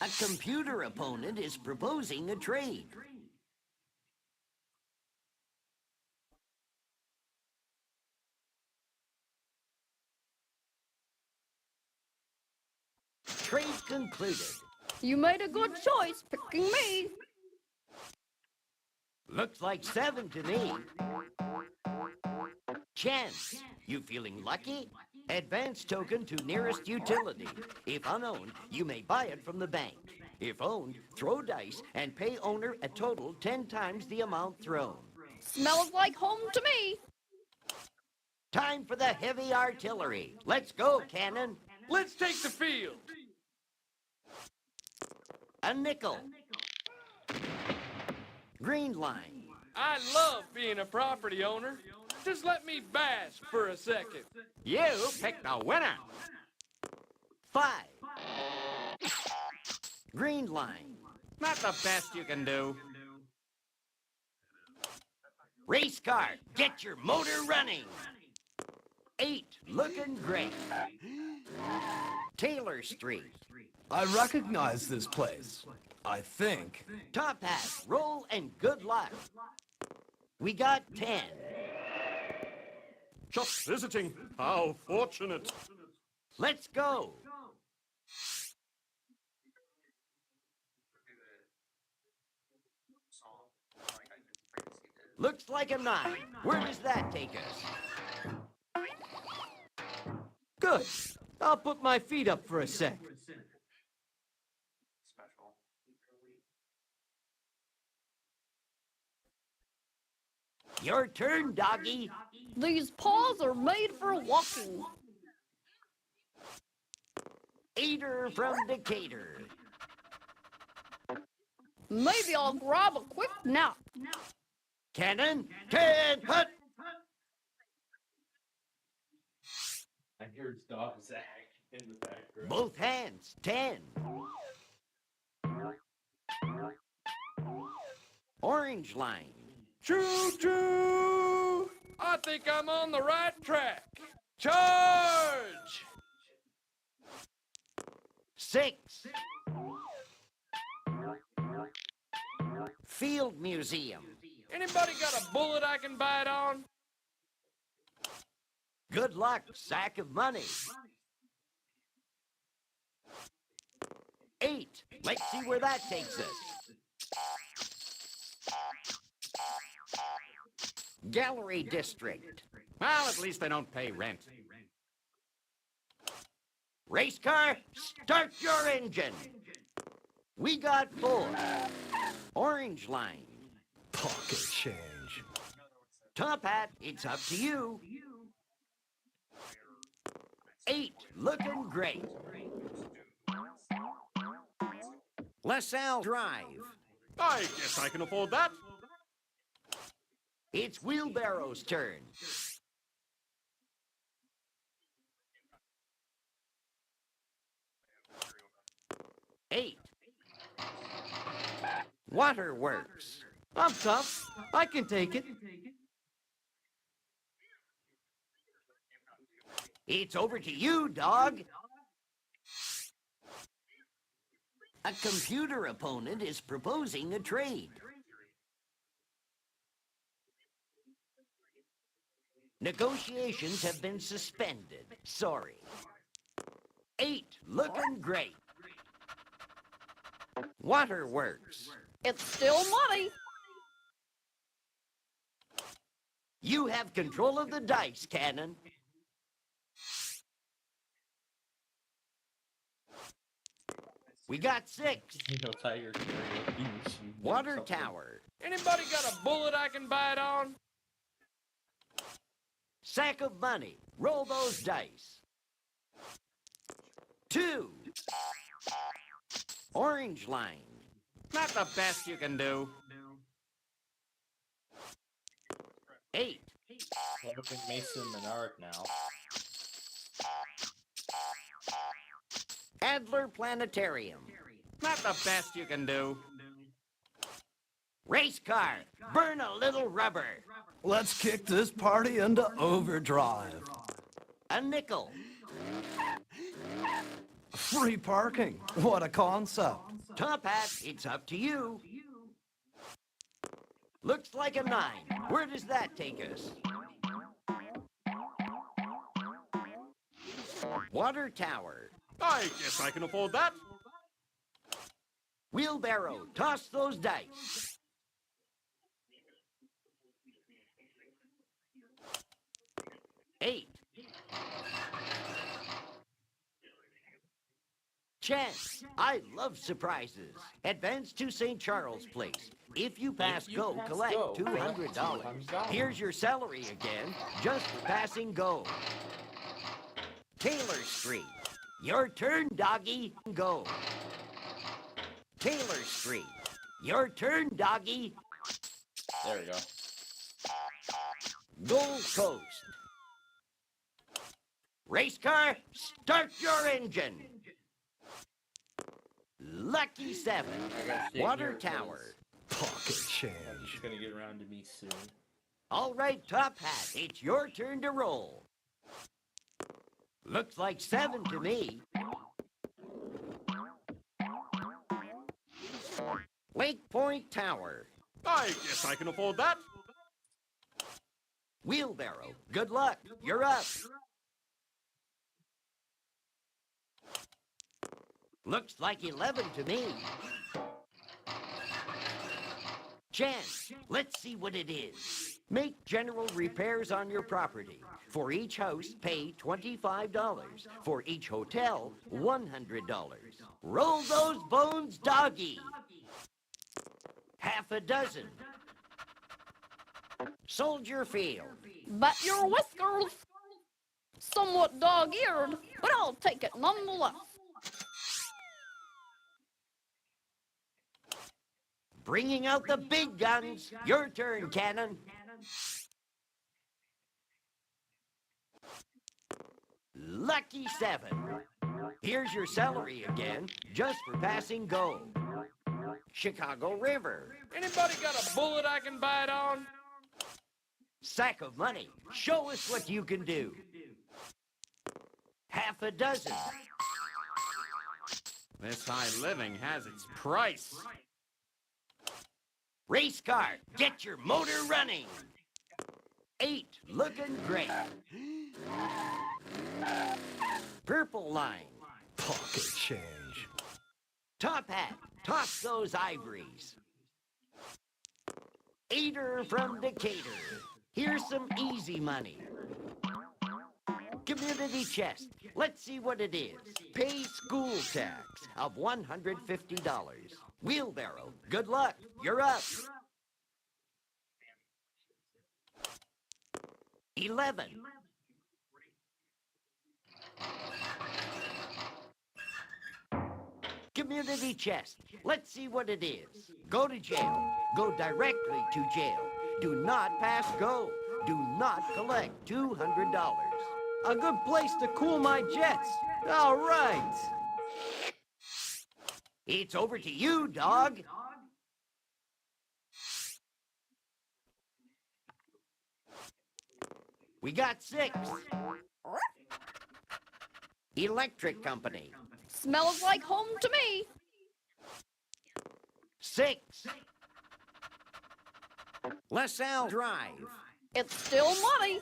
A computer opponent is proposing a trade. Trade concluded. You made a good choice picking me. Looks like 7 to me. Chance, you feeling lucky? Advance token to nearest utility. If unowned, you may buy it from the bank. If owned, throw dice and pay owner a total 10 times the amount thrown. Smells like home to me. Time for the heavy artillery. Let's go, cannon. Let's take the field. A nickel. Green line. I love being a property owner. Just let me bask for a second. You picked the winner. 5. Green line. Not the best you can do. Race car, get your motor running. 8, looking great. Taylor Street. I recognize this place. I think. Top hat, roll and good luck. We got 10. Just visiting. How fortunate. Let's go. Looks like a 9. Where does that take us? Good. I'll put my feet up for a sec. Your turn, doggy. These paws are made for walking. 8er from Decatur. Maybe I'll grab a quick nap. Cannon, 10, hut. I hear dog Zach in the background. Both hands, 10. Orange line. Choo-choo! I think I'm on the right track. Charge! 6. Field Museum. Anybody got a bullet I can bite on? Good luck, sack of money. 8. Let's see where that takes us. Gallery District. Well, at least they don't pay rent. Race car, start your engine. We got 4. Orange line. Pocket change. Top hat, it's up to you. 8, looking great. LaSalle Drive. I guess I can afford that. It's Wheelbarrow's turn. Eight. Waterworks. I'm tough. I can take it. It's over to you, dog. A computer opponent is proposing a trade. Negotiations have been suspended. Sorry. 8, looking great. Waterworks. It's still money. You have control of the dice, Cannon. We got 6. You know, Tiger karaoke machine. Water Something. tower. Anybody got a bullet I can bite on? Sack of money. Roll those dice. 2. Orange line. Not the best you can do. 8. Helping Mason Menard now. Adler Planetarium. Not the best you can do. Race car. Burn a little rubber. Let's kick this party into overdrive. A nickel. Free parking. What a concept. Top hat, it's up to you. Looks like a 9. Where does that take us? Water tower. I guess I can afford that. Wheelbarrow, toss those dice. 8. Chance, I love surprises. Advance to St. Charles Place. If you pass go, collect $200. Here's your salary again, just for passing go. Taylor Street. Your turn, doggy. Go. Taylor Street. Your turn, doggy. There we go. Gold Coast. Race car, start your engine. Lucky 7. Water Tower. Pocket change. It's gonna get around to me soon. All right, Top Hat, it's your turn to roll. Looks like 7 to me. Lake Point Tower. I guess I can afford that. Wheelbarrow, good luck. You're up. Looks like 11 to me. Chance, let's see what it is. Make general repairs on your property. For each house, pay $25. For each hotel, $100. Roll those bones, doggy. Half a dozen. Soldier Field. Bet your whiskers. Somewhat dog-eared, but I'll take it nonetheless. Bringing out the big guns. Your turn, Cannon. Lucky 7. Here's your salary again, just for passing go. Chicago River. Anybody got a bullet I can bite on? Sack of money. Show us what you can do. Half a dozen. This high living has its price. Race car, get your motor running. 8, looking great. Purple line. Pocket change. Top Hat, toss those ivories. 8er from Decatur. Here's some easy money. Community chest. Let's see what it is. Pay school tax of $150. Wheelbarrow. Good luck. You're up. 11. Community chest. Let's see what it is. Go to jail. Go directly to jail. Do not pass go. Do not collect $200. A good place to cool my jets. All right. It's over to you, dog. We got 6. Electric company. Smells like home to me. 6. LaSalle Drive. It's still money.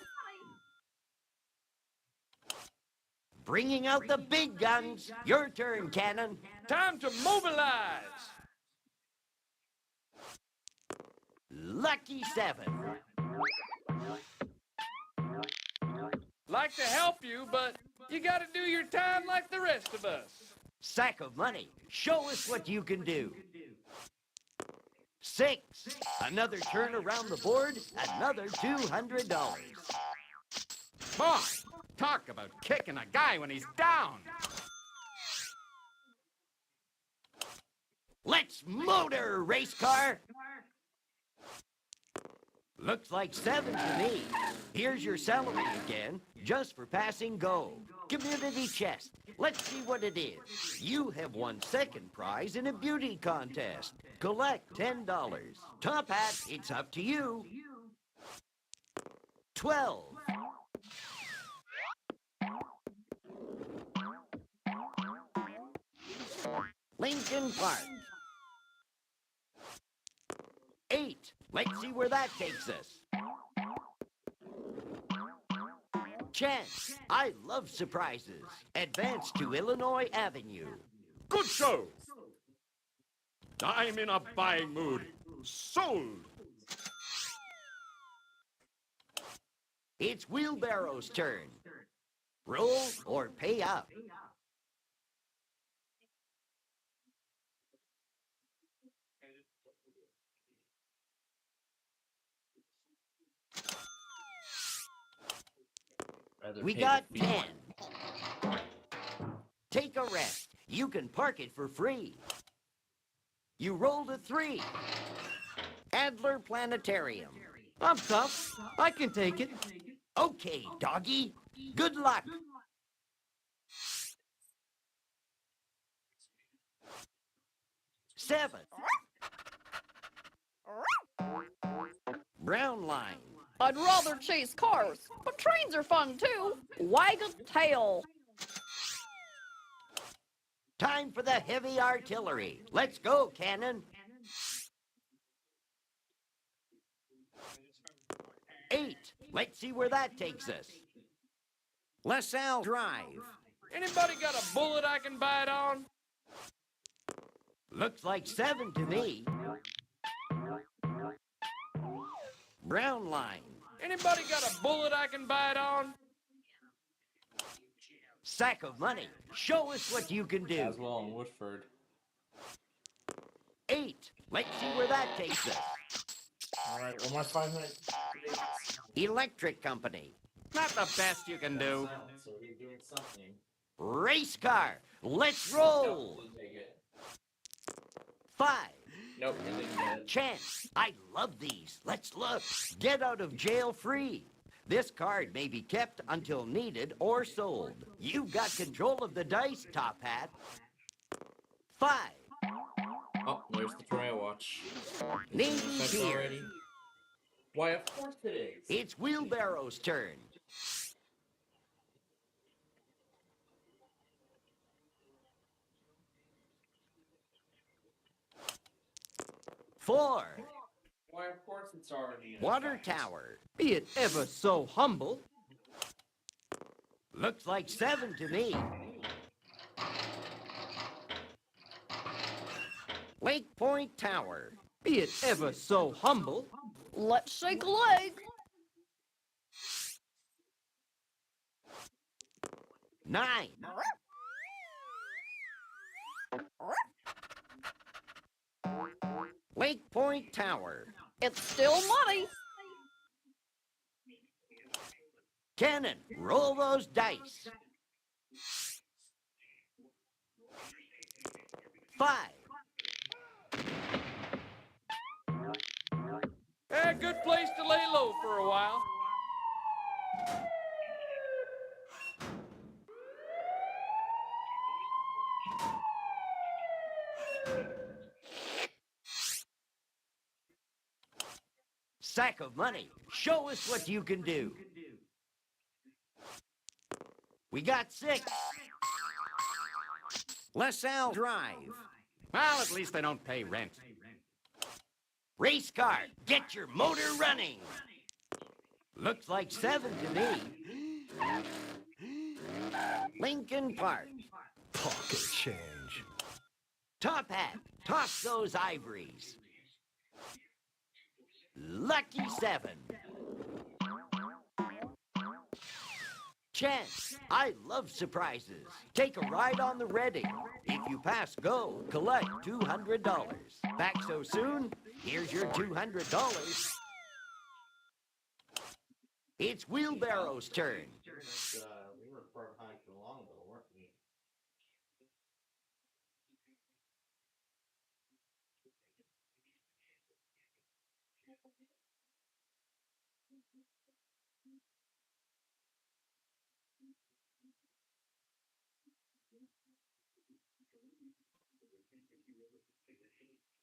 Bringing out the big guns. Your turn, Cannon. Time to mobilize. Lucky 7. Like to help you, but you gotta do your time like the rest of us. Sack of money. Show us what you can do. 6. Another turn around the board. Another $200. Boy, talk about kicking a guy when he's down. Let's motor, race car. Looks like 7 to me. Here's your salary again, just for passing go. Community chest. Let's see what it is. You have won second prize in a beauty contest. Collect $10. Top Hat, it's up to you. 12. Lincoln Park. 8. Let's see where that takes us. Chance, I love surprises. Advance to Illinois Avenue. Good show. I'm in a buying mood. Sold. It's Wheelbarrow's turn. Roll or pay up. We got 10. Take a rest. You can park it for free. You rolled a 3. Adler Planetarium. I'm tough. I can take it. Okay, doggy. Good luck. Seven. Brown line. I'd rather chase cars, but trains are fun too. Wag a tail. Time for the heavy artillery. Let's go, Cannon. 8. Let's see where that takes us. LaSalle Drive. Anybody got a bullet I can bite on? Looks like 7 to me. Brown line. Anybody got a bullet I can bite on? Sack of money. Show us what you can do. Caswell and Woodford. 8. Let's see where that takes us. Alright, well, my 5 minutes. Electric company. Not the best you can do. So he's doing something. Race car. Let's roll. 5. Nope, you're leaving it. Chance. I love these. Let's look. Get out of jail free. This card may be kept until needed or sold. You've got control of the dice, Top Hat. 5. Oh, there's the Troy watch. Navy That's Pier. already. Why, of course it is. It's Wheelbarrow's turn. 4. Why, of course it's already in Water effect. tower. Be it ever so humble. Looks like 7 to me. Lake Point Tower. Be it ever so humble. Let's shake a leg. 9. Lake Point Tower. It's still money. Cannon, roll those dice. 5. A good place to lay low for a while. Sack of money. Show us what you can do. We got 6. LaSalle Drive. Well, at least they don't pay rent. Race car, get your motor running. Looks like 7 to me. Lincoln Park. Pocket change. Top Hat, toss those ivories. Lucky 7. Chance, I love surprises. Take a ride on the Reading. If you pass go, collect $200. Back so soon? Here's your $200. It's Wheelbarrow's turn. We were far behind for long, though, weren't we?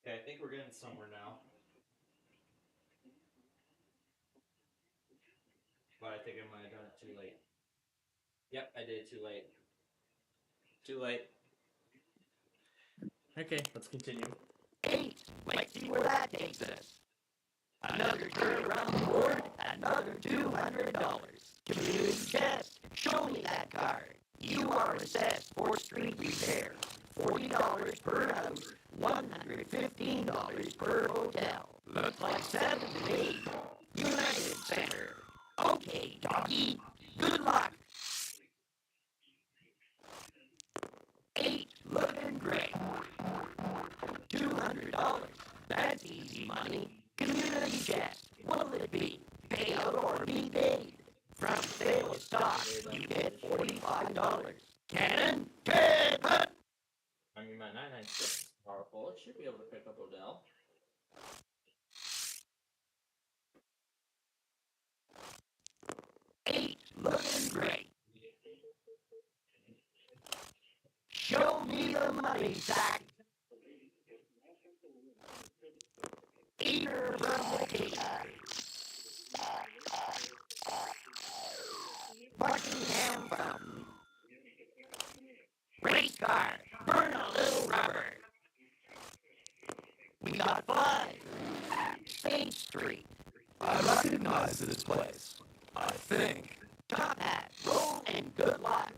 Okay, I think we're getting somewhere now. But I think I might have done it too late. Yep, I did it too late. Too late. Okay, let's continue. 8. Let's see where that takes us. Another turn around the board, another $200. Community chest. Show me that card. You are assessed for street repair. $40 per house. $115 per hotel. Looks like 7 to me. United Center. Okay, doggy. Good luck. 8, looking great. $200. That's easy money. Community chest. What'll it be? Payout or be paid? From sale of stock, you get $45. Cannon, put. I mean, my 996 is powerful. It should be able to pick up Odell. $8, looking great. Show me the money, Zach. Eater from the Cape. Buckingham Fountain. Race car, burn a little rubber. We got 5. State Street. I recognize this place. I think. Top hat, roll and good luck.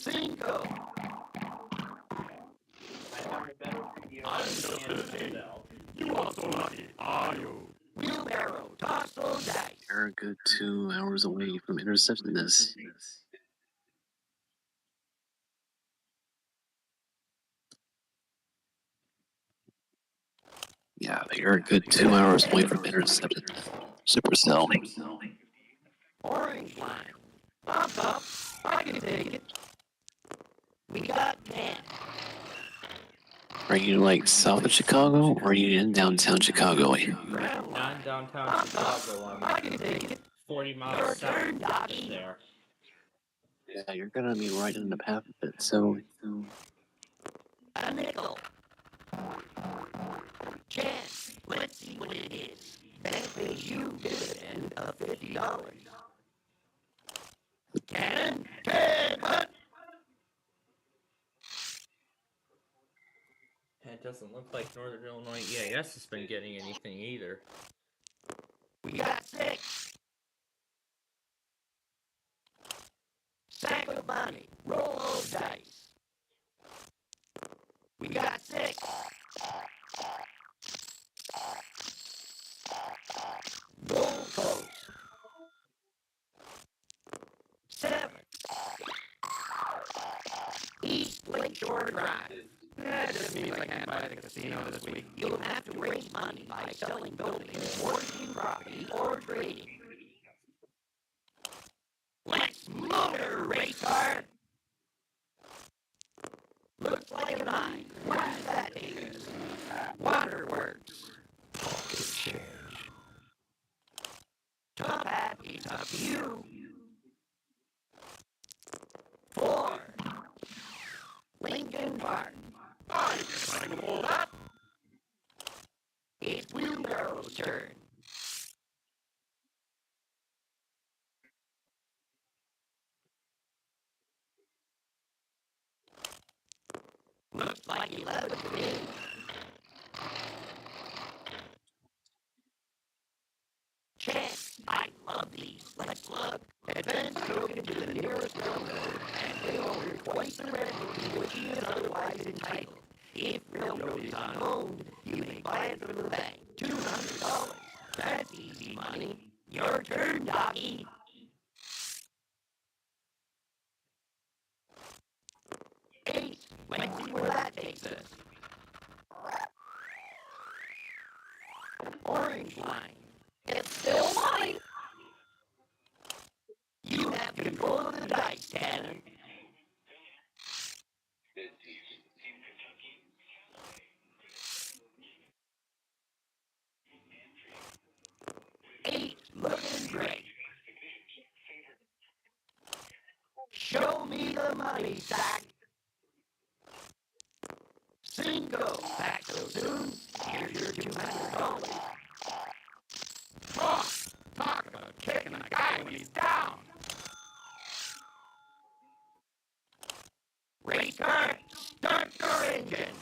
5. I'm so busy. You are so lucky, are you? Wheelbarrow, toss those dice. You're a good 2 hours away from intercepting this. Yeah, you're a good 2 hours away from intercepting Supercell. Orange line. Up, I can take it. We got 10. Are you like south of Chicago, or are you in downtown Chicago? Not in downtown Chicago. I'm 40 miles south of there. Yeah, you're gonna be right in the path of it, so... A nickel. Chance. Let's see what it is. That pays you dividend of $50. Cannon, put. It doesn't look like Northern Illinois EAS has been getting anything either. We got 6. Sack of money. Roll those dice. We got 6. Gold Coast. 7. East Lakeshore Drive. That just means I can't buy the casino this week. You'll have to raise money by selling buildings, mortgaging property, or trading. Let's motor race car. Looks like a 9. What's that is? Waterworks. Pocket shares. Top hat is up to you. 4. Lincoln Park. I guess I can hold up. It's Wheelbarrow's turn. Looks like 11 to me. Chance, I love these. Let's look. Advance token to the nearest railroad and pay over twice the rental to which he is otherwise entitled. If railroad is unowned, you may buy it from the bank. $200. That's easy money. Your turn, doggy. 8. Let's see where that takes us. Orange line. It's still money. You have control of the dice, Cannon. Eight, looking great. Show me the money, Zach. 5, back so soon. Here's your $200. Oh, talk about kicking a guy when he's down. Race car, start your engine.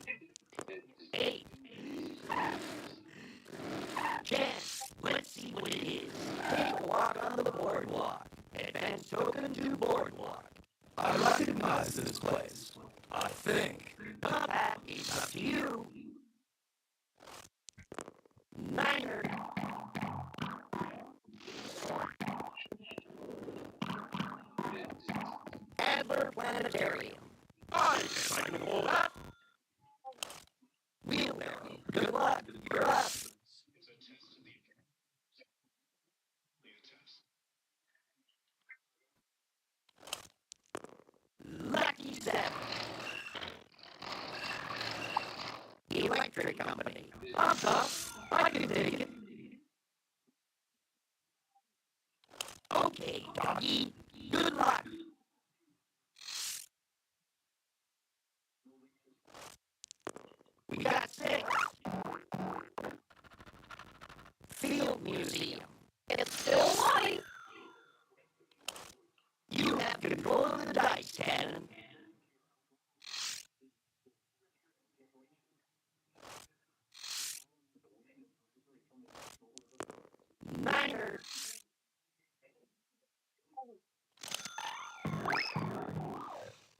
8. Chance, let's see what it is. Take walk on the boardwalk. Advance token to boardwalk. I recognize this place. I think. Top hat, it's up to you. Niner. Adler Planetarium. I guess I can hold that. Wheelbarrow. Good luck. You're up. Lucky 7. Electric Company. I'm tough. I can take it. Okay, doggy. Good luck. We got 6. Field Museum. It's still light. You have control of the dice cannon. Niner.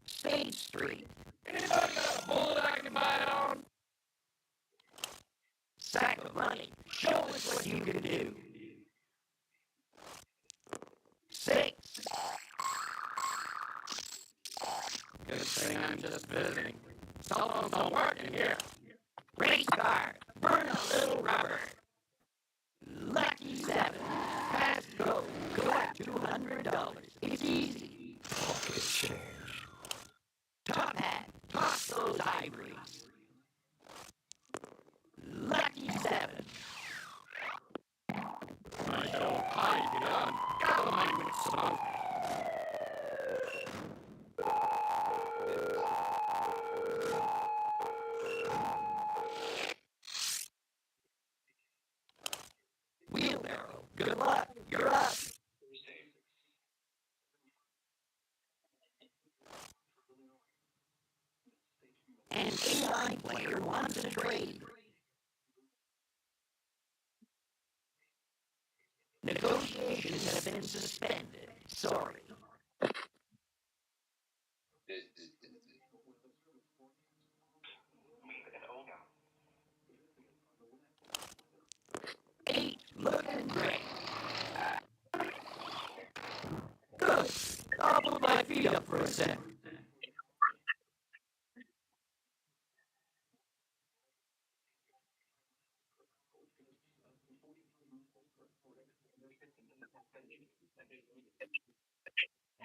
State Street. Anybody got a bullet I can buy on? Sack of money. Show us what you can do. 6. Good thing I'm just visiting. Cell phones don't work in here. Race car. Burn a little rubber. Lucky 7. Pass go. Collect $200. It's easy. Pocket change. Top hat. Toss those ivories. Lucky 7. Nice old pipe gun. Gotta make me smoke. Wheelbarrow. Good luck. You're up. An AI player wants a trade. Negotiations have been suspended. Sorry. Eight. Looking great. Good. I'll put my feet up for a sec.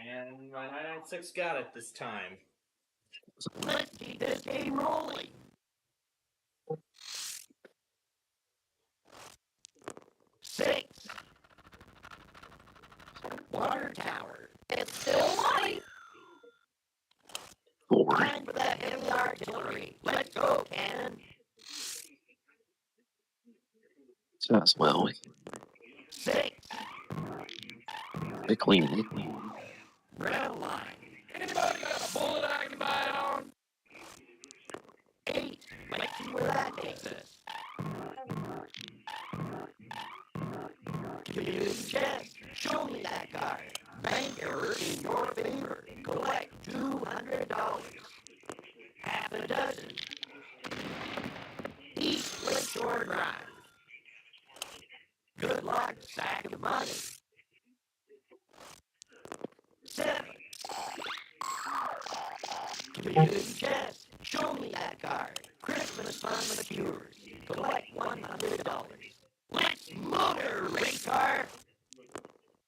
And my 996 got it this time. Let's keep this game rolling. 6. Water tower. It's still light. 4. Time for that heavy artillery. Let's go, cannon. As well. 6. Clean. Brown line. Anybody got a bullet I can buy on? 8. Let's see where that takes us. Community chest. Show me that card. Bank error in your favor. Collect $200. Half a dozen. East Lakeshore Drive. Good luck, sack of money. 7. Community chest. Show me that card. Christmas fund matures. Collect $100. Let's motor, race car.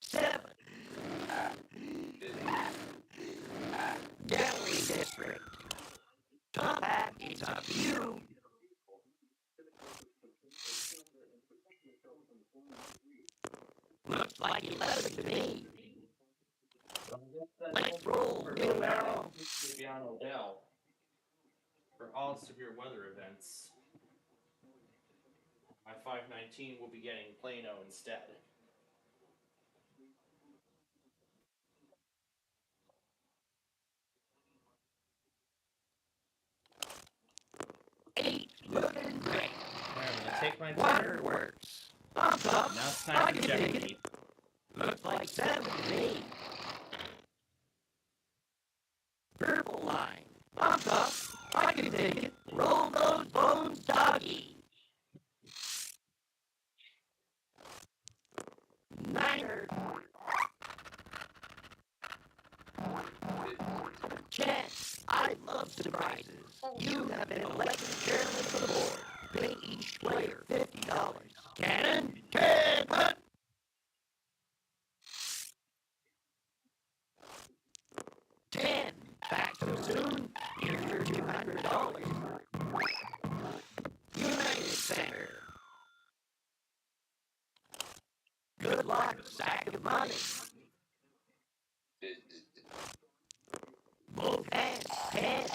7. Gallery District. Top hat, it's up to you. Looks like 11 to me. Let's roll, wheelbarrow. Should be on Odell for all severe weather events. My 519 will be getting Plano instead. Looking great. I'm gonna take my Waterworks. I'm up. Now it's time for Jeopardy. Looks like 7 to me. Purple line. Thumbs up. I can take it. Roll those bones, doggy. Niner. Chance. I love surprises. You have been elected chairman of the board. Pay each player $50. Cannon. Cannon. 10. Back too soon. Here's your $200. United Center. Good luck, sack of money. Both hands, 10.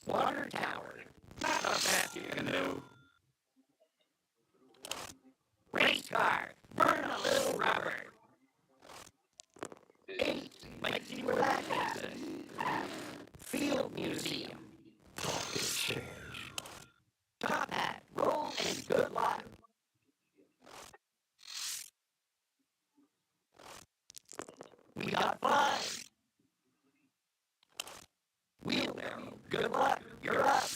Water tower. Not a fancy canoe. Race car. Burn a little rubber. 8. Makes you relaxing. Field museum. Talking chairs. Top hat. Roll and good luck. We got 5. Wheelbarrow. Good luck. You're up.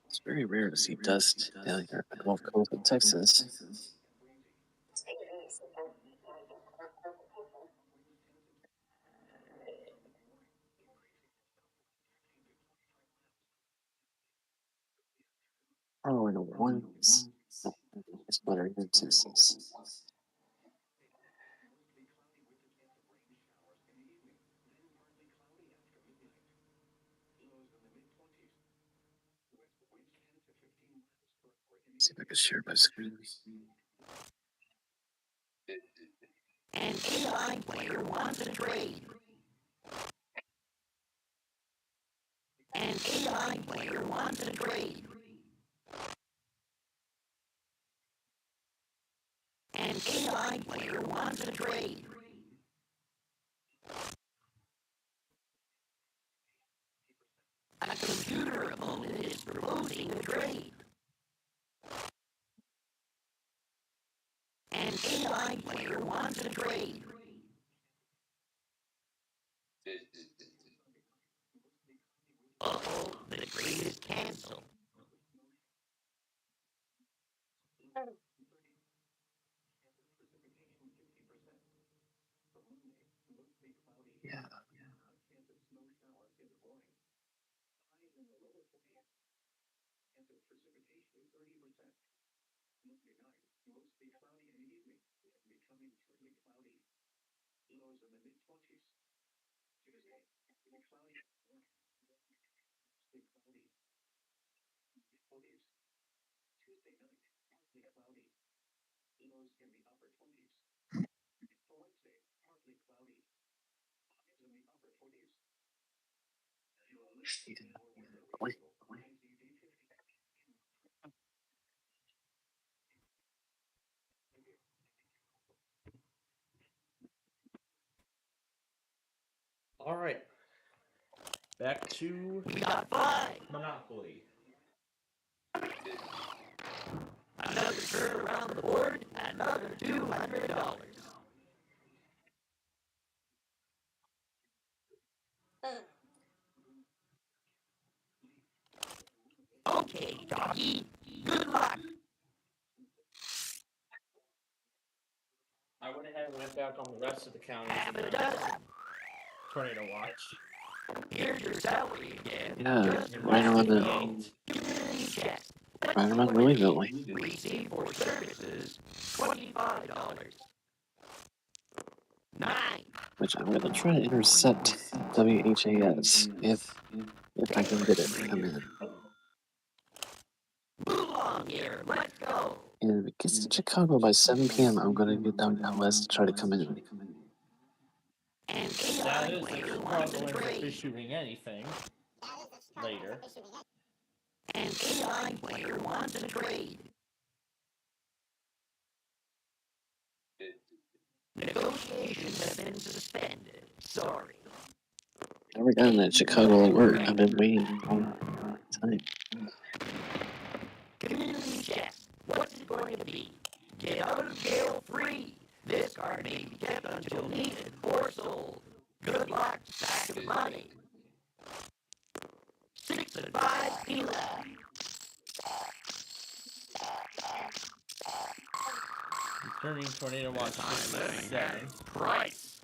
It's very rare to see dust down here at the Gulf Coast of Texas. Oh, and a once. It's better than Texas. See if I can share my screen. An AI player wants a trade. An AI player wants a trade. An AI player wants a trade. A computer opponent is proposing a trade. An AI player wants a trade. Yeah. All right. Back to Monopoly. Another turn around the board, another $200. Okay, doggy. Good luck. I went ahead and went back on the rest of the counties. Tornado watch. Here's your salary again. Yeah, right around the right around Louisville. Receive for services, $25. 9. Which I'm gonna try to intercept WHAS if I can get it to come in. Move along here, let's go. And if it gets to Chicago by 7 p.m., I'm gonna get down west to try to come in. That is the struggling for issuing anything later. An A-line player wants a trade. Negotiations have been suspended. Sorry. Never gotten that Chicago alert. I've been waiting all the time. Community check. What's it going to be? Get out of jail free. This card may be kept until needed or sold. Good luck, stack of money. 6 and 5 P-Lab. Turning Tornado Watch 67. Price.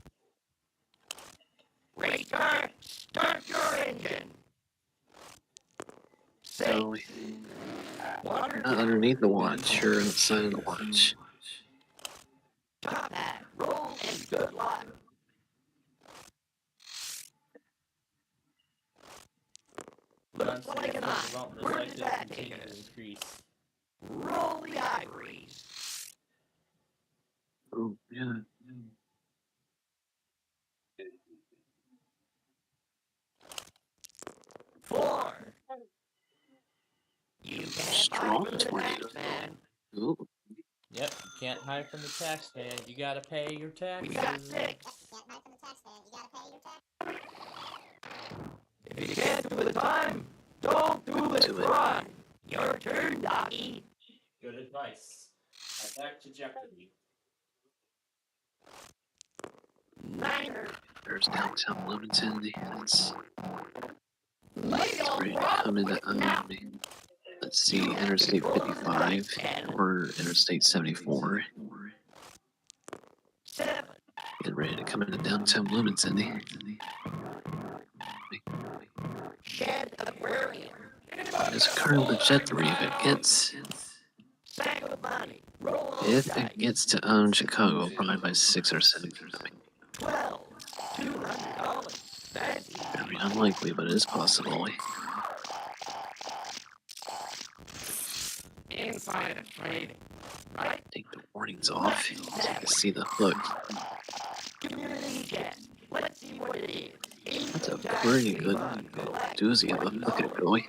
Race car, start your engine. So, not underneath the watch, you're outside of the watch. Top hat, roll, and good luck. Looks like an eye. Where does that take us? Roll the ivories. Oh, yeah. Four. You can't Strong hide from the tornado. tax man. Ooh. Yep, you can't hide from the tax man. You gotta pay your taxes. We got 6. If you can't do the time, don't do it. Run. Your turn, doggy. Good advice. Now back to Jeopardy. Niner. There's downtown Bloomington. That's Lay on ready to come into let's see, Interstate 55 or Interstate 74. 7. Get ready to come into downtown Bloomington. Shed aquarium. There's a car with a jet 3 if it gets. Sack of money. Roll If it gets to Chicago, probably by 6 or 7. 12. $200. That's easy. Very unlikely, but it is possible. Inside of trading. Right? Take the warnings off so you can see the hook. Community check. Let's see what it is. That's a pretty good doozy of a hook it going.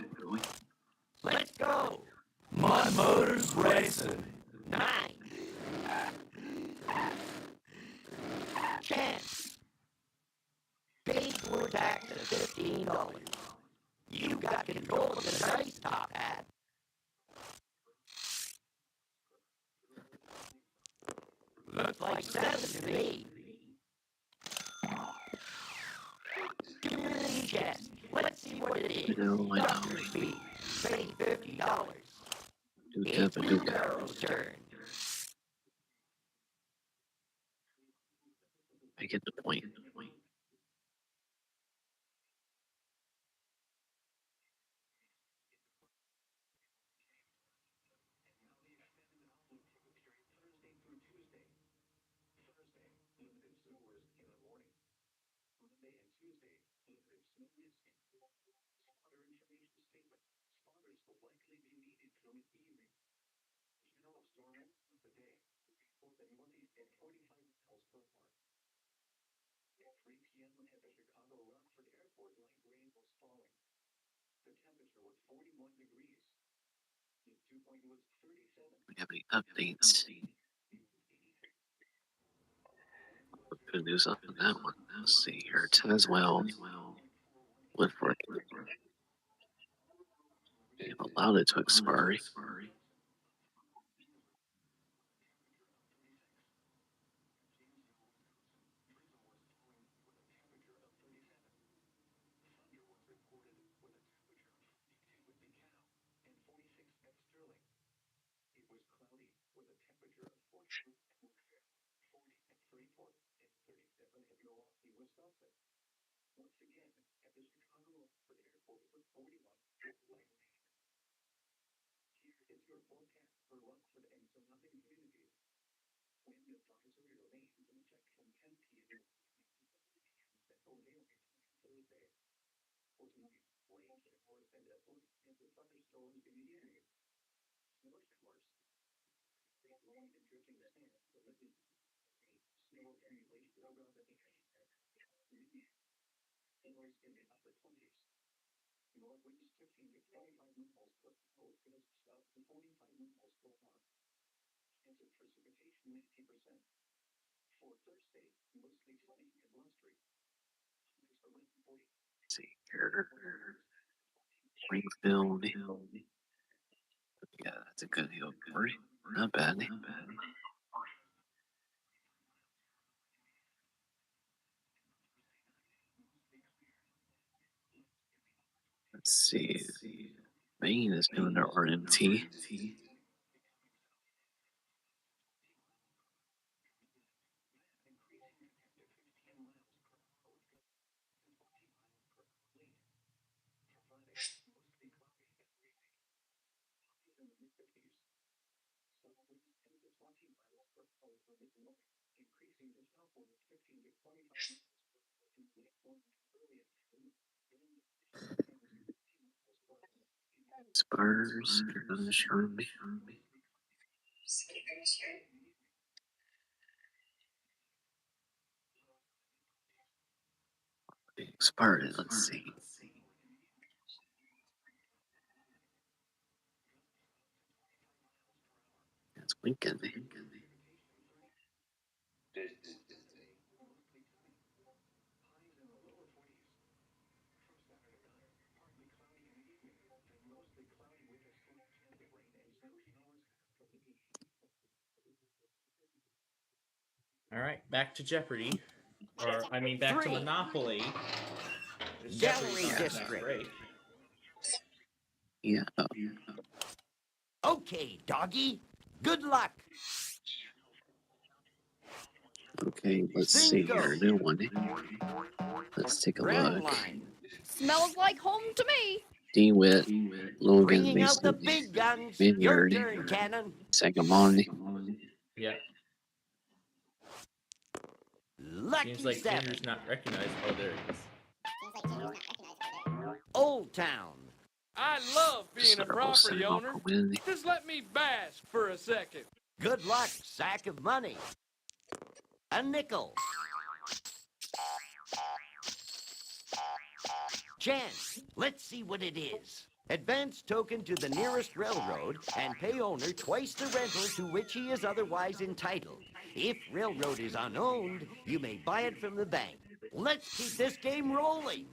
Let's go. My motor's racing. 9. 10. Pay for tax of $15. You got control of the dice, top hat. Looks like 7 to me. Community check. Let's see what it is. I know. Pay $50. It's Carol's turn. I get the point. We have any updates? Good news on that one. Let's see here. Tazewell went for it. They've allowed it to expire. Let's see here. Springfield. Yeah, that's a good hill. Not bad. Let's see. Maine is doing their RMT. Spurs. Sherman. Expired. Let's see. It's Lincoln. All right, back to Jeopardy. Or, I mean, back to 3. Monopoly. This Gallery Jeopardy's not District. great. Yeah. Okay, doggy. Good luck. Okay, let's see Cinco. here. New one. Let's take a Brown look. line. Smells like home to me. DeWitt, Logan, Bringing out the Mason, big guns. Your Vineyard, turn, Cannon. Sangamon. Yeah. Lucky Seems like 7. Ginger's not recognized. Oh, there he is. Old Town. I love being a Sorry, property I'll owner. win. Just let me bask for a second. Good luck, sack of money. A nickel. Chance. Let's see what it is. Advance token to the nearest railroad and pay owner twice the rental to which he is otherwise entitled. If railroad is unowned, you may buy it from the bank. Let's keep this game rolling.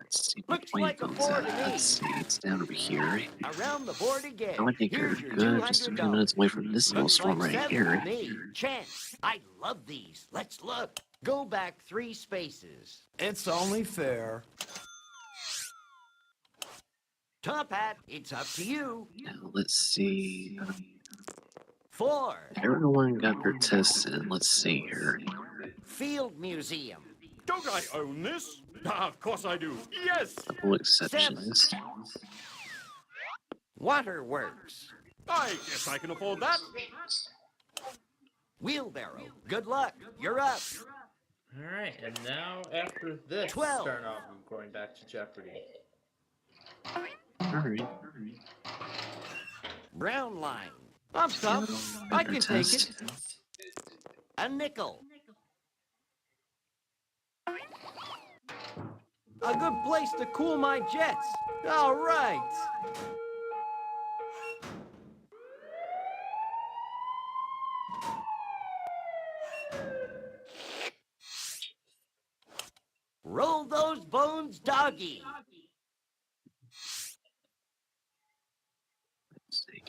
Let's see what Looks like a Plainfield's 4 at. to me. Let's see, it's down over here. Around the board again. I think you're Here's your good. Just a few $200. minutes away from this little Looks storm like right 7 here. to me. Chance. I love these. Let's look. Go back 3 spaces. It's only fair. Top Hat, it's up to you. Now, let's see. 4. Everyone got their tests in. Let's see here. Field Museum. Don't I own this? Of course I do. Yes. Couple exceptions. Waterworks. I guess I can afford that. Wheelbarrow. Good luck. You're up. Alright, and now after this 12. turn off, I'm going back to Jeopardy. Alright. Brown line. I'm tough. I Better can take it. test. A nickel. A good place to cool my jets. All right. Roll those bones, doggy. Let's see.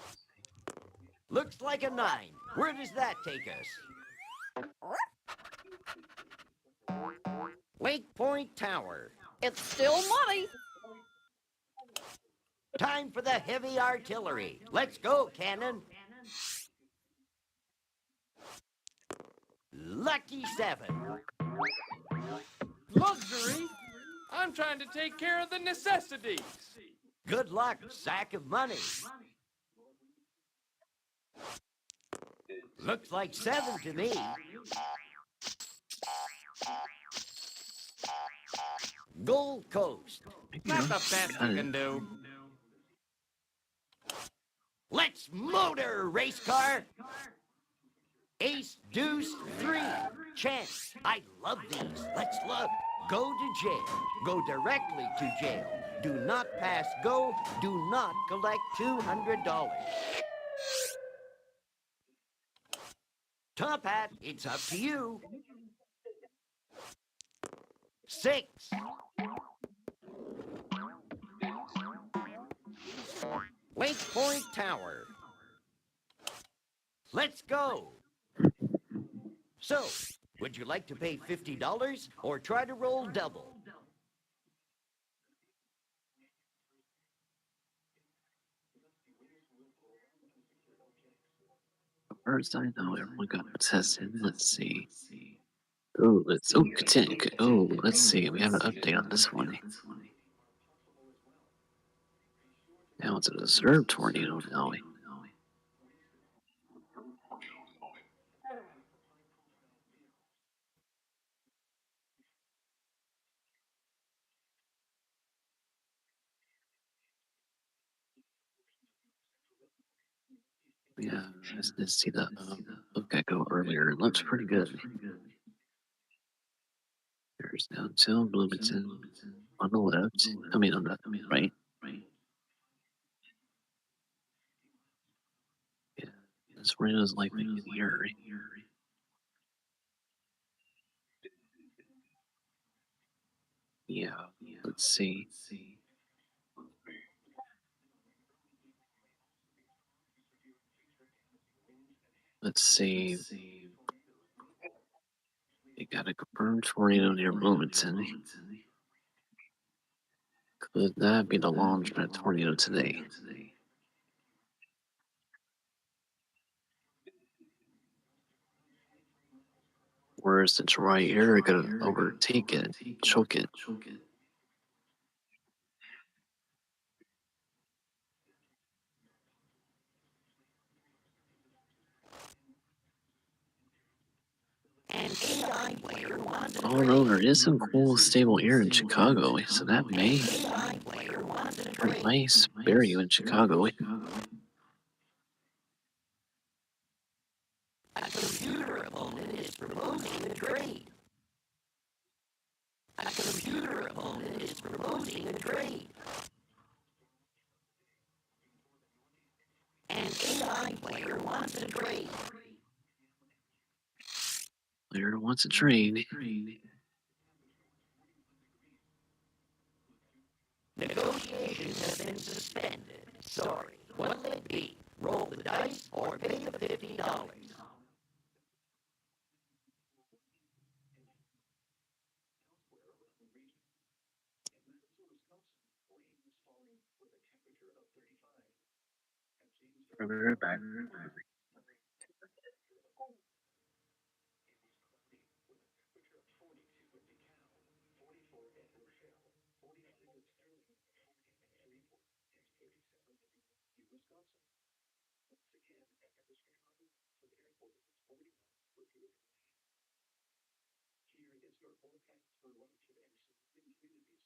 Looks like a 9. Where does that take us? Lake Point Tower. It's still money. Time for the heavy artillery. Let's go, cannon. Lucky 7. Luxury? I'm trying to take care of the necessities. Good luck, sack of money. Looks like 7 to me. Gold Coast. Not the best you can do. Let's motor, race car. Ace, deuce, 3. Chance. I love these. Let's look. Go to jail. Go directly to jail. Do not pass go. Do not collect $200. Top hat, it's up to you. 6. Lake Point Tower. Let's go. So, would you like to pay $50 or try to roll double? First, I know everyone got tested. Let's see. Oh, continue. Oh, let's see. We have an update on this one. Now it's a deserved tornado now. Yeah, I just didn't see the look I go earlier. It looks pretty good. There's downtown Bloomington on the left. I mean, on the right. Yeah, this tornado's likely in here. Yeah, let's see. Let's see. You got a confirmed tornado near Bloomington. Could that be the launchpad tornado today? Or is the dry air gonna overtake it, choke it? Oh no, there is some cool stable air in Chicago, so that may spare you in Chicago. A computer opponent is proposing a trade. A computer opponent is proposing a trade. An AI player wants a trade. Player wants a trade. Negotiations have been suspended. Sorry. What'll it be? Roll the dice or pay the $50? We'll be right back. forecast for larger and surrounding communities.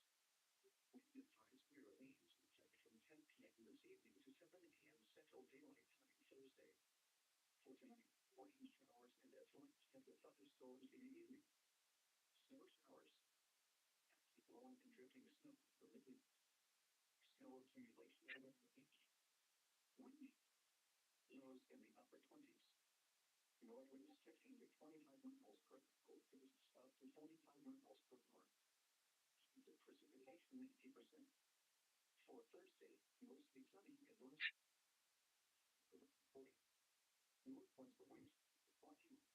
Wind advisory remains in effect from 10 p.m. this evening to 7 p.m. Central Daylight Time Thursday. For tonight, rain showers and affluent with thunderstorms in the evening. Snow showers. Heavy blowing and drifting snow for Midwest. Snow accumulation around the beach. Windy. Lows in the upper 20s. North winds 15 to 25 miles per hour. Gusts up to 45 miles per hour. Chance of precipitation 90%. For Thursday, mostly sunny and west. 40. Northwest winds 20 miles per hour.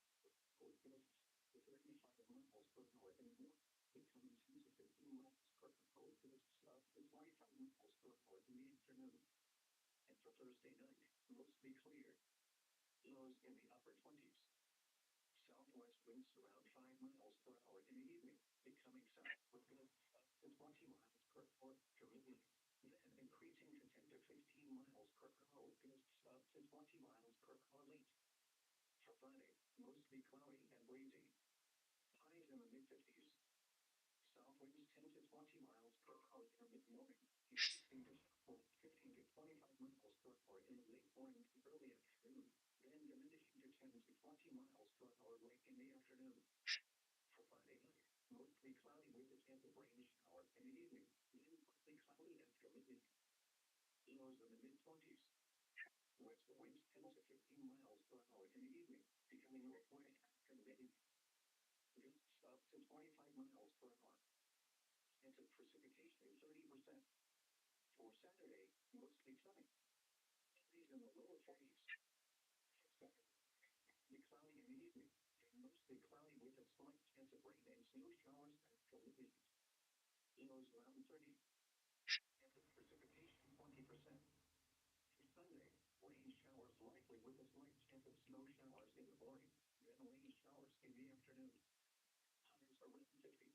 Gusts to 35 miles per hour and north. Becoming 10 to 15 miles per hour. Gusts up to 25 miles per hour in the afternoon. And for Thursday night, mostly clear. Lows in the upper 20s. Southwest winds around 5 miles per hour in the evening, becoming south with gusts up to 20 miles per hour after midnight. Then increasing to 10 to 15 miles per hour with gusts up to 20 miles per hour late. For Friday, mostly cloudy and breezy. Highs in the mid-50s. South winds 10 to 20 miles per hour near mid-morning, increasing to southwest 15 to 25 miles per hour in the late morning to early afternoon, then diminishing to 10 to 20 miles per hour late in the afternoon. For Friday night, mostly cloudy with a chance of rain showers in the evening, then partly cloudy after midnight. Lows in the mid-20s. West winds 10 to 15 miles per hour in the evening, becoming northwest after midnight. Gusts up to 25 miles per hour. Chance of precipitation 30%. For Saturday, mostly sunny. Highs in the lower 40s. For Saturday, partly cloudy in the evening, and mostly cloudy with a slight chance of rain and snow showers after midnight. Lows around 30. Chance of precipitation 20%. For Sunday, rain showers likely with a slight chance of snow showers in the morning, then rain showers in the afternoon. Highs around 50.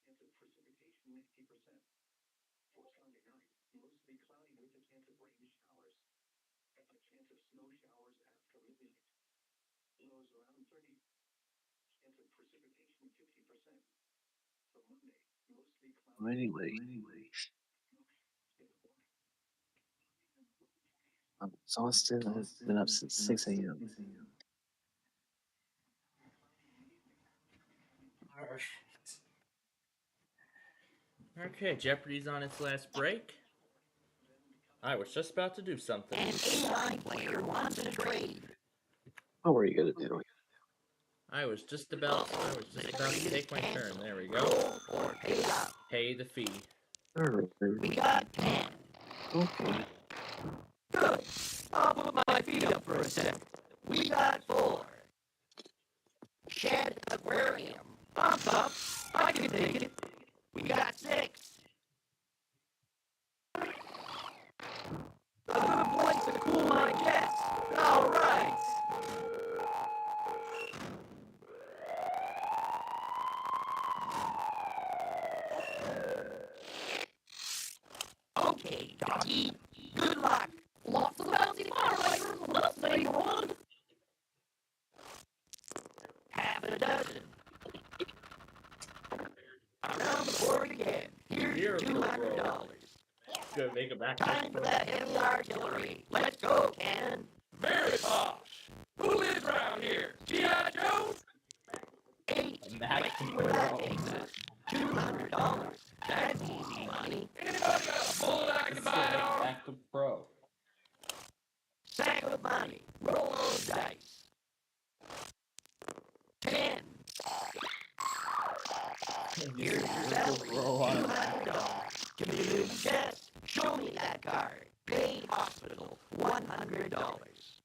Chance of precipitation 90%. For Sunday night, mostly cloudy with a chance of rain showers. A chance of snow showers after midnight. Lows around 30. Chance of precipitation 50%. For Monday, mostly cloudy. Anyway, I'm exhausted. I've been up since 6 a.m. Alright. Okay, Jeopardy's on its last break. I was just about to do something. An AI player wants a trade. What were you gonna do? I was just about to take my turn. There we go. Pay the fee. We got 10. Okay. Good. I'll put my feet up for a sec. We got 4. Shed aquarium. Bump up. I can take it. We got 6. A good place to cool my jets. All right. Okay, doggy. Good luck. Lots of bouncy firefighters on this neighborhood. Half a dozen. Around the board again. Here's $200. Good, make it back. Time for that heavy artillery. Let's go, Cannon. Very posh. Who lives around here? G.I. Joe? 8. Let's see where that takes us. $200. That's easy money. Anybody got a bullet I can buy it on? Back to pro. Sack of money. Roll those dice. 10. Here's your salary. $200. Community chest. Show me that card. Pay hospital. $100.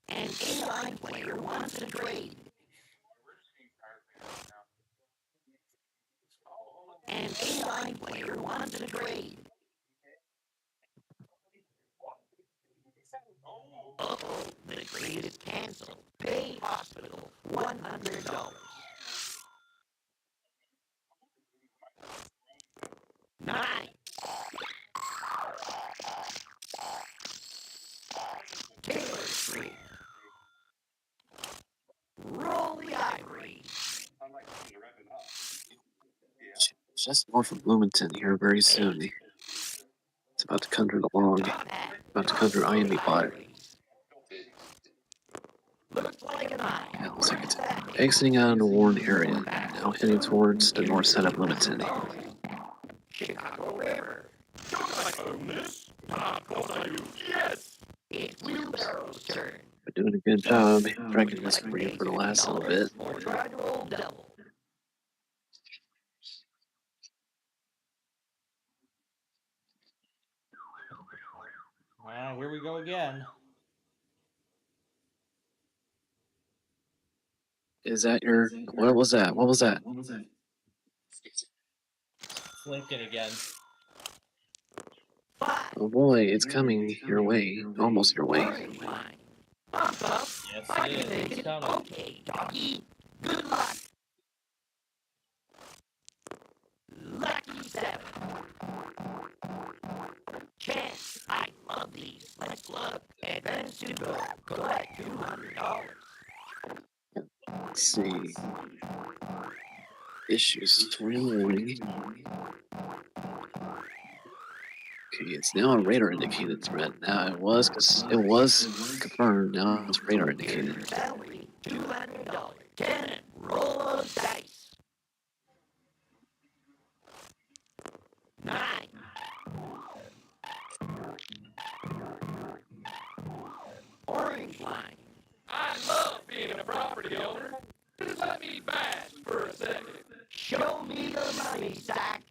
An A-line player wants a trade. An A-line player wants a trade. Uh-oh, the trade is canceled. Pay hospital. $100. 9. Taylor Street. Roll the ivory. just north of Bloomington here very soon. It's about to come through the log. About to come through IMB bot. Yeah, looks like it's exiting out of the Warren area. Now heading towards the north side of Bloomington. Chicago River. Don't I own this? Of course I do. Yes! It's Wheelbarrow's turn. We're doing a good job tracking this for you for the last little bit. Or try to roll double. Here we go again. Is that your... What was that? What was that? Lincoln again. Oh boy, it's coming your way. Almost your way. Yes, it is. It's coming. Okay, doggy. Good luck. Lucky 7. Chance. I love these. Let's look. Advance to go. Collect $200. Let's see. Issues 21. Okay, it's now a radar indicated threat. Now it was confirmed. Now it's radar indicated. Salary $200. Cannon. Roll of dice. 9. Orange line. I love being a property owner. Just let me bash for a second. Show me the money, Zach.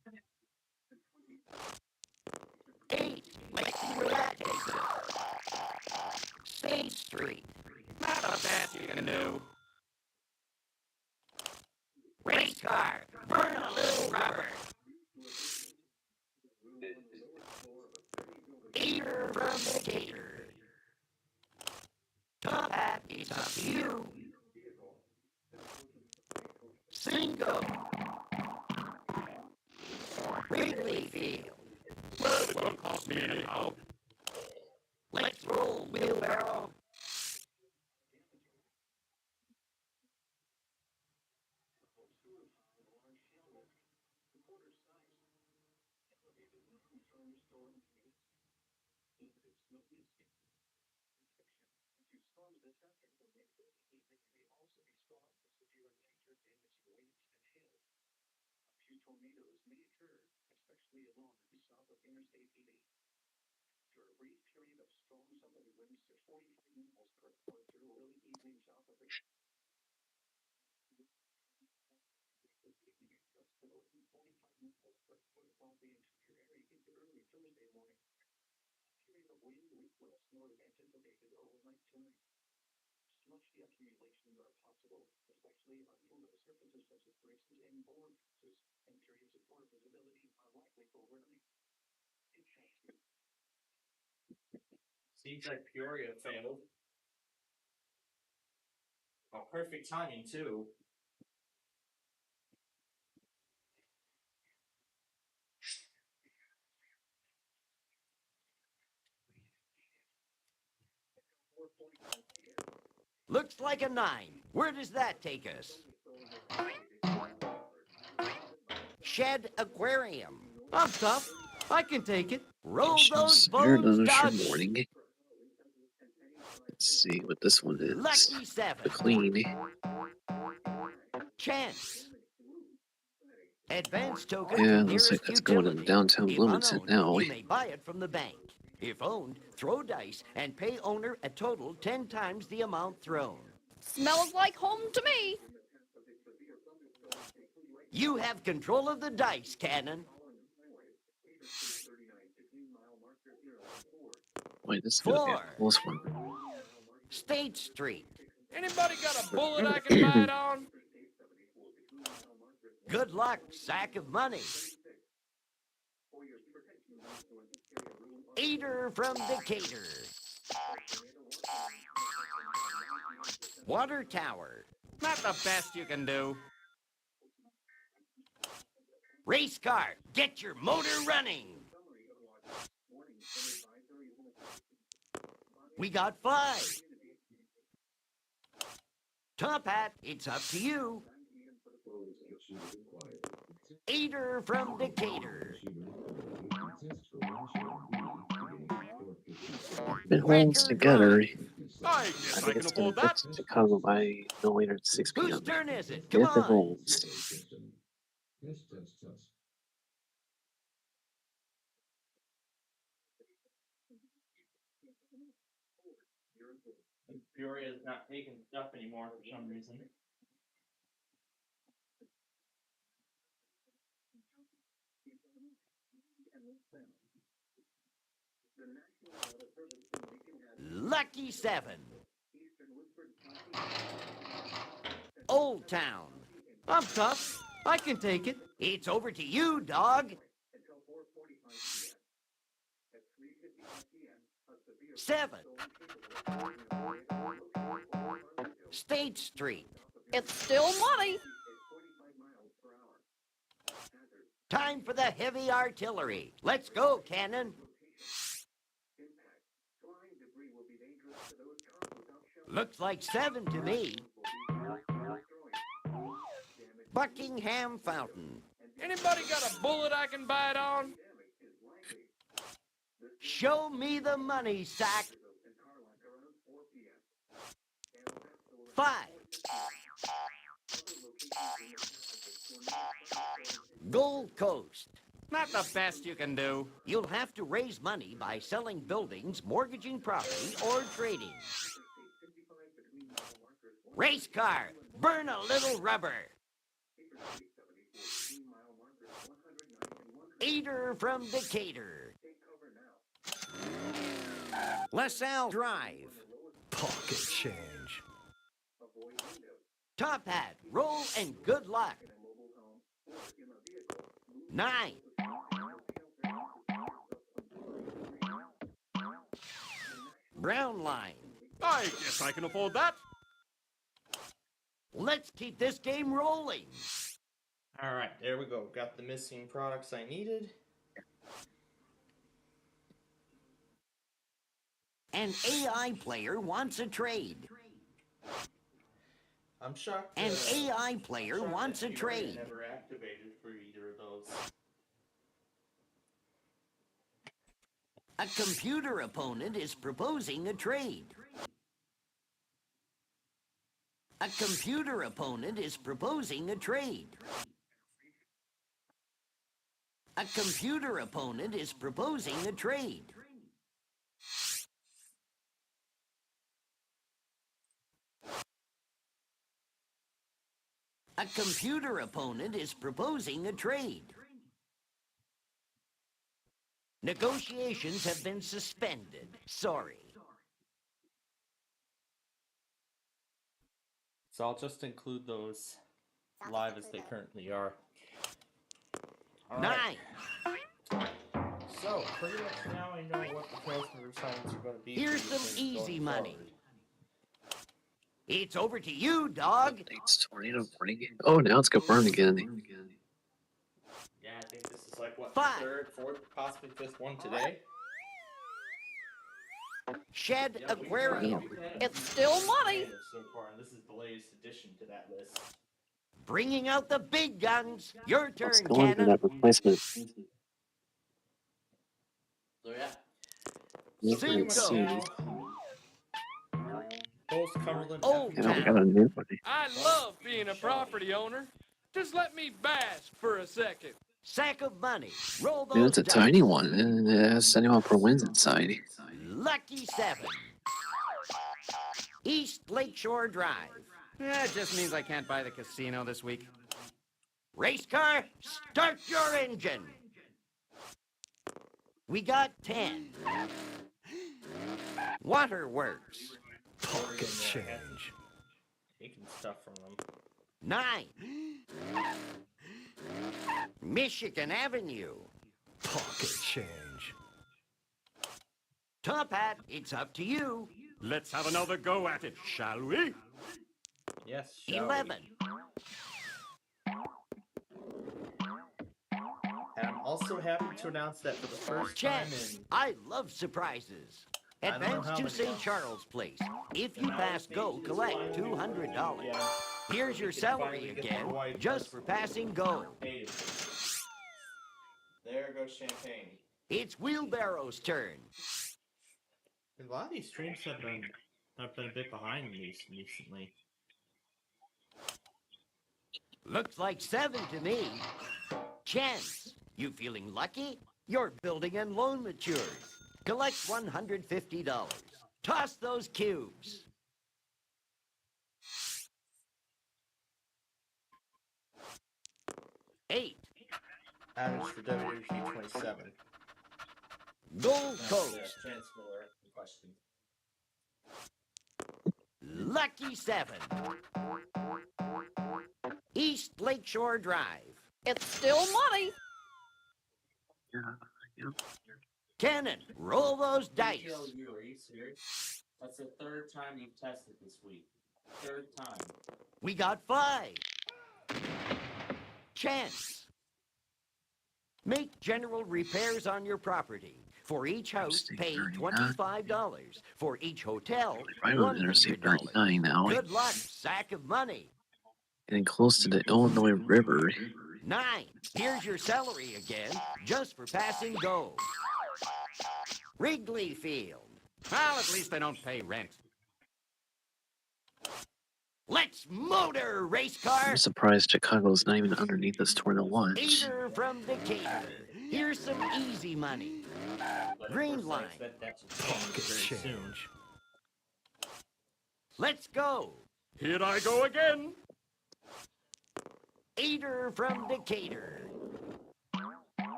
8. Let's see where that takes us. State Street. Not a bad you can do. Race car. Burn a little rubber. Eater from the gator. Top hat is up to you. Single. Wrigley Field. Well, it won't cost me anyhow. Let's roll, wheelbarrow. Seems like Peoria failed. Oh, perfect timing, too. Looks like a 9. Where does that take us? Shed Aquarium. I'm tough. I can take it. Roll those Issues. You're bones, done your Doug. morning. Let's see what this one is. Lucky 7. The Queen. Chance. Advance token Yeah, to looks nearest like that's going in utility. downtown If Bloomington unowned, now. you may buy it from the bank. If owned, throw dice and pay owner a total 10 times the amount thrown. Smells like home to me. You have control of the dice, Cannon. Wait, this is gonna be a 4. close one. State Street. Anybody got a bullet I can bite on? Good luck, sack of money. Eater from Decatur. Water Tower. Not the best you can do. Race car, get your motor running. We got 5. Top hat, it's up to you. Eater from Decatur. It holds Record together. line. I I guess I think can it's gonna afford get that. to Chicago by no later than 6 Whose p.m. turn is it? Come If it on. holds. Peoria is not taking stuff anymore for some reason. Lucky 7. Old Town. I'm tough. I can take it. It's over to you, dog. 7. State Street. It's still money. Time for the heavy artillery. Let's go, Cannon. Looks like 7 to me. Buckingham Fountain. Anybody got a bullet I can bite on? Show me the money, sack. 5. Gold Coast. Not the best you can do. You'll have to raise money by selling buildings, mortgaging property, or trading. Race car. Burn a little rubber. Eater from Decatur. LaSalle Drive. Pocket change. Top Hat. Roll and good luck. 9. Brown Line. I guess I can afford that. Let's keep this game rolling. Alright, there we go. Got the missing products I needed. An AI player wants a trade. I'm shocked. An AI player wants a trade. Never activated for either of those. A computer opponent is proposing a trade. A computer opponent is proposing a trade. A computer opponent is proposing a trade. A computer opponent is proposing a trade. Negotiations have been suspended. Sorry. So I'll just include those live as they currently are. All right. 9. So, pretty much now I know what the transfer assignments are going to be. Here's for some things easy going money. forward. It's over to you, dog. It's tornado warning. Oh, now it's gonna burn again. Yeah, I think this is like, what, 5. the third, fourth, possibly fifth one today? Shed Yeah, Aquarium. we've had It's still money. so far, and this is the latest addition to that list. Bringing out the big guns. Your turn, What's going on Cannon. that replacement? So yeah. Let's see. Now, both Cumberland Old Yeah, we Town. got a new one. I love being a property owner. Just let me bask for a second. Sack of money. Roll Yeah, those it's a dice. tiny one, and it has anyone per wins inside. Lucky 7. East Lakeshore Drive. That just means I can't buy the casino this week. Race car, start your engine. We got 10. Waterworks. Pocket change. taking stuff from them. 9. Michigan Avenue. Pocket change. Top Hat, it's up to you. Let's have another go at it, shall we? Yes, shall we? 11. And I'm also happy to announce that for the first time Chess. in I love surprises. I don't know Advance how to many St. months. Charles Place. If you pass go, collect $200. Here's your salary again, just for passing go. there goes champagne. It's Wheelbarrow's turn. A lot of these streams have been a bit behind these recently. Looks like 7 to me. Chance, you feeling lucky? Your building and loan matures. Collect $150. Toss those cubes. 8. Average for WP 27. Gold That's Coast. the Chance Miller in question. Lucky 7. East Lakeshore Drive. It's still money. Yeah. Cannon, roll those dice. BTLU, are you serious? That's the third time you've tested this week. Third time. We got 5. Chance. Make general repairs on your property. For each house, pay $25. For each hotel, Right on Interstate 39 now. Good luck, sack of money. Getting close to the Illinois River. 9. Here's your salary again, just for passing go. Wrigley Field. Well, at least they don't pay rent. Let's motor, race car. I'm surprised Chicago's not even underneath us toward the watch. Peter from Decatur. Here's some easy money. Green line. Change. Let's go. Here I go again. Peter from Decatur.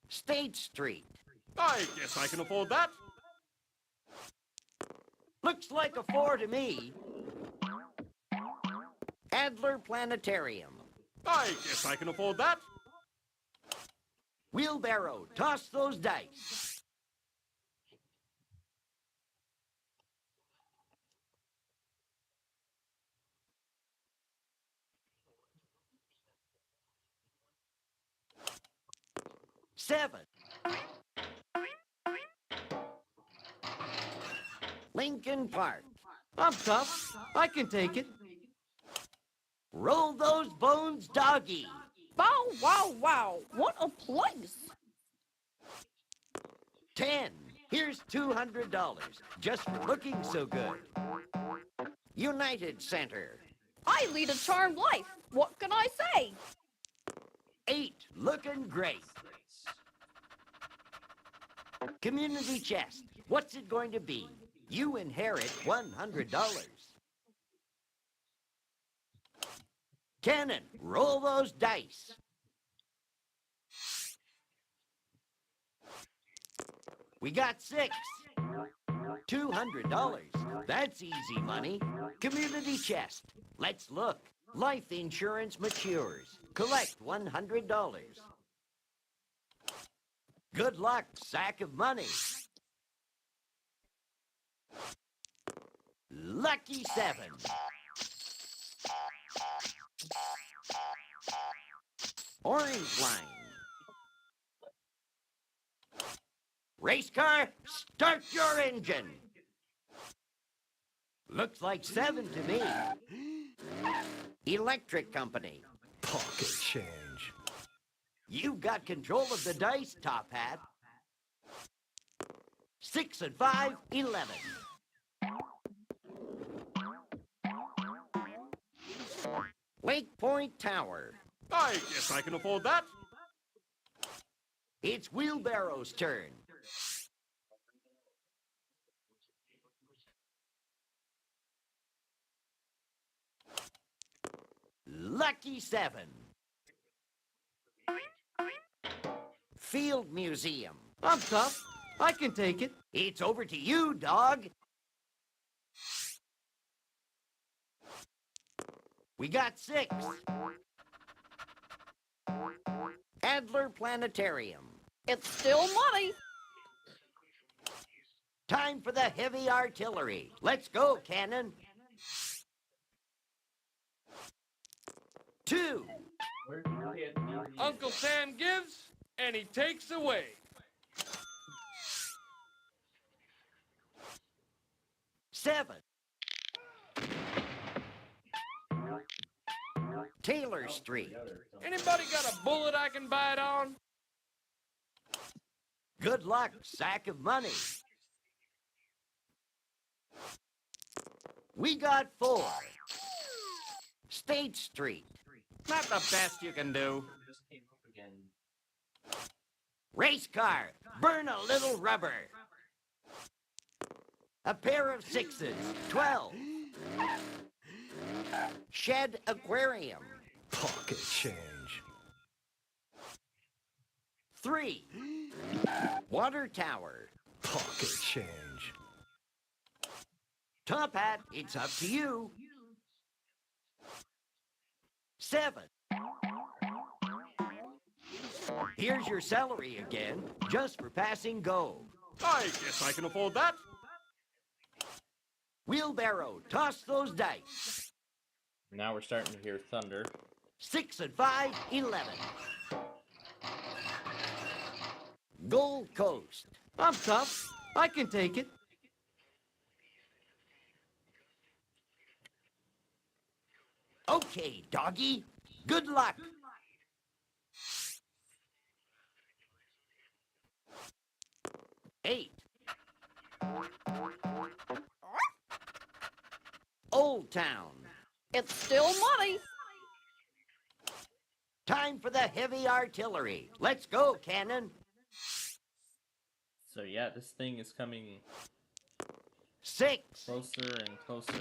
State Street. I guess I can afford that. Looks like a 4 to me. Adler Planetarium. I guess I can afford that. Wheelbarrow, toss those dice. Seven. Lincoln Park. I'm tough. I can take it. Roll those bones, doggy. Wow, wow, wow. What a place. 10. Here's $200, just for looking so good. United Center. I lead a charmed life. What can I say? 8. Looking great. Community chest. What's it going to be? You inherit $100. Cannon, roll those dice. We got 6. $200. That's easy money. Community chest. Let's look. Life insurance matures. Collect $100. Good luck, sack of money. Lucky 7. Orange line. Race car, start your engine. Looks like 7 to me. Electric company. Pocket change. You've got control of the dice, Top Hat. 6 and 5, 11. Lake Point Tower. I guess I can afford that. It's Wheelbarrow's turn. Lucky 7. Field Museum. I'm tough. I can take it. It's over to you, dog. We got 6. Adler Planetarium. It's still money. Time for the heavy artillery. Let's go, Cannon. 2. Uncle Sam gives, and he takes away. 7. Taylor Street. Anybody got a bullet I can bite on? Good luck, sack of money. We got 4. State Street. Not the best you can do. Race car. Burn a little rubber. A pair of 6s. 12. Shed aquarium. Pocket change. 3. Water tower. Pocket change. Top hat, it's up to you. 7. Here's your salary again, just for passing go. I guess I can afford that. Wheelbarrow, toss those dice. Now we're starting to hear thunder. 6 and 5, 11. Gold Coast. I'm tough. I can take it. Okay, doggy. Good luck. Eight. Old Town. It's still money. Time for the heavy artillery. Let's go, Cannon. So yeah, this thing is coming 6. closer and closer.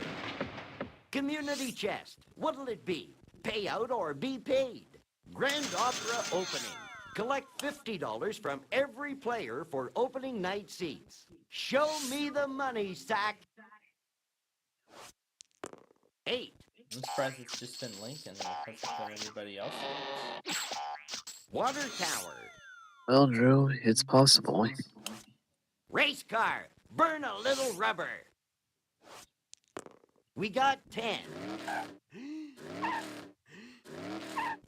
Community chest. What'll it be? Pay out or be paid? Grand Opera opening. Collect $50 from every player for opening night seats. Show me the money, sack. 8. I'm surprised it's just been Lincoln that hasn't done anybody else yet. Water tower. Well, Drew, it's possible. Race car. Burn a little rubber. We got 10.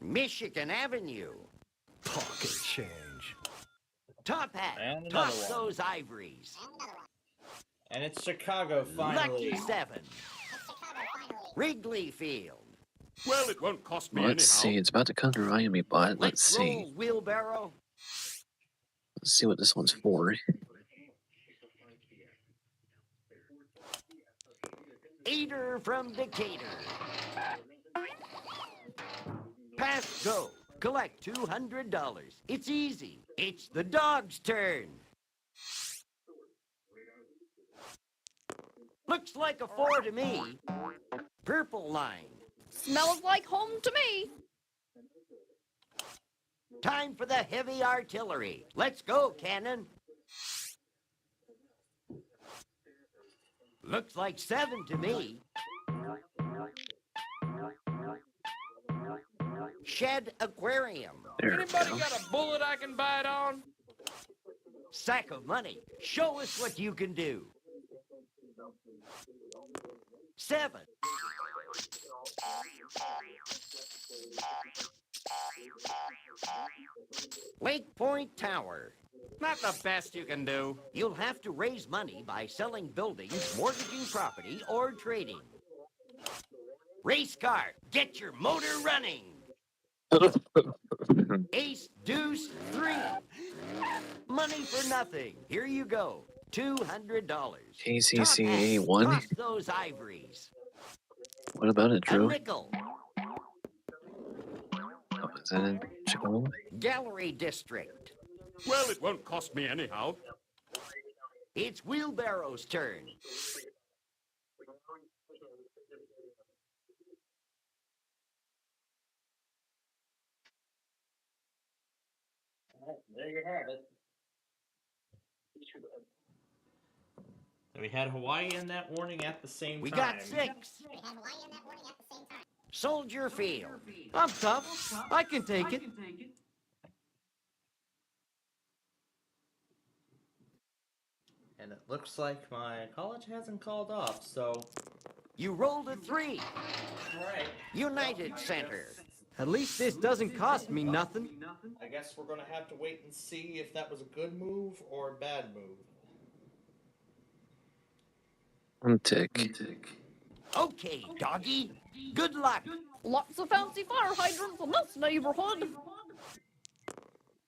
Michigan Avenue. Pocket change. Top hat. And another Toss one. those ivories. And it's Chicago finally. Lucky 7. Wrigley Field. Well, it won't cost me Let's see, it's about to come to Miami, but let's see. Roll, wheelbarrow. Let's see what this one's for. Eater from Decatur. Pass go. Collect $200. It's easy. It's the dog's turn. Looks like a 4 to me. Purple line. Smells like home to me. Time for the heavy artillery. Let's go, Cannon. Looks like 7 to me. Shed aquarium. Anybody got a bullet I can bite on? Sack of money. Show us what you can do. 7. Lake Point Tower. Not the best you can do. You'll have to raise money by selling buildings, mortgaging property, or trading. Race car, get your motor running. Ace, deuce, 3. Money for nothing. Here you go. $200. KCCA 1. Toss those ivories. What about it, A Drew? nickel. Oh, is that in Chicago? Gallery District. Well, it won't cost me anyhow. It's Wheelbarrow's turn. There you have it. We had Hawaii in that warning at the same time. We got 6. Soldier Field. I'm tough. I can take it. And it looks like my college hasn't called off, so... You rolled a 3. Alright. United Center. At least this doesn't cost me nothing. I guess we're gonna have to wait and see if that was a good move or a bad move. Tick. Okay, doggy. Good luck. Lots of fancy fire hydrants in this neighborhood.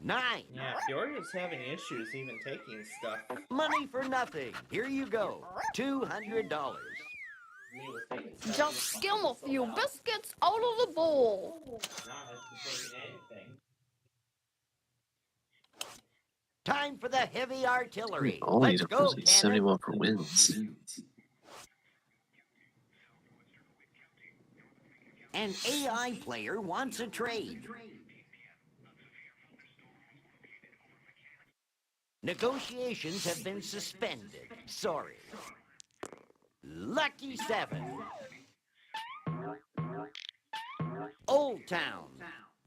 9. Yeah, Peoria's having issues even taking stuff. Money for nothing. Here you go. $200. Me was taking stuff. Just skim a few biscuits out of the bowl. Not has been taking anything. Time for the heavy artillery. All Let's these go, are 71 Cannon. for wins. An AI player wants a trade. Negotiations have been suspended. Sorry. Lucky 7. Old Town.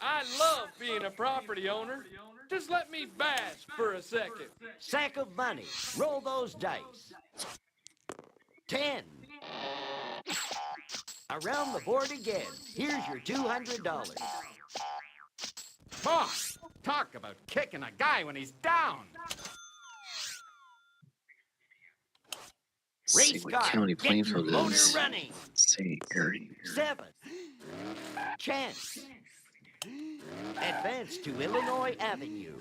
I love being a property owner. Just let me bask for a second. Sack of money. Roll those dice. 10. Around the board again. Here's your $200. Boss, talk about kicking a guy when he's down. See Race what car. county Get your Plainfield motor is. running. Say area. 7. Chance. Advance to Illinois Avenue.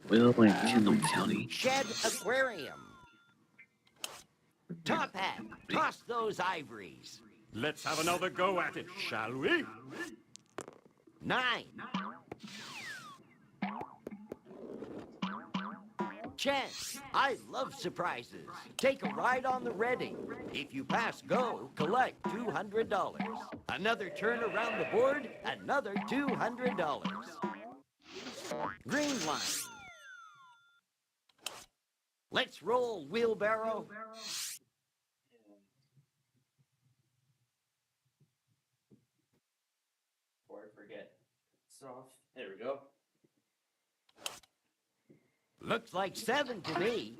Will and Kendall County. Shed Aquarium. Top Hat. Toss those ivories. Let's have another go at it, shall we? 9. Chance. I love surprises. Take a ride on the Reading. If you pass go, collect $200. Another turn around the board, another $200. Green line. Let's roll, wheelbarrow. Before I forget. Soft. There we go. Looks like 7 to me.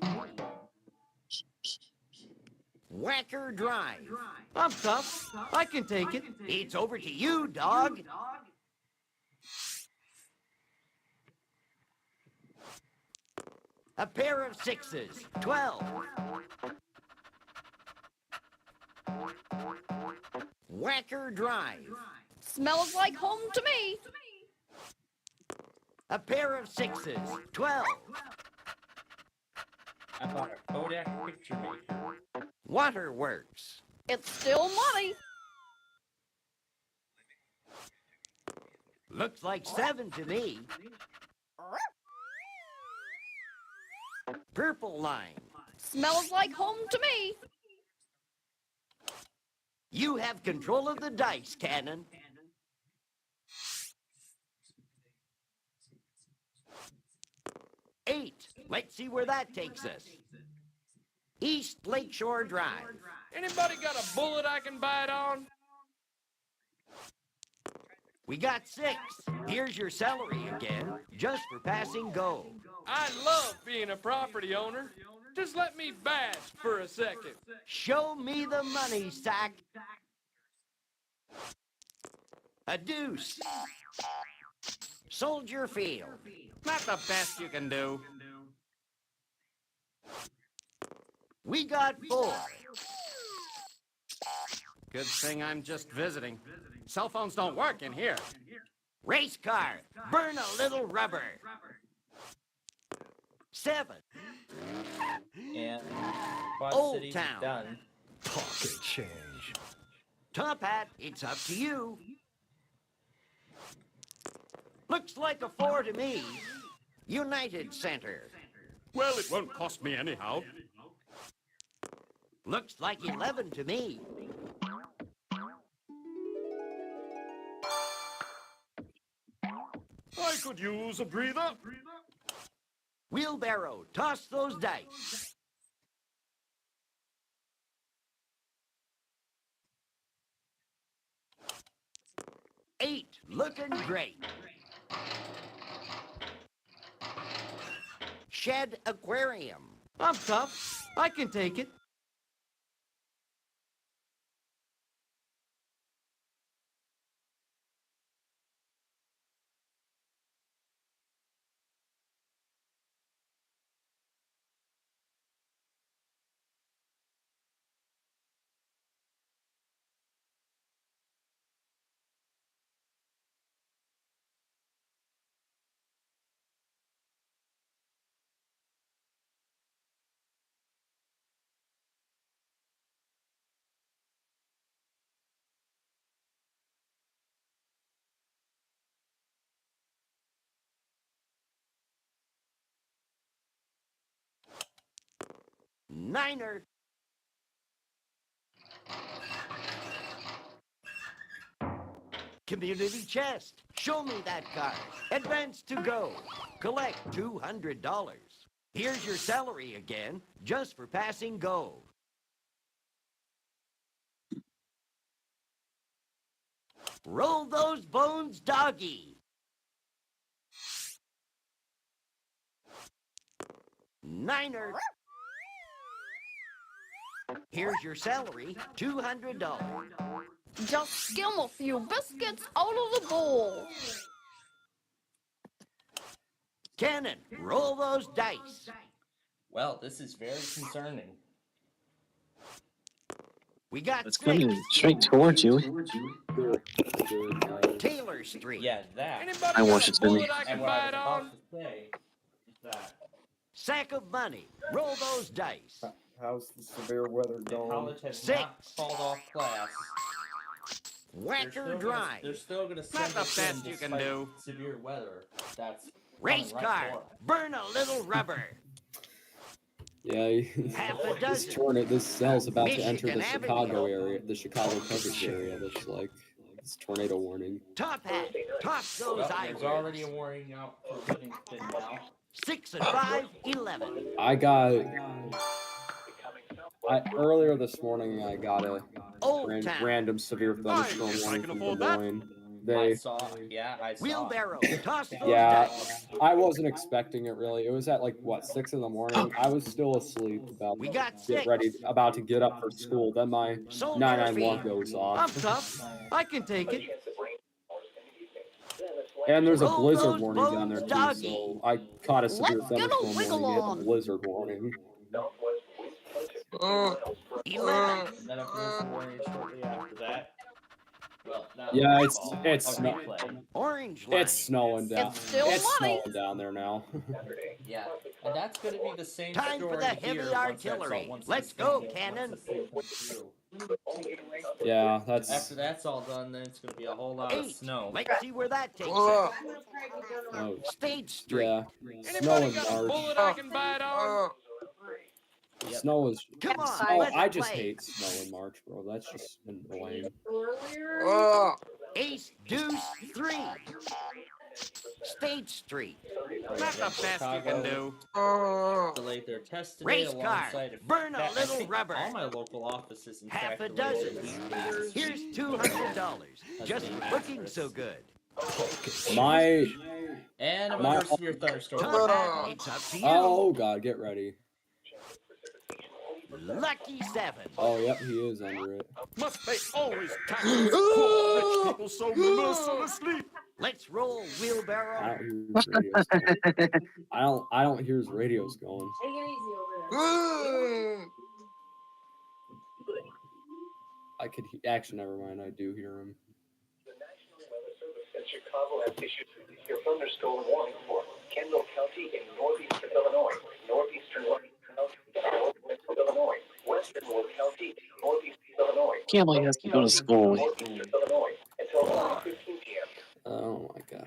Whacker Drive. I'm tough. I can take it. It's over to you, dog. A pair of 6s. 12. Whacker Drive. Smells like home to me. A pair of 6s. 12. I bought a Kodak picture maker. Waterworks. It's still money. Looks like 7 to me. Purple line. Smells like home to me. You have control of the dice, Cannon. 8. Let's see where that takes us. East Lakeshore Drive. Anybody got a bullet I can bite on? We got 6. Here's your salary again, just for passing go. I love being a property owner. Just let me bask for a second. Show me the money, sack. A deuce. Soldier Field. Not the best you can do. We got 4. Good thing I'm just visiting. Cell phones don't work in here. Race car. Burn a little rubber. 7. And Quad Old City's Town. done. Pocket change. Top Hat, it's up to you. Looks like a 4 to me. United Center. Well, it won't cost me anyhow. Looks like 11 to me. I could use a breather. Wheelbarrow, toss those dice. Eight, looking great. Shed Aquarium. I'm tough. I can take it. Niner. Community chest. Show me that card. Advance to go. Collect $200. Here's your salary again, just for passing go. Roll those bones, doggy. Niner. Here's your salary, $200. Just skim a few biscuits out of the bowl. Cannon, roll those dice. Well, this is very concerning. We got It's six. coming straight towards you. Taylor Street. Yeah, that. Anybody I watched got it, a bullet Jimmy. I can And what I bite was on? about to say is that Sack of money. Roll those dice. How's the severe weather the going? college has Six. not called off class. Whacker drive. They're still gonna send Not the us in best you can despite do. severe weather. That's Race coming right car. for us. Burn a little rubber. Yeah, Half a this dozen. this cell's about to enter Michigan the Avenue. Chicago area, the Chicago coverage area. That's like it's tornado warning. Top hat. Toss those Well, eyes. there's already a warning out for Livingston now. 6 and 5, 11. Earlier this morning I got a Old Town. random severe thunderstorm Nice. I warning can from Des afford that. Moines. I saw. Wheelbarrow. Toss those Yeah, dice. I wasn't expecting it really. It was at like what 6 in the morning. I was still asleep We got six. about to get up for school. Then my Soldier 911 feed. goes I'm off, tough. I can take it. and there's a Roll blizzard those warning down there bones, too. doggy. So I caught a severe Let's get a thunderstorm wiggle warning and on. a blizzard warning. 11. And then a blizzard warning shortly after that. Well, not Yeah, rainfall, it's a snow- replay. Orange line. It's snowing down. It's still money. snowing down there now. Yeah, and that's going to be the same Time for story the heavy here artillery. once Let's this go, thing- Cannon. once this thing comes through. Yeah, that's After that's all done, then it's going to be a whole lot of 8. snow. Let's see where that takes us. oh, State Street. yeah. Anybody Snow in got a March. bullet I can bite on? Yep. Snow is. Come on, Oh, let's I just play. hate snow in March, bro. That's just annoying. Ace, deuce, 3. State Street. Not the best you can do. Delayed their test today Race car. alongside of Burn a that. I little think rubber. all my local offices, in Half fact, a delayed dozen. their tests. Here's $200. Just for looking so good. My And My- another severe thunderstorm. Top hat, it's up to you. oh god, get ready. Lucky 7. Oh yep, he is under it. Must they always tax these poor rich people so mercilessly? Let's roll, wheelbarrow. I don't hear his radios going. I don't hear his radios going. I could actually never mind. I do hear him. The National Weather Service in Chicago has issued a severe thunderstorm warning for Kendall County in northeastern Illinois, northeastern County, northwestern Illinois, western Will County, northeastern Illinois. Can't believe he has to go to school. Northeastern Illinois until 11:15 p.m. Oh my god.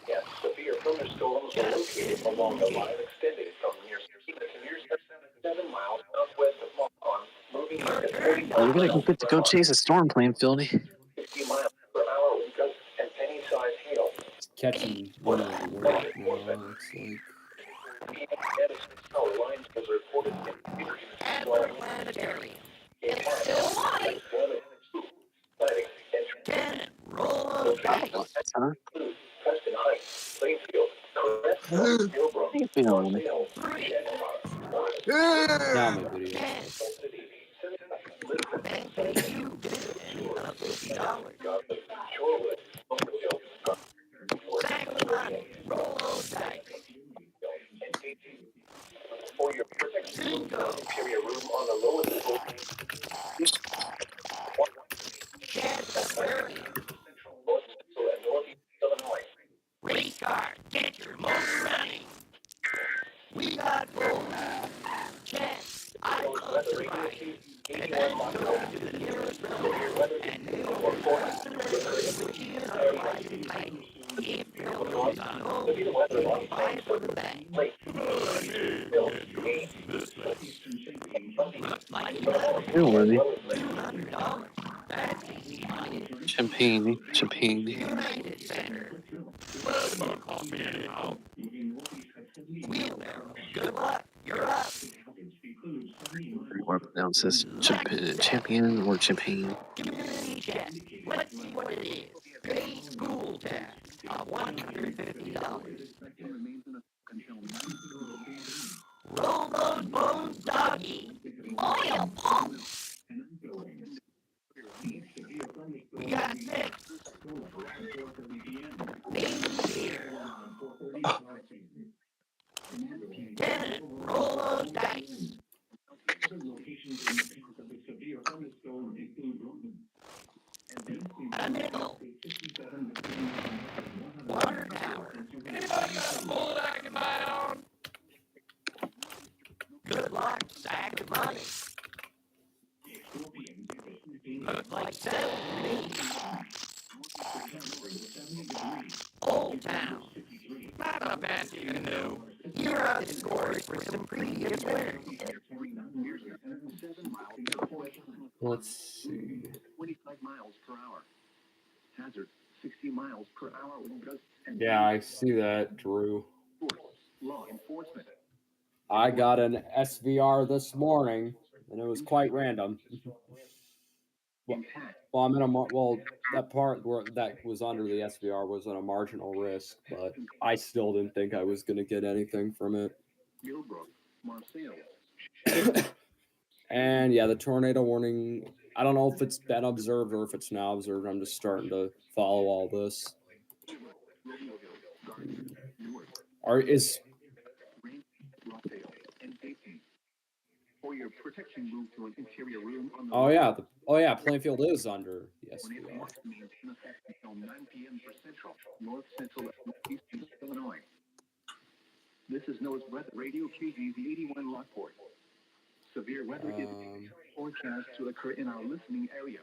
Yes, severe thunderstorms are located along the line extending from near 7 miles southwest of Montclair, moving at 40 Oh, you're gonna get to go chase a storm, Plainfield. 50 miles per hour with gusts and penny-sized hail. It's catching wind everywhere. It's like Snow lines was reported in Planetarium. It's still money. Cannon, roll those dice. Huh? Preston Heights, Plainfield, Crest, Hillbrook, Plainfield. Hill, now my video. Shorewood, Sack of money, roll those dice. for your protection. Interior room on the lowest floor. Aquarium. North Central and Northeast Illinois. Race car, get your motor running. We got full chance. I love to ride. And then go to the nearest railroad and you'll which is our riding lane. If you're always on hold, you'll buy from the bank. Airworthy. $200. That's easy money. Champagne. Champagne. United Center. Well, it won't cost me anyhow. Wheelbarrow. Good luck. You're up. Or pronounce this champion or champagne. Community check. Let's see what it is. Pay school tax of $150. Roll those bones, doggy. Oil pump. We got 6. Babysitter. 10. Roll those dice. A nickel. Water tower. Anybody got a bullet I can buy on? Good luck, sack of money. Looks like 7 to me. Old Town. Not a fancy canoe. Here are the scores for some previous winners. Let's see. 25 miles per hour. Hazard 60 miles per hour with gusts and Yeah, I see that, Drew. law enforcement. I got an SVR this morning, and it was quite random. Well, I'm in a that part where that was under the SVR was at a marginal risk, but I still didn't think I was going to get anything from it. Millbrook, Marseille. And yeah, the tornado warning, I don't know if it's been observed or if it's now observed. I'm just starting to follow all this. For your protection, move to an interior room on the Oh yeah, Plainfield is under the SVR. Until 9 p.m. for Central, North Central, and Eastern Illinois. This is NOAA's weather radio KGZ 81 Lockport. Severe weather is forecast to occur in our listening area.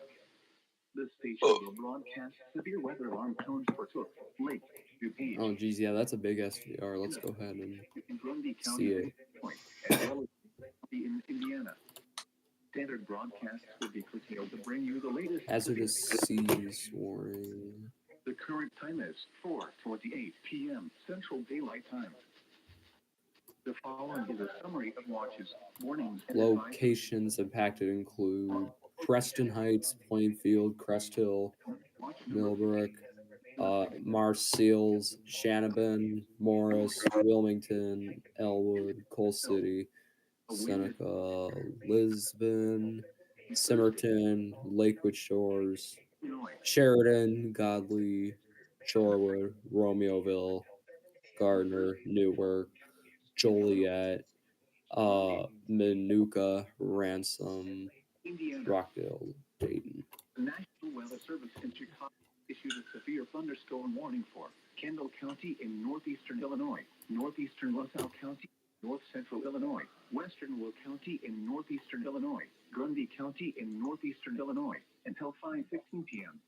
This station will broadcast severe weather alarm tones for Cook, Lake, DuPage. Oh geez, yeah, that's a big SVR. Let's go ahead and see it. As well as in Indiana. Standard broadcasts will be curtailed to bring you the latest. Hazardous seas warning. The current time is 4:28 p.m. Central Daylight Time. The following is a summary of watches, warnings, and Locations impacted include Preston Heights, Plainfield, Crest Hill, Millbrook, Marseilles, Shannabin, Morris, Wilmington, Elwood, Coal City, Seneca, Lisbon, Simerton, Lakewood Shores, Sheridan, Godley, Shorewood, Romeoville, Gardner, Newark, Joliet, Manuka, Ransom, Rockdale, Dayton. The National Weather Service in Chicago issued a severe thunderstorm warning for Kendall County in northeastern Illinois, northeastern LaSalle County, north central Illinois, western Will County in northeastern Illinois, Grundy County in northeastern Illinois, until 5:15 p.m.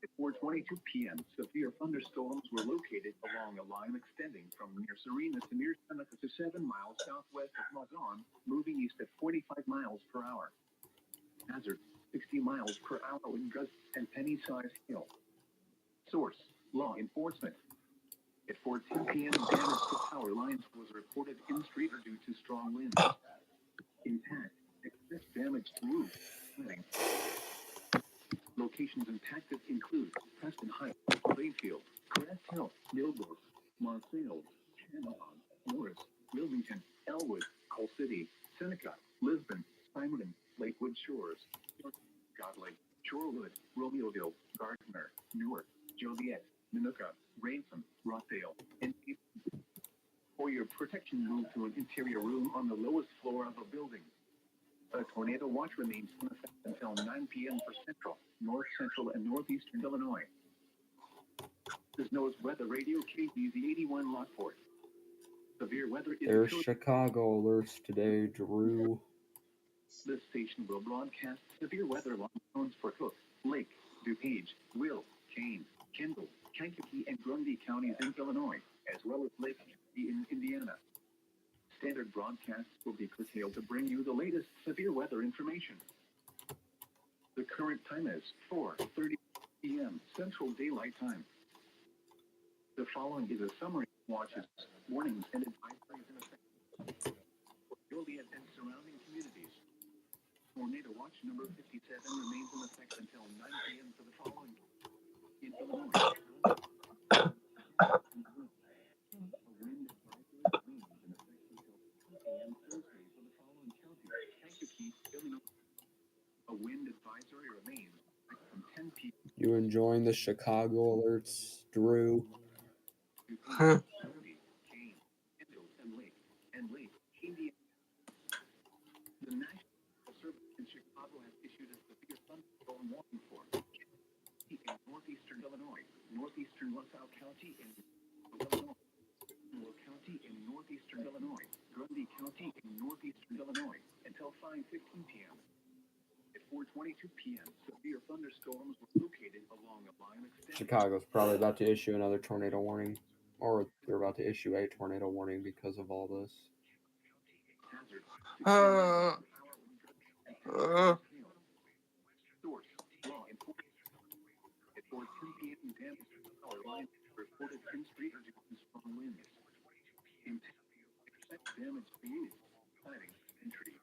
At 4:22 p.m., severe thunderstorms were located along a line extending from near Serena to near Seneca to 7 miles southwest of Mazon, moving east at 45 miles per hour. Hazard 60 miles per hour with gusts and penny-sized hail. Source: law enforcement. At 4:10 p.m., damage to power lines was reported in street or due to strong winds. Intact, excess damage to roof. Locations impacted include Preston Heights, Plainfield, Crest Hill, Millbrook, Marseilles, Shannabin, Morris, Wilmington, Elwood, Coal City, Seneca, Lisbon, Simerton, Lakewood Shores, Godley, Shorewood, Romeoville, Gardner, Newark, Joliet, Manuka, Ransom, Rockdale, and for your protection, move to an interior room on the lowest floor of a building. A tornado watch remains in effect until 9 p.m. for Central, North Central, and Northeastern Illinois. This NOAA's weather radio KGZ 81 Lockport. Severe weather is There's Chicago alerts today, Drew. This station will broadcast severe weather alarm tones for Cook, Lake, DuPage, Will, Kane, Kendall, Kankakee, and Grundy counties in Illinois, as well as Lake County in Indiana. Standard broadcasts will be curtailed to bring you the latest severe weather information. The current time is 4:30 p.m. Central Daylight Time. The following is a summary of watches, warnings, and advisories in effect for Joliet and surrounding communities. Tornado watch number 57 remains in effect until 9 p.m. for the following. In Illinois, a wind advisory remains in effect until 10 p.m. Thursday for the following counties: Kankakee, Illinois. A wind advisory remains from 10 p.m. You enjoying the Chicago alerts, Drew? Huh. Kane, Kendall, and Lake, Indiana. The National Service in Chicago has issued a severe thunderstorm warning for in northeastern Illinois, northeastern LaSalle County in Illinois, Will County in northeastern Illinois, Grundy County in northeastern Illinois, until 5:15 p.m. At 4:22 p.m., severe thunderstorms were located along a line extending. Chicago's probably about to issue another tornado warning, or they're about to issue a tornado warning because of all this. Source, law enforcement. At 4:10 p.m., damage to power lines reported in street due to strong winds. Expect damage to roofs, siding, and trees.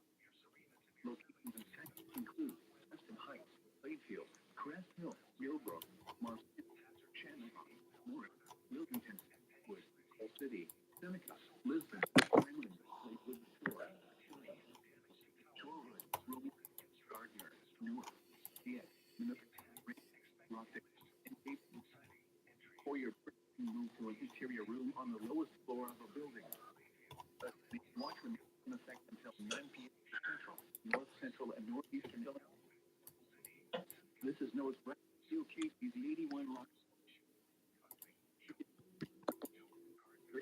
Locations in Texas include Preston Heights, Plainfield, Crest Hill, Millbrook, Marcellus, Shenandoah, Morris, Wilmington, Wood, Coal City, Seneca, Lisbon, Franklin, Lakewood, Shorewood, Rome, Gardner, Newark, Fayette, Minnesota, Rockdale, and Dayton. For your person, move to an interior room on the lowest floor of a building. The watch remains in effect until 9 p.m. Central, North Central, and Northeastern Illinois. This is Noah's Steel Casey's 81 line.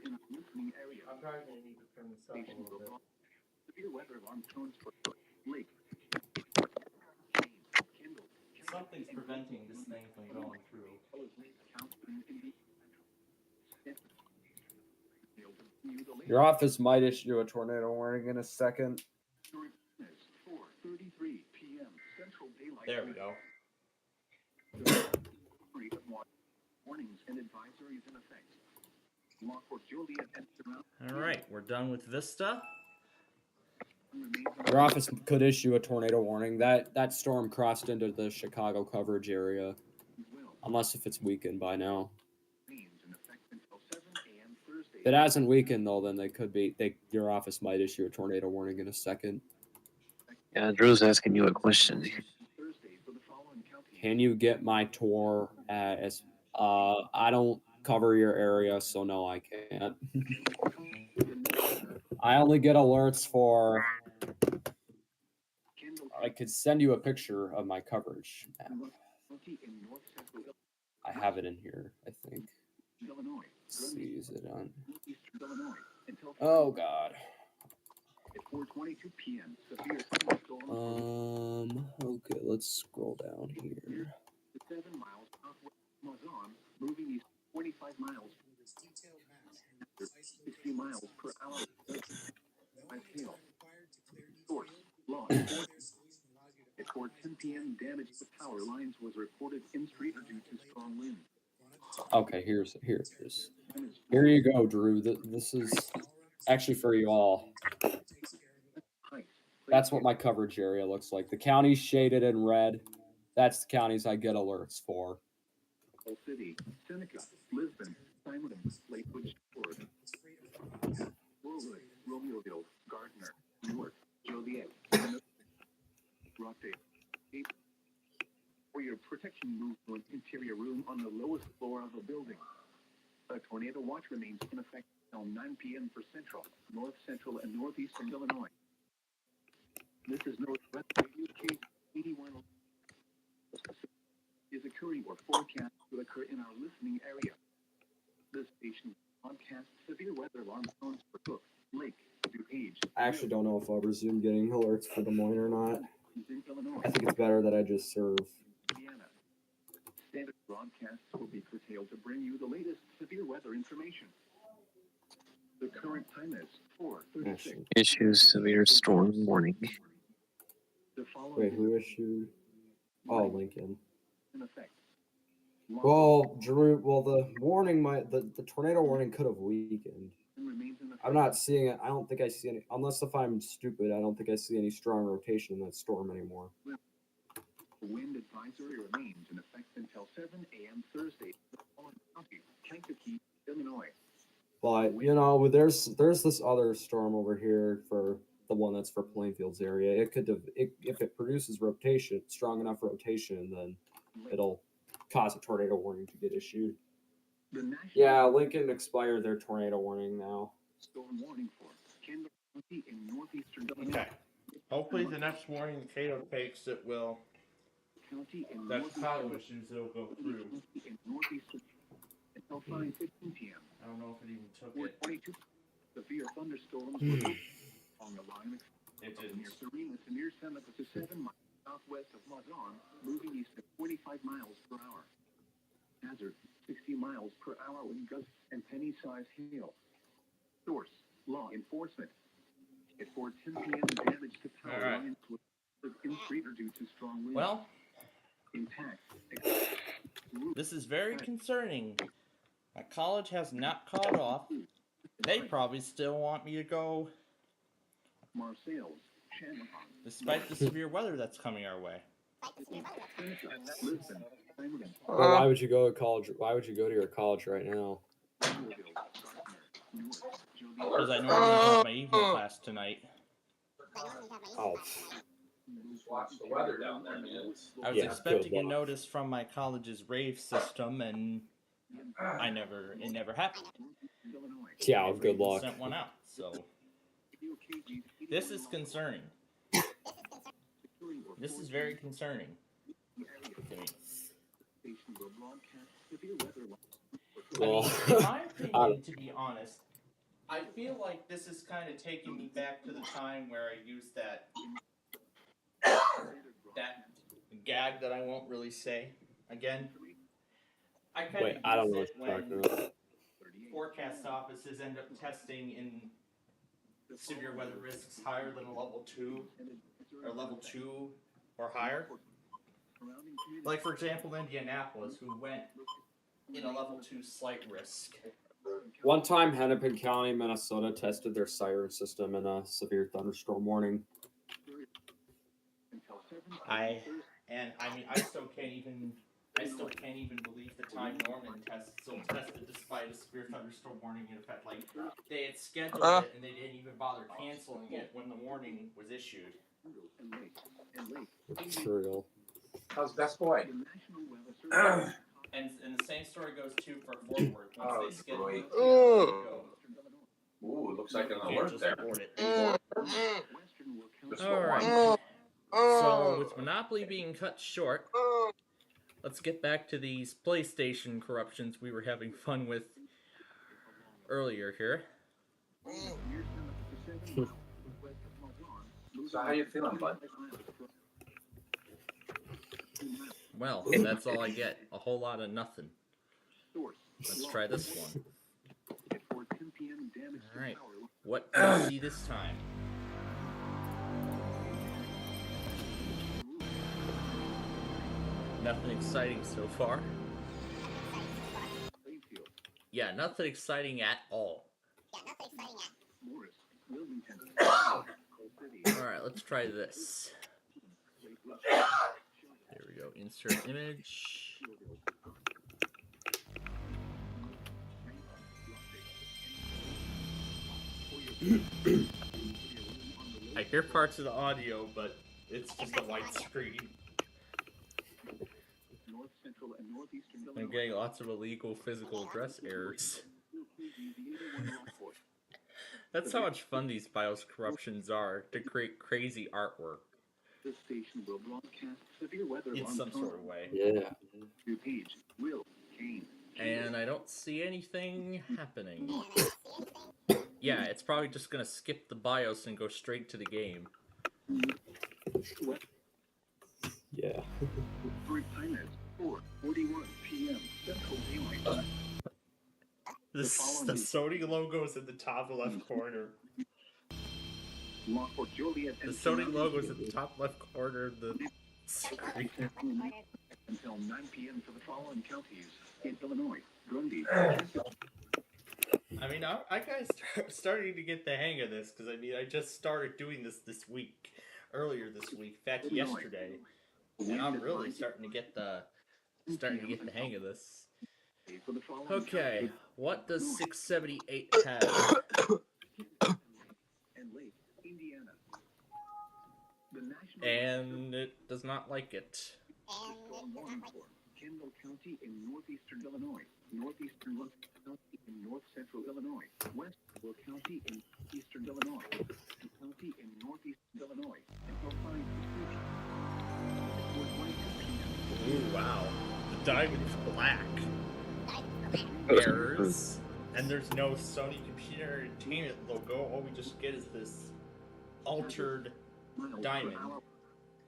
In a listening area. I'm probably going to need to turn this up a little bit. Severe weather alarm tones for Lake. Something's preventing this thing from going through. Your office might issue a tornado warning in a second. 4:33 p.m. Central Daylight. There we go. Warnings and advisories in effect. Law for Joliet and surrounding. All right, we're done with Vista. Your office could issue a tornado warning. That storm crossed into the Chicago coverage area, unless if it's weakened by now. If it hasn't weakened though, then your office might issue a tornado warning in a second. Yeah, Drew's asking you a question. Can you get my tour as I don't cover your area, so no, I can't. I only get alerts for. I could send you a picture of my coverage map. I have it in here, I think. Let's see, is it on? Oh God. Okay, let's scroll down here. 7 miles southwest of Mazan, moving east 25 miles. 60 miles per hour. Source, law enforcement. At 4:10 p.m., damage to power lines was reported in street due to strong winds. Okay, here it is. Here you go, Drew. This is actually for you all. That's what my coverage area looks like. The counties shaded in red. That's the counties I get alerts for. Coal City, Seneca, Lisbon, Simon, Lakewood, Shore, Woolwood, Romeoville, Gardner, Newark, Joliet, Rockdale. For your protection, move to an interior room on the lowest floor of a building. A tornado watch remains in effect until 9 p.m. for Central, North Central, and Northeastern Illinois. This is Northwest Radio K81 is occurring or forecast to occur in our listening area. This station broadcasts severe weather alarm tones for Cook, Lake, DuPage. I actually don't know if I'll resume getting alerts for Des Moines or not. I think it's better that I just serve. Indiana. Standard broadcasts will be curtailed to bring you the latest severe weather information. The current time is 4:36. Issues severe storm warning. The following Wait, who issued? Oh, Lincoln. In effect. Well, Drew. Well, the warning the tornado warning could have weakened. I'm not seeing it. I don't think I see any. Unless if I'm stupid, I don't think I see any strong rotation in that storm anymore. The wind advisory remains in effect until 7 a.m. Thursday. Kankakee, Illinois. But you know, there's this other storm over here for the one that's for Plainfield's area. It could have, if it produces rotation, strong enough rotation, then it'll cause a tornado warning to get issued. Yeah, Lincoln expired their tornado warning now. Storm warning for Kendall County in northeastern Illinois. Okay. Hopefully the next warning Cato takes it will. That Chicago issues it'll go through. In northeastern until 5:15 p.m. I don't know if it even took it. 22 severe thunderstorms were on the line. It didn't. Near Serena to near Summit, which is 7 miles southwest of Mazon, moving east at 45 miles per hour. Hazard 60 miles per hour with gusts and penny-sized hail. Source: law enforcement. At 4:10 p.m., damage to power lines was increased due to strong winds. Well, intact. This is very concerning. My college has not caught off. They probably still want me to go, Marseilles, despite the severe weather that's coming our way. Well, why would you go to college? Why would you go to your college right now? Because I normally have my evening class tonight. Oh. Watch the weather down there, man. I was expecting a notice from my college's rave system, and it never happened. Yeah, good luck. Sent one out, so this is concerning. This is very concerning to me. Well, in my opinion, to be honest, I feel like this is kind of taking me back to the time where I used that gag that I won't really say again. I kind of I don't know use what it you're when talking about. forecast offices end up testing in severe weather risks higher than a level 2 or higher. Like, for example, Indianapolis, who went in a level 2 slight risk. One time, Hennepin County, Minnesota, tested their siren system in a severe thunderstorm warning. I still can't even believe the time Norman still tested despite a severe thunderstorm warning in effect. Like, they had scheduled it and they didn't even bother canceling it when the warning was issued. It's real. How's Best Boy? And the same story goes too for Fort Worth. Once they schedule it, Ooh, it looks like an alert there. Alright. So, with Monopoly being cut short, let's get back to these PlayStation corruptions we were having fun with earlier here. So how you feeling, bud? Well, that's all I get. A whole lot of nothing. Let's try this one. Alright. What do we see this time? Nothing exciting so far. Yeah, nothing exciting at all. Alright, let's try this. There we go. Insert image. I hear parts of the audio, but it's just a white screen. I'm getting lots of illegal physical address errors. That's how much fun these BIOS corruptions are, to create crazy artwork. The station will broadcast severe weather In some sort of way. Yeah. And I don't see anything happening. Yeah, it's probably just gonna skip the BIOS and go straight to the game. Yeah. The Sony logo is in the top left corner. The Sony logo is at the top left corner of the Until 9 p.m. for the following counties in Illinois: Grundy. I mean, I kind of starting to get the hang of this because I mean, I just started doing this week, earlier this week, in fact, yesterday, and I'm really starting to get the hang of this. Okay, what does 678 have? And Lake, Indiana. The national And it does not like it. storm warning for Kendall County in northeastern Illinois, northeastern Will County in north central Illinois, west Will County in eastern Illinois, County in northeastern Illinois, and Hillside. Ooh, wow. The diamond is black. Errors. And there's no Sony Computer Entertainment logo. All we just get is this altered diamond.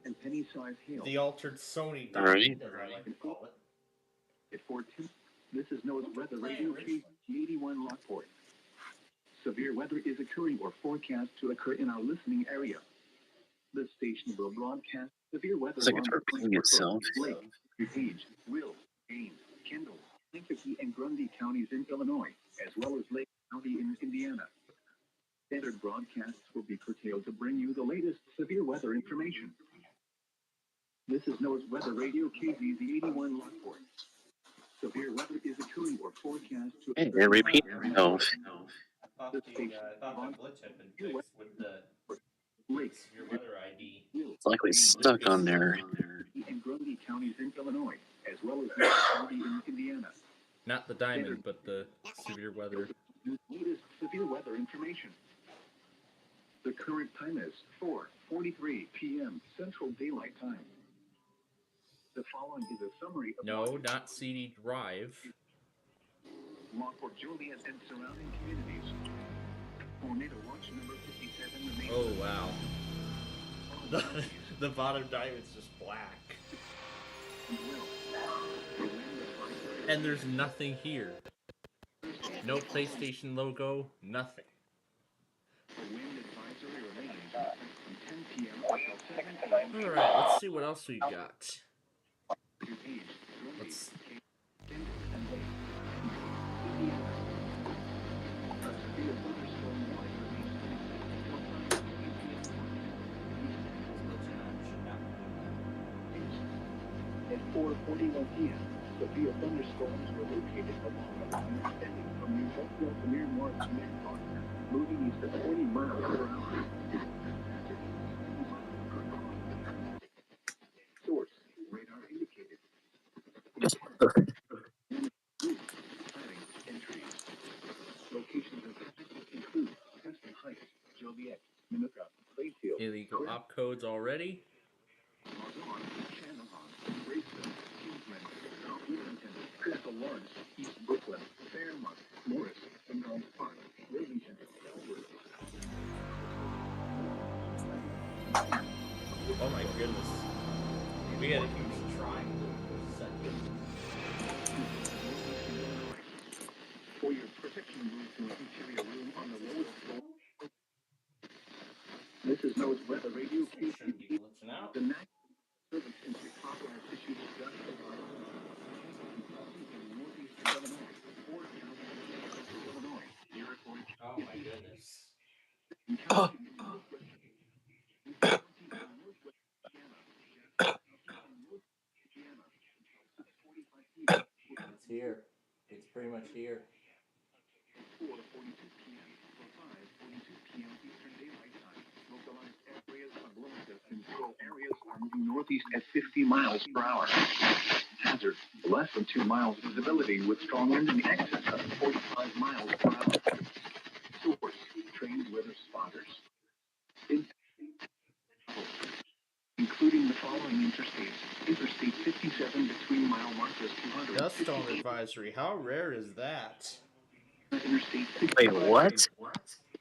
And penny-sized hail. The altered Sony diamond, as I like to call it. At 4:10, this is NOAA's weather radio case 81 Lockport. Severe weather is occurring or forecast to occur in our listening area. The station will broadcast severe weather It's like it's repeating itself. Lake, DuPage, Will, Ames, Kendall, Kankakee, and Grundy counties in Illinois, as well as Lake County in Indiana. Standard broadcasts will be curtailed to bring you the latest severe weather information. This is NOAA's weather radio KZZ 81 Lockport. Severe weather is occurring or forecast to Hey, they're repeating themselves. I thought the glitch had been fixed with the severe weather ID. It's likely stuck on there. And Grundy counties in Illinois, as well as Lake County in Indiana. Not the diamond, but the severe weather. Latest severe weather information. The current time is 4:43 p.m. Central Daylight Time. The following is a summary of No, not CD drive. Lockport, Joliet, and surrounding communities. Tornado watch number 57 remains. Oh wow. The bottom diamond's just black. And there's nothing here. No PlayStation logo, nothing. Alright, let's see what else we got. Let's... At 4:41 p.m., severe thunderstorms were located along the line extending from New Mexico to near North America, moving east at 40 miles per hour. Source: radar indicated. Entries. Locations include Preston Heights, Joliet, Minooka, Plainfield. Illegal opcodes already. Crystal Lawrence, East Brooklyn, Fairmont, Morris, Emerald Park, Rivington, Elwood. Oh my goodness. We had a huge triangle for a second. For your protection, move to an interior room on the lowest floor. This is NOAA's weather radio station. The National Service Industry Copper has issued a gun in northeastern Illinois, Ford County, Illinois, Iroquois. Oh my goodness. It's here. It's pretty much here. 4:42 p.m. for 5:42 p.m. Eastern Daylight Time. Localized areas of low distance control areas are moving northeast at 50 miles per hour. Hazard: less than 2 miles visibility with strong winds in excess of 45 miles per hour. Source: trained weather spotters. Including the following interstates: Interstate 57 between mile markers 200. Dust storm advisory. How rare is that? Interstate 65. Wait, what?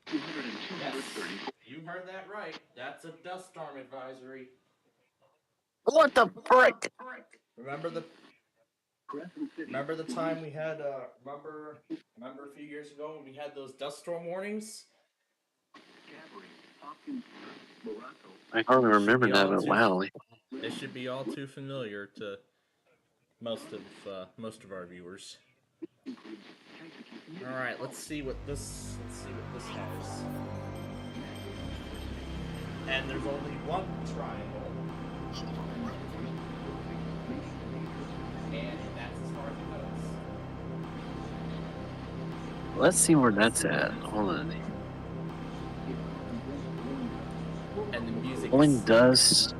200 and 230. You heard that right. That's a dust storm advisory. What the frick? Remember the time we had remember a few years ago when we had those dust storm warnings? I hardly It should remember be that, all but too. wow. It should be all too familiar to most of our viewers. All right, let's see what this has. And there's only one triangle. And that's as far as it goes. Let's see where that's at. Hold on. And the music Blowing is dust.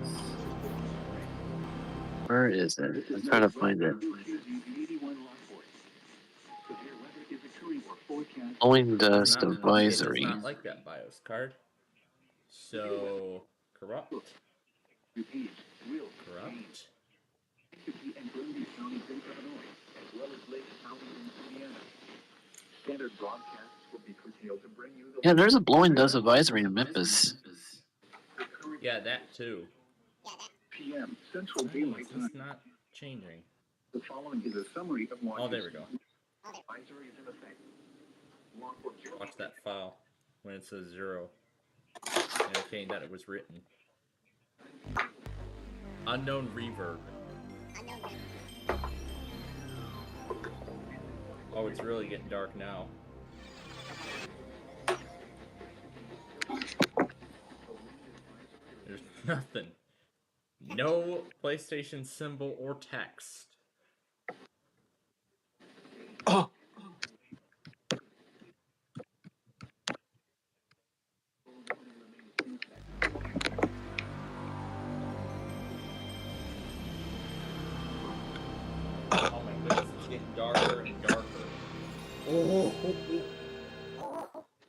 Where is it? I'm trying to find it. Blowing dust it does advisory. not like that BIOS card. So corrupt. Corrupt. Yeah, there's a blowing dust advisory in Memphis. Yeah, that too. PM Central Why Daylight is this Time. not changing? The following is a summary of Oh, there we go. Advisory is in effect. Watch that file when it says 0, indicating that it was written. Unknown reverb. Oh, it's really getting dark now. There's nothing. No PlayStation symbol or text. Oh. Oh my goodness, it's getting darker and darker. Oh!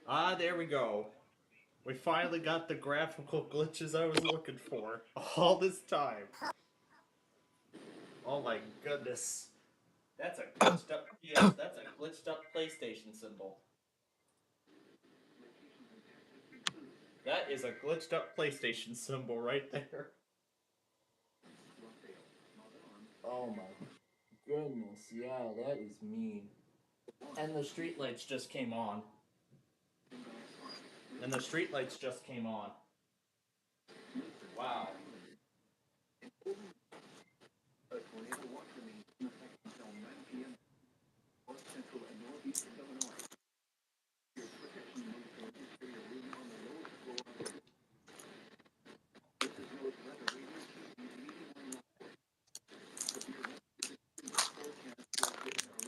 Ah, there we go. We finally got the graphical glitches I was looking for all this time. Oh my goodness. That's a glitched up PS, that's a glitched up PlayStation symbol. That is a glitched up PlayStation symbol right there. Oh my goodness, yeah, that is mean. And the streetlights just came on. Wow. I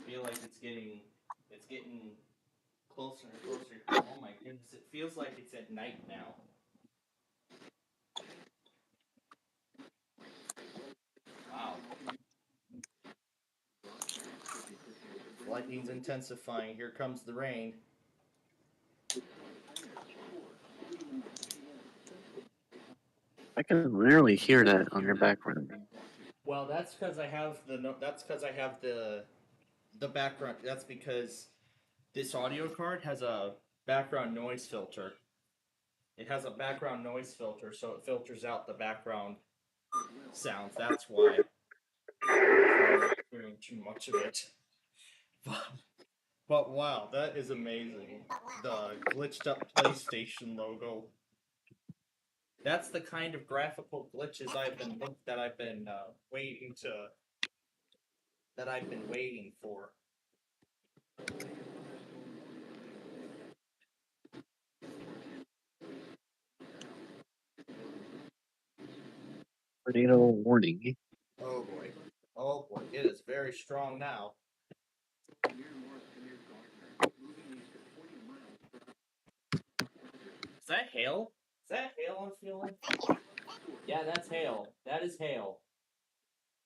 feel like it's getting closer and closer. Oh my goodness, it feels like it's at night now. Wow. Lightning's intensifying. Here comes the rain. I can literally hear that on your background. Well, that's because I have the background. That's because this audio card has a background noise filter. It has a background noise filter, so it filters out the background sounds. That's why. I'm not hearing too much of it. But wow, that is amazing. The glitched up PlayStation logo. That's the kind of graphical glitches that I've been waiting for. Tornado warning. Oh boy. Oh boy. It is very strong now. Is that hail? Is that hail I'm feeling? Yeah, that's hail. That is hail.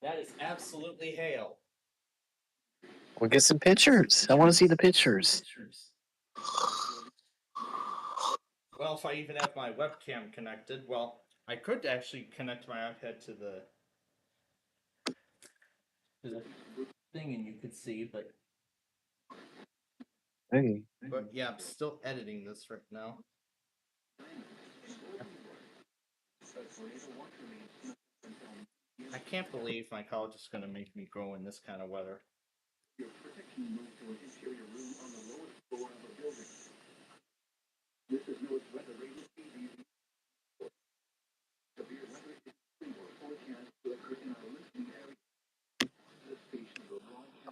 That is absolutely hail. We'll get some pictures. I want to see the pictures. Well, if I even have my webcam connected, well, I could actually connect my iPad to the thing and you could see, but Hey. But yeah, I'm still editing this right now. I can't believe my college is going to make me go in this kind of weather.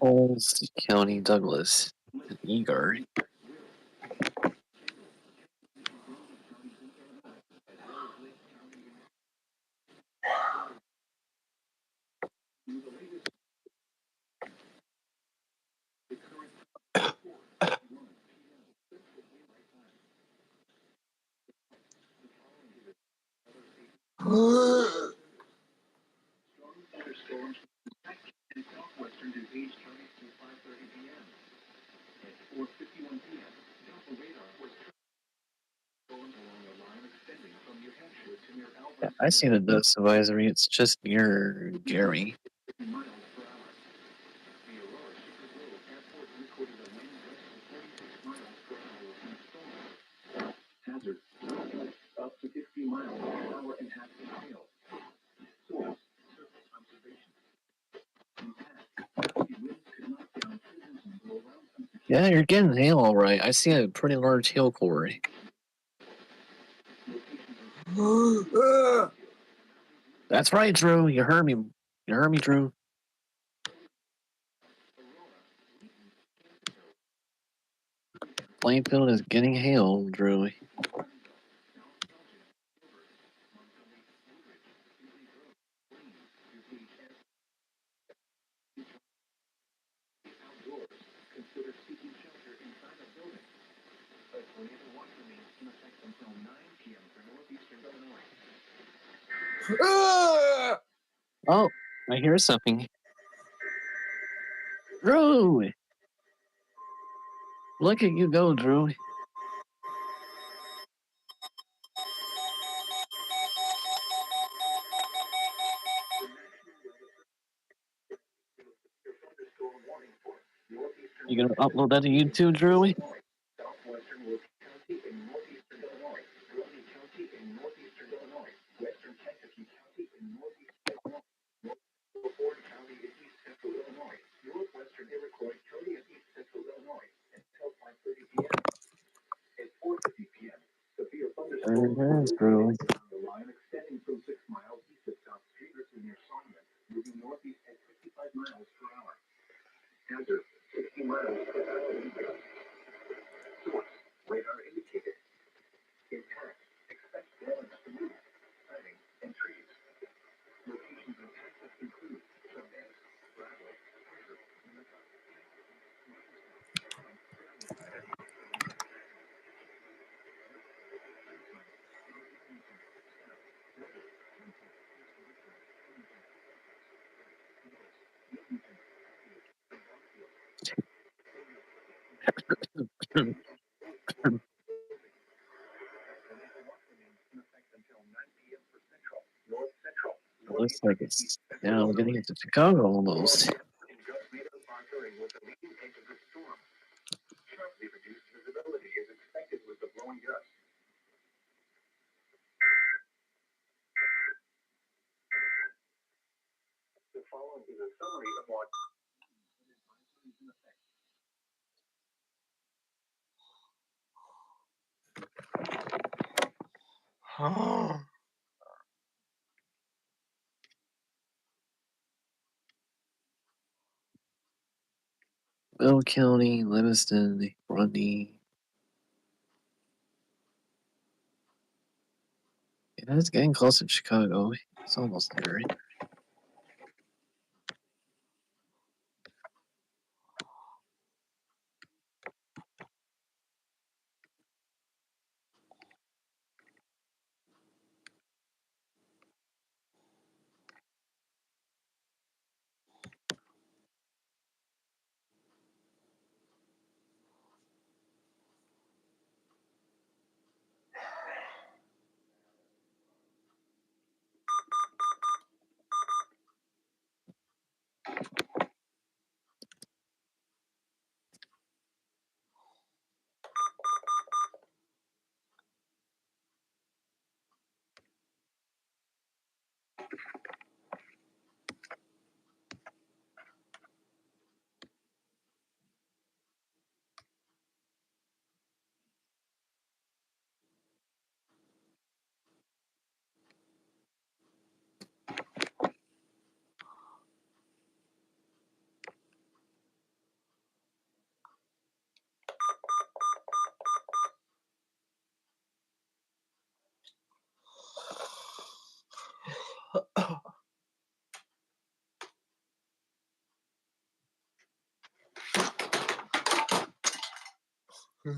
Coles County, Douglas, and Eagar. Yeah, I see the dust advisory. It's just near Gary. Up to 50 miles per hour and have hail. Source, surface observation. Yeah, you're getting hail all right. I see a pretty large hail quarry. That's right, Drew. You heard me. You heard me, Drew. Plainfield is getting hail, Drew. Consider seeking shelter inside a building. A tornado watch remains in effect until 9 p.m. for northeastern Illinois. Oh, I hear something. Drew! Look at you go, Drew. You gonna upload that to YouTube, Drew? Southwestern Will County in northeastern Illinois. Rosie County in northeastern Illinois. Western Kentucky County in northeastern Illinois. North Ford County in east central Illinois. Northwestern Iroquois County in east central Illinois until 5:30 p.m. At 4:50 p.m. Severe thunderstorms There it is, Drew. the line extending from 6 miles east of South Peterson near Solomon, moving northeast at 55 miles per hour. Hazard 60 miles per hour. Source radar indicated. Impact. Expect damage to move, siding, and trees. Locations of access include Chavez, Bradley, Carter, Utica. It looks like it's now getting into Chicago almost. Sharply reduced visibility is expected with the blowing gusts. The following is a summary of what Will County, Livingston, Grundy. Yeah, it's getting closer to Chicago. It's almost there, right? The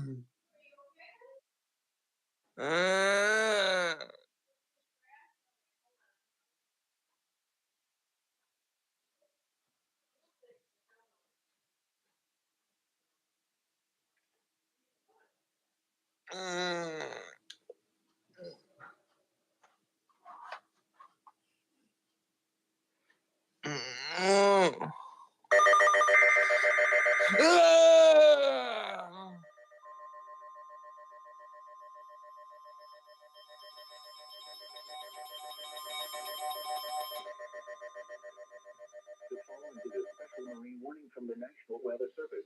following is a special marine warning from the National Weather Service.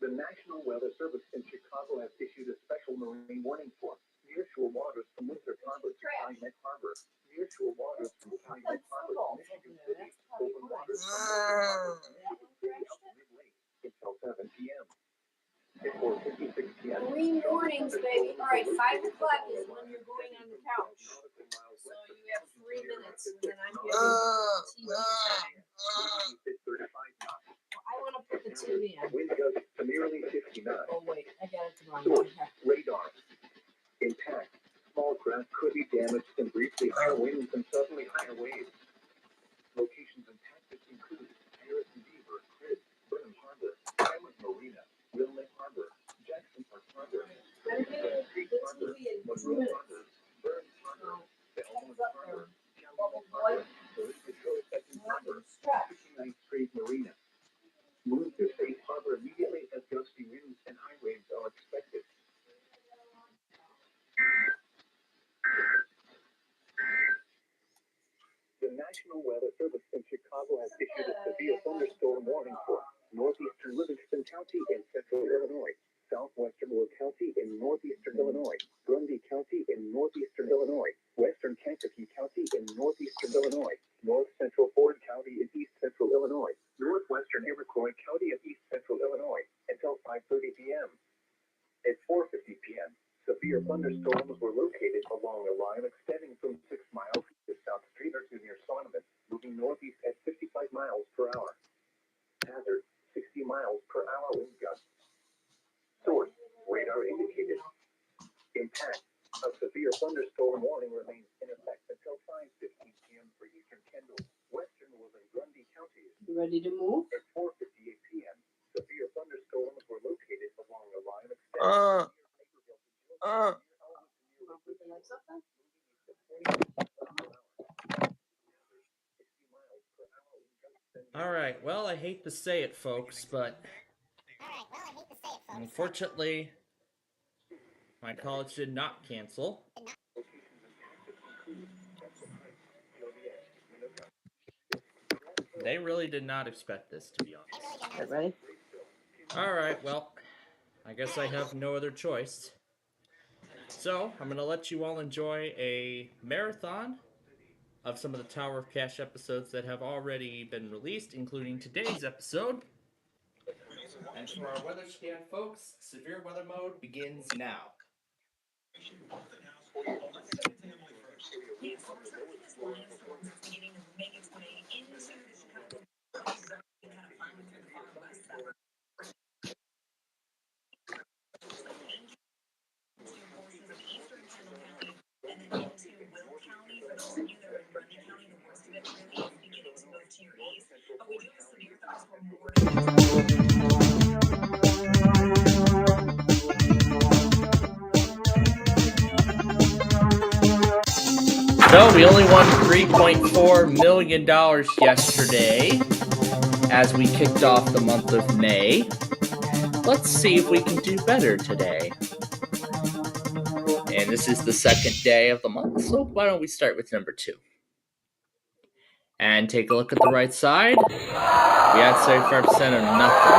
The National Weather Service in Chicago has issued a special marine warning for nearshore waters from Windsor Harbor to Calumet Harbor, nearshore waters from Calumet Harbor to Michigan City, open waters from Windsor Harbor to Michigan City up to mid-lake until 7 p.m. At 4:56 p.m. Marine warnings, baby. All right, 5 o'clock is when you're going on the couch. So you have 3 minutes, and then I'm having TV time. I want to put the TV on. Wind gusts to nearly 59. Oh, wait, I got it wrong. Source, radar. Impact. Small craft could be damaged in briefly higher winds and suddenly higher waves. Locations and tactics include Harrison Beaver, Crib, Burnham Harbor, Hammond Marina, Wilmette Harbor, Jackson Park Harbor, Creek Harbor, Monroe Harbor, Burns Harbor, Belmont Harbor, Calumet Harbor, Elizabeth Harbor, 59th Street Marina. Move to safe harbor immediately as gusty winds and high waves are expected. The National Weather Service in Chicago has issued a severe thunderstorm warning for northeastern Livingston County in central Illinois, southwestern Will County in northeastern Illinois, Grundy County in northeastern Illinois, western Kankakee County in northeastern Illinois, north central Ford County in east central Illinois, northwestern Iroquois County of east central Illinois until 5:30 p.m. At 4:50 p.m., severe thunderstorms were located along a line extending from 6 miles to South Streeter to near Sonneman, moving northeast at 55 miles per hour. Hazard, 60 miles per hour wind gusts. Source, radar indicated. Impact, a severe thunderstorm warning remains in effect until 5:15 p.m. for eastern Kendall, western Will and Grundy counties. You ready to move? At 4:58 p.m., severe thunderstorms were located along a line extending Put the legs up then? All right. Well, I hate to say it, folks, but unfortunately, my college did not cancel. They really did not expect this, to be honest. Ready? All right. Well, I guess I have no other choice. So, I'm going to let you all enjoy a marathon of some of the Tower of Cash episodes that have already been released, including today's episode. And for our weather scan, folks, severe weather mode begins now. So we only won $3.4 million yesterday as we kicked off the month of May. Let's see if we can do better today. And this is the second day of the month, so why don't we start with number 2. And take a look at the right side. We had 75% of nothing.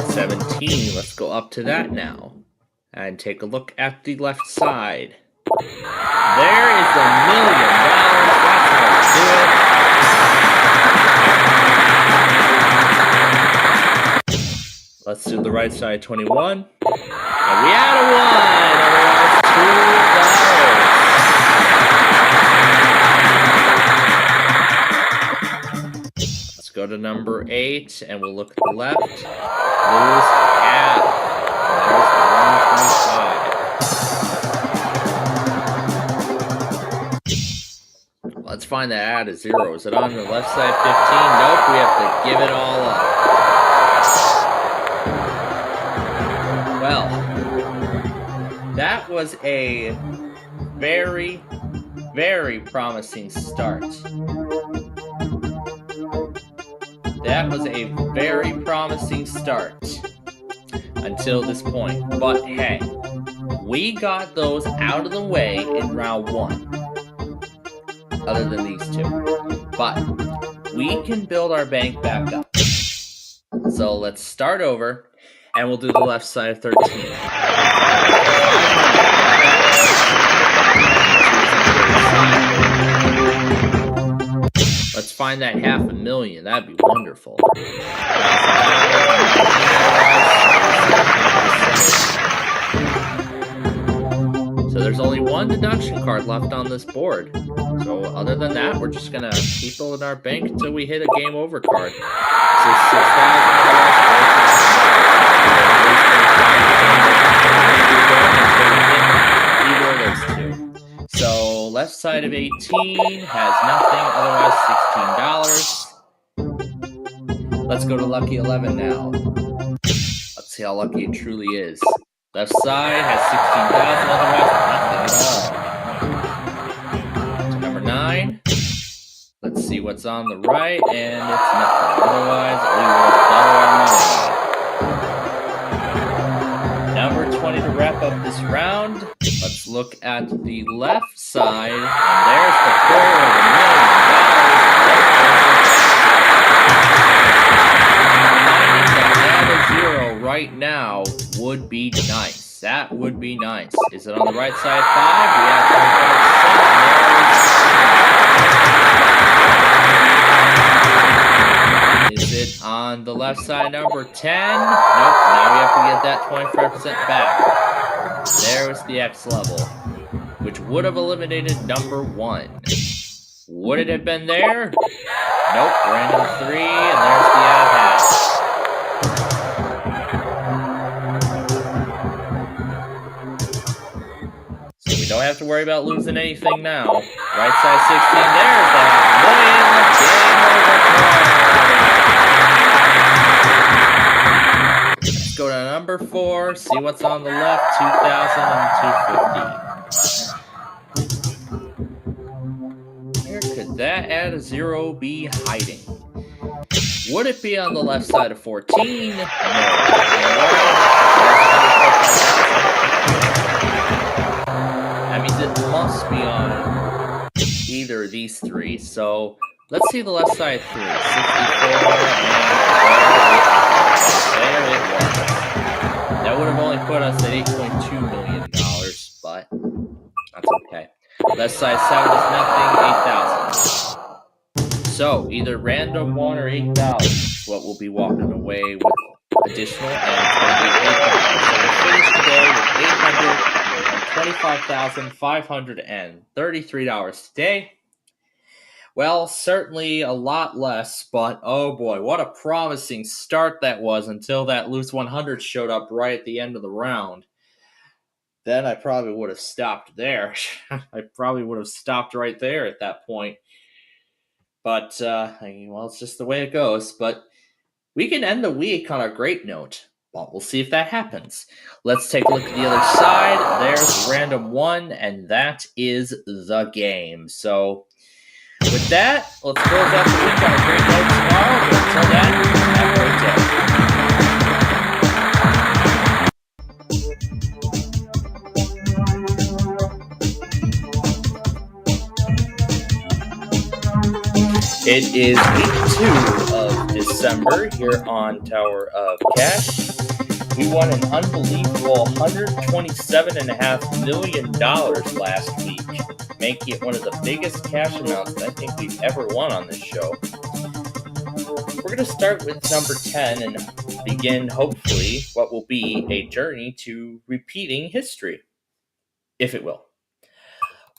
There's 17. Let's go up to that now. And take a look at the left side. There is $1 million. That's how we do it. Let's do the right side, 21. And we had a 1. And we lost $2. go to number 8, and we'll look at the left. Lose half. There's the 125. Let's find the add a 0. Is it on the left side 15? Nope, we have to give it all up. Well, that was a very, very promising start. That was a very promising start until this point. But hey, we got those out of the way in round 1. Other than these 2. But we can build our bank back up. So let's start over, and we'll do the left side of 13. Let's find that $500,000. That'd be wonderful. So there's only one deduction card left on this board. So other than that, we're just gonna keep it in our bank until we hit a game over card. So either of those 2. So left side of 18 has nothing, otherwise $16. Let's go to lucky 11 now. Let's see how lucky it truly is. Left side has 16,000, otherwise nothing at all. To number 9. Let's see what's on the right, and it's nothing. Otherwise, we will double our money. Number 20 to wrap up this round. Let's look at the left side, and there's the $250,000. Add a 0 right now would be nice. That would be nice. Is it on the right side 5? We have 25%. Is it on the left side number 10? Nope. Now we have to get that 25% back. There's the X level, which would have eliminated number 1. Would it have been there? Nope. Random 3, and there's the add half. We don't have to worry about losing anything now. Right side 16, there's that $1,000,000 game over. Let's go to number 4, see what's on the left, 2,000 and 250. Where could that add a 0 be hiding? Would it be on the left side of 14? No. That means it must be on either of these 3. So let's see the left side 3. 64, and there it was. That would have only put us at $8.2 million, but that's okay. Left side 7 is nothing, 8,000. So either random 1 or 8,000 is what we'll be walking away with additional, and it's going to be 8,000. So we finished today with $825,533 today. Well, certainly a lot less, but oh boy, what a promising start that was until that loose 100 showed up right at the end of the round. Then I probably would have stopped there. I probably would have stopped right there at that point. But, well, it's just the way it goes. But we can end the week on a great note. Well, we'll see if that happens. Let's take a look at the other side. There's random 1, and that is the game. So with that, let's close out the week on a great note tomorrow. But until then, have a great day. It is week 2 of December here on Tower of Cash. We won an unbelievable $127.5 million last week, making it one of the biggest cash amounts that I think we've ever won on this show. We're going to start with number 10 and begin, hopefully, what will be a journey to repeating history, if it will.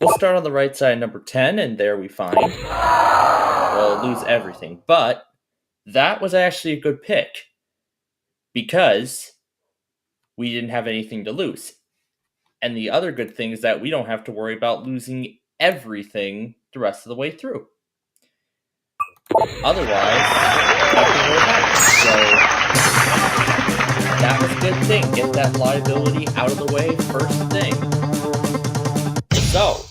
We'll start on the right side, number 10, and there we find, we'll lose everything, but That was actually a good pick because we didn't have anything to lose. And the other good thing is that we don't have to worry about losing everything the rest of the way through. Otherwise, nothing would happen. So that was a good thing. Get that liability out of the way first thing. So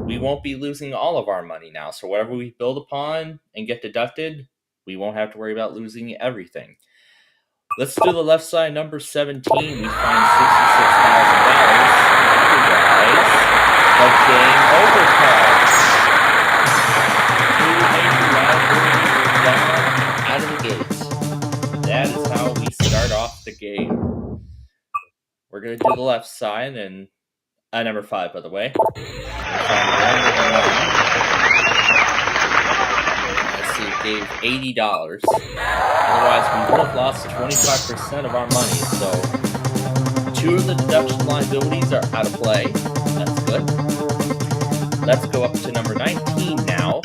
we won't be losing all of our money now. So whatever we build upon and get deducted, we won't have to worry about losing everything. Let's do the left side, number 17. We find $66,000. Otherwise, the game over card. Out of the gate. That is how we start off the game. We're going to do the left side and number 5, by the way. Let's see, it gave $80. Otherwise, we would have lost 25% of our money. So 2 of the deduction liabilities are out of play. That's good. Let's go up to number 19 now.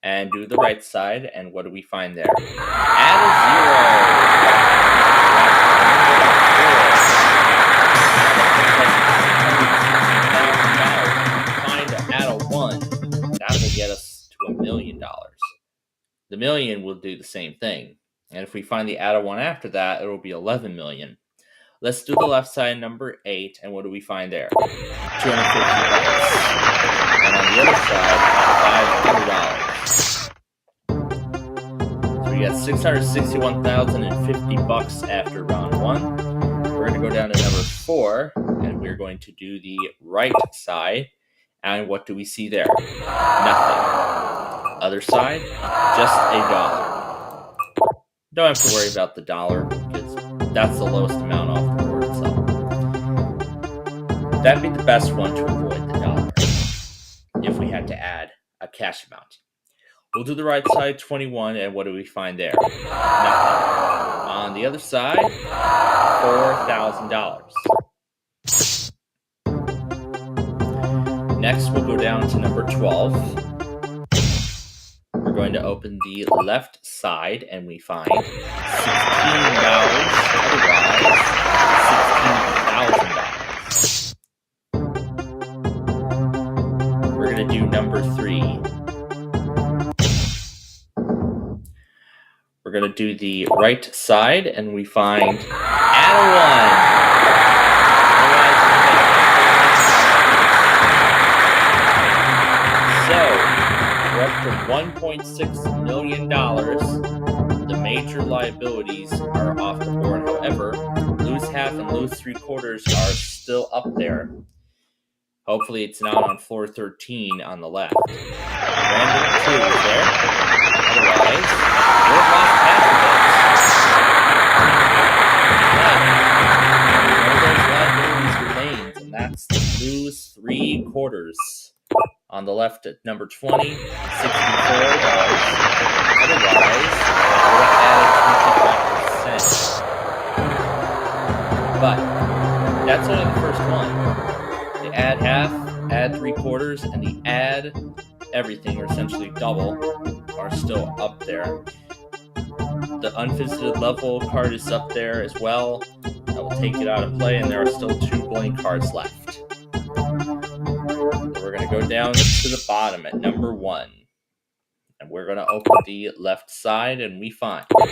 And do the right side, and what do we find there? Add a 0. Find add a 1. That will get us to $1 million. The million will do the same thing. And if we find the add a 1 after that, it will be 11 million. Let's do the left side, number 8, and what do we find there? $250. And on the other side, $500. So we got $661,050 after round 1. We're going to go down to number 4, and we're going to do the right side. And what do we see there? Nothing. Other side, just $1. Don't have to worry about the dollar because that's the lowest amount off the board. So that'd be the best one to avoid the dollar if we had to add a cash amount. We'll do the right side, 21, and what do we find there? Nothing. On the other side, $4,000. Next, we'll go down to number 12. We're going to open the left side, and we find $16. Otherwise, $16,000. We're going to do number 3. We're going to do the right side, and we find add a 1. So, we're up to $1.6 million. The major liabilities are off the board. However, lose half and lose 3/4 are still up there. Hopefully it's not on floor 13 on the left. Random 2 is there. Otherwise, we've lost half of it. One of those liabilities remains, and that's lose 3/4. On the left at number 20, $64. Otherwise, we're at 25%. But that's only the first one. The add half, add 3/4, and the add everything, or essentially double, are still up there. The unvisited level card is up there as well. That will take it out of play, and there are still 2 blank cards left. We're going to go down to the bottom at number 1. And we're going to open the left side, and we find 32.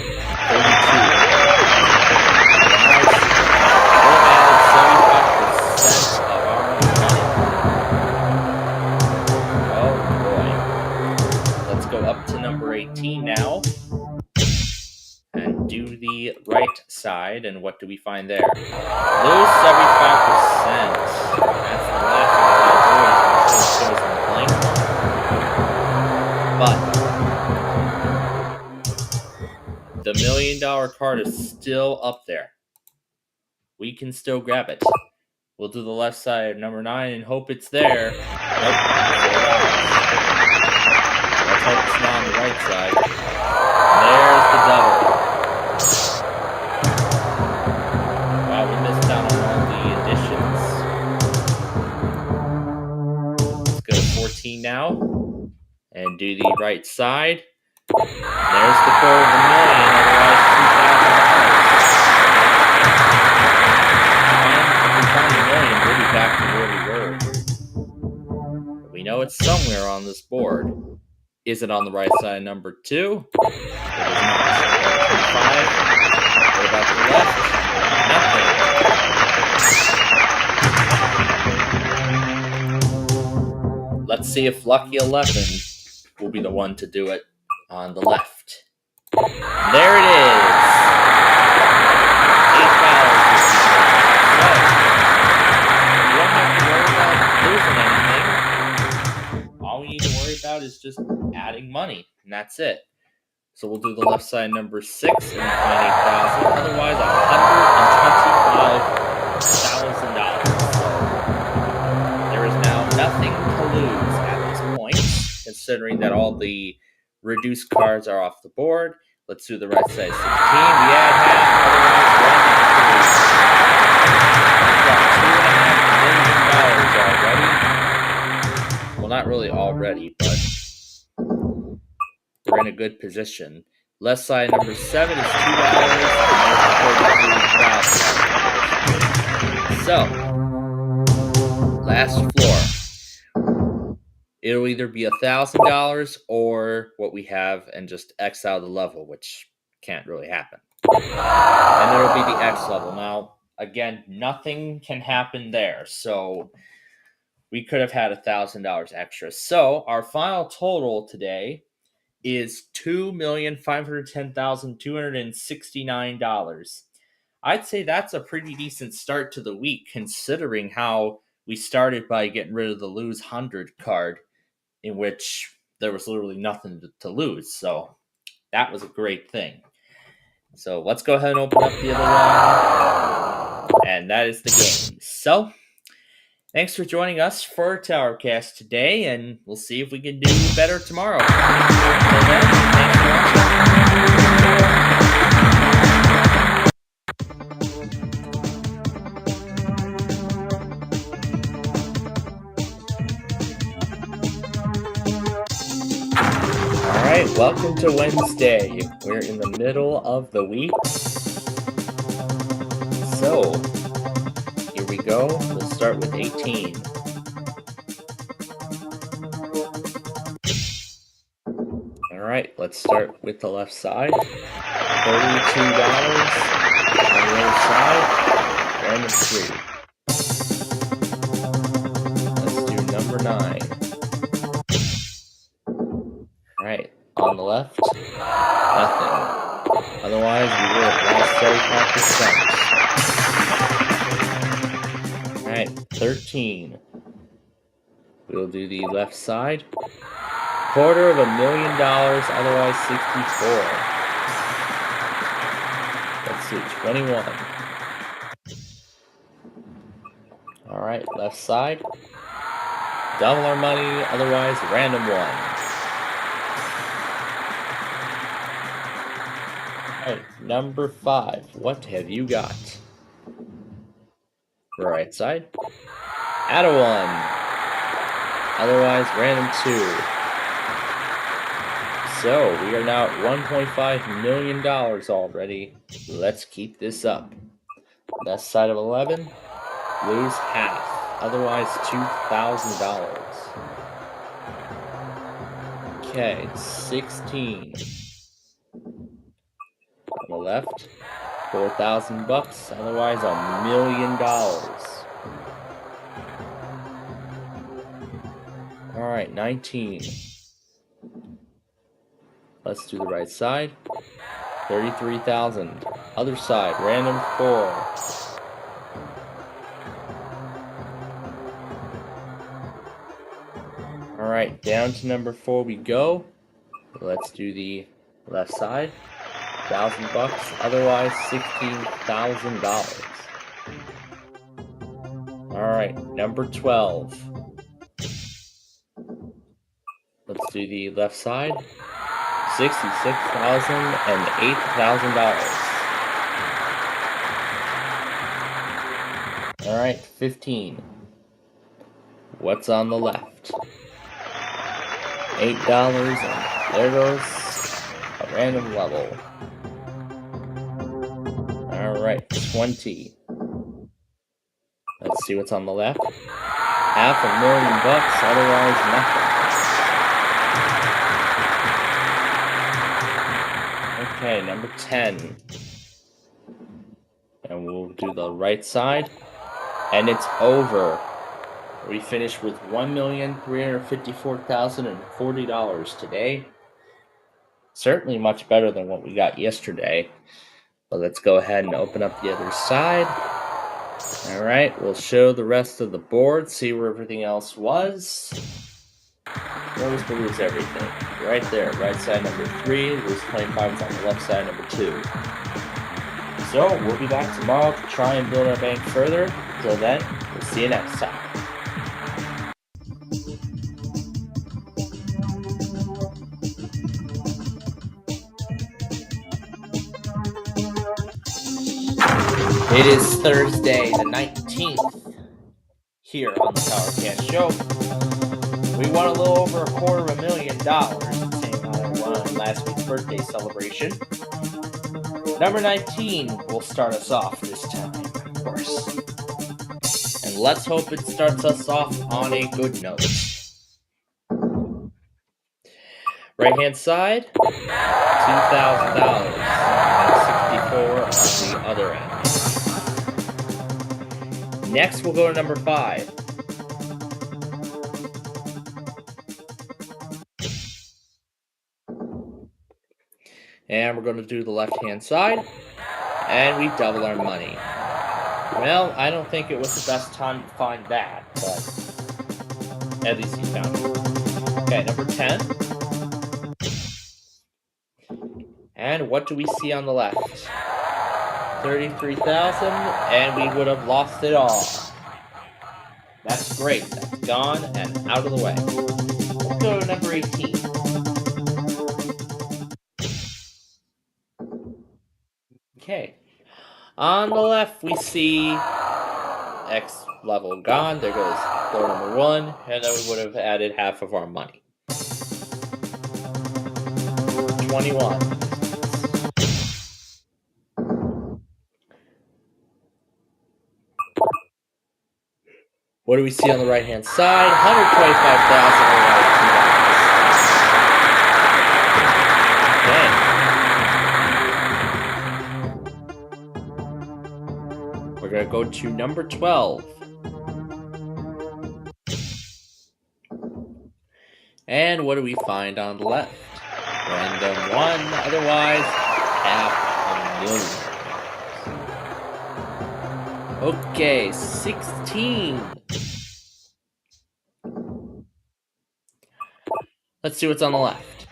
Oh boy. Let's go up to number 18 now. And do the right side, and what do we find there? Lose 75%. That's the last of the blank. But the $1 million card is still up there. We can still grab it. We'll do the left side of number 9 and hope it's there. Nope. Let's hope it's not on the right side. There's the double. Wow, we missed out on all the additions. Let's go to 14 now. And do the right side. There's the quarter of a million, otherwise $2,000. If we find a million, we'll be back to where we were. We know it's somewhere on this board. Is it on the right side of number 2? It is not. 25. What about the left? Nothing. Let's see if Lucky 11 will be the one to do it on the left. There it is. $8. So, you don't have to worry about losing anything. All we need to worry about is just adding money, and that's it. So we'll do the left side number 6 and find 8,000. Otherwise, $125,000. So there is now nothing to lose at this point, considering that all the reduced cards are off the board. Let's do the right side 16. We add half. Otherwise, $2.5 million already. Well, not really already, but we're in a good position. Left side number 7 is $2. So, last floor. It'll either be $1,000 or what we have and just X out of the level, which can't really happen. And it'll be the X level. Now, again, nothing can happen there. So we could have had $1,000 extra. So our final total today is $2,510,269. I'd say that's a pretty decent start to the week, considering how we started by getting rid of the lose 100 card, in which there was literally nothing to lose. So that was a great thing. So let's go ahead and open up the other one. And that is the game. So thanks for joining us for Towercast today, and we'll see if we can do better tomorrow. Until then, thanks for Alright, welcome to Wednesday. We're in the middle of the week. So, here we go. We'll start with 18. Alright, let's start with the left side. $32 on the other side. Random 3. Let's do number 9. Alright, on the left, nothing. Otherwise, we would have lost 35%. Alright, 13. We'll do the left side. $250,000, otherwise 64. Let's do 21. Alright, left side. Double our money, otherwise random 1. Alright, number 5. What have you got? Right side. Add a 1. Otherwise, random 2. So, we are now at $1.5 million already. Let's keep this up. Left side of 11. Lose half. Otherwise, $2,000. Okay, 16. On the left, $4,000, otherwise $1 million. Alright, 19. Let's do the right side. 33,000. Other side, random 4. Alright, down to number 4 we go. Let's do the left side. $1,000, otherwise $16,000. Alright, number 12. Let's do the left side. $66,000 and $8,000. Alright, 15. What's on the left? $8, and there goes Random level. Alright, 20. Let's see what's on the left. $500,000, otherwise nothing. Okay, number 10. And we'll do the right side. And it's over. We finished with $1,354,040 today. Certainly much better than what we got yesterday. But let's go ahead and open up the other side. Alright, we'll show the rest of the board, see where everything else was. Notice to lose everything. Right there, right side number 3, lose 25 on the left side number 2. So, we'll be back tomorrow to try and build our bank further. Until then, we'll see you next time. It is Thursday the 19th here on the Power Can Show. We won a little over $250,000, the same amount we won on last week's birthday celebration. Number 19 will start us off this time, of course. And let's hope it starts us off on a good note. Right hand side, $2,000. $64 on the other end. Next, we'll go to number 5. And we're going to do the left-hand side. And we double our money. Well, I don't think it was the best time to find that, but at least he found it. Okay, number 10. And what do we see on the left? $33,000, and we would have lost it all. That's great. That's gone and out of the way. Let's go to number 18. Okay. On the left, we see X level gone. There goes floor number 1, and then we would have added half of our money. 21. What do we see on the right-hand side? $125,000. Okay. We're going to go to number 12. And what do we find on the left? Random 1, otherwise $500,000. Okay, 16. Let's see what's on the left.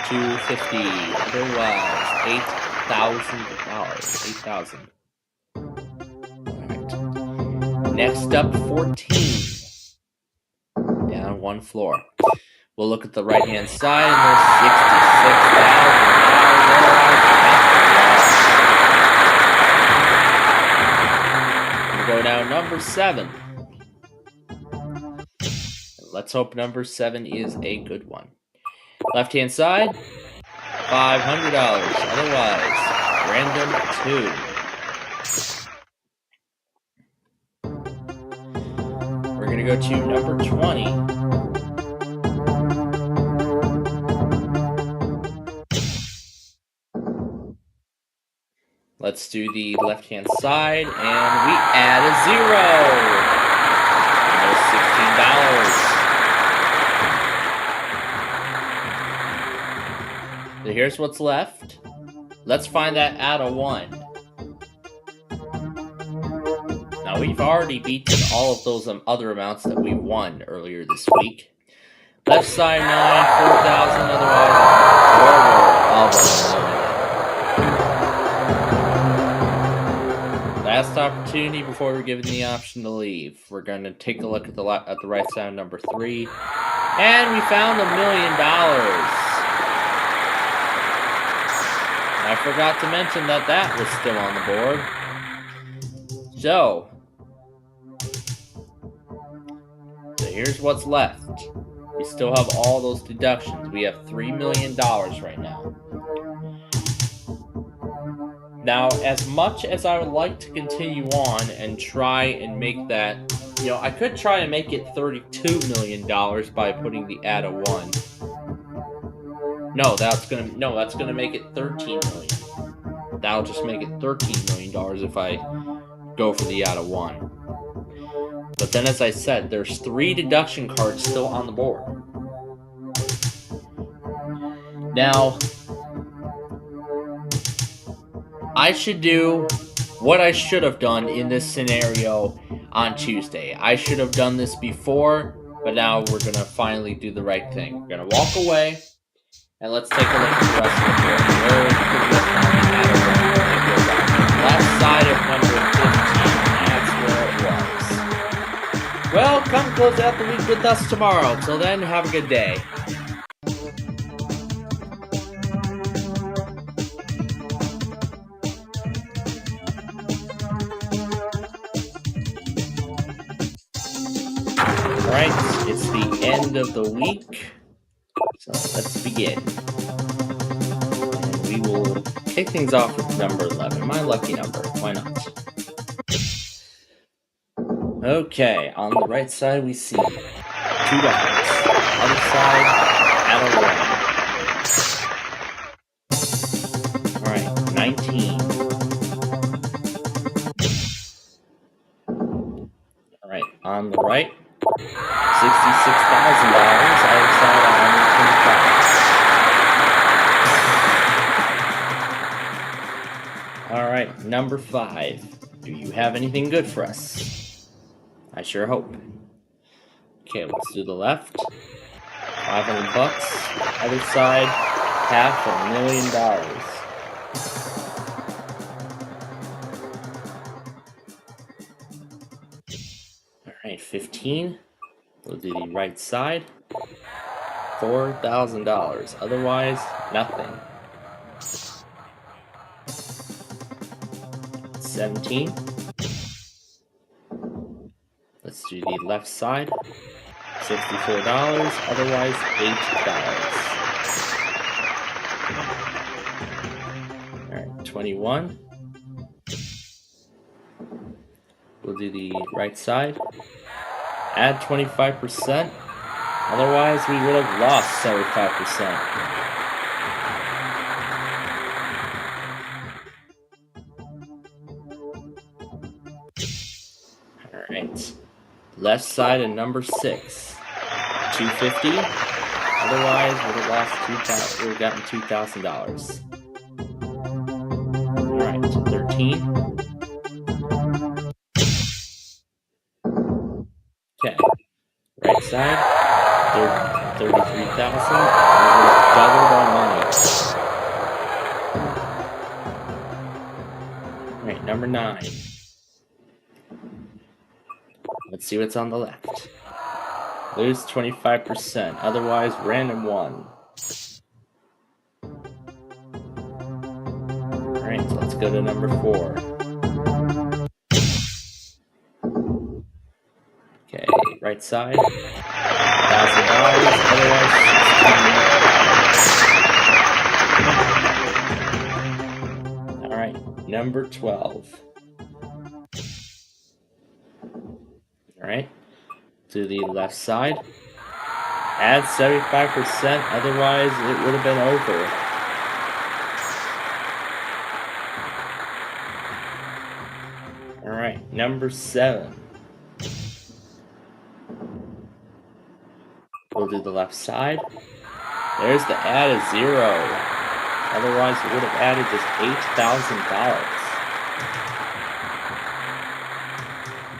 $250. Otherwise, $8,000. $8,000. Alright. Next up, 14. Down 1 floor. We'll look at the right-hand side, and there's $66,000. We'll go down number 7. Let's hope number 7 is a good one. Left-hand side, $500. Otherwise, random 2. We're going to go to number 20. Let's do the left-hand side, and we add a 0. $16. So here's what's left. Let's find that out of 1. Now we've already beaten all of those other amounts that we won earlier this week. Left side 9, 4,000. Otherwise, $1. Last opportunity before we're given the option to leave. We're going to take a look at the right side, number 3. And we found $1 million. I forgot to mention that was still on the board. So here's what's left. We still have all those deductions. We have $3 million right now. Now, as much as I would like to continue on and try and make that, I could try and make it $32 million by putting the add a 1. No, that's gonna make it $13 million. That'll just make it $13 million if I go for the add a 1. But then, as I said, there's 3 deduction cards still on the board. Now, I should do what I should have done in this scenario on Tuesday. I should have done this before, but now we're going to finally do the right thing. We're going to walk away, and let's take a look at the rest of the board. Where could this left side at number 15. That's where it was. Well, come close out the week with us tomorrow. Till then, have a good day. Alright, it's the end of the week, so let's begin. And we will kick things off with number 11, my lucky number, why not? Okay, on the right side we see $2. Other side, add a 1. Alright, 19. Alright, on the right, $66,000. Other side, 125. Alright, number 5. Do you have anything good for us? I sure hope. Okay, let's do the left. $500. Other side, $500,000. Alright, 15. We'll do the right side. $4,000. Otherwise, nothing. 17. Let's do the left side. $64. Otherwise, $8. Alright, 21. We'll do the right side. Add 25%. Otherwise, we would have lost 75%. Alright. Left side and number 6. $250. Otherwise, we would have lost $2,000. We would have gotten $2,000. Alright, 13. Okay. Right side. 33,000. We doubled our money. Alright, number 9. Let's see what's on the left. Lose 25%. Otherwise, random 1. Alright, so let's go to number 4. Okay, right side. $1,000. Otherwise, $16. Alright, number 12. Alright, to the left side. Add 75%, otherwise it would have been over. Alright, number 7. We'll do the left side. There's the add of 0. Otherwise it would have added just $8,000.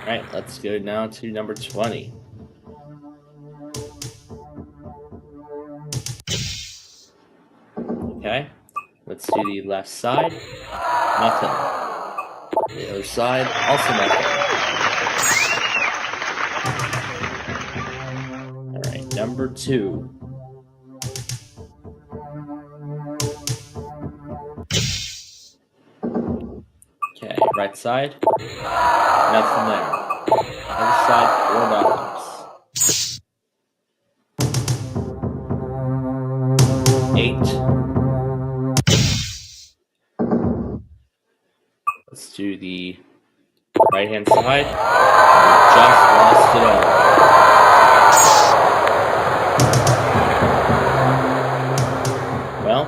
Alright, let's go now to number 20. Okay, let's do the left side. Nothing. The other side, also nothing. Alright, number 2. Okay, right side. Nothing there. Other side, $4. 8. let's do the right-hand side. We just lost it all. Well,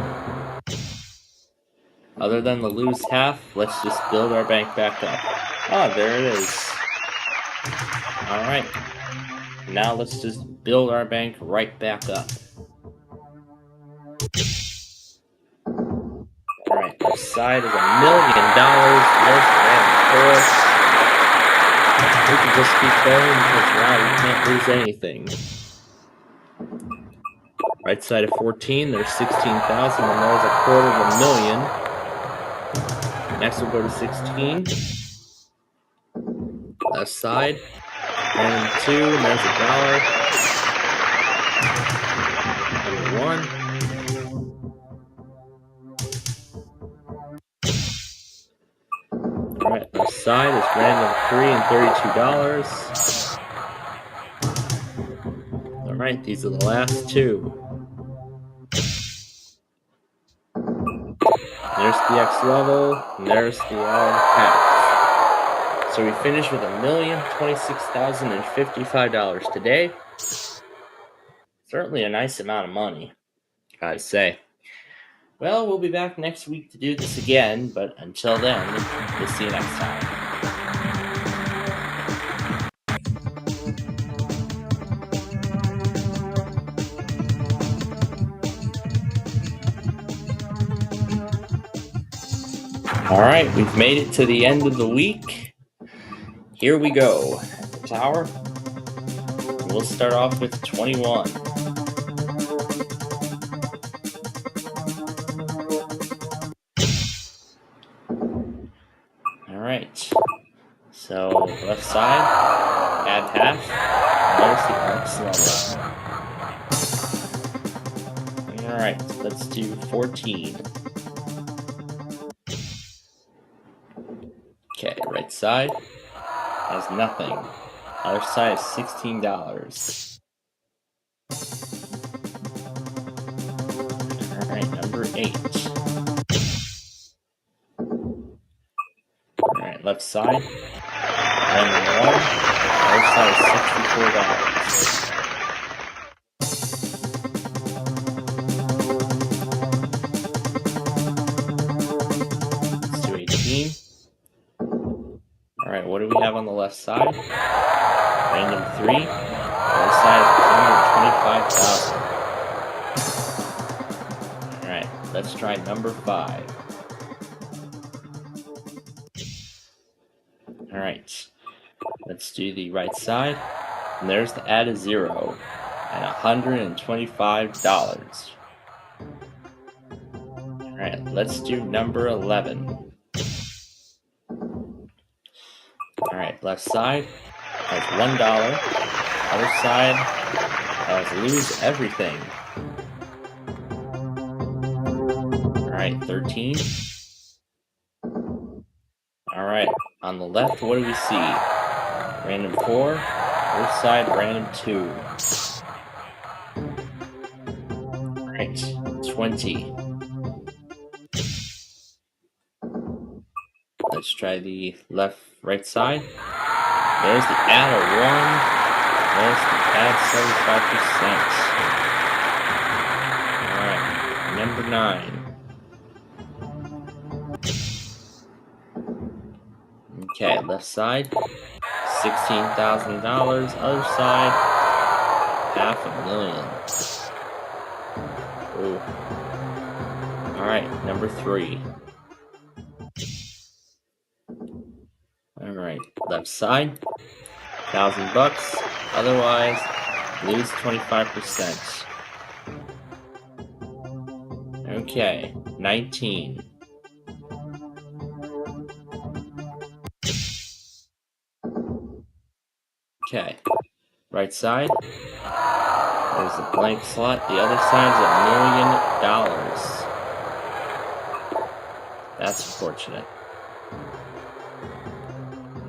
other than the lose half, let's just build our bank back up. Ah, there it is. Alright. Now let's just build our bank right back up. Alright, our side is $1 million. There's random 4. We can just keep going because now we can't lose anything. Right side of 14, there's 16,000, and there's $250,000. Next we'll go to 16. Left side, random 2, and there's $1. Number 1. Alright, left side is random 3 and $32. Alright, these are the last 2. There's the X level, and there's the add half. So we finished with $1,026,055 today. Certainly a nice amount of money, gotta say. Well, we'll be back next week to do this again, but until then, we'll see you next time. Alright, we've made it to the end of the week. Here we go. Tower. We'll start off with 21. Alright. So, left side, add half, notice the arcs level. Alright, let's do 14. Okay, right side has nothing. Other side is $16. Alright, number 8. Alright, left side. Random 1. Other side is $64. Let's do 18. Alright, what do we have on the left side? Random 3. Other side is $125,000. Alright, let's try number 5. Alright, let's do the right side. And there's the add a 0 at $125. Alright, let's do number 11. Alright, left side has $1. Other side has lose everything. Alright, 13. Alright, on the left, what do we see? Random 4. Other side, random 2. Alright, 20. Let's try the right side. There's the add a 1. There's the add 75%. Alright, number 9. Okay, left side, $16,000. Other side, $500,000. Ooh. Alright, number 3. Alright, left side, $1,000. Otherwise, lose 25%. Okay, 19. Okay, right side, there's a blank slot. The other side's $1 million. That's unfortunate.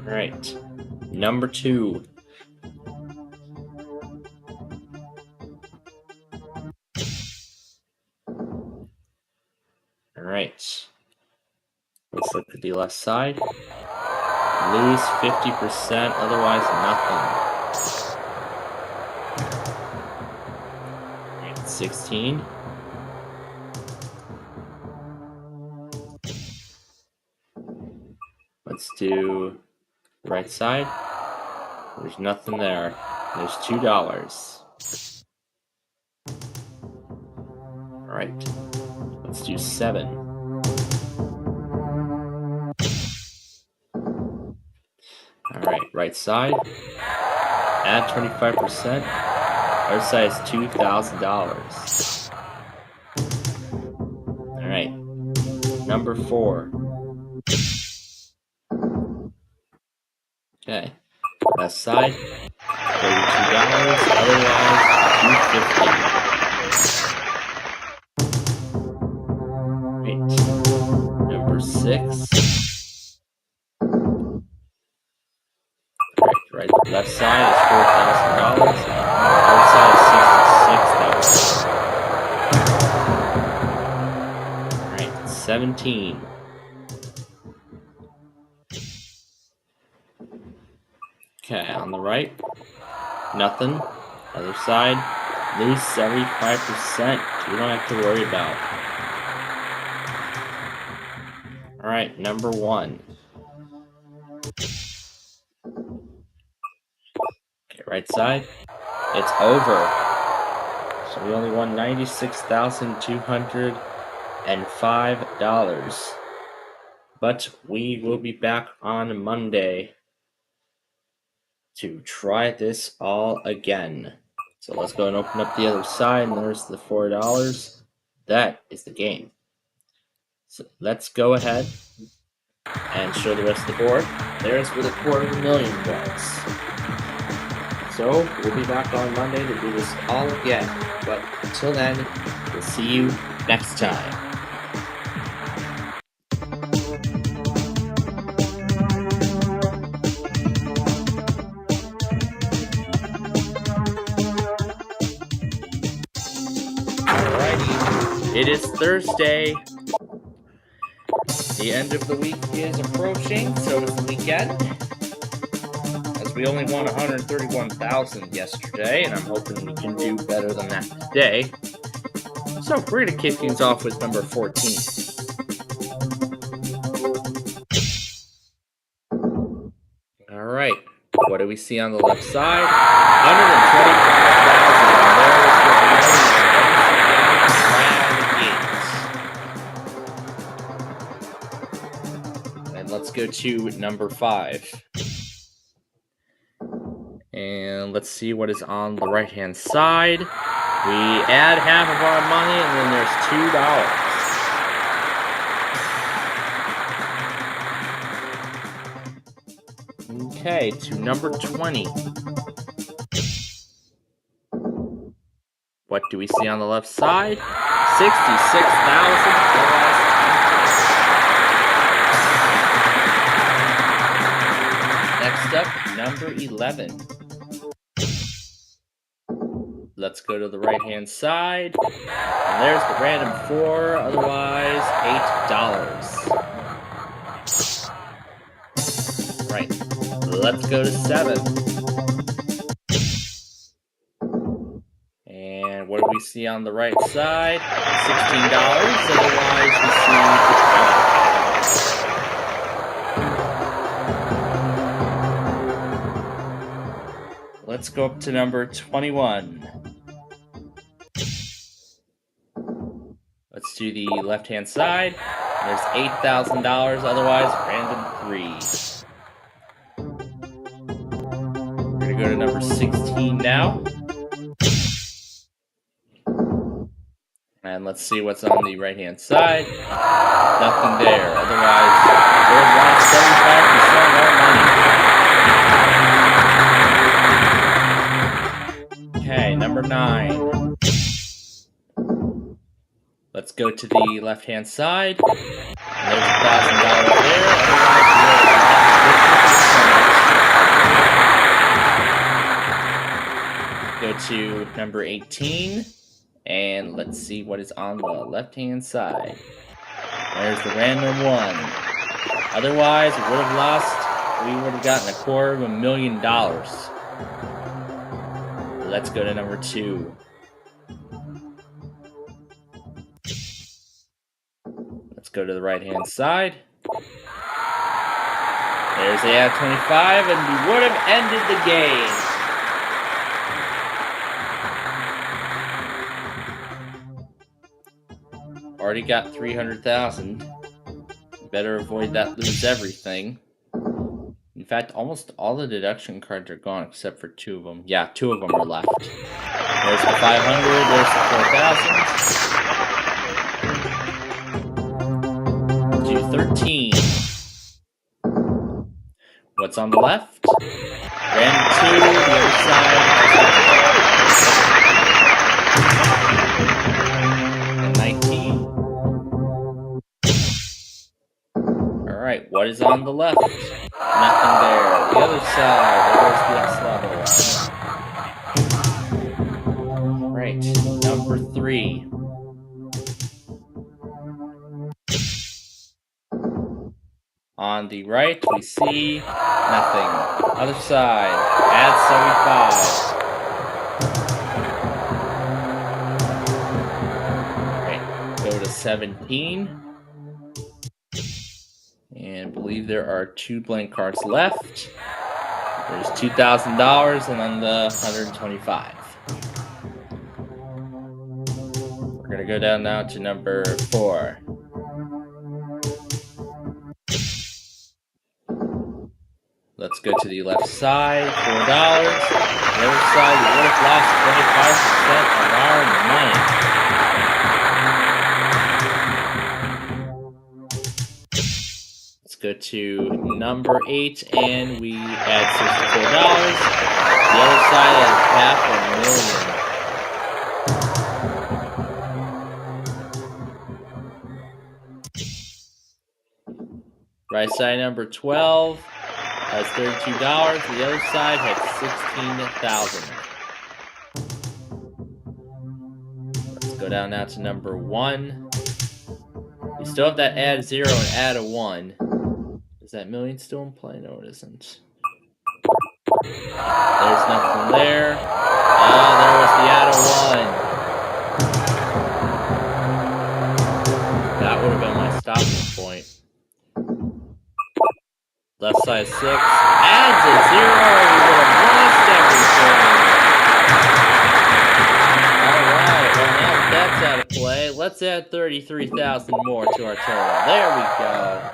Alright, number 2. Alright. Let's look at the left side. Lose 50%, otherwise nothing. 16. Let's do the right side. There's nothing there. There's $2. Alright. Let's do 7. Alright, right side. Add 25%. Our side is $2,000. Alright. Number 4. Okay. Left side. $32. Otherwise, $250. Wait. Number 6. Right. Left side is $4,000. Right side is $66,000. Alright, 17. Okay, on the right, nothing. Other side, lose 75%. You don't have to worry about. Alright, number 1. Okay, right side. It's over. So we only won $96,205. But we will be back on Monday to try this all again. So let's go and open up the other side, and there's the $4. That is the game. So let's go ahead and show the rest of the board. There's where the $250,000 was. So we'll be back on Monday to do this all again. But until then, we'll see you next time. It is Thursday. The end of the week is approaching, so is the weekend. As we only won $131,000 yesterday, and I'm hoping we can do better than that today. So we're going to kick things off with number 14. All right, what do we see on the left side? $125,000. And let's go to number 5. And let's see what is on the right-hand side. We add half of our money, and then there's $2. Okay, to number 20. What do we see on the left side? $66,000. Next up, number 11. Let's go to the right-hand side. And there's the random 4, otherwise $8. Right. Let's go to 7. And what do we see on the right side? $16, otherwise we see $12. Let's go up to number 21. Let's do the left-hand side. There's $8,000, otherwise random 3. We're going to go to number 16 now. And let's see what's on the right-hand side. Nothing there, otherwise we're at 75% of our money. Okay, number 9. Let's go to the left-hand side. And there's $1,000 there. Otherwise, go to number 18. And let's see what is on the left-hand side. There's the random 1. Otherwise, we would have lost. We would have gotten $250,000. Let's go to number 2. Let's go to the right-hand side. There's the ad 25, and we would have ended the game. Already got 300,000. Better avoid that lose everything. In fact, almost all the deduction cards are gone except for 2 of them. Yeah, 2 of them are left. There's the 500, there's the 4,000. Do 13. What's on the left? Random 2, the other side. And 19. Alright, what is on the left? Nothing there. The other side, there goes the next level. Right, number 3. On the right, we see nothing. Other side, add 75. Right, go to 17. And I believe there are 2 blank cards left. There's $2,000 and then the 125. We're gonna go down now to number 4. Let's go to the left side, $4. The other side, we would have lost 25% of our money. Let's go to number 8, and we add $64. The other side is $500,000. Right side number 12 has $32. The other side has $16,000. Let's go down now to number 1. We still have that add 0 and add a 1. Is that million still in play? No, it isn't. There's nothing there. Ah, there was the add a 1. That would have been my stopping point. Left side 6. Adds a 0. We would have lost everything. Alright, well now that's out of play. Let's add 33,000 more to our total. There we go.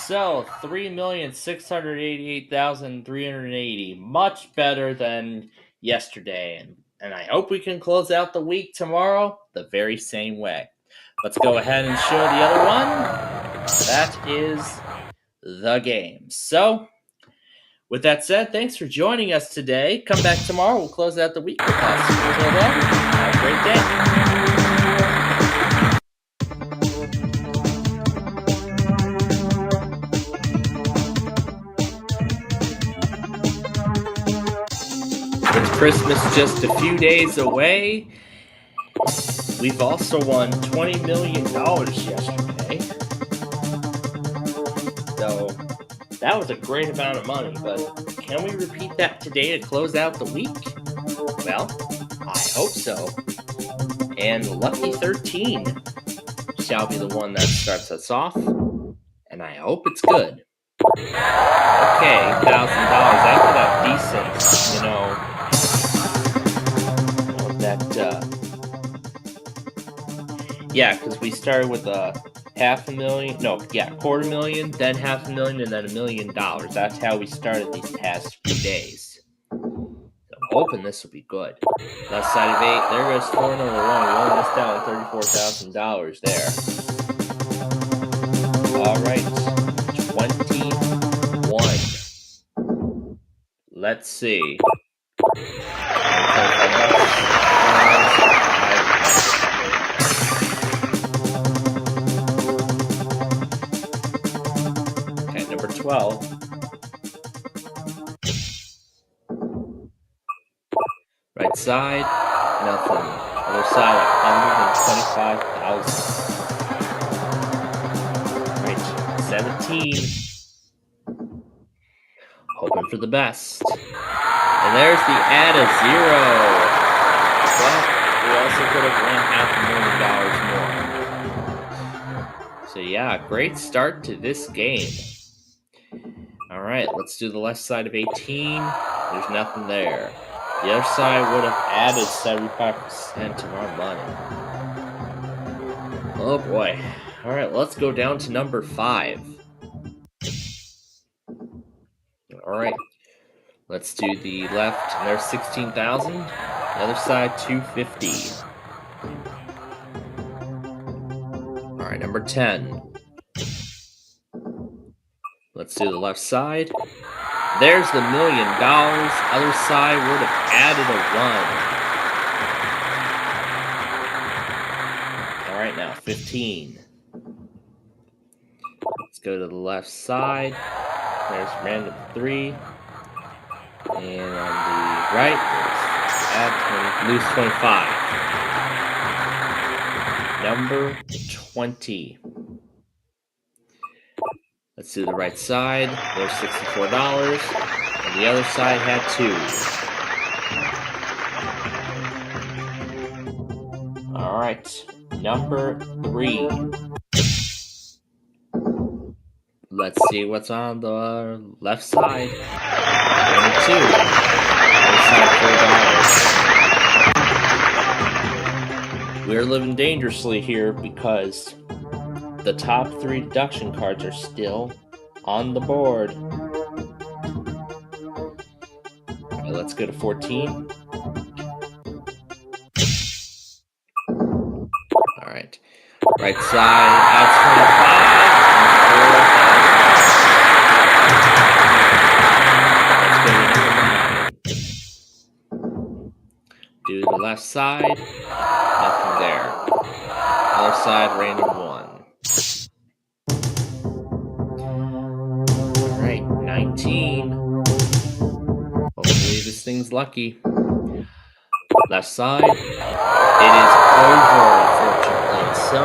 So, 3,688,380. Much better than yesterday. And I hope we can close out the week tomorrow the very same way. Let's go ahead and show the other one. That is the game. So, with that said, thanks for joining us today. Come back tomorrow. We'll close out the week with us. Until then, have a great day. With Christmas just a few days away, we've also won $20 million yesterday. So, that was a great amount of money, but can we repeat that today to close out the week? Well, I hope so. And Lucky 13 shall be the one that starts us off, and I hope it's good. Okay, $1,000. After that decent, yeah, because we started with a $500,000, then $500,000, and then $1 million. That's how we started these past few days. So I'm hoping this will be good. Left side of 8, there goes 4 number 1. We only missed out on $34,000 there. Alright, 21. Let's see. Okay, number 12. Right side, nothing. Other side, 125,000. Right, 17. Hoping for the best. And there's the add of 0. Well, we also could have won $500,000 more. So yeah, great start to this game. All right, let's do the left side of 18. There's nothing there. The other side would have added 75% of our money. Oh boy. All right, let's go down to number 5. All right, let's do the left, and there's 16,000. The other side, 250. All right, number 10. Let's do the left side. There's the $1 million. Other side would have added a 1. All right, now 15. Let's go to the left side. There's random 3. And on the right, add 20, lose 25. Number 20. Let's do the right side. There's $64. And the other side had 2. All right. Number 3. Let's see what's on the left side. Number 2. Other side, $4. We're living dangerously here because the top 3 deduction cards are still on the board. Okay, let's go to 14. All right. Right side adds 25. Do the left side. Nothing there. Other side, random 1. Alright, 19. Hopefully this thing's lucky. Left side. It is over, unfortunately. So,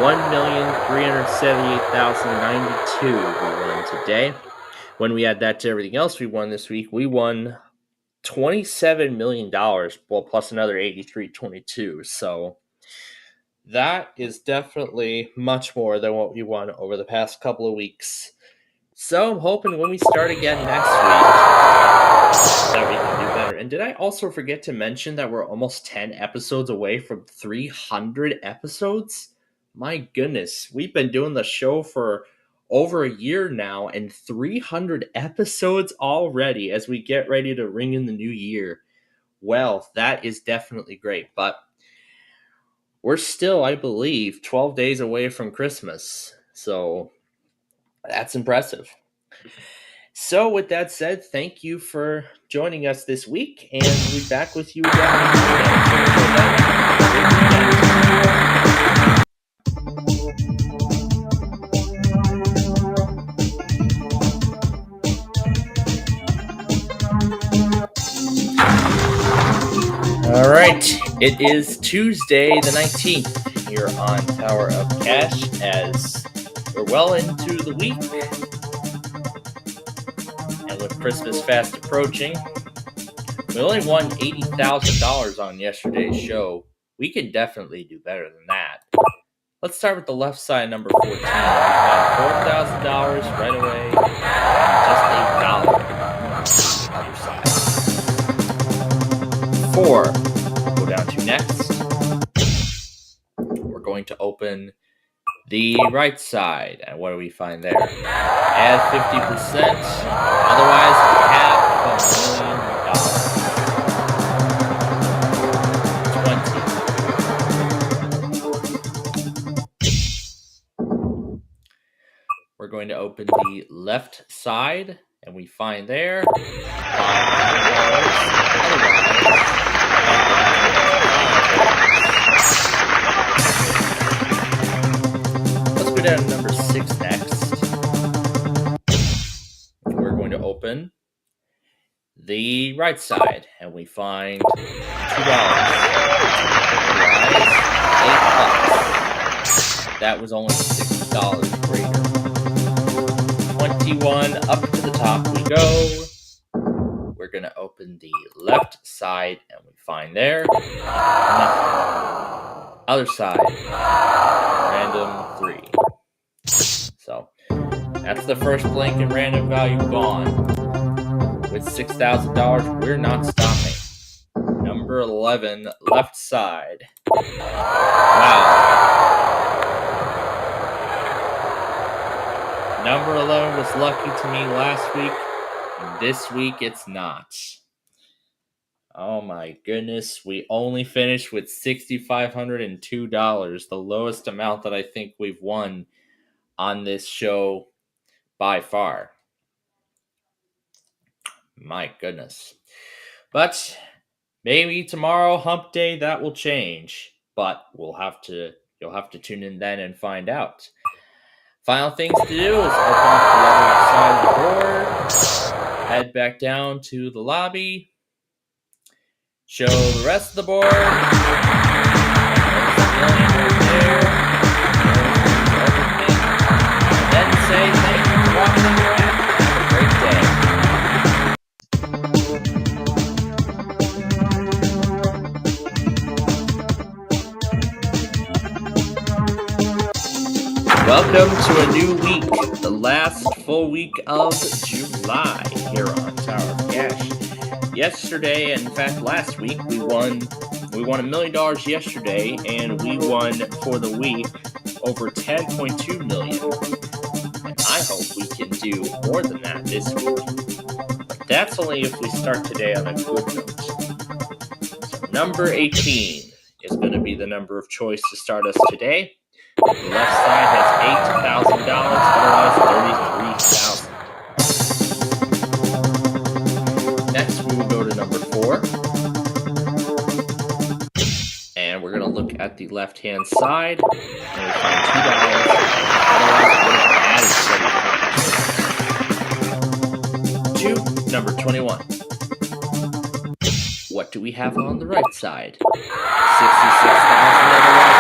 1,378,092 we won today. When we add that to everything else we won this week, we won $27 million, well, plus another 83.22. So that is definitely much more than what we won over the past couple of weeks. So I'm hoping when we start again next week that we can do better. And did I also forget to mention that we're almost 10 episodes away from 300 episodes? My goodness, we've been doing the show for over a year now, and 300 episodes already as we get ready to ring in the new year. Well, that is definitely great, but we're still, I believe, 12 days away from Christmas, so that's impressive. So with that said, thank you for joining us this week, and we'll be back with you again. All right, it is Tuesday the 19th here on Tower of Cash as we're well into the week. And with Christmas fast approaching, we only won $80,000 on yesterday's show. We can definitely do better than that. Let's start with the left side, number 14. We found $4,000 right away, and just $8 on the other side. 4. Go down to next. We're going to open the right side, and what do we find there? Add 50%, otherwise $500,000. 20. We're going to open the left side, and we find there $500. Let's go down to number 6 next. We're going to open the right side, and we find $2. $8. That was only $6 greater. 51, up to the top we go. We're going to open the left side, and we find there nothing. Other side, random 3. So that's the first blank and random value gone. With $6,000, we're not stopping. Number 11, left side. Wow. Number 11 was lucky to me last week. This week it's not. Oh my goodness. We only finished with $6,502, the lowest amount that I think we've won on this show by far. My goodness. But maybe tomorrow, hump day, that will change. But you'll have to tune in then and find out. Final things to do is open up the other side of the board, head back down to the lobby, show the rest of the board, and then say thank you for watching and have a great day. Welcome to a new week, the last full week of July here on Tower of Cash. Yesterday, in fact last week, we won $1 million yesterday, and we won for the week over $10.2 million. And I hope we can do more than that this week. But that's only if we start today on a good note. So number 18 is going to be the number of choice to start us today. The left side has $8,000, otherwise $33,000. Next, we will go to number 4. And we're going to look at the left-hand side, and we find $2, otherwise it would have added $30. To number 21. What do we have on the right side? $66,000, otherwise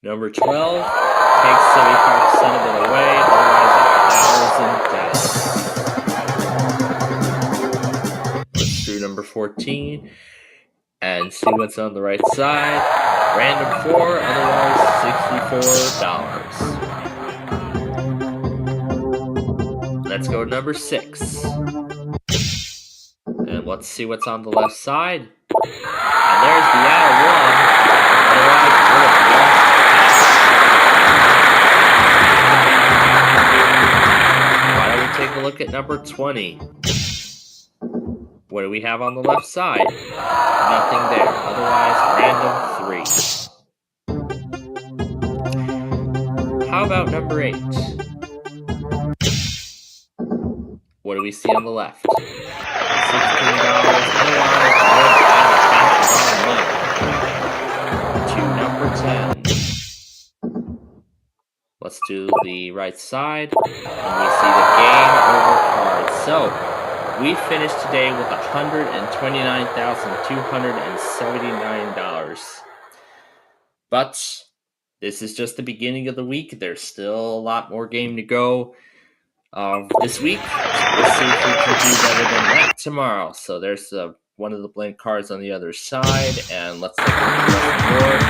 Number 12 takes 75% of it away, otherwise $1,000. Let's do number 14 and see what's on the right side. Random 4, otherwise $64. Let's go to number 6. And let's see what's on the left side. And there's the out 1, otherwise would have lost. Take a look at number 20. What do we have on the left side? Nothing there. Otherwise, random 3. How about number 8? What do we see on the left? $16. Otherwise, to number 10. Let's do the right side, and we see the game over cards. So, we finished today with $129,279. But, this is just the beginning of the week. There's still a lot more game to go this week. We'll see if we can do better than that tomorrow. So, there's one of the blank cards on the other side, and let's look at the rest of the board.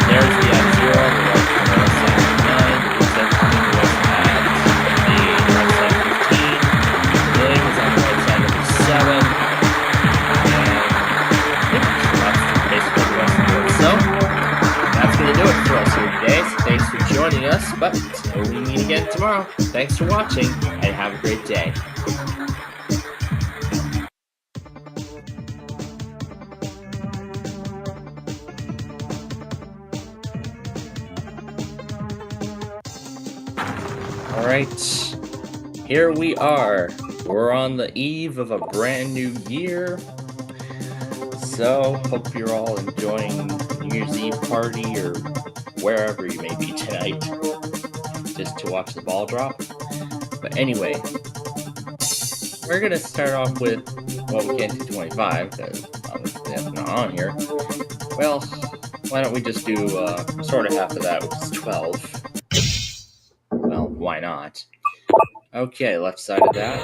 There's the at 0 on the right side. 9, the reset was at the right side 15, the million was on the right side number 7, and that's basically the rest of the board. So, that's going to do it for us here today. So thanks for joining us, but until we meet again tomorrow, thanks for watching, and have a great day. Alright, here we are. We're on the eve of a brand new year. So, hope you're all enjoying New Year's Eve party or wherever you may be tonight, just to watch the ball drop. But anyway, we're gonna start off with, well, we can't do 25 because obviously that's not on here. Well, why don't we just do sort of half of that, which is 12. Well, why not? Okay, left side of that.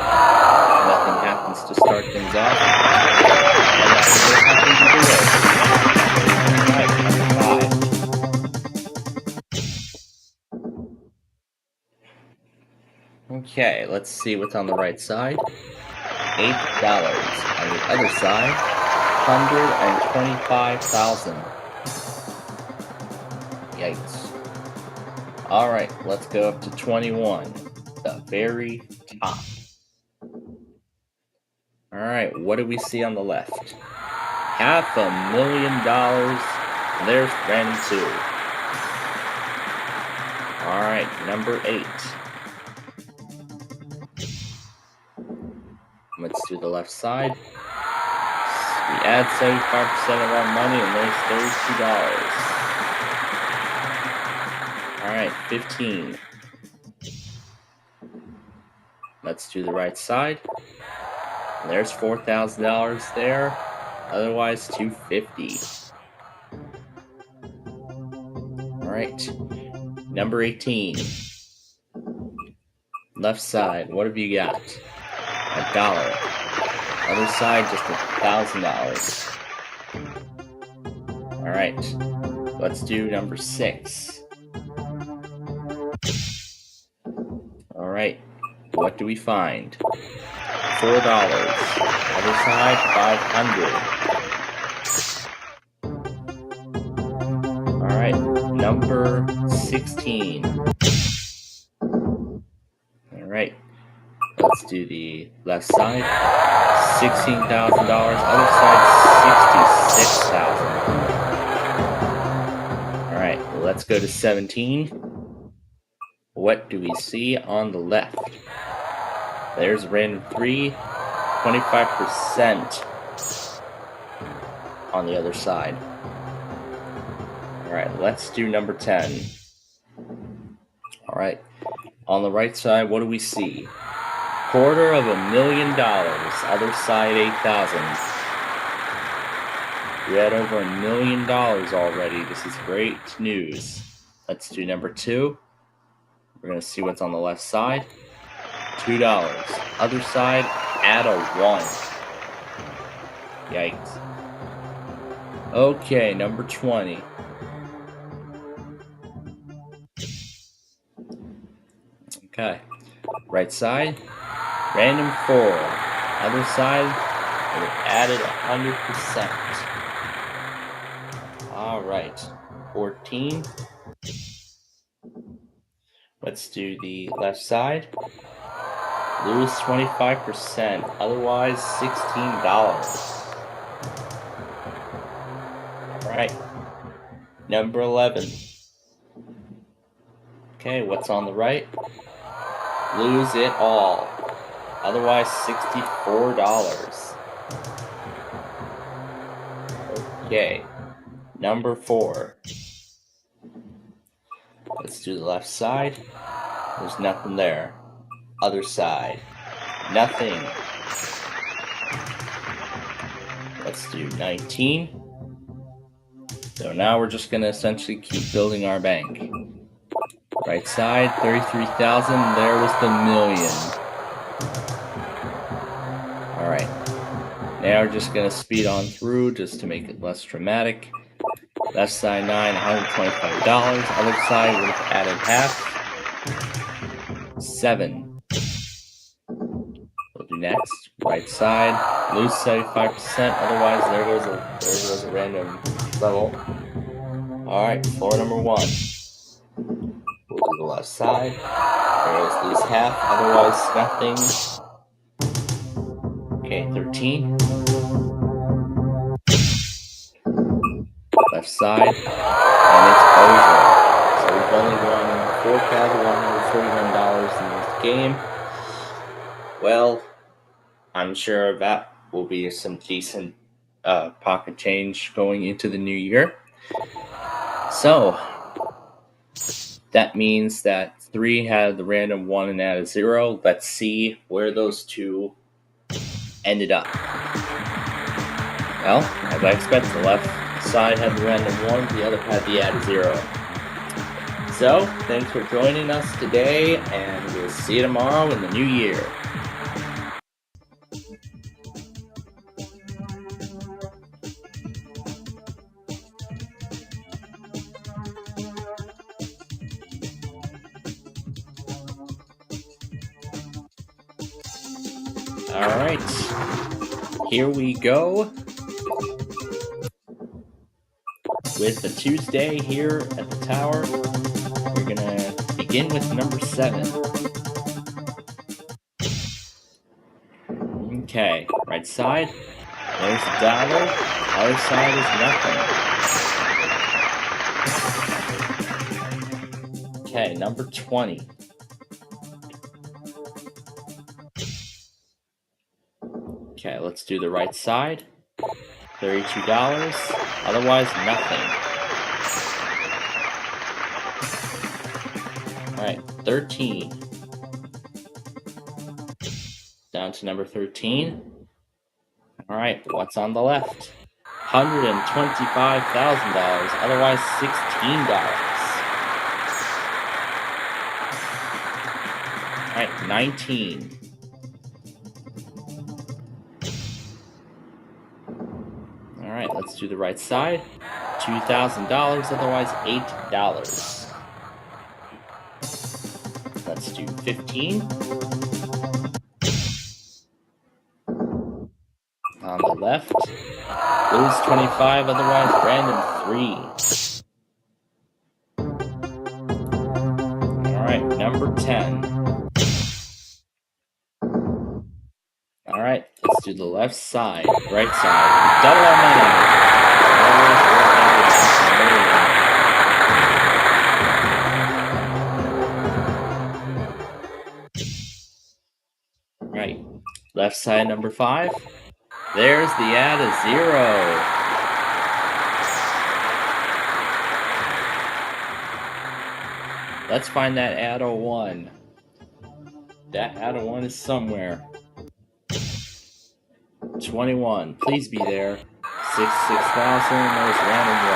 Nothing happens to start things off. And that's what happens to do it. Alright, number 5. Okay, let's see what's on the right side. $8. On the other side, 125,000. Yikes. Alright, let's go up to 21. The very top. Alright, what do we see on the left? $500,000. There's random 2. Alright, number 8. Let's do the left side. We add 75% of our money and there's $32. Alright, 15. Let's do the right side. There's $4,000 there. Otherwise, $250. Alright. Number 18. Left side, what have you got? $1. Other side, just $1,000. Alright. Let's do number 6. Alright. What do we find? $4. Other side, $500. Alright, number 16. Alright, let's do the left side. $16,000. Other side, $66,000. Alright, let's go to 17. What do we see on the left? There's a random 3. 25% on the other side. Alright, let's do number 10. Alright, on the right side, what do we see? $250,000. Other side, $8,000. We had over $1 million already. This is great news. Let's do number 2. We're going to see what's on the left side. $2. Other side, add a 1. Yikes. Okay, number 20. Okay. Right side, random 4. Other side, we added 100%. Alright. 14. Let's do the left side. Lose 25%, otherwise $16. Alright. Number 11. Okay, what's on the right? Lose it all. Otherwise $64. Okay. Number 4. Let's do the left side. There's nothing there. Other side. Nothing. Let's do 19. So now we're just going to essentially keep building our bank. Right side, 33,000. There was the million. Alright. Now we're just going to speed on through just to make it less dramatic. Left side 9, $125. Other side would have added half. 7. We'll do next. Right side, lose 75%. Otherwise, there goes a random level. Alright, floor number 1. We'll do the left side. There's lose half. Otherwise, nothing. Okay, 13. Left side, and it's over. So we've only won $4,141 in this game. Well, I'm sure that will be some decent pocket change going into the new year. So that means that 3 had the random 1 and added 0. Let's see where those two ended up? Well, as I expected, the left side had the random 1, the other had the add 0. So, thanks for joining us today, and we'll see you tomorrow in the new year. Alright, here we go with the Tuesday here at the tower. We're gonna begin with number 7. Okay, right side, there's a dollar, other side is nothing. Okay, number 20. Okay, let's do the right side. $32, otherwise nothing. Alright, 13. Down to number 13. Alright, what's on the left? $125,000, otherwise $16. Alright, 19. Alright, let's do the right side. $2,000, otherwise $8. Let's do 15. On the left. Lose 25, otherwise random 3. Alright, number 10. Alright, let's do the left side, right side. Double our money. Right, left side number 5. There's the add of 0. Let's find that add of 1. That add of 1 is somewhere. 21. Please be there. 66,000. There's random 1.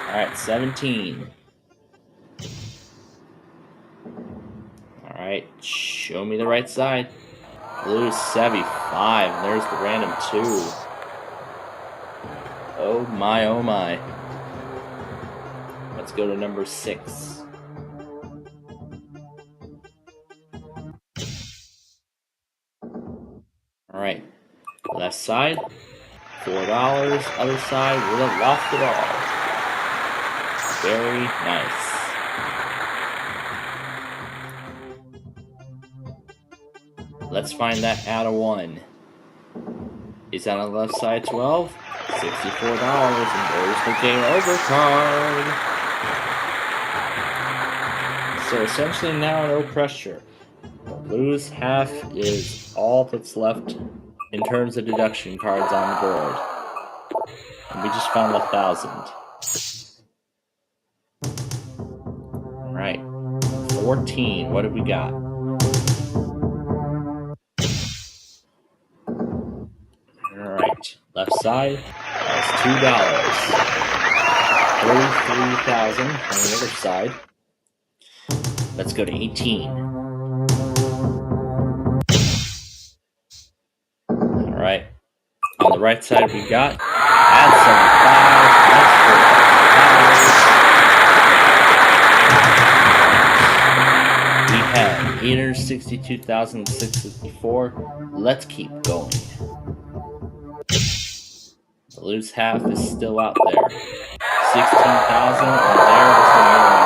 Alright, 17. Alright, show me the right side. Lose 75. And there's the random 2. Oh my, oh my. Let's go to number 6. Alright, left side, $4, other side would have lost it all. Very nice. Let's find that add of 1. Is that on the left side 12? $64, and there's the game over card. So essentially now no pressure. Lose half is all that's left in terms of deduction cards on the board. And we just found 1,000. Alright. 14. What have we got? Alright. Left side. That's $2. 33,000 on the other side. Let's go to 18. Alright. On the right side we got add 75. We have 862,654. Let's keep going. The loose half is still out there. 16,000, and there was the million.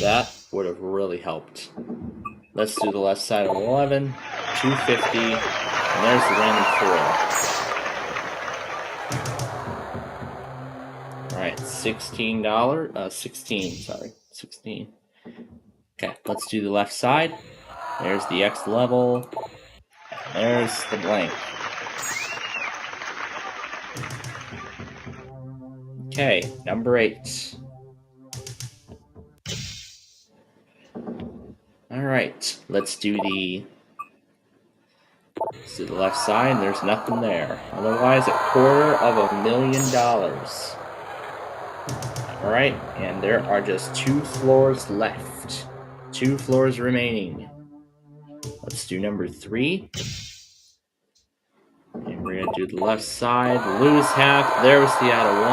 That would have really helped. Let's do the left side of 11, 250, and there's the random 4. Alright, $16, 16. Okay, let's do the left side. There's the X level, and there's the blank. Okay, number 8. All right, let's do the left side. There's nothing there. Otherwise, $250,000. All right, and there are just 2 floors left. 2 floors remaining. Let's do number 3. And we're going to do the left side, lose half. There was the out of 1.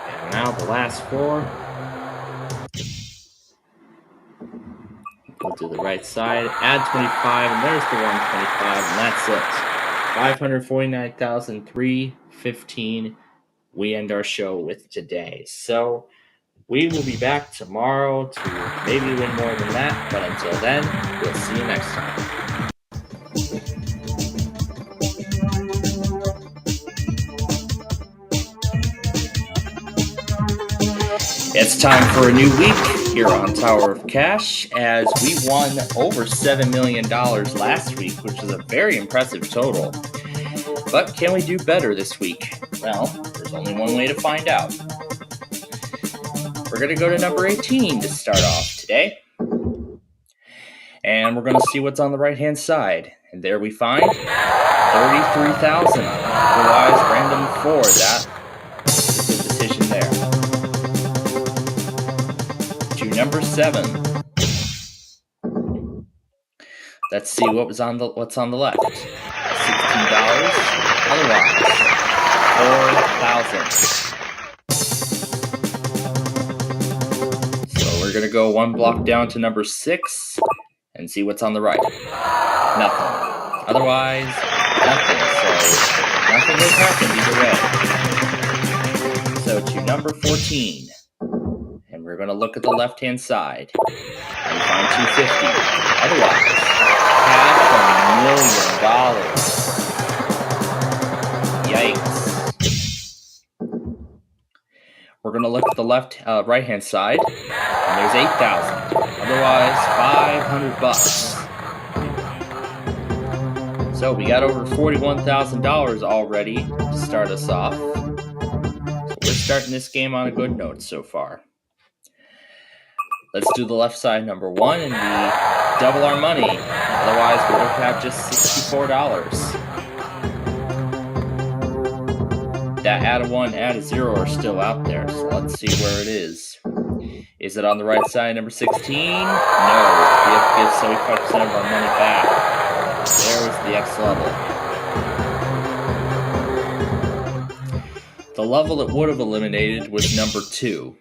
And now the last 4. We'll do the right side, add 25, and there's the 125, and that's it. 549,315. We end our show with today. So we will be back tomorrow to maybe win more than that, but until then, we'll see you next time. It's time for a new week here on Tower of Cash, as we won over $7 million last week, which is a very impressive total. But can we do better this week? Well, there's only one way to find out. We're going to go to number 18 to start off today. And we're going to see what's on the right-hand side. And there we find 33,000. Otherwise, random 4. That is the decision there. To number 7. Let's see what's on the left. $16. Otherwise, 4,000. So we're going to go 1 block down to number 6 and see what's on the right. Nothing. Otherwise, nothing. So nothing has happened either way. So to number 14. And we're going to look at the left-hand side. And find 250. Otherwise, $500,000. Yikes. We're going to look at the right-hand side, and there's 8,000. Otherwise, $500. So we got over $41,000 already to start us off. So we're starting this game on a good note so far. Let's do the left side, number 1, and we double our money. Otherwise, we would have just $64. That add a 1, add a 0 are still out there, so let's see where it is. Is it on the right side, number 16? No, we have to give 75% of our money back. There was the X level. The level that would have eliminated was number 2.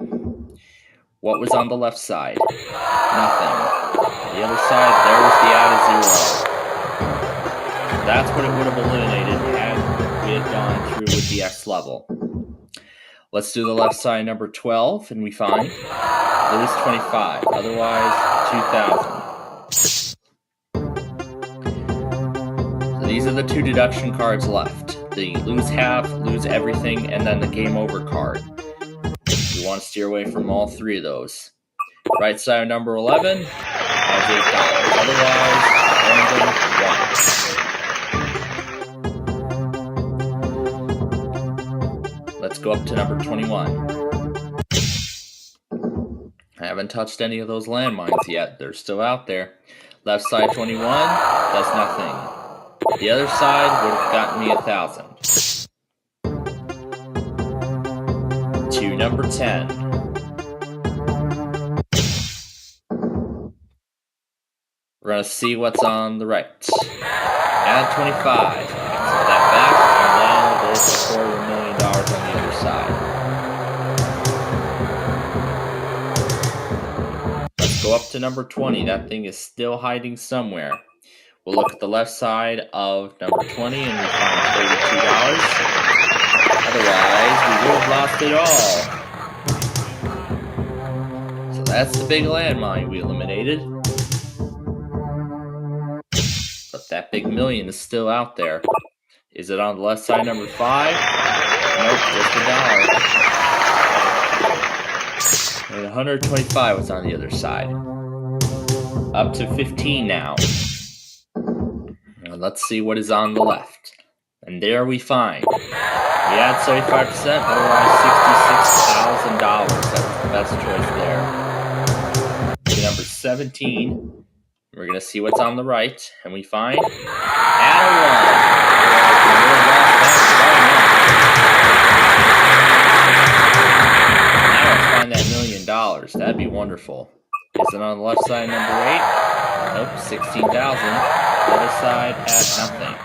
What was on the left side? Nothing. The other side, there was the add a 0. That's what it would have eliminated had we had gone through with the X level. Let's do the left side, number 12, and we find lose 25. Otherwise, 2,000. So these are the 2 deduction cards left. The lose half, lose everything, and then the game over card. You want to steer away from all 3 of those. Right side, number 11, adds $8. Otherwise, random 1. Let's go up to number 21. I haven't touched any of those landmines yet. They're still out there. Left side, 21, does nothing. The other side would have gotten me 1,000. To number 10. We're going to see what's on the right. Add 25. So that back, and now there's $250,000 on the other side. Let's go up to number 20. That thing is still hiding somewhere. We'll look at the left side of number 20 and we find $32. Otherwise, we would have lost it all. So that's the big landmine we eliminated. But that big million is still out there. Is it on the left side, number 5? Nope, just $1. And 125 was on the other side. Up to 15 now. And let's see what is on the left. And there we find had 75%, otherwise $66,000. That's the best choice there. Okay, number 17. We're going to see what's on the right, and we find add a 1. Now let's find that $1 million. That'd be wonderful. Is it on the left side, number 8? Nope, 16,000. The other side had nothing.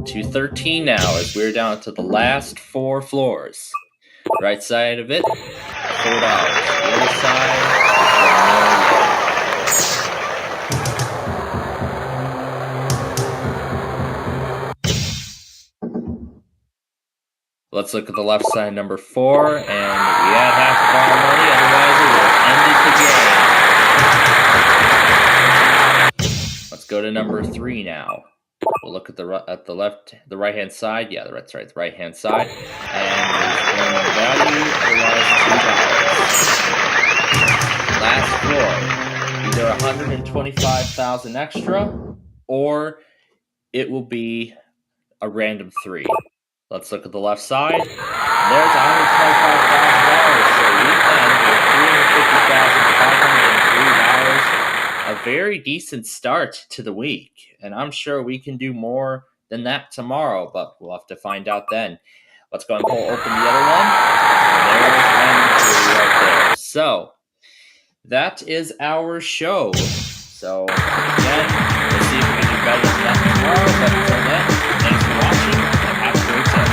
213 now, as we're down to the last 4 floors. Right side of it, $4. The other side is $1 million. Let's look at the left side, number 4, and we had half of our money, otherwise it would have ended the game. Let's go to number 3 now. We'll look at the right hand side. Yeah, that's right, the right hand side, and there's minimum value, otherwise $2. Last floor, either 125,000 extra, or it will be a random 3. Let's look at the left side. There's $125,000, so we end with $350,503. A very decent start to the week, and I'm sure we can do more than that tomorrow, but we'll have to find out then. Let's go and open the other one. And there's right there. So that is our show. So again, let's see if we can do better than that tomorrow. But until then, thanks for watching and have a great day.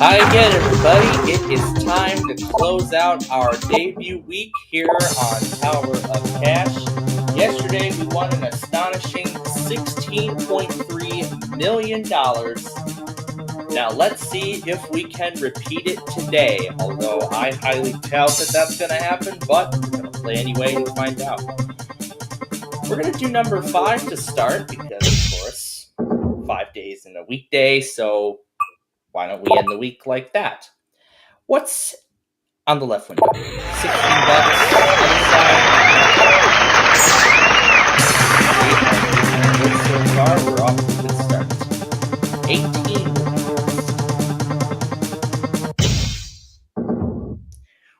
Hi again, everybody. It is time to close out our debut week here on Tower of Cash. Yesterday, we won an astonishing $16.3 million. Now, let's see if we can repeat it today, although I highly doubt that that's going to happen, but we're going to play anyway to find out. We're going to do number 5 to start because, of course, 5 days in a weekday, so why don't we end the week like that? What's on the left window? $16. Other side. Good so far. We're off to a good start. 18.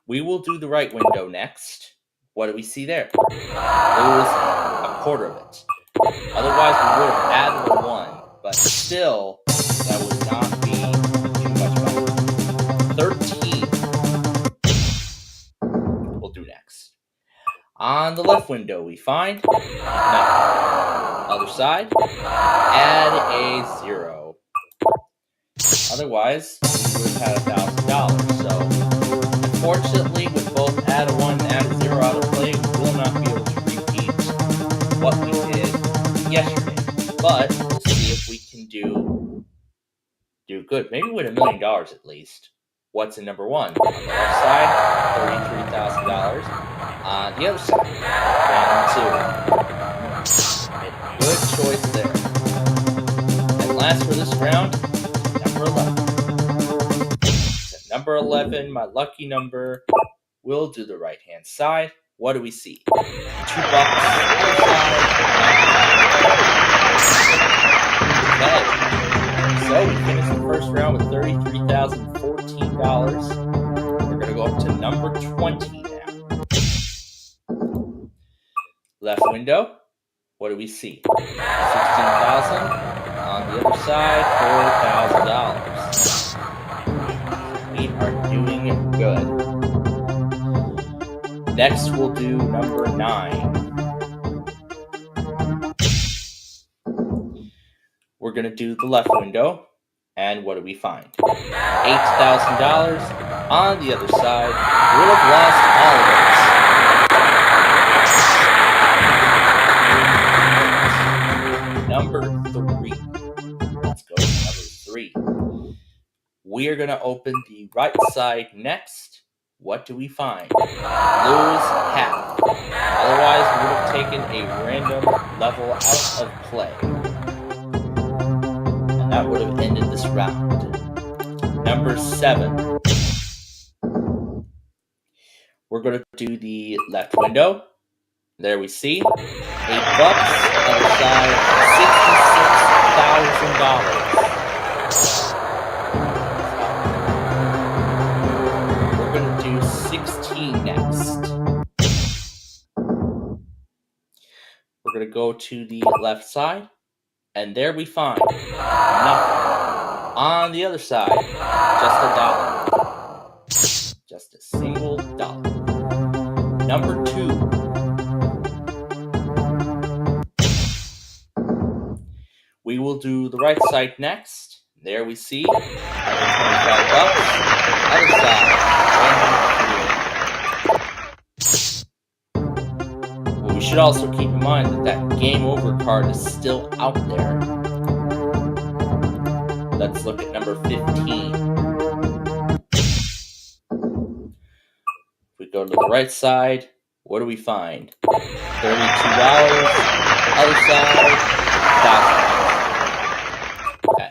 We will do the right window next. What do we see there? Lose a quarter of it. Otherwise, we would have added a 1, but still, that would not be too much better. 13. We'll do next. On the left window, we find nothing. Other side, add a 0. Otherwise, we would have had $1,000. So, unfortunately, with both add a 1 and add a 0 out of play, we will not be able to repeat what we did yesterday. But we'll see if we can do good. Maybe win $1 million at least. What's in number 1? On the left side, $33,000. On the other side, random 2. Made a good choice there. And last for this round, number 11. So number 11, my lucky number. We'll do the right hand side. What do we see? $2. Other side. Okay. So we finished the first round with $33,014. We're going to go up to number 20 now. Left window. What do we see? $16,000. On the other side, $4,000. We are doing good. Next, we'll do number 9. We're going to do the left window. And what do we find? $8,000. On the other side, we'll have lost all of it. Number 3. Let's go to number 3. We are going to open the right side next. What do we find? Lose half. Otherwise, we would have taken a random level out of play. That would have ended this round. Number 7. Do the left window. There we see $8. Other side, $66,000. We're gonna do 16 next. We're gonna go to the left side, and there we find nothing. On the other side, just $1. Just a single dollar. Number 2. We will do the right side next. There we see $125. Other side, $103. Well, we should also keep in mind that game over card is still out there. Let's look at number 15. If we go to the right side, what do we find? $32. Other side, $1,000. Okay.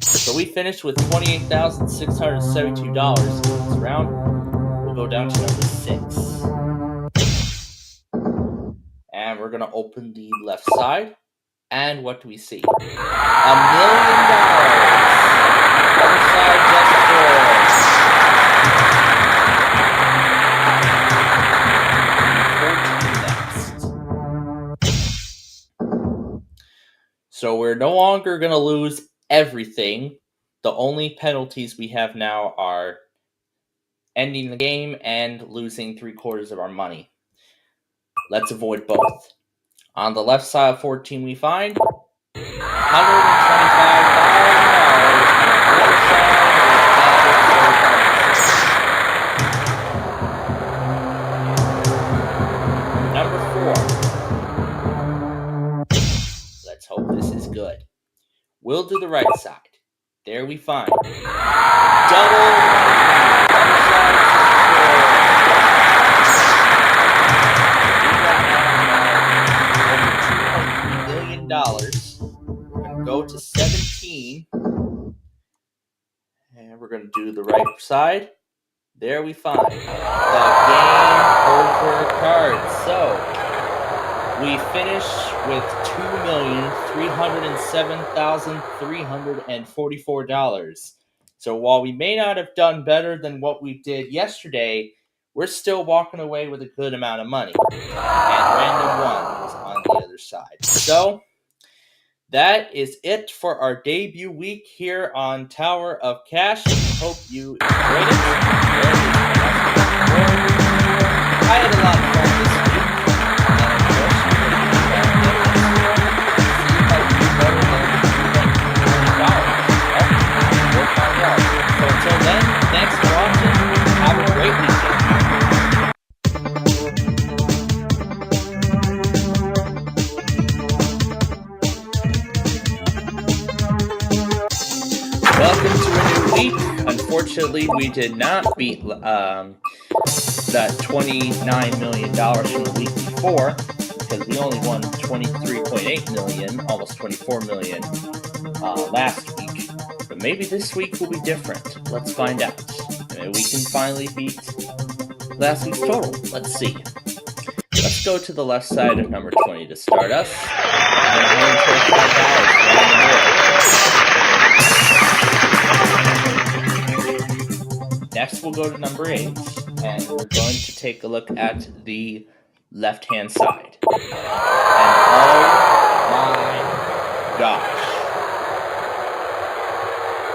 So we finished with $28,672 this round. We'll go down to number 6. And we're going to open the left side. And what do we see? $1 million. Other side, just So we're no longer going to lose everything. The only penalties we have now are ending the game and losing 3/4 of our money. Let's avoid both. On the left side of 14 we find $125,000. Number 4. Let's hope this is good. We'll do the right side. There we find double $200 million. We're going to go to 17. And we're going to do the right side. There we find the game over card. So we finish with $2,307,344. So while we may not have done better than what we did yesterday, we're still walking away with a good amount of money. And random 1 is on the other side. So that is it for our debut week here on Tower of Cash. Hope you enjoyed it. I had a lot of fun this week. So until then, thanks for watching. Have a great weekend. Welcome to a new week. Unfortunately, we did not beat that $29 million from the week before because we only won $23.8 million, almost $24 million last week. But maybe this week will be different. Let's find out. Maybe we can finally beat last week's total. Let's see. Let's go to the left side of number 20 to start us. And $125. Next, we'll go to number 8. And we're going to take a look at the left-hand side. And oh my gosh.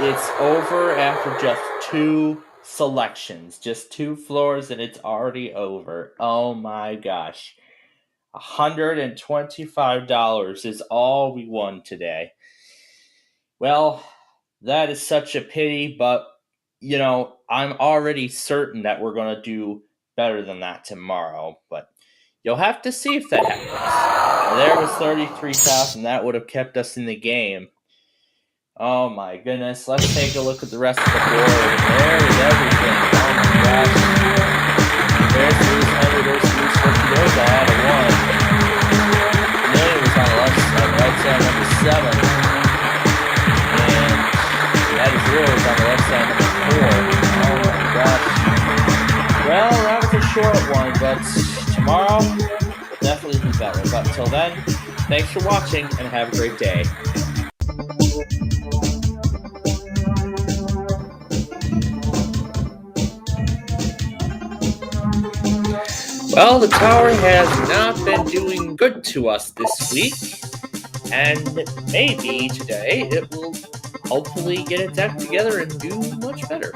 It's over after just 2 selections. Just 2 floors and it's already over. Oh my gosh. $125 is all we won today. Well, that is such a pity, but, you know, I'm already certain that we're going to do better than that tomorrow. But you'll have to see if that happens. Well, there was $33,000. That would have kept us in the game. Oh my goodness. Let's take a look at the rest of the board. There is everything. Oh my gosh. There's Bruce Henry, there's Bruce 50. There's a hat of 1. Million was on the left side, right side, number 7. And that is 0 was on the left side, number 4. Oh my gosh. Well, that was a short one. but tomorrow will definitely be better. But until then, thanks for watching and have a great day. Well, the tower has not been doing good to us this week, and maybe today it will hopefully get its act together and do much better.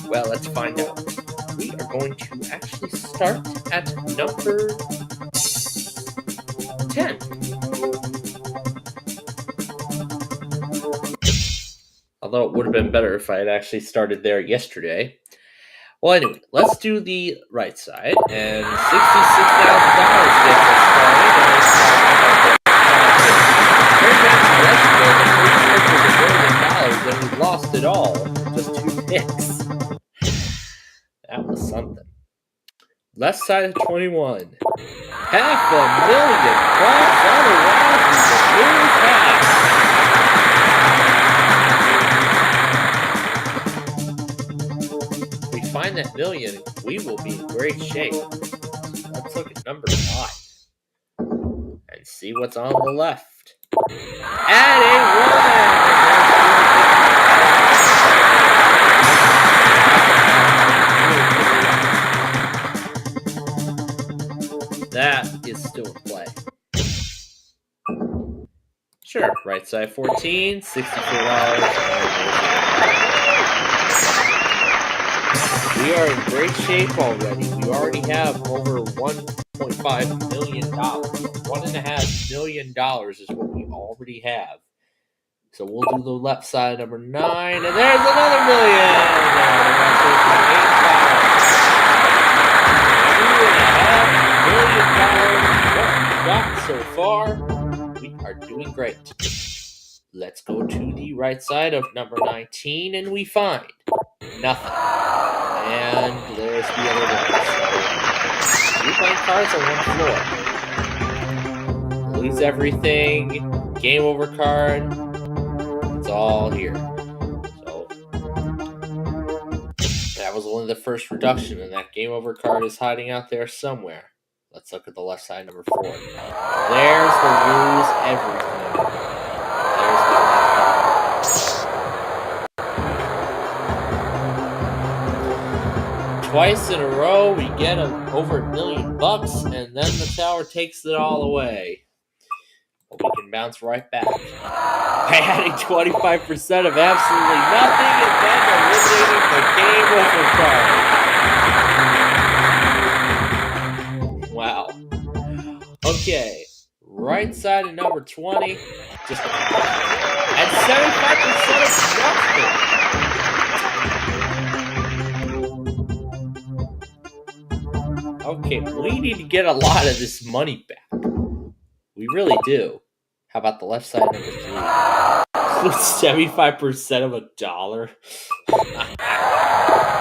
Well, let's find out. We are going to actually start at number 10. Although it would have been better if I had actually started there yesterday. Well, anyway, let's do the right side, and $66,000 gets us started. And we lost it all. Just 2 picks. That was something. Left side of 21. $500,000 bucks. Otherwise, we would lose half. If we find that million, we will be in great shape. Let's look at number 5 and see what's on the left. And a 1. That is still in play. Sure, right side 14, $64. We are in great shape already. We already have over $1.5 million. $1.5 million is what we already have. So we'll do the left side, number 9, and there's another million! $2.5 million. What we got so far, we are doing great. Let's go to the right side of number 19, and we find nothing. And there's the other one. So 2 playing cards on 1 floor. Lose everything. Game over card. It's all here. So that was only the first reduction, and that game over card is hiding out there somewhere. Let's look at the left side, number 4. There's the lose everything. There's the left card. Twice in a row, we get over $1 million, and then the tower takes it all away. But we can bounce right back by adding 25% of absolutely nothing and then eliminating the game over card. Wow. Okay, right side of number 20, just at 75% of nothing. Okay, we need to get a lot of this money back. We really do. How about the left side, number 3? 75% of $1.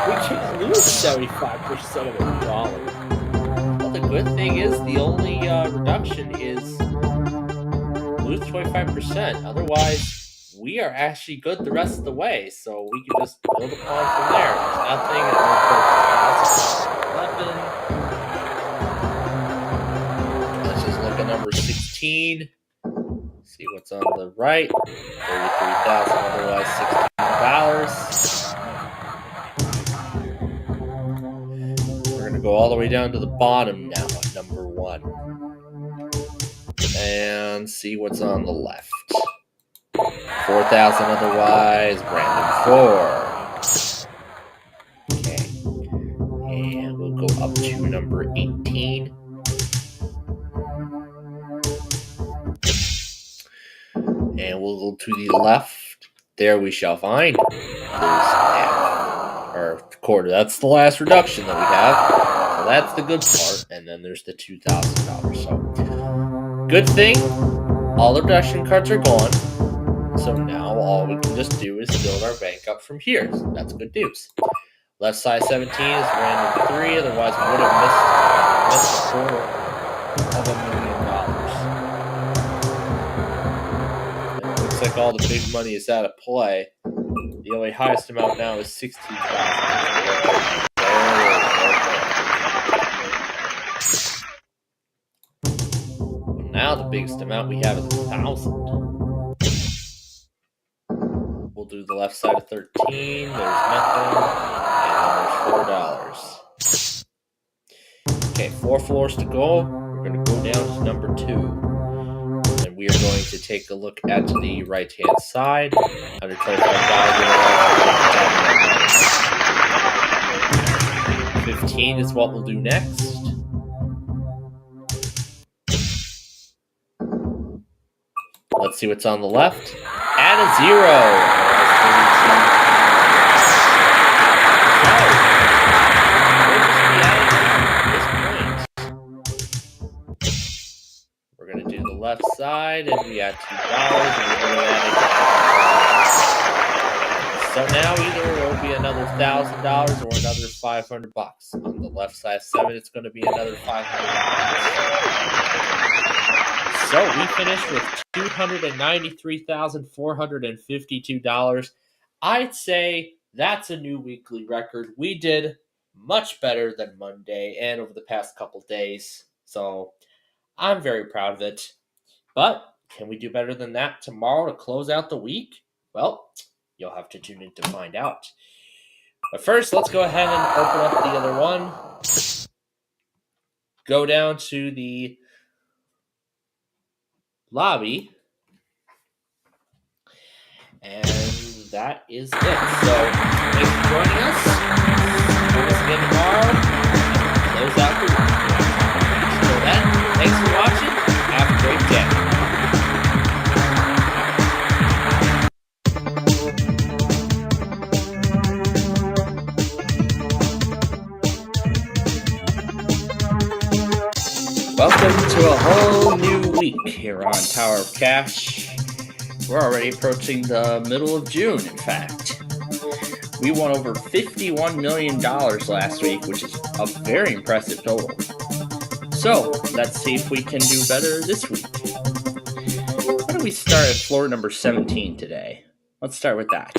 We can lose 75% of $1. Well, the good thing is the only reduction is lose 25%. Otherwise, we are actually good the rest of the way. So we can just build upon from there. There's nothing. Let's just look at number 16. See what's on the right. $33,000, otherwise $16. We're gonna go all the way down to the bottom now at number 1. And see what's on the left. $4,000, otherwise random 4. Okay. And we'll go up to number 18. And we'll go to the left. There we shall find or quarter. That's the last reduction that we have. So that's the good part. And then there's the $2,000. So good thing, all the reduction cards are gone. So now all we can just do is build our bank up from here. So that's good news. Left side 17 is random 3. Otherwise we would have missed a quarter of $1 million. Looks like all the big money is out of play. The only highest amount now is $16,000. now the biggest amount we have is 1,000. We'll do the left side of 13. There's nothing. And then there's $4. Okay, 4 floors to go. We're going to go down to number 2. And we are going to take a look at the right-hand side. $125. 15 is what we'll do next. Let's see what's on the left. Add a 0. We're going to do the left side, and we add $2, and we're going to add it. So now either it will be another $1,000 or another $500. On the left side of 7, it's going to be another $500. So we finished with $293,452. I'd say that's a new weekly record. We did much better than Monday and over the past couple days. So I'm very proud of it. But can we do better than that tomorrow to close out the week? Well, you'll have to tune in to find out. But first, let's go ahead and open up the other one. Go down to the lobby. And that is it. So, thanks for joining us. Join us again tomorrow. And close out the week. Until then, thanks for watching. Have a great day. Welcome to a whole new week here on Tower of Cash. We're already approaching the middle of June, in fact. We won over $51 million last week, which is a very impressive total. So, let's see if we can do better this week. Why don't we start at floor number 17 today? Let's start with that.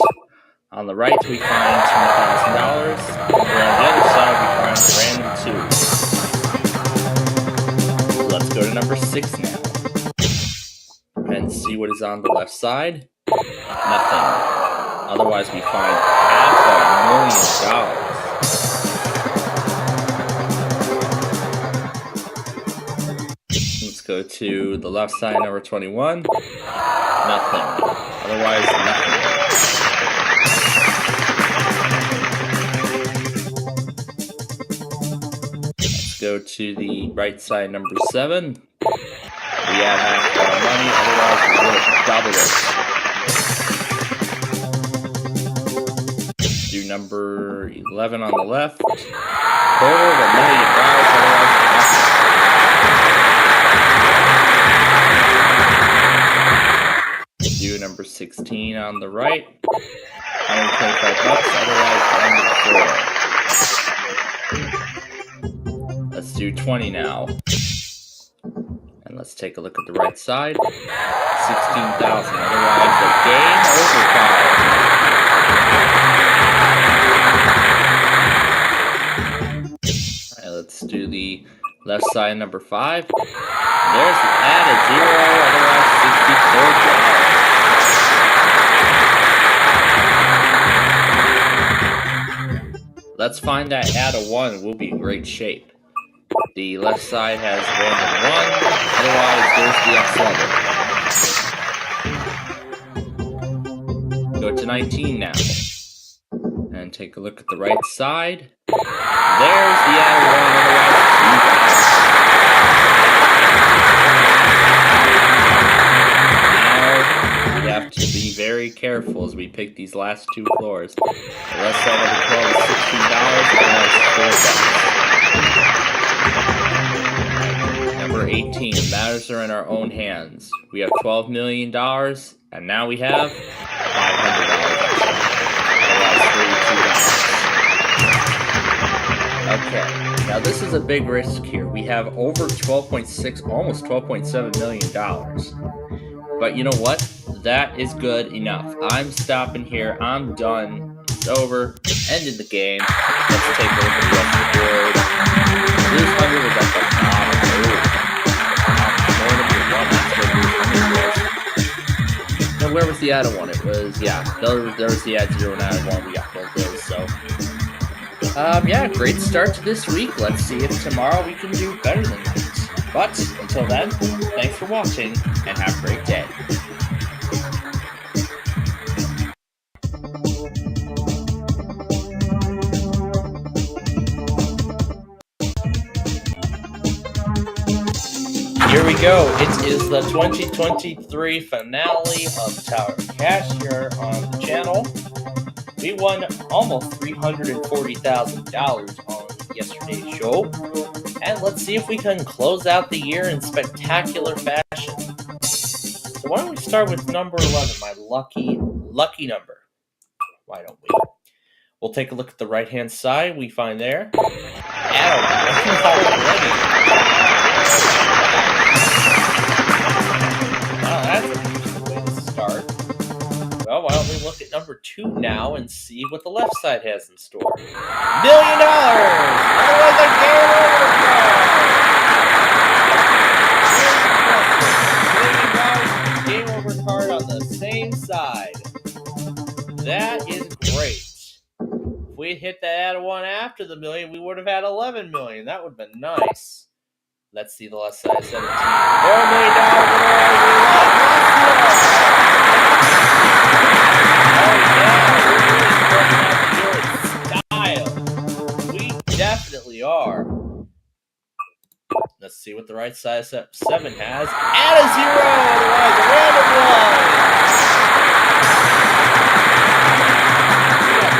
On the right, we find $2,000. Over on the other side, we find random 2. Let's go to number 6 now. And see what is on the left side. Nothing. Otherwise, we find $500,000. Let's go to the left side, number 21. Nothing. Otherwise, nothing. Let's go to the right side, number 7. We add half our money, otherwise we will double it. Do number 11 on the left. $250,000, otherwise do number 16 on the right. $125, otherwise $104. Let's do 20 now. And let's take a look at the right side. 16,000. Otherwise, the game over. Alright, let's do the left side, number 5. There's the add a 0, otherwise $64. Let's find that add a 1. We'll be in great shape. The left side has random 1, otherwise there's the X level. Go to 19 now. And take a look at the right side. There's the add 1, otherwise $2. Now we have to be very careful as we pick these last 2 floors. The left side of the 12 is $16, otherwise $4. Number 18, matters are in our own hands. We have $12 million, and now we have $500 extra. Okay, now this is a big risk here. We have over 12.6, almost $12.7 million. But you know what? That is good enough. I'm stopping here. I'm done. It's over. Ended the game. Let's take a look at the rest of the board. This 100 was at the bottom. where was the add one? It was, yeah, there was the add 0 and add 1. We got both those, so. Yeah, great start to this week. Let's see if tomorrow we can do better than that. But until then, thanks for watching and have a great day. Here we go. It is the 2023 finale of Tower Cash here on the channel. We won almost $340,000 on yesterday's show. And let's see if we can close out the year in spectacular fashion. So why don't we start with number 11, my lucky number. Why don't we? We'll take a look at the right-hand side. We find there. Already. Wow, that's an interesting way to start. Well, why don't we look at number 2 now and see what the left side has in store. $1 million! Otherwise, a game over card! Game over card on the same side. That is great. If we hit the add 1 after the million, we would have had 11 million. That would have been nice. Let's see the left side. 17. $4 million. We definitely are. Let's see what the right side 7 has. Add a 0, otherwise a random one. We got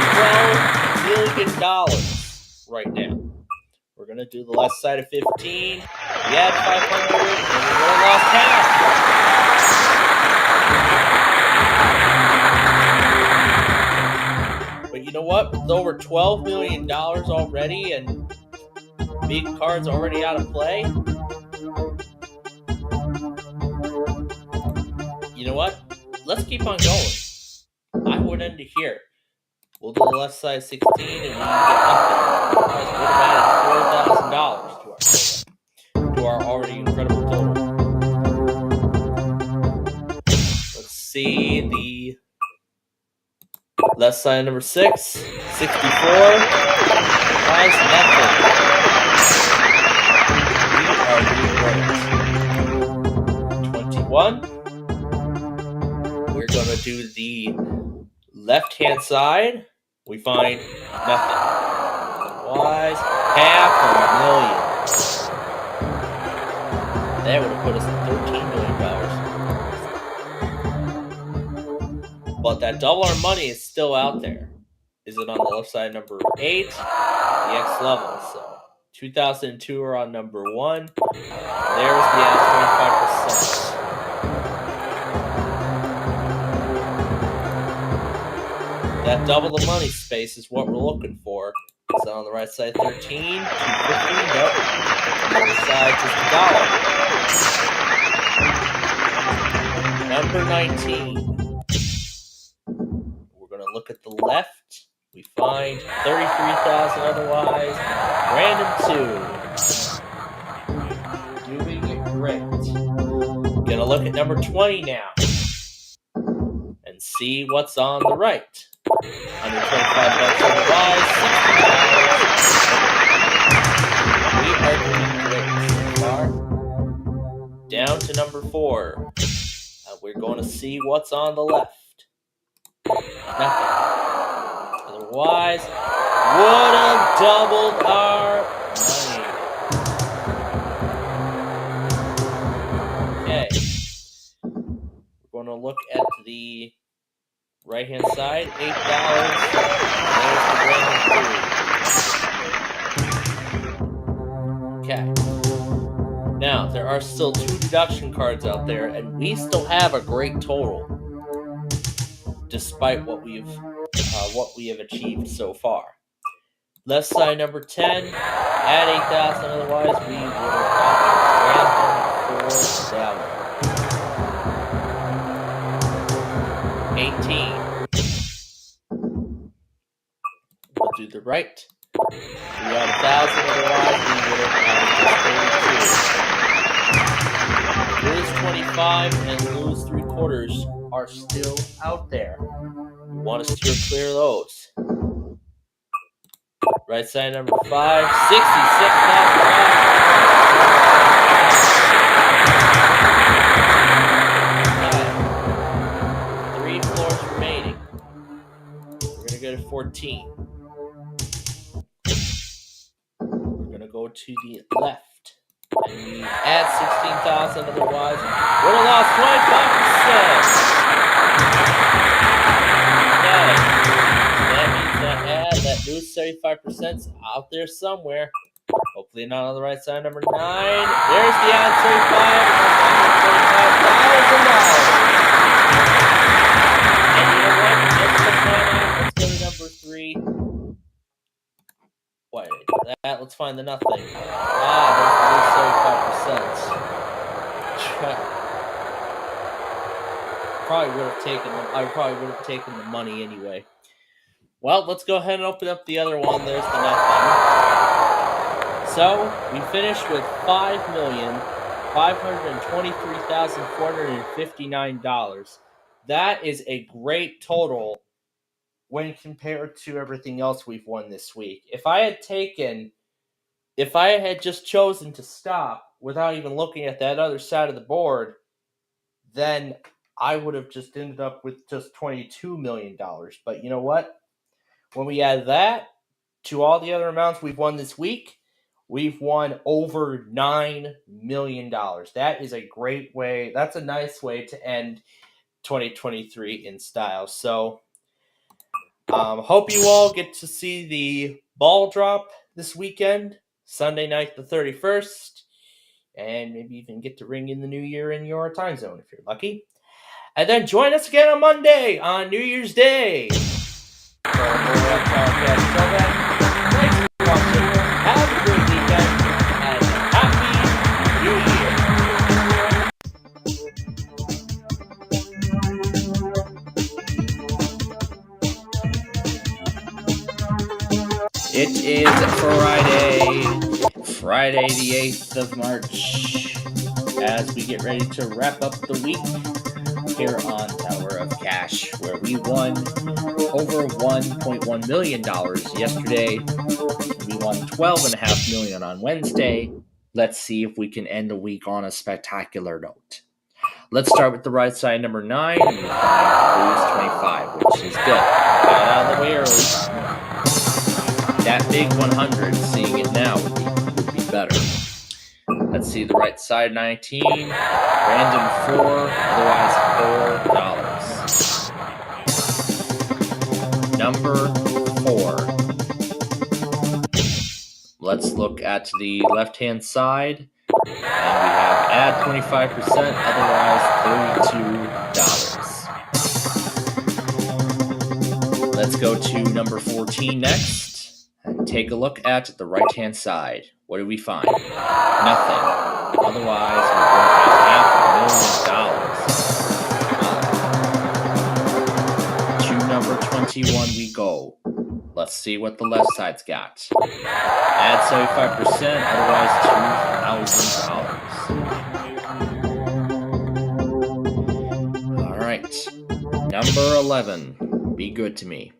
$12 million right now. We're gonna do the left side of 15. We add 500, and we would have lost half. But you know what? With over $12 million already and big cards already out of play, you know what? Let's keep on going. I would end it here. We'll do the left side 16 and we can get nothing. Otherwise, we would have added $4,000 to our already incredible total. Let's see the left side number 6, 64. Otherwise, nothing. We are doing great. 21. We're going to do the left-hand side. We find nothing. Otherwise, $500,000. That would have put us at $13 million. But that double our money is still out there. Is it on the left side number 8? The X level. So 2002 are on number 1. There's the add 25%. That double the money space is what we're looking for. Is it on the right side 13? 250? Nope. On the other side just $1. Number 19. We're going to look at the left. We find 33,000 otherwise. Random 2. Doing it great. Going to look at number 20 now. And see what's on the right. $125 otherwise, $60. We are doing great so far. Down to number 4. We're going to see what's on the left. Nothing. Otherwise, would have doubled our money. Okay. We're going to look at the right-hand side, $8. There's the random 3. Okay. Now, there are still 2 deduction cards out there, and we still have a great total, despite what we have achieved so far. Left side number 10, add 8,000. Otherwise, we would have gotten random $4,000. 18. We'll do the right. We had 1,000. Otherwise, we would have had 32. It is 25 and lose 3/4 are still out there. You want to steer clear of those. Right side number 5, 66,000. 3 floors remaining. We're gonna go to 14. We're gonna go to the left. And we add 16,000, otherwise would have lost 25%. Okay. That means that lose 75% out there somewhere. Hopefully not on the right side, number 9. There's the add 35. And you know what? Let's go to number 3. Wait, let's find the nothing. There's the lose 75%. Probably would have taken them. I probably would have taken the money anyway. Well, let's go ahead and open up the other one. There's the nothing. So we finished with $5,523,459. That is a great total when compared to everything else we've won this week. If I had just chosen to stop without even looking at that other side of the board, then I would have just ended up with just $22 million. But you know what? When we add that to all the other amounts we've won this week, we've won over $9 million. That is a great way. That's a nice way to end 2023 in style. So, hope you all get to see the ball drop this weekend, Sunday night the 31st, and maybe even get to ring in the new year in your time zone if you're lucky. And then join us again on Monday, on New Year's Day. For more podcast. Until then, thanks for watching. Have a great weekend, and Happy New Year. It is Friday the 8th of March, as we get ready to wrap up the week here on Tower of Cash, where we won over $1.1 million yesterday. We won $12.5 million on Wednesday. Let's see if we can end the week on a spectacular note. Let's start with the right side, number 9. And we find lose 25, which is good. Got out of the way early. That big 100, seeing it now would be better. Let's see the right side, 19. Random 4, otherwise $4. Number 4. Let's look at the left-hand side. And we have add 25%, otherwise $32. Let's go to number 14 next. And take a look at the right-hand side. What do we find? Nothing. Otherwise, we would have $500,000. To number 21 we go. Let's see what the left side's got. Add 75%, otherwise $2,000. All right. Number 11. Be good to me.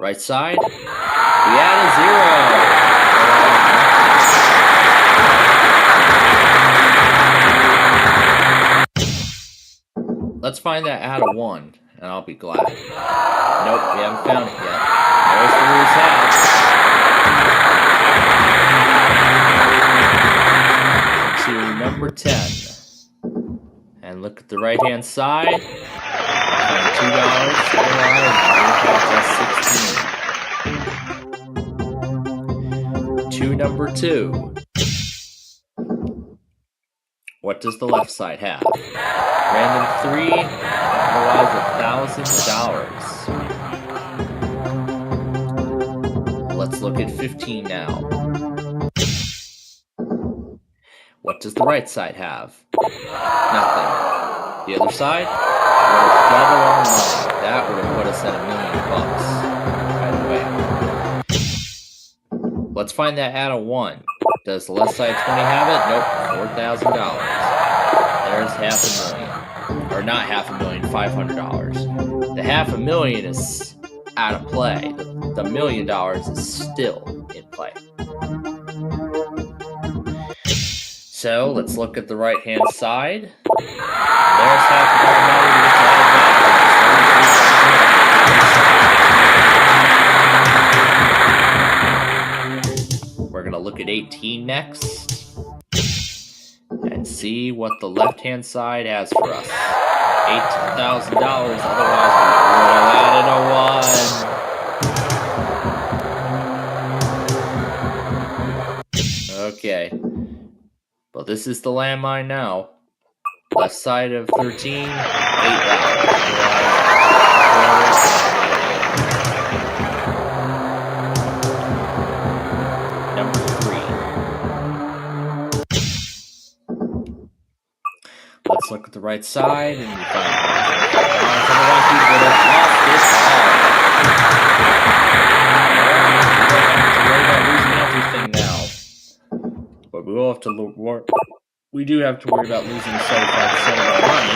Right side. We add a 0. Let's find that add a 1, and I'll be glad. Nope, we haven't found it yet. There's the loose hat. To number 10. And look at the right-hand side. $2, $16. To number 2. What does the left side have? Random 3, otherwise $1,000. Let's look at 15 now. What does the right side have? Nothing. The other side? Double our money. That would have put us at $1 million, by the way. Let's find that add a 1. Does the left side 20 have it? Nope. $4,000. There's $500,000. Or not $500,000, $500. The $500,000 is out of play. The $1 million is still in play. So let's look at the right hand side. There's half of our money that's added back. We're gonna look at 18 next and see what the left hand side has for us. $18,000, otherwise we would have added a 1. Okay. Well, this is the landmine now. Left side of 13, $8. Number 3. Let's look at the right side and we find otherwise we would have lost this all. We don't have to worry about losing everything now. But we will have to work. We do have to worry about losing 75% of our money.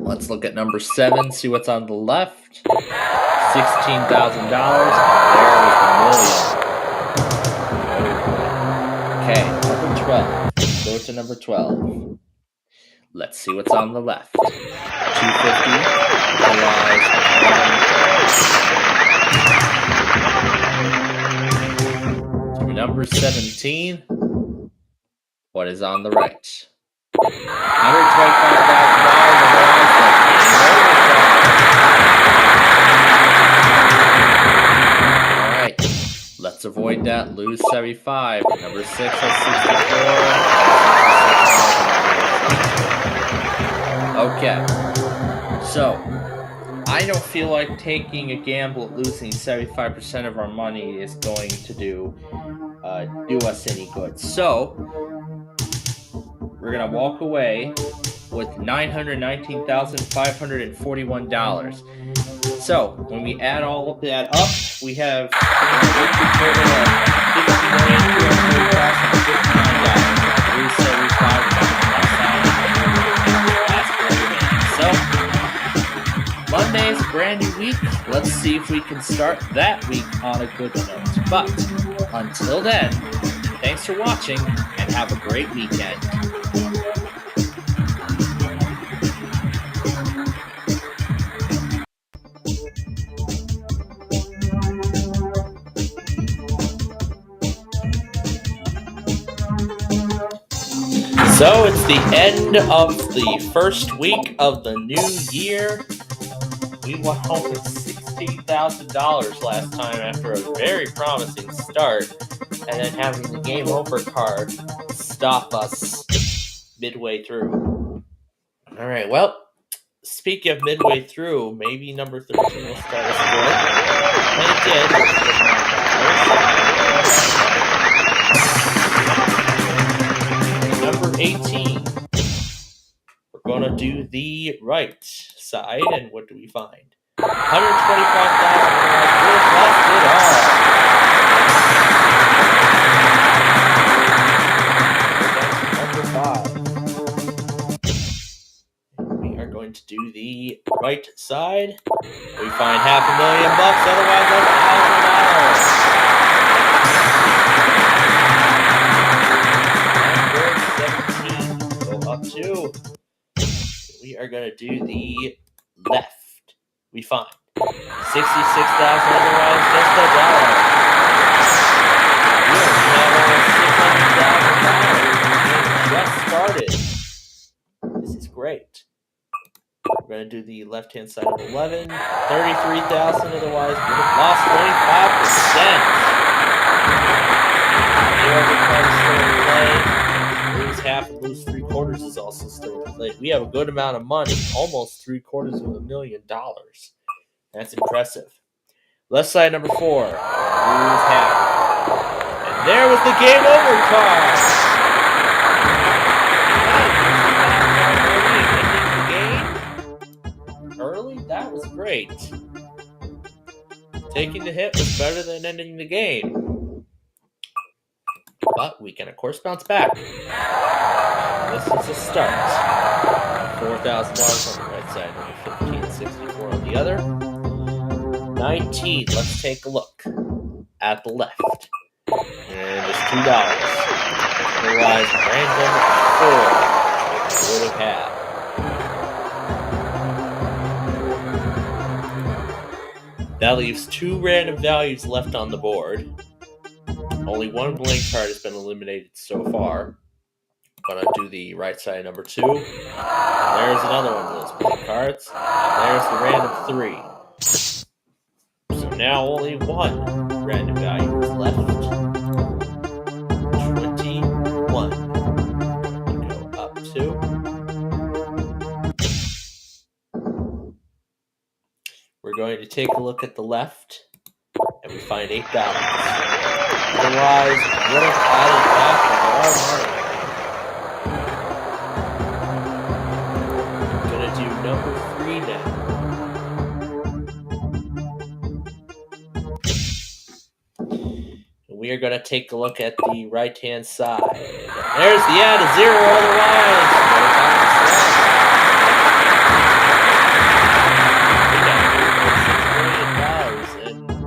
Let's look at number 7, see what's on the left. $16,000. There was the million. Okay, number 12. Let's go to number 12. Let's see what's on the left. $250. Otherwise, number 17. What is on the right? $125,000. Alright, let's avoid that. Lose 75. Number 6 has 64. Okay. So, I don't feel like taking a gamble at losing 75% of our money is going to do us any good. So, we're going to walk away with $919,541. So, when we add all of that up, we have a total of $50,240,000. So, Monday's a brand new week. Let's see if we can start that week on a good note. But, until then, thanks for watching and have a great weekend. So it's the end of the first week of the new year. We went home with $16,000 last time after a very promising start, and then having the game over card stop us midway through. Alright, well, speaking of midway through, maybe number 13 will start us good. And it did. Number 18. We're going to do the right side, and what do we find? $125,000. We've lost it all. We are going to do the right side. We find $500,000, otherwise $1,000. Go up 2. We are going to do the left. We find $66,000, otherwise just $1. We have over $600,000. Just started. This is great. We're going to do the left-hand side of 11. $33,000, otherwise we have lost 25%. Lose half and lose 3/4 is also still in play. We have a good amount of money, almost $750,000. That's impressive. Left side number 4. Lose half. And there was the game over card. Early? That was great. Taking the hit was better than ending the game. But we can, of course, bounce back. This is a start. $4,000 on the right side, number 15, 64 on the other. 19, let's take a look at the left. And it's $2. Otherwise, random 4 would have had. That leaves 2 random values left on the board. Only 1 blank card has been eliminated so far. But I'll do the right side number 2. And there's another one of those blank cards. And there's the random 3. So now only 1 random value is left. 21. We go up 2. We're going to take a look at the left, and we find $8. Otherwise, would have added back our money. I'm gonna do number 3 now. And we are gonna take a look at the right-hand side. There's the add of 0. Otherwise,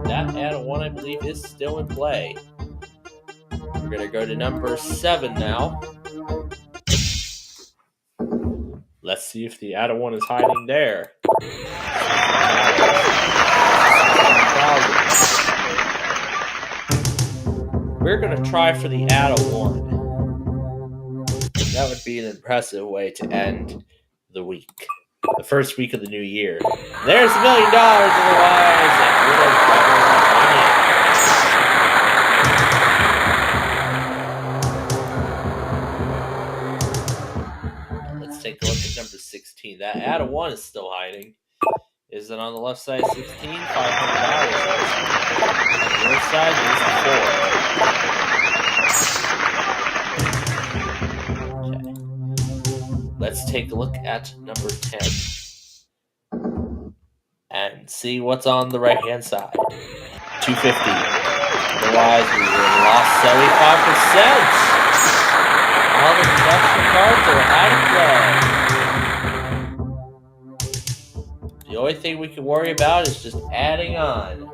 that add of 1, I believe, is still in play. We're going to go to number 7 now. Let's see if the add of 1 is hiding there. We're going to try for the add of 1. That would be an impressive way to end the week. The first week of the new year. There's $1 million. Otherwise, that would have Let's take a look at number 16. That add of 1 is still hiding. Is it on the left side 16? $500. On the other side is 4. Okay. Let's take a look at number 10. And see what's on the right-hand side. $250. Otherwise, we would have lost 75%. All the deduction cards are out of play. The only thing we can worry about is just adding on.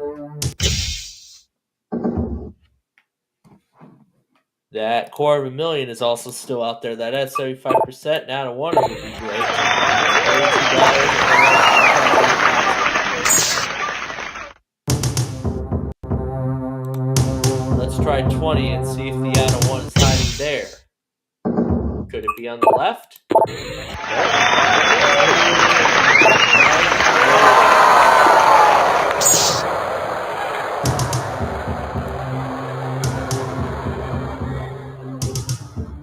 That $250,000 is also still out there. That adds 75%. Now to 1 would be great. Let's try 20 and see if the add of 1 is hiding there. Could it be on the left?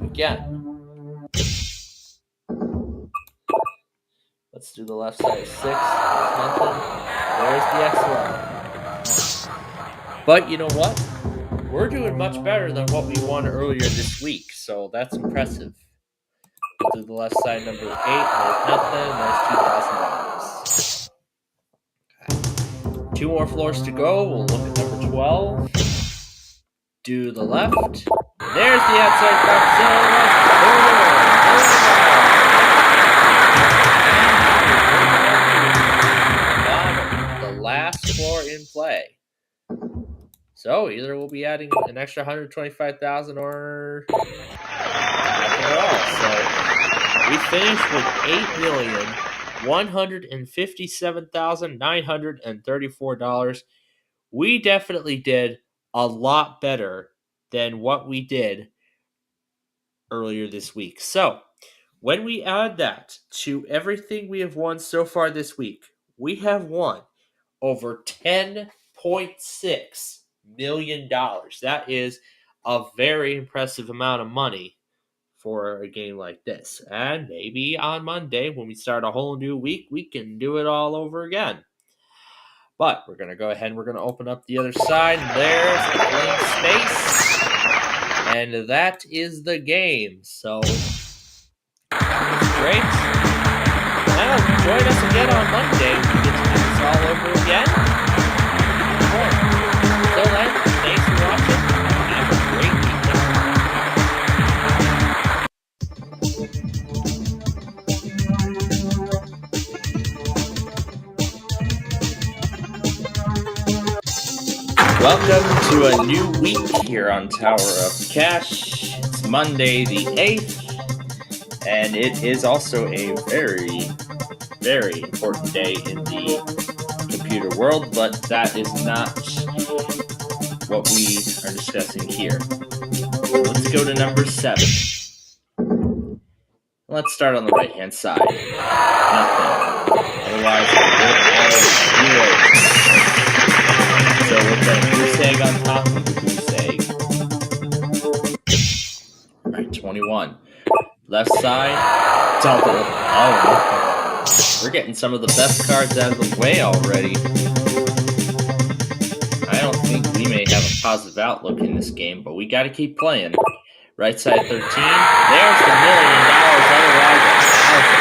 Again. Let's do the left side 6. There's nothing. There's the X11. But you know what? We're doing much better than what we won earlier this week, so that's impressive. We'll do the left side number 8. There's nothing. There's $2,000. Okay. 2 more floors to go. We'll look at number 12. Do the left. There's the outside box. The last floor in play. So either we'll be adding an extra $125,000 or nothing at all. So we finished with $8,157,934. We definitely did a lot better than what we did earlier this week. So when we add that to everything we have won so far this week, we have won over $10.6 million. That is a very impressive amount of money for a game like this. And maybe on Monday, when we start a whole new week, we can do it all over again. But we're going to go ahead and we're going to open up the other side. There's the blank space. And that is the game. So, great. Now, join us again on Monday. We get to do this all over again. Until then, thanks for watching. Have a great weekend. to a new week here on Tower of Cash. It's Monday the 8th, and it is also a very, very important day in the computer world, but that is not what we are discussing here. Let's go to number 7. Let's start on the right-hand side. Nothing. Otherwise, we're out of 0. So with the goose egg on top of the goose egg. Alright, 21. Left side, double. Oh, we're getting some of the best cards out of the way already. I don't think we may have a positive outlook in this game, but we gotta keep playing. Right side 13. There's the $1 million. Otherwise, 1,000.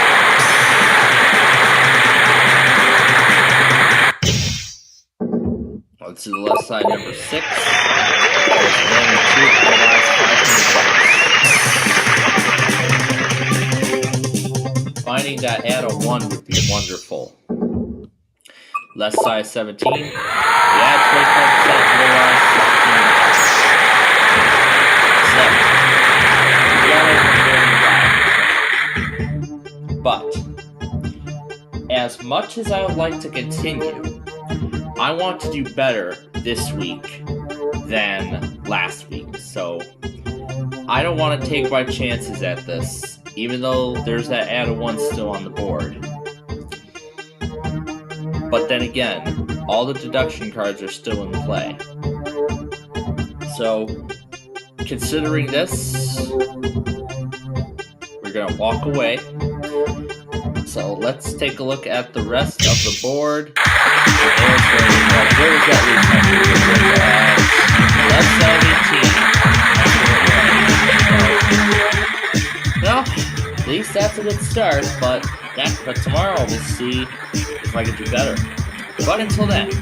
Let's do the left side, number 6. There's 1 and 2. Otherwise, $500. Finding that add a 1 would be wonderful. Left side 17. Yeah, 25%. But as much as I would like to continue, I want to do better this week than last week. So I don't want to take my chances at this, even though there's that add a 1 still on the board. But then again, all the deduction cards are still in play. So considering this, we're going to walk away. So let's take a look at the rest of the board. Where was that lead? Well, at least that's a good start, but tomorrow we'll see if I can do better. But until then,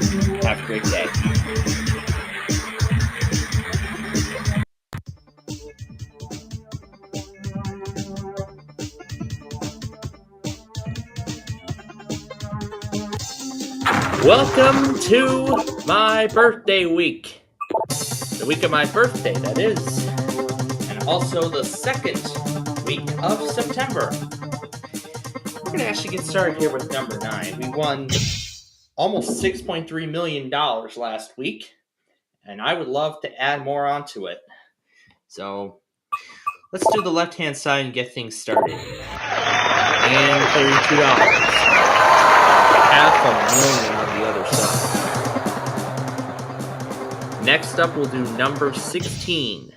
have a great day. Welcome to my birthday week. The week of my birthday, that is. And also the second week of September. We're going to actually get started here with number 9. We won almost $6.3 million last week. And I would love to add more onto it. So let's do the left-hand side and get things started. And $32. $500,000 on the other side. Next up, we'll do number 16.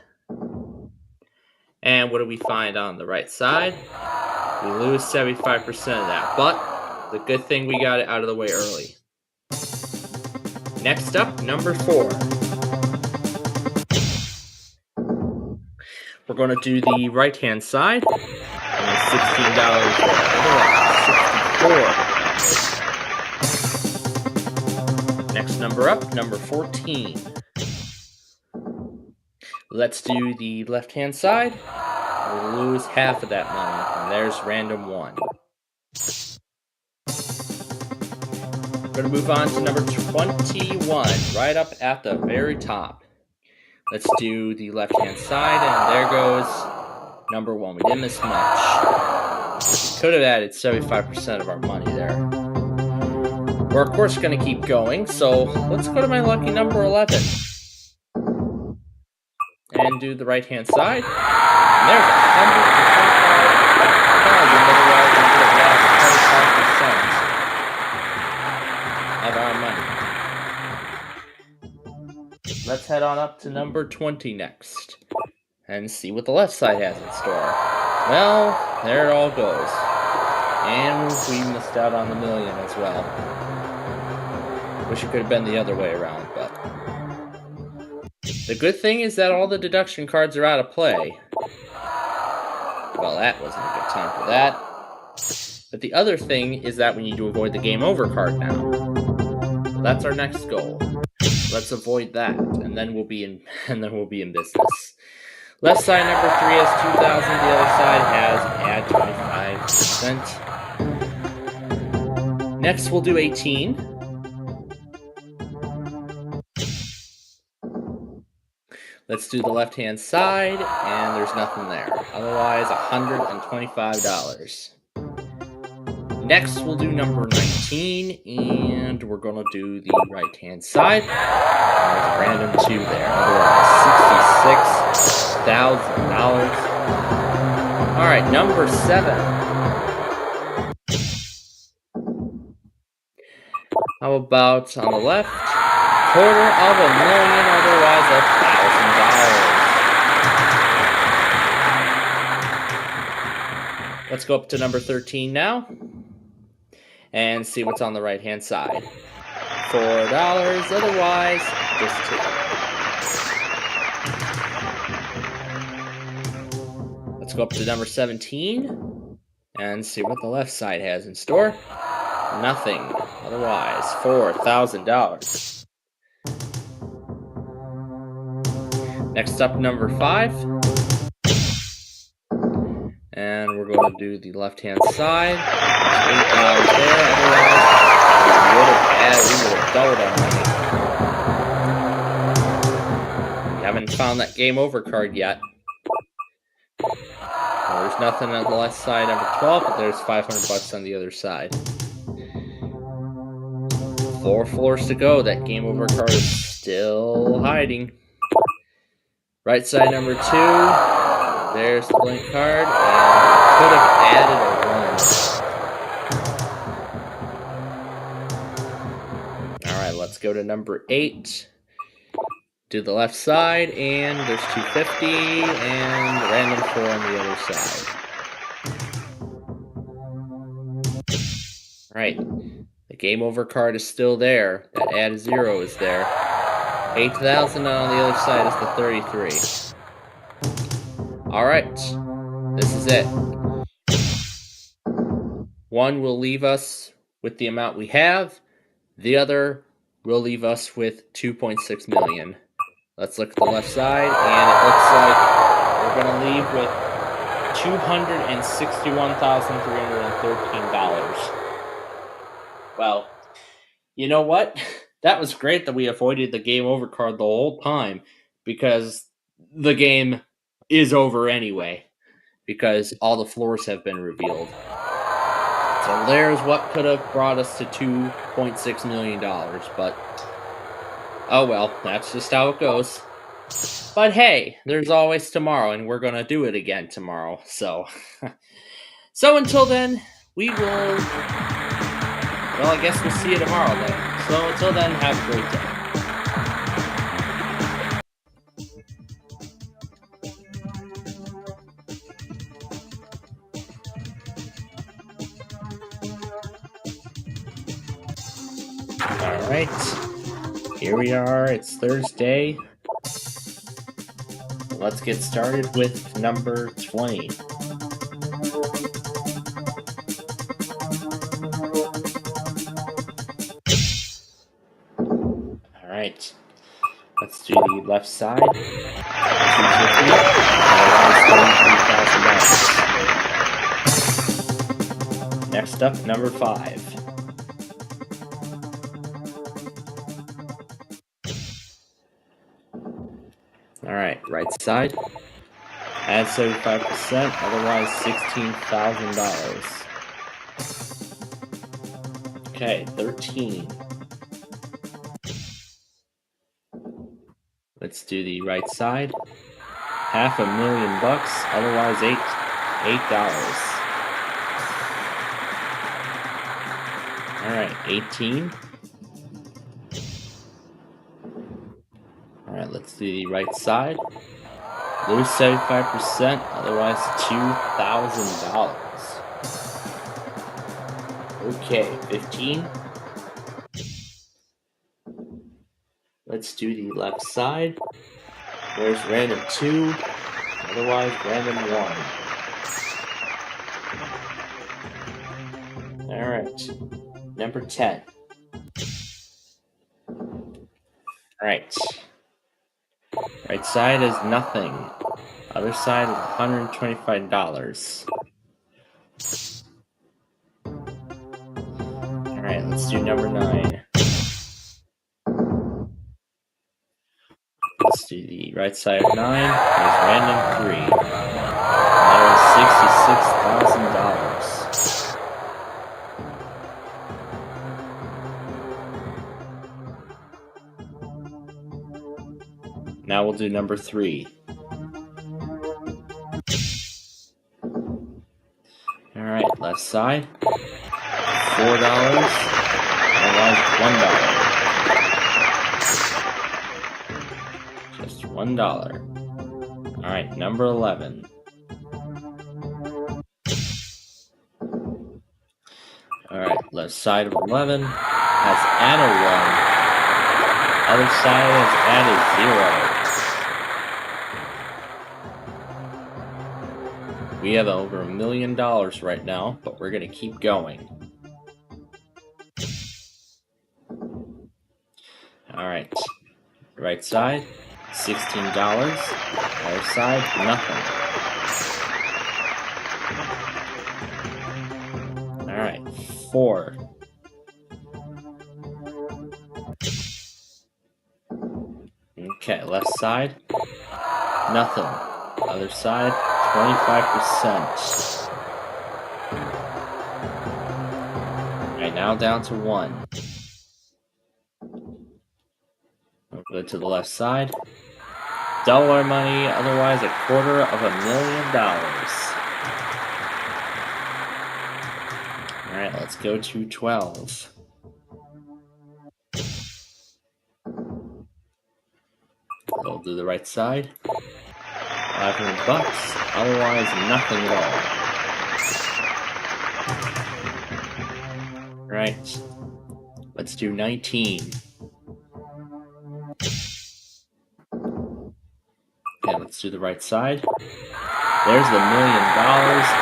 And what do we find on the right side? We lose 75% of that, but the good thing we got it out of the way early. Next up, number 4. We're going to do the right-hand side. And $16 there. 64. Next number up, number 14. Let's do the left-hand side. We'll lose half of that money, and there's random 1. We're going to move on to number 21, right up at the very top. Let's do the left-hand side, and there goes number 1. We didn't miss much. Could have added 75% of our money there. We're of course going to keep going, so let's go to my lucky number 11. And do the right-hand side. And there's 125% of our money. Let's head on up to number 20 next. And see what the left side has in store. Well, there it all goes. And we missed out on the million as well. Wish it could have been the other way around, but... The good thing is that all the deduction cards are out of play. Well, that wasn't a good time for that. But the other thing is that we need to avoid the game over card now. So that's our next goal. Let's avoid that, and then we'll be in business. Left side number 3 has 2,000. The other side has add 25%. Next, we'll do 18. Let's do the left-hand side, and there's nothing there. Otherwise, $125. Next, we'll do number 19, and we're going to do the right-hand side. There's a random 2 there. Otherwise, $66,000. All right, number 7. How about on the left? $250,000, otherwise $1,000. Let's go up to number 13 now and see what's on the right-hand side. $4, otherwise just 2. Let's go up to number 17 and see what the left side has in store. Nothing, otherwise $4,000. Next up, number 5. And we're going to do the left-hand side. $8 there, otherwise we would have doubled our money. We haven't found that game over card yet. Well, there's nothing on the left side, number 12, but there's $500 on the other side. 4 floors to go. That game over card is still hiding. Right side, number 2. There's the blank card, and we could have added a 1. Alright, let's go to number 8. Do the left side, and there's $250, and random 4 on the other side. Alright, the game over card is still there. That add a 0 is there. 8,000 on the other side is the 33. Alright, this is it. 1 will leave us with the amount we have. The other will leave us with $2.6 million. Let's look at the left side, and it looks like we're going to leave with $261,313. Well, you know what? That was great that we avoided the game over card the whole time, because the game is over anyway, because all the floors have been revealed. So there's what could have brought us to $2.6 million, but oh well, that's just how it goes. But hey, there's always tomorrow, and we're going to do it again tomorrow, so. So until then, we will, well, I guess we'll see you tomorrow then. So until then, have a great day. Alright, here we are, it's Thursday. Let's get started with number 20. Alright, let's do the left side. $250,000. Next up, number 5. Alright, right side. Add 75%, otherwise $16,000. Okay, 13. Let's do the right side. $500,000, otherwise $8. Alright, 18. Alright, let's do the right side. Lose 75%, otherwise $2,000. Okay, 15. Let's do the left side. There's random 2, otherwise random 1. Alright, number 10. Alright. Right side is nothing. Other side is $125. Alright, let's do number 9. Let's do to the right side of 9 is random 3. That is $66,000. Now we'll do number 3. Alright, left side. $4. Otherwise, $1. Just $1. Alright, number 11. Alright, left side of 11 has added 1. Other side has added 0. We have over $1 million right now, but we're going to keep going. Alright, right side, $16. Other side, nothing. Alright, 4. Okay, left side, nothing. Other side, 25%. Alright, now down to 1. We'll go to the left side. Double our money, otherwise $250,000. Alright, let's go to 12. We'll do the right side. $500, otherwise nothing at all. Right. Let's do 19. Okay, let's do the right side. There's the $1 million,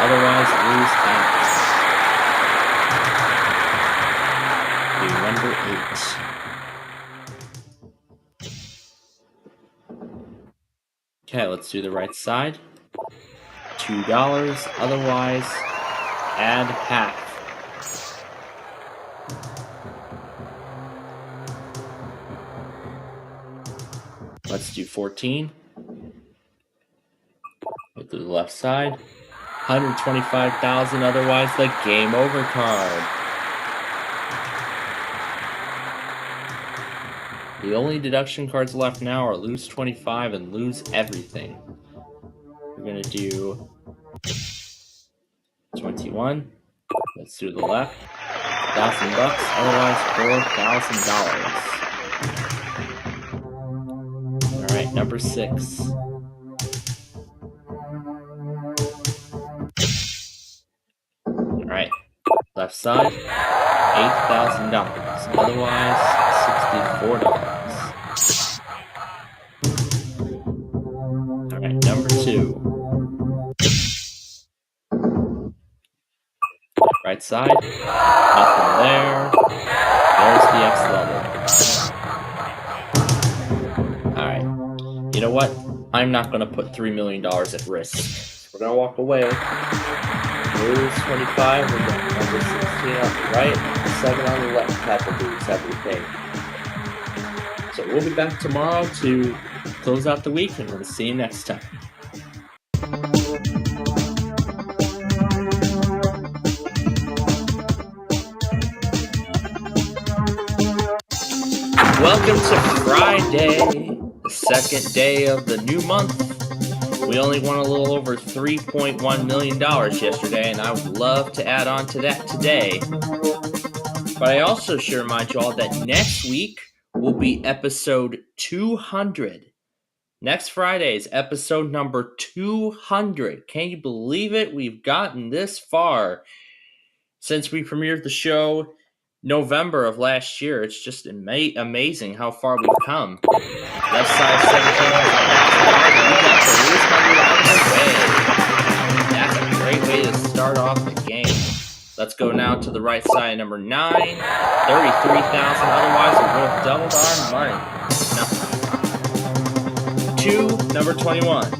otherwise lose half. Do number 8. Okay, let's do the right side. $2, otherwise add half. Let's do 14. Go to the left side. $125,000, otherwise the game over card. The only deduction cards left now are lose 25 and lose everything. We're gonna do 21. Let's do the left. $1,000, otherwise $4,000. Alright, number 6. Alright, left side, $8,000, otherwise $64. Alright, number 2. Right side, nothing there. There's the X level. Alright, you know what? I'm not going to put $3 million at risk. We're going to walk away. Lose 25, we're going number 16 on the right, 7 on the left, have to lose everything. So we'll be back tomorrow to close out the week, and we'll see you next time. Welcome to Friday, the second day of the new month. We only won a little over $3.1 million yesterday, and I would love to add on to that today. But I also should remind you all that next week will be episode 200. Next Friday is episode number 200. Can you believe it? We've gotten this far since we premiered the show November of last year. It's just amazing how far we've come. Left side 17 has a pass card. We got the loose money out of the way. That's a great way to start off the game. Let's go now to the right side, number 9. 33,000. Otherwise, we would have doubled our money. Nothing. 2, number 21.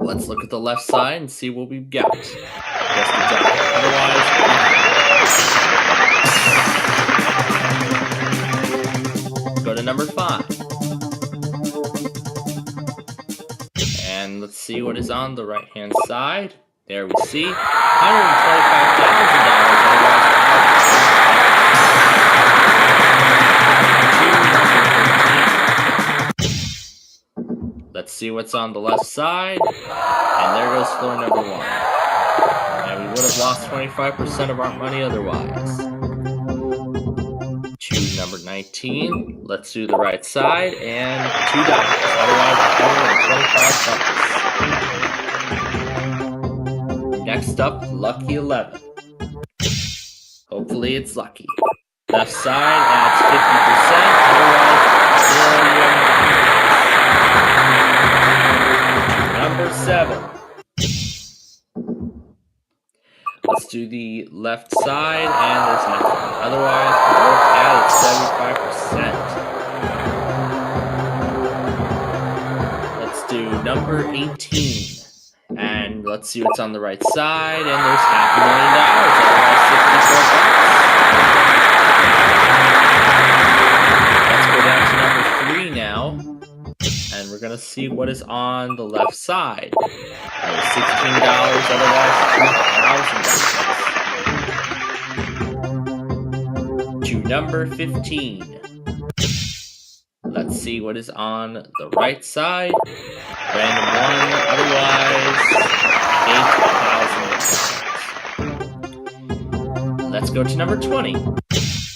Let's look at the left side and see what we've got. Just a double. Otherwise, go to number 5. see what is on the right-hand side. There we see $125,000. Let's see what's on the left side. And there goes floor number 1. And we would have lost 25% of our money otherwise. To number 19. Let's do the right side. And $2. Otherwise, $125. Next up, lucky 11. Hopefully it's lucky. Left side adds 50%. Otherwise, number 7. Let's do the left side, and there's nothing. Otherwise, both added 75%. Let's do number 18. And let's see what's on the right side, and there's $500,000. Otherwise, $64. Let's go down to number 3 now. And we're going to see what is on the left side. There's $16, otherwise $2,000. To number 15. Let's see what is on the right side. Random 1, otherwise $8,000. Let's go to number 20.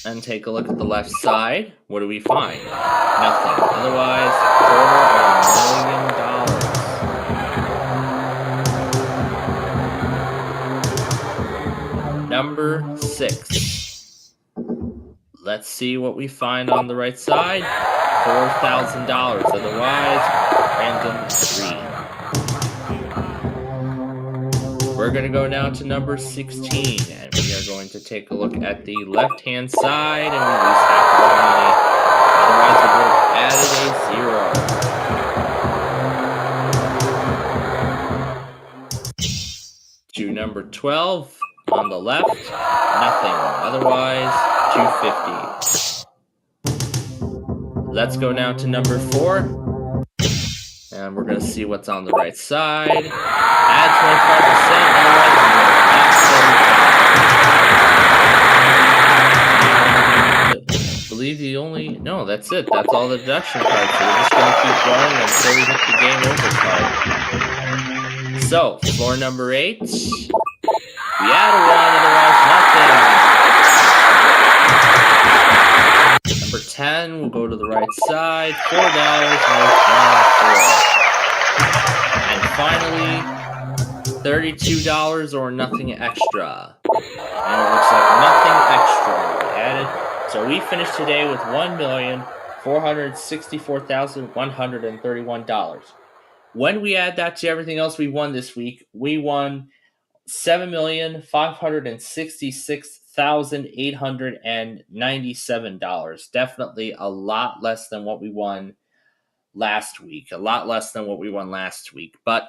And take a look at the left side. What do we find? Nothing. Otherwise, $250,000. Number 6. Let's see what we find on the right side. $4,000. Otherwise, random 3. We're going to go now to number 16. And we are going to take a look at the left-hand side. And we lose half of our money. Otherwise, we would have added a 0. To number 12. On the left, nothing. Otherwise, $250. Let's go now to number 4. And we're going to see what's on the right side. Add 25%. Otherwise, I believe the only... No, that's it. That's all the deduction cards. So we're just going to keep going until we hit the game over card. So, floor number 8. We add a 1, otherwise nothing. Number 10, we'll go to the right side. $4, and finally, $32 or nothing extra. And it looks like nothing extra we added. So we finished today with $1,464,131. When we add that to everything else we won this week, we won $7,566,897. Definitely a lot less than what we won last week. But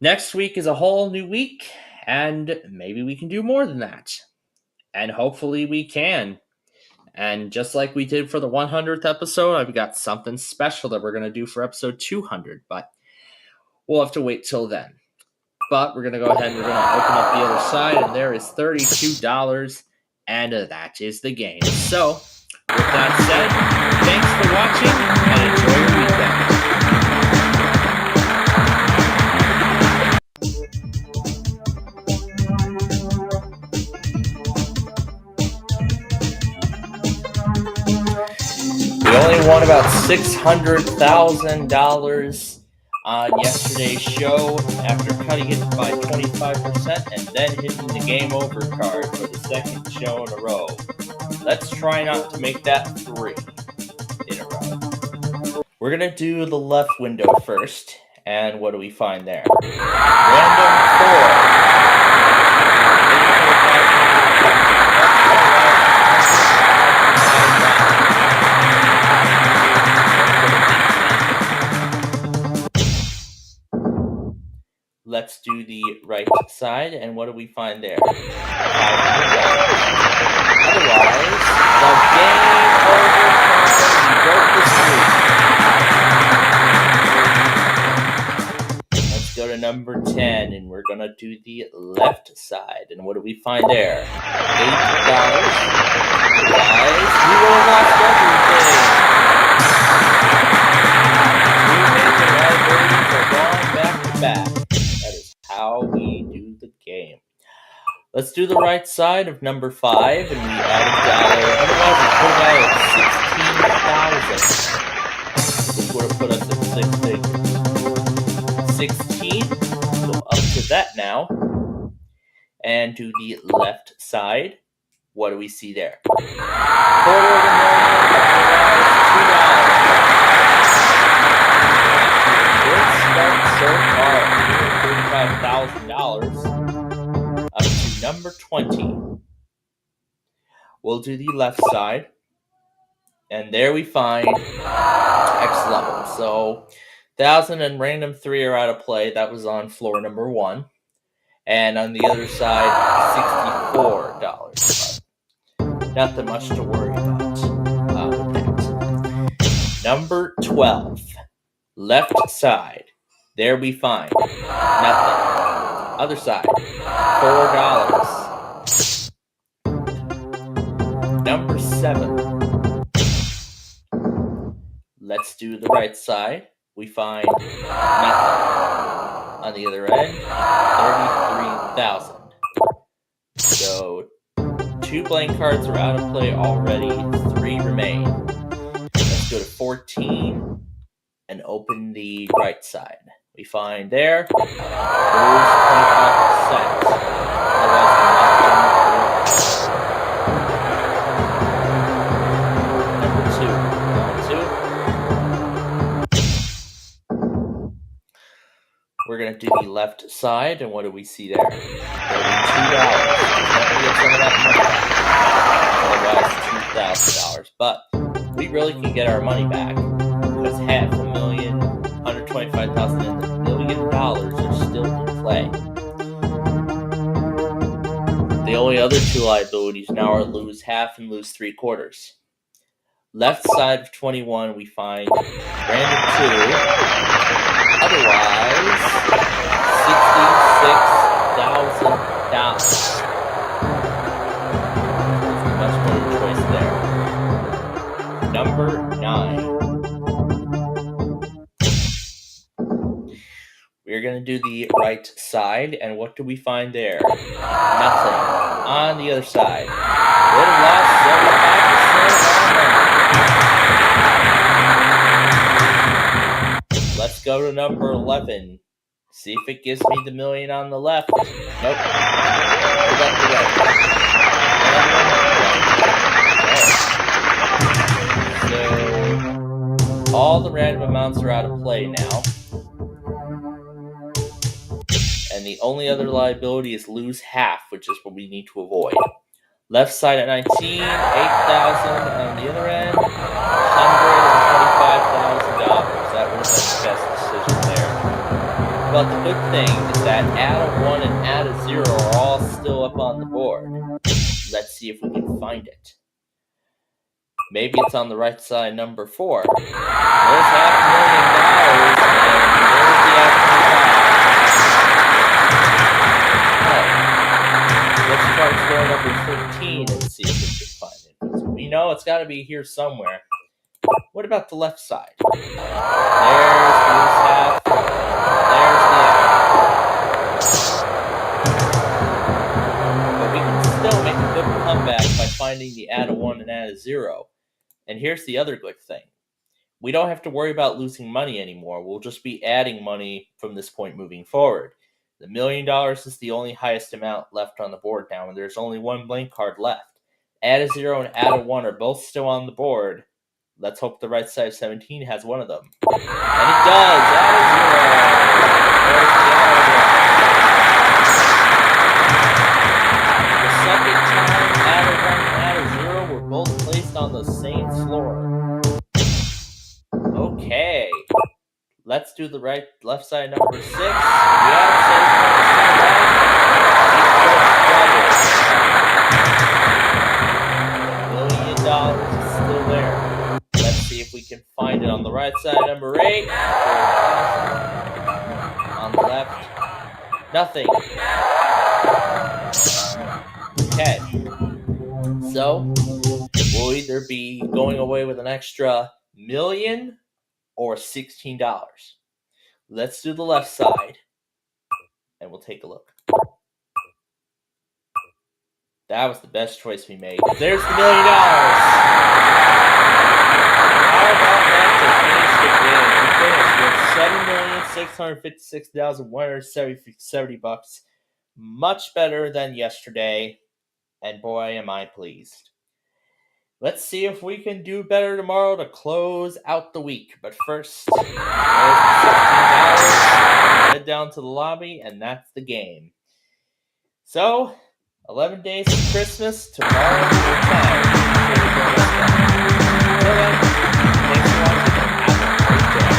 next week is a whole new week, and maybe we can do more than that. And hopefully we can. And just like we did for the 100th episode, I've got something special that we're going to do for episode 200. But we'll have to wait till then. But we're going to go ahead and we're going to open up the other side, and there is $32, and that is the game. So, with that said, thanks for watching, and enjoy your weekend. We only won about $600,000 on yesterday's show after cutting it by 25% and then hitting the game over card for the second show in a row. Let's try not to make that 3 in a row. We're going to do the left window first, and what do we find there? Random 4. Let's do the right side, and what do we find there? $500. Otherwise, the game over. We broke the streak. number 10, and we're going to do the left side. And what do we find there? $8. Otherwise, we would have lost everything. Back to back. That is how we do the game. Let's do the right side of number 5, and we add $1. Otherwise, we put out $16,000. This would have put us at 6 figures. 16. So up to that now. And do the left side. What do we see there? $250,000 up to number 20. We'll do the left side, and there we find X level. So 1,000 and random 3 are out of play. That was on floor number 1, and on the other side, $64. Nothing much to worry about with that. Number 12, left side. There we find nothing. Other side, $4. Number 7. Let's do the right side. We find nothing. On the other end, $33,000. So 2 blank cards are out of play already. 3 remain. Let's go to 14 and open the right side. We find there, lose 25%. Otherwise, number 2. We're going to do the left side, and what do we see there? $32. Otherwise, $2,000. But we really can get our money back, because $500,000, $125,000, and $1 million are still in play. The only other 2 liabilities now are lose half and lose 3/4. Left side of 21, we find random 2. Otherwise, $66,000. Much better choice there. Number 9. We're going to do the right side, and what do we find there? Nothing. On the other side, would have lost 75% on them. Let's go to number 11. See if it gives me the million on the left. Nope. Hold up the right. Okay. So all the random amounts are out of play now. And the only other liability is lose half, which is what we need to avoid. Left side at 19, 8,000 on the other end, $125,000. That would have been the best decision there. But the good thing is that add a 1 and add a 0 are all still up on the board. Let's see if we can find it. Maybe it's on the right side, number 4. There's $500,000, and there's the Let's try floor number 13 and see if we can find it. We know it's got to be here somewhere. What about the left side? There's lose half. There's the end. But we can still make a good comeback by finding the add a 1 and add a 0. And here's the other good thing. We don't have to worry about losing money anymore. We'll just be adding money from this point moving forward. The $1 million is the only highest amount left on the board now, and there's only 1 blank card left. Add a 0 and add a 1 are both still on the board. Let's hope the right side of 17 has one of them. And it does! Add a 0! The second time, add a 1 and add a 0 were both placed on the same floor. Okay. Let's do the left side number 6. $1 million is still there. Let's see if we can find it on the right side number 8. On the left, Nothing. Okay. So, we'll either be going away with an extra $1 million or $16. Let's do the left side, and we'll take a look. That was the best choice we made. There's the $1 million. How about that to finish the game? We finished with $7,656,170. Much better than yesterday, and boy, am I pleased. Let's see if we can do better tomorrow to close out the week. But first, there's the $16. Head down to the lobby, and that's the game. So, 11 days to Christmas, tomorrow is your time. Until then, thanks for watching, and have a great day.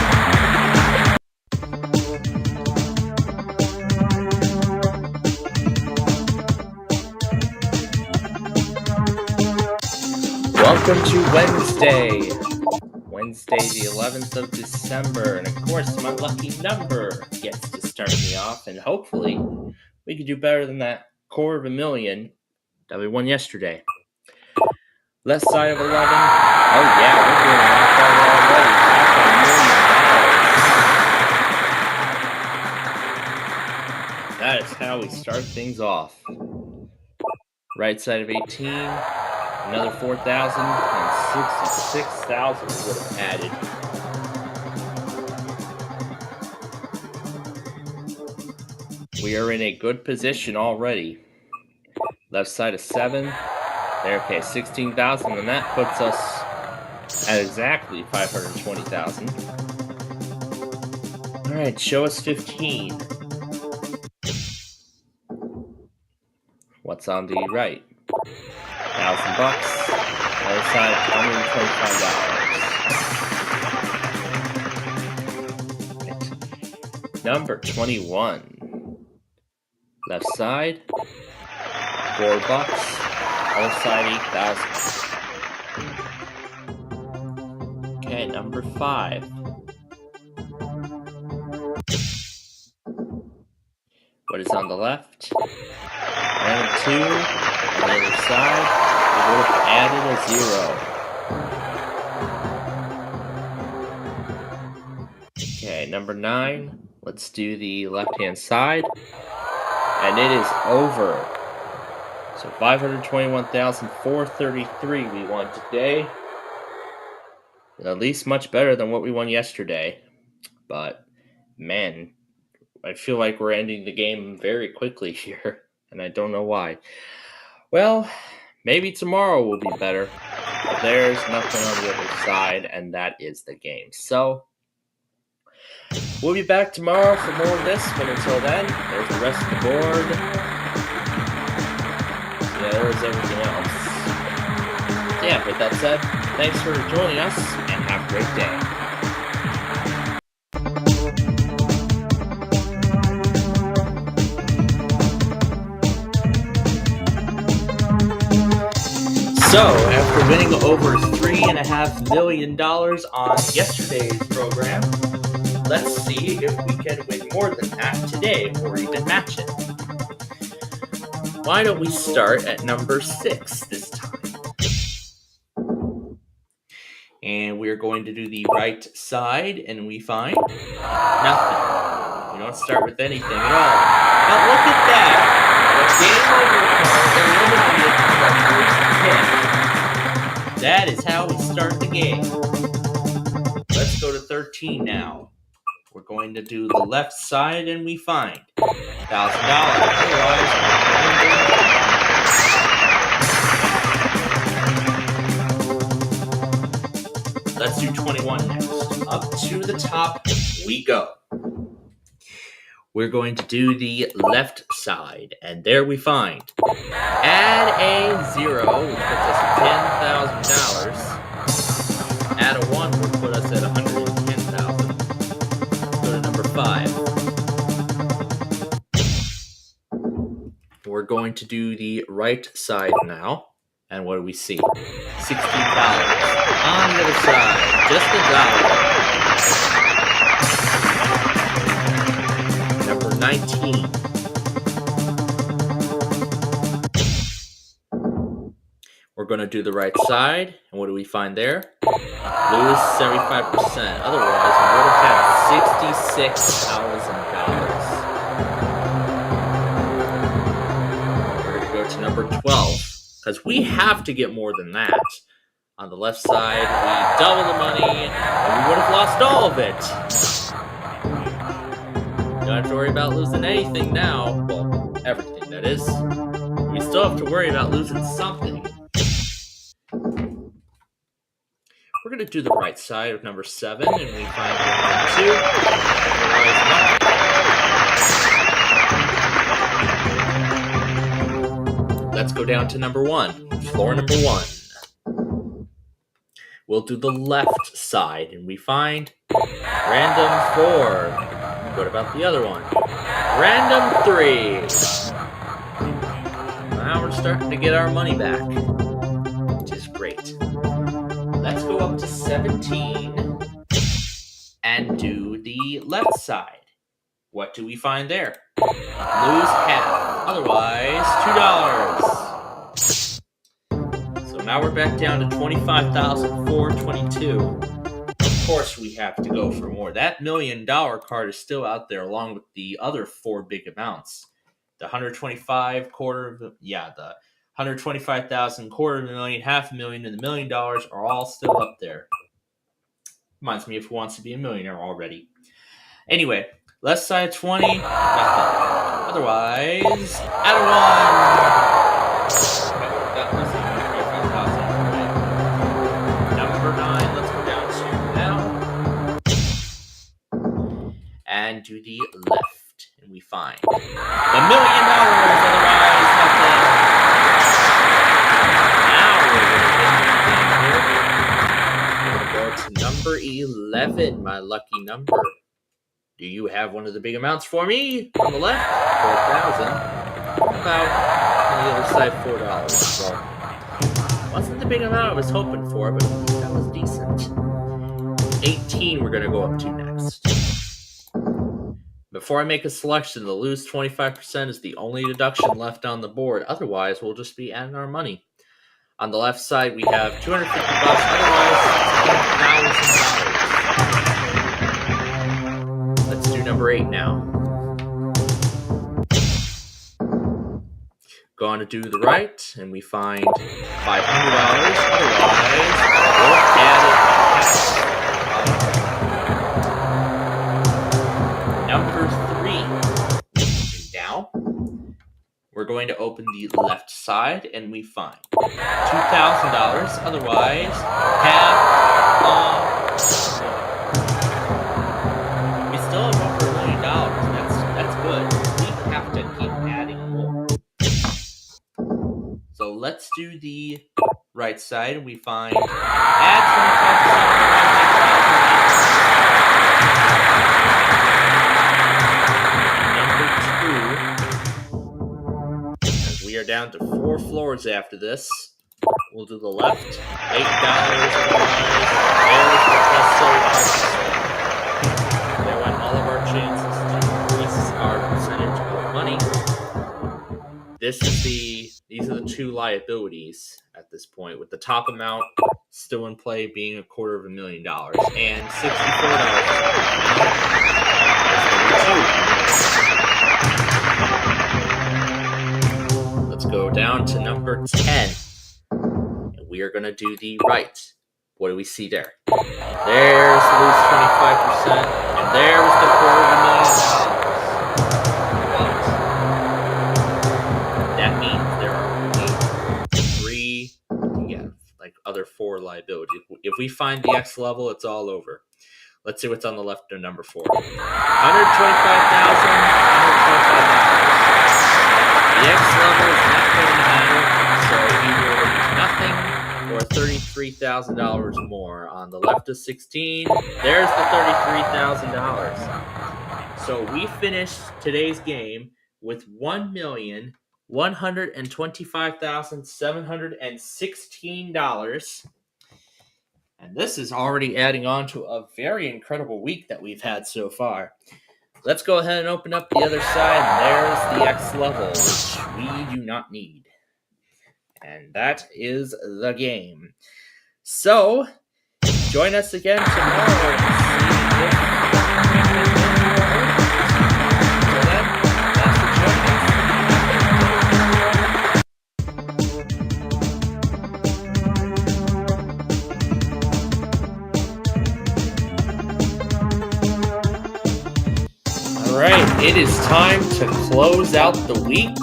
Welcome to Wednesday, the 11th of December, and of course my lucky number gets to start me off, and hopefully we can do better than that $250,000 that we won yesterday. Left side of 11, oh yeah, we're doing a lot better already, $500,000. That is how we start things off. Right side of 18, another 4,000 and 66,000 would have added. We are in a good position already. Left side of 7. There, okay, 16,000, and that puts us at exactly 520,000. All right, show us 15. What's on the right? $1,000. Other side, $125. Number 21. Left side, $4. Other side, 8,000. Okay, number 5. What is on the left? Random 2. On the other side, we would have added a 0. Okay, number 9. Let's do the left-hand side. And it is over. So 521,433 we won today. At least much better than what we won yesterday. But, man, I feel like we're ending the game very quickly here. And I don't know why. Well, maybe tomorrow will be better. But there's nothing on the other side, and that is the game. So, we'll be back tomorrow for more of this, but until then, there's the rest of the board. Yeah, there's everything else. So yeah, with that said, thanks for joining us, and have a great day. So, after winning over $3.5 million on yesterday's program, let's see if we can win more than that today, or even match it. Why don't we start at number 6 this time? And we're going to do the right side, and we find nothing. We don't start with anything at all. Now look at that! The game over eliminated from 10. That is how we start the game. Let's go to 13 now. We're going to do the left side, and we find $1,000. Otherwise, let's do 21 next. Up to the top we go. We're going to do the left side, and there we find add a 0, which puts us at $10,000. Add a 1 will put us at $110,000. Go to number 5. We're going to do the right side now. And what do we see? $16. On the other side, just $1. Number 19. going to do the right side, and what do we find there? Lose 75%. Otherwise, we would have had $66,000. We're going to go to number 12, because we have to get more than that. On the left side, we double the money, and we would have lost all of it. Don't have to worry about losing anything now. Well, everything, that is. We still have to worry about losing something. We're going to do the right side of number 7, and we find number 2. Let's go down to number 1, floor number 1. We'll do the left side, and we find random 4. What about the other one? Random 3. Now we're starting to get our money back, which is great. Let's go up to 17 and do the left side. What do we find there? Lose half, otherwise $2. So now we're back down to $25,422. Of course, we have to go for more. That $1 million card is still out there, along with the other 4 big amounts. The 125, the 125,000, $250,000, $500,000, and the $1 million are all still up there. Reminds me of Who Wants to Be a Millionaire already. Anyway, left side 20, nothing. Otherwise, out of 1. Number 9, let's go down to now. And do the left. And we find the $1 million, otherwise nothing. Now we're going to go to number 11, my lucky number. Do you have one of the big amounts for me? On the left, 4,000. About on the other side, $4. So, wasn't the big amount I was hoping for, but that was decent. 18 we're going to go up to next. Before I make a selection, the lose 25% is the only deduction left on the board. Otherwise, we'll just be adding our money. On the left side, we have $250. Otherwise, $16,000. Let's do number 8 now. Go on to do the right, and we find $500. Otherwise, we'll add it. Number 3. Now, we're going to open the left side, and we find $2,000. Otherwise, half on. We still have over $1 million. That's good. We have to keep adding more. So let's do the right side, and we find add 25%. Number 2. As we are down to 4 floors after this, we'll do the left. $8. There went all of our chances to increase our percentage of money. These are the 2 liabilities at this point, with the top amount still in play being $250,000 and $64. Let's go down to number 10. And we are going to do the right. What do we see there? There's the lose 25%, and there was the $250,000. That means there are only 3, other 4 liabilities. If we find the X level, it's all over. Let's see what's on the left of number 4. $125,000, $125,000. The X level is not going to matter, so either nothing or $33,000 more. On the left of 16, there's the $33,000. So we finished today's game with $1,125,716. And this is already adding on to a very incredible week that we've had so far. Let's go ahead and open up the other side. And there's the X level, which we do not need. And that is the game. So, join us again tomorrow to see if Until then, thanks for joining us. All right, it is time to close out the week.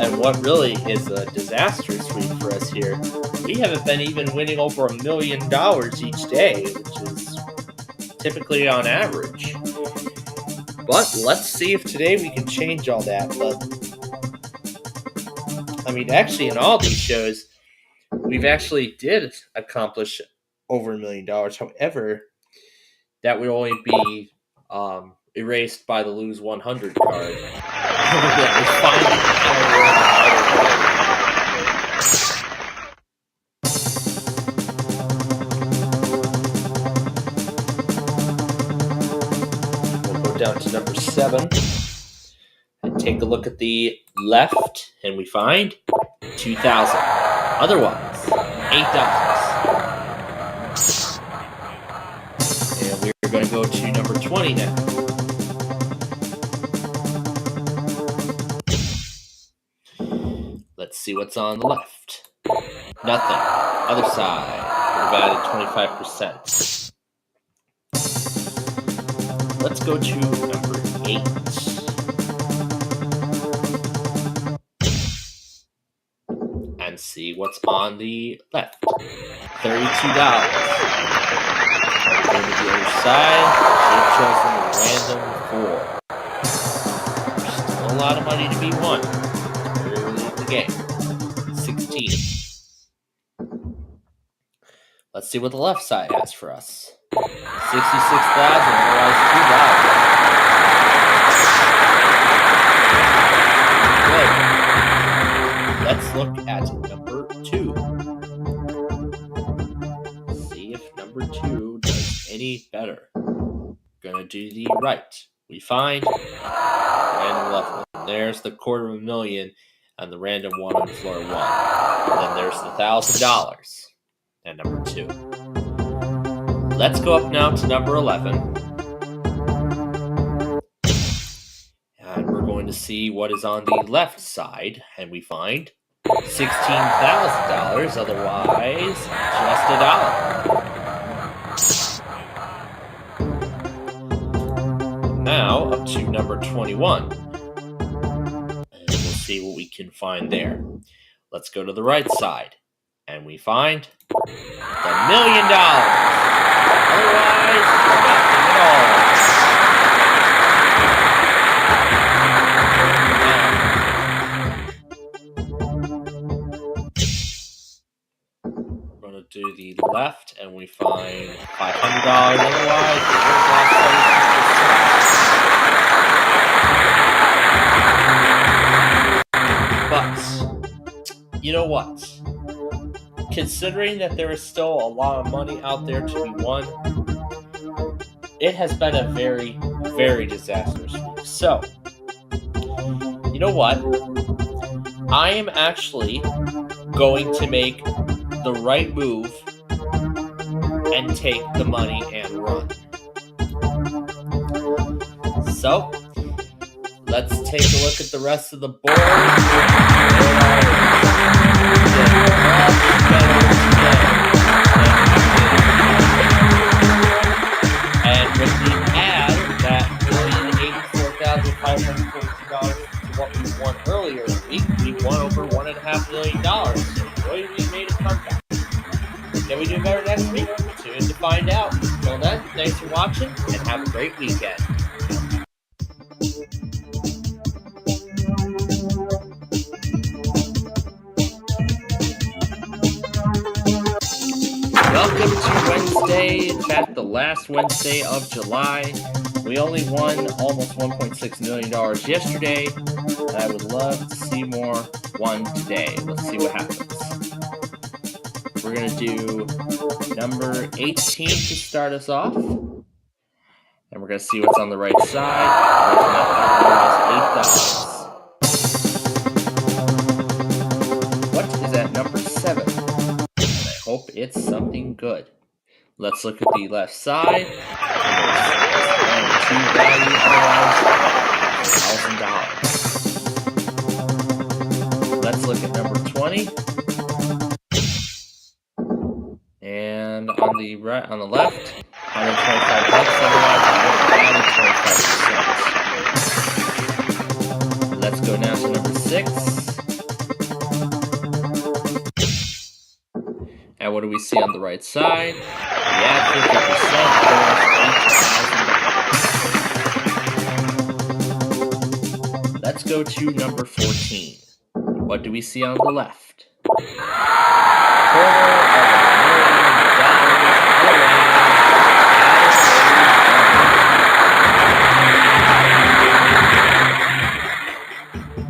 And what really is a disastrous week for us here, we haven't been even winning over $1 million each day, which is typically on average. But let's see if today we can change all that. But I mean, actually, in all these shows, we've actually did accomplish over $1 million. However, that would only be erased by the lose 100 card. We'll go down to number 7 and take a look at the left, and we find 2,000. Otherwise, $8. And we're going to go to number 20 now. Let's see what's on the left. Nothing. Other side. Would have added 25%. Let's go to number 8. And see what's on the left. $32. Go to the other side. Should have chosen a random 4. Still a lot of money to be won. Early in the game. 16. Let's see what the left side has for us. $66,000, otherwise $2. Good. Let's look at number 2. See if number 2 does any better. Gonna do the right. We find random left one. There's the $250,000 and the random 1 on floor 1. And then there's the $1,000 and number 2. Let's go up now to number 11. And we're going to see what is on the left side. And we find $16,000, otherwise just $1. Now up to number 21. And we'll see what we can find there. Let's go to the right side. And we find the $1 million. Otherwise, nothing at all. We're going to do the left, and we find $500. Otherwise, but you know what? Considering that there is still a lot of money out there to be won, it has been a very, very disastrous week. So, you know what? I am actually going to make the right move and take the money and run. So, let's take a look at the rest of the board. And with the add that $1,084,542 to what we won earlier in the week, we won over $1.5 million. Boy, we made a comeback. Can we do better next week? Tune in to find out. Until then, thanks for watching and have a great weekend. Welcome to Wednesday, in fact, the last Wednesday of July. We only won almost $1.6 million yesterday, and I would love to see more won today. Let's see what happens. We're going to do number 18 to start us off, and we're going to see what's on the right side. There's $8. hope it's something good. Let's look at the left side. There's 1 and 2 value, otherwise $1,000. Let's look at number 20. And on the right, on the left, 125 bucks, otherwise 25%. Let's go now to number 6. And what do we see on the right side? Yeah, 50%, otherwise $8,000. Let's go to number 14. What do we see on the left?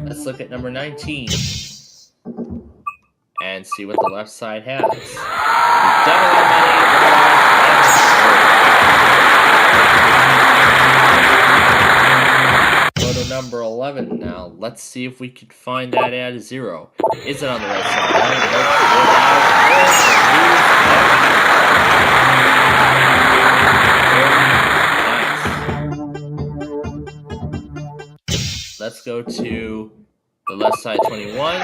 Let's look at number 19 and see what the left side has. We double our money. Go to number 11 now. Let's see if we can find that at a 0. Is it on the right side? Nice. Let's go to the left side 21.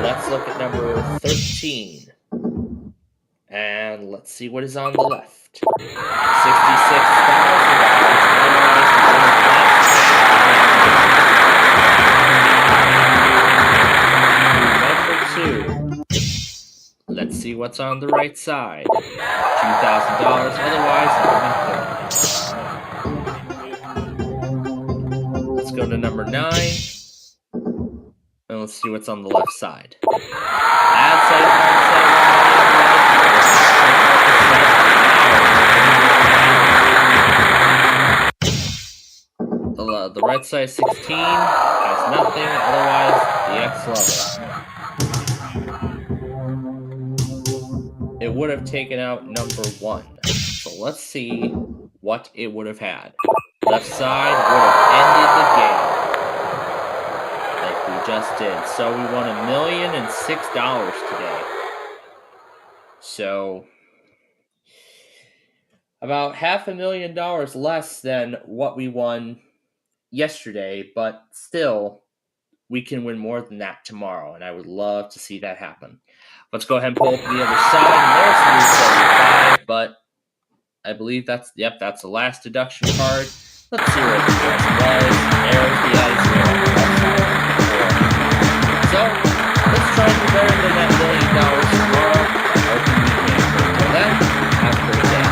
Let's look at number 13. And let's see what is on the left. $66,000. Number 2. Let's see what's on the right side. $2,000, otherwise $1,000. Let's go to number 9. And let's see what's on the left side. The right side 16 has nothing, otherwise the X level. It would have taken out number 1. So let's see what it would have had. Left side would have ended the game. Like we just did. So we won $1,006,000 today. So about $500,000 less than what we won yesterday, but still we can win more than that tomorrow, and I would love to see that happen. Let's go ahead and pull up the other side, and there's the 75, but I believe that's the last deduction card. Let's see what the rest was. There's the ice. So let's try to do better than that $1 million tomorrow. I'm hoping we can. Until then, have a great day.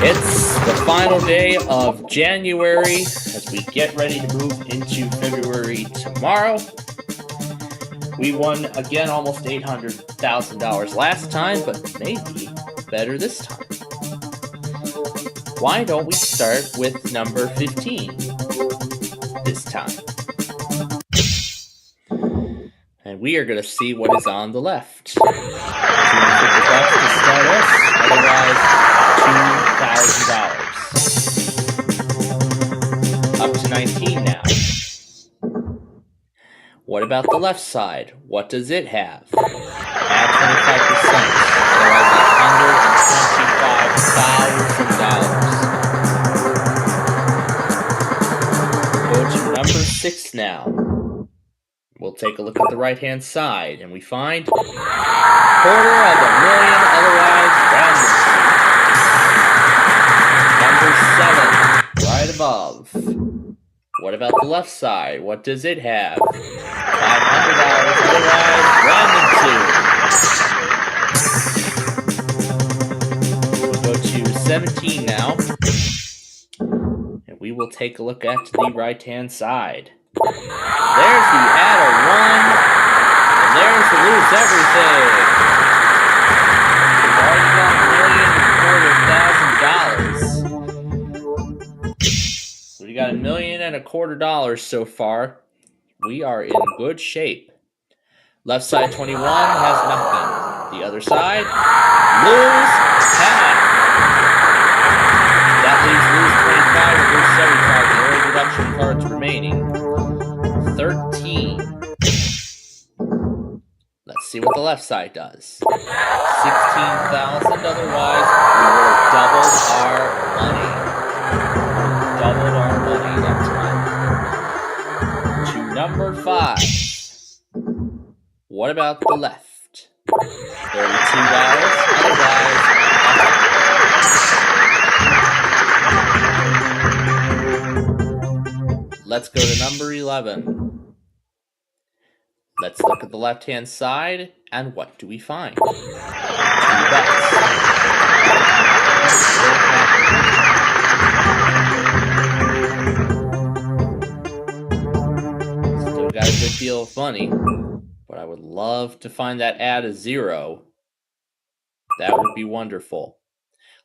It's the final day of January as we get ready to move into February tomorrow. We won again almost $800,000 last time, but maybe better this time. Why don't we start with number 15 this time? And we are going to see what is on the left. $250 to start us, otherwise $2,000. Up to 19 now. What about the left side? What does it have? Add 25%, otherwise $125,000. Go to number 6 now. We'll take a look at the right-hand side, and we find $250,000, otherwise number 7, right above. What about the left side? What does it have? $500, otherwise we'll go to 17 now. And we will take a look at the right-hand side. There's the add a 1, and there's the lose everything. We've already got $1,250,000. We got $1,250,000 so far. We are in good shape. Left side 21 has nothing. The other side, lose half. That leaves lose 25 and lose 75 with only reduction cards remaining. 13. Let's see what the left side does. 16,000, otherwise we would have doubled our money. Doubled our money that time. To number 5. What about the left? $32, otherwise nothing. Let's go to number 11. Let's look at the left-hand side, and what do we find? $2. Still got a good deal of money, but I would love to find that add a 0. That would be wonderful.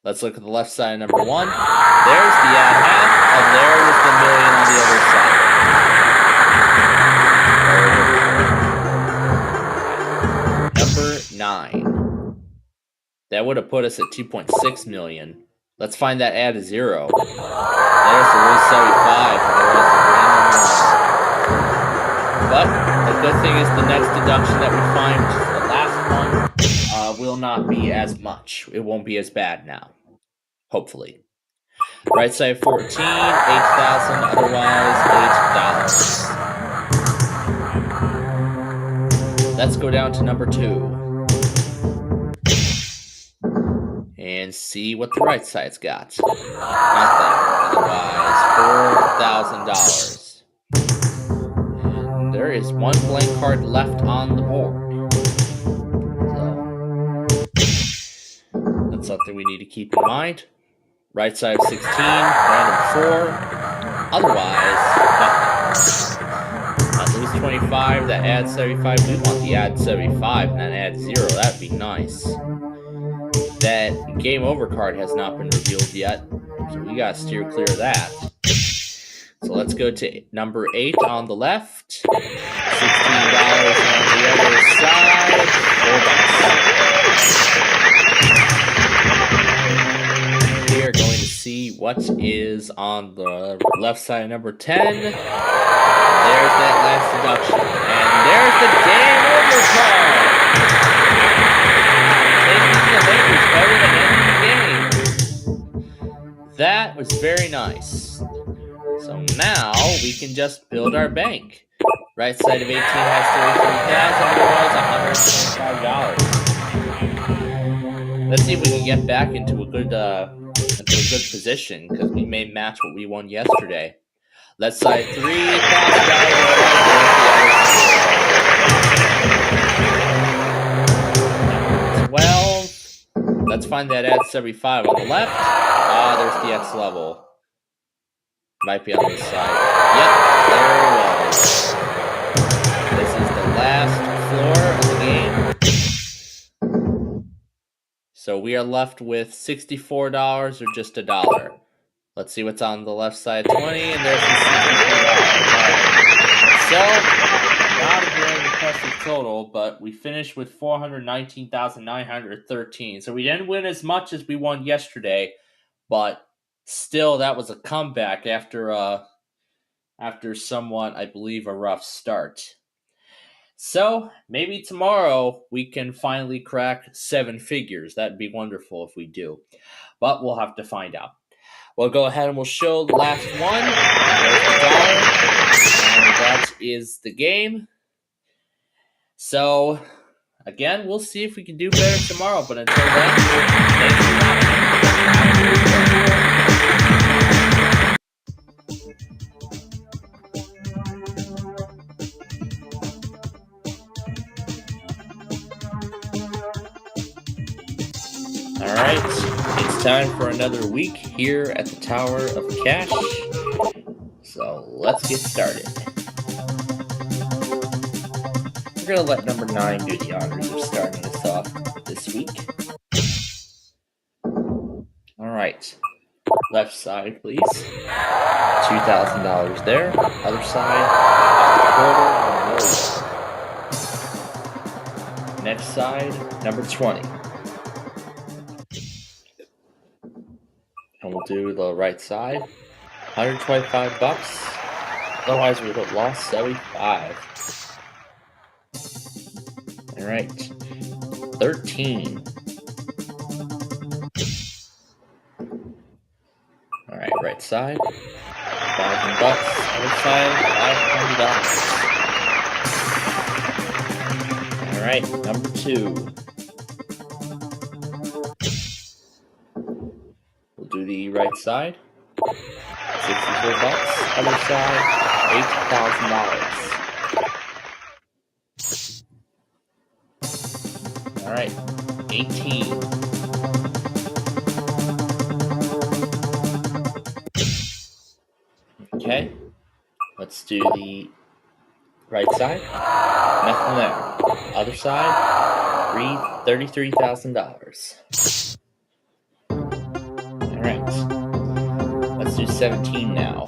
Let's look at the left side of number 1. There's the add half, and there was the million on the other side. Number 9. That would have put us at 2.6 million. Let's find that add a 0. There's the lose 75, and there was the random 1. But the good thing is the next deduction that we find, which is the last one, will not be as much. It won't be as bad now. Hopefully. Right side 14, 8,000, otherwise $8. Let's go down to number 2. And see what the right side's got. Nothing, otherwise $4,000. And there is one blank card left on the board. So that's something we need to keep in mind. Right side 16, random 4, otherwise nothing. That lose 25, that add 75, we want the add 75 and then add 0, that'd be nice. That game over card has not been revealed yet, so we gotta steer clear of that. So let's go to number 8 on the left, $16 on the other side, $4. We are going to see what is on the left side of number 10. There's that last deduction, and there's the game over card. Better than ending the game. That was very nice. So now we can just build our bank. Right side of 18 has $33,000. Let's see if we can get back into a good position, because we may match what we won yesterday. Left side $3,000. 12. Let's find that add 75 on the left. There's the X level. Might be on this side. Yep, there it was. This is the last floor of the game. So we are left with $64 or just $1. Let's see what's on the left side. 20, and there's the $64. So, not a very impressive total, but we finished with 419,913. So we didn't win as much as we won yesterday, but still, that was a comeback after somewhat, I believe, a rough start. So maybe tomorrow we can finally crack 7 figures. That'd be wonderful if we do, but we'll have to find out. We'll go ahead and we'll show the last one. There's the dollar, and that is the game. So, again, we'll see if we can do better tomorrow, but until then, thanks for watching. Alright, it's time for another week here at the Tower of Cash. So, let's get started. We're going to let number 9 do the honors of starting us off this week. Alright, left side please. $2,000 there. Other side, $250. next side, number 20. And we'll do the right side, $125. Otherwise, we would have lost 75. All right, 13. All right, right side, $1,000. Other side, $500. All right, number 2. We'll do the right side, $64. Other side, $8,000. All right, 18. Okay, let's do the right side. Nothing there. Other side, $33,000. All right, let's do 17 now.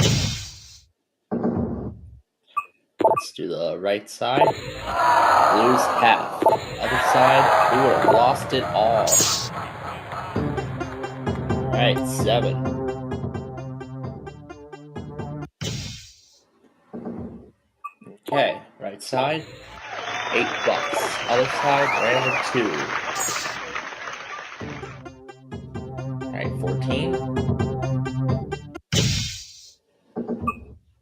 Let's do the right side. Lose half. Other side, we would have lost it all. All right, 7. Okay, right side, $8. Other side, random 2. All right, 14.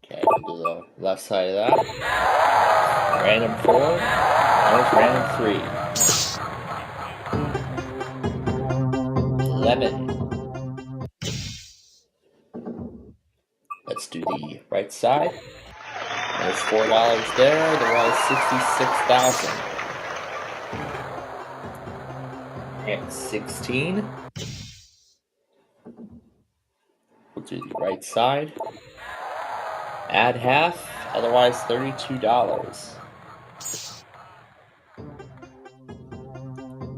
Okay, we'll do the left side of that. Random 4. There's random 3. 11. Let's do the right side. There's $4 there. There was 66,000. And 16. We'll do the right side. Add half. Otherwise, $32.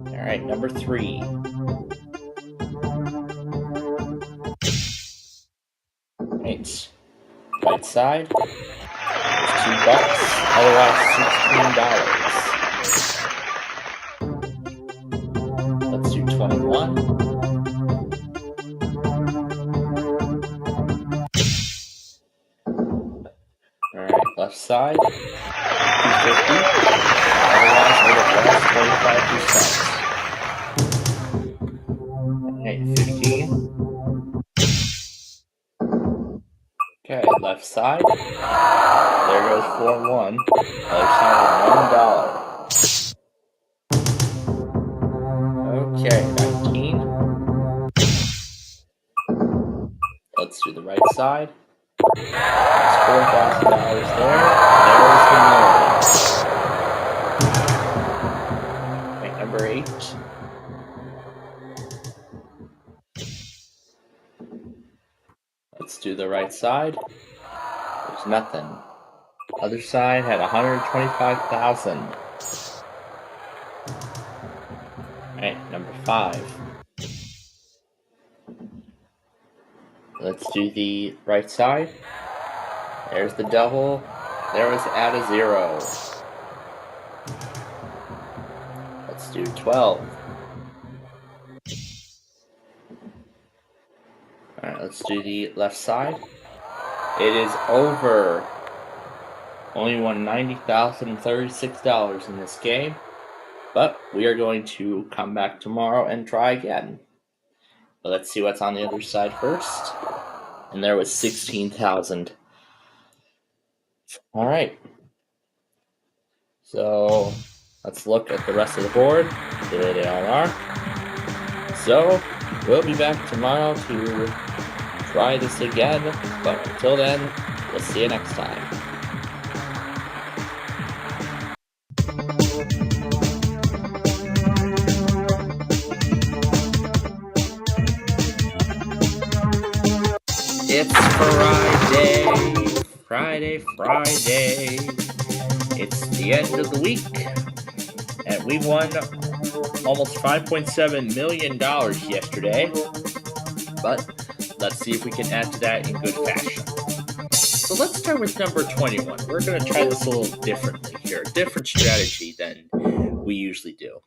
All right, number 3. Right. Right side. There's $2. Otherwise, $16. Let's do 21. All right, left side. 250. Otherwise, would have lost 25%. All right, 15. Okay, left side. There goes 4-1. Other side, $1. Okay, 19. Let's do the right side. There's $4,000 there. There's the million. Okay, number 8. Let's do the right side. There's nothing. Other side had 125,000. Alright, number 5. Let's do the right side. There's the double. There was add a 0. Let's do 12. Alright, let's do the left side. It is over. Only won $90,036 in this game. But we are going to come back tomorrow and try again. But let's see what's on the other side first. And there was 16,000. Alright. So let's look at the rest of the board. There they all are. So we'll be back tomorrow to try this again. But until then, we'll see you next time. It's Friday. It's the end of the week, and we won almost $5.7 million yesterday, but let's see if we can add to that in good fashion. So let's start with number 21. We're going to try this a little differently here, a different strategy than we usually do.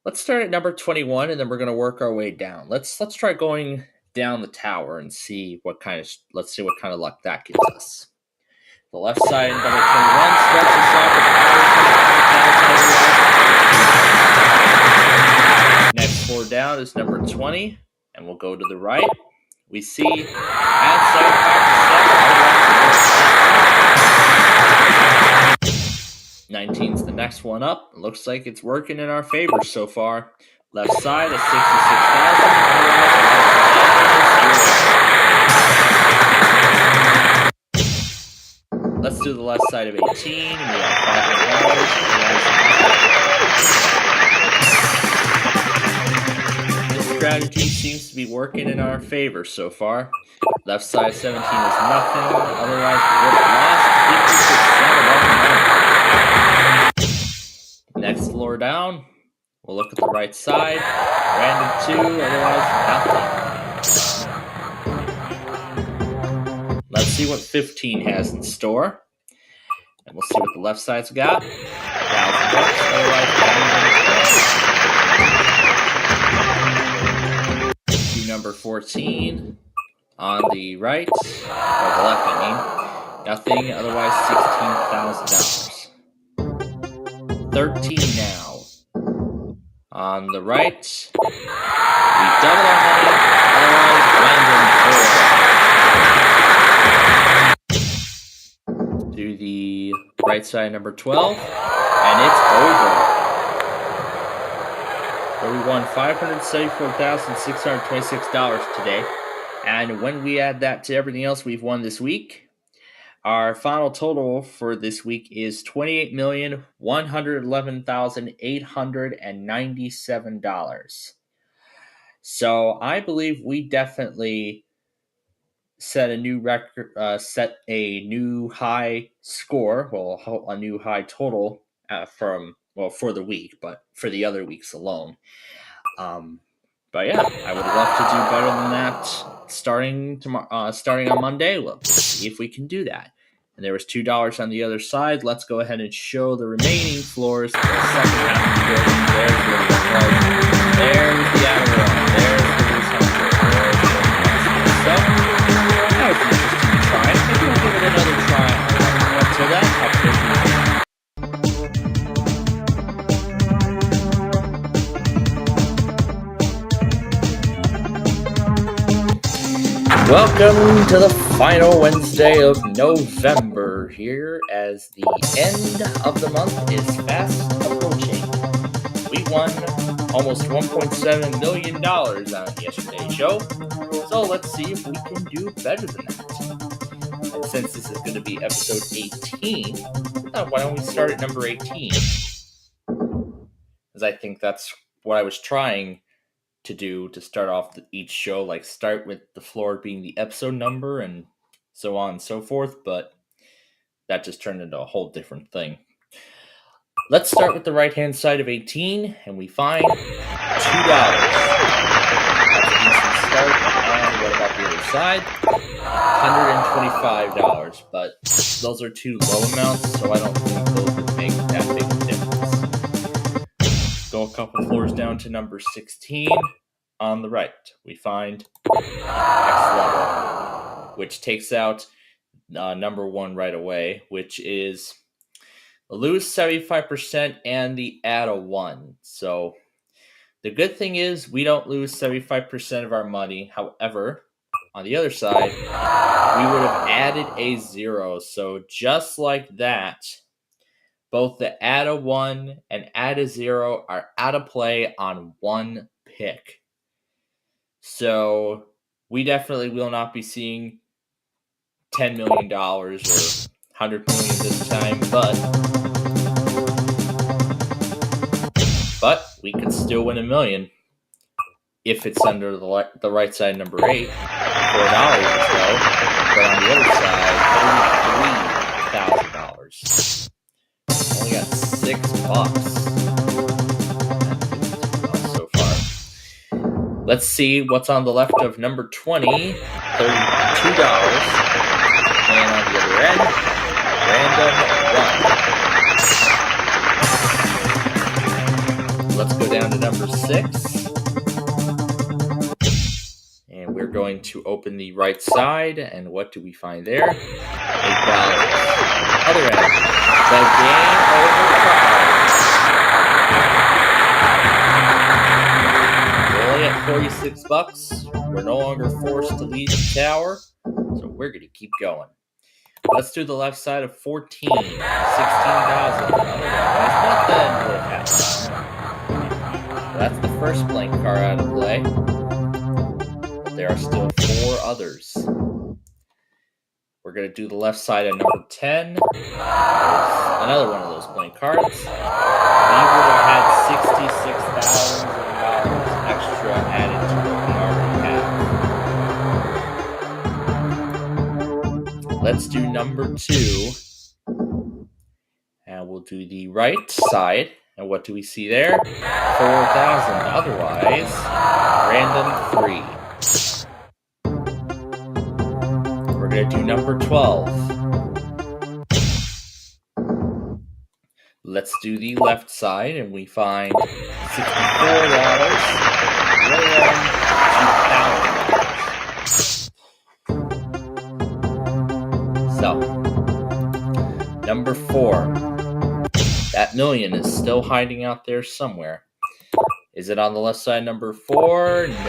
Let's start at number 21, and then we're going to work our way down. Let's try going down the tower and see what kind of luck that gives us. The left side, number 21, starts us off with next floor down is number 20, and we'll go to the right. We see at 75%. 19's the next one up. It looks like it's working in our favor so far. Left side is 66,000. Let's do the left side of 18. And we have $500. This strategy seems to be working in our favor so far. Left side 17 is nothing. Otherwise, we would have lost 50% of our money. Next floor down, we'll look at the right side. Random 2, otherwise nothing. Let's see what 15 has in store. And we'll see what the left side's got. $1,000, otherwise number 14 on the right, or the left, I mean. Nothing, otherwise $16,000. 13 now. On the right, we double our money, otherwise random 4. To the right side, number 12, and it's over. So we won $574,626 today, and when we add that to everything else we've won this week, our final total for this week is $28,111,897. So I believe we definitely set a new record, set a new high score, well, a new high total for the week, but for the other weeks alone. But yeah, I would love to do better than that starting on Monday. Well, let's see if we can do that. And there was $2 on the other side. Let's go ahead and show the remaining floors. The second half of the building. There's where it was. There's the outer one. There's the loose hunter. There's the so that was an interesting try. Maybe we'll give it another try. Until then, have a good evening. Welcome to the final Wednesday of November here as the end of the month is fast approaching. We won almost $1.7 million on yesterday's show, so let's see if we can do better than that. And since this is going to be episode 18, why don't we start at number 18? Because I think that's what I was trying to do to start off each show, like start with the floor being the episode number and so on and so forth, but that just turned into a whole different thing. Let's start with the right hand side of 18 and we find $2. That's a decent start. And what about the other side? $125, but those are two low amounts, so I don't think those would make that big a difference. Go a couple floors down to number 16. On the right, we find X level, which takes out number 1 right away, which is lose 75% and the add a 1. So the good thing is we don't lose 75% of our money. However, on the other side, we would have added a 0. So just like that, both the add a 1 and add a 0 are out of play on one pick. So we definitely will not be seeing $10 million or $100 million this time, but we could still win $1 million if it's under the right side, number 8, $4 as well. But on the other side, $3,000. Only got $6 so far. Let's see what's on the left of number 20, $32. And on the other end, random 1. let's go down to number 6. And we're going to open the right side. And what do we find there? $8. Other end. The game over prize. We're only at $46. We're no longer forced to leave the tower. So we're going to keep going. Let's do the left side of 14. 16,000. Otherwise, nothing would have happened. That's the first blank card out of play. But there are still 4 others. We're going to do the left side of number 10. There's another one of those blank cards. We would have had $66,000 extra added to what we already have. Let's do number 2. And we'll do the right side. And what do we see there? 4,000. Otherwise, random 3. We're going to do number 12. Let's do the left side, and we find $64. $2,000. So, number 4. That million is still hiding out there somewhere. Is it on the left side, number 4? No, 250.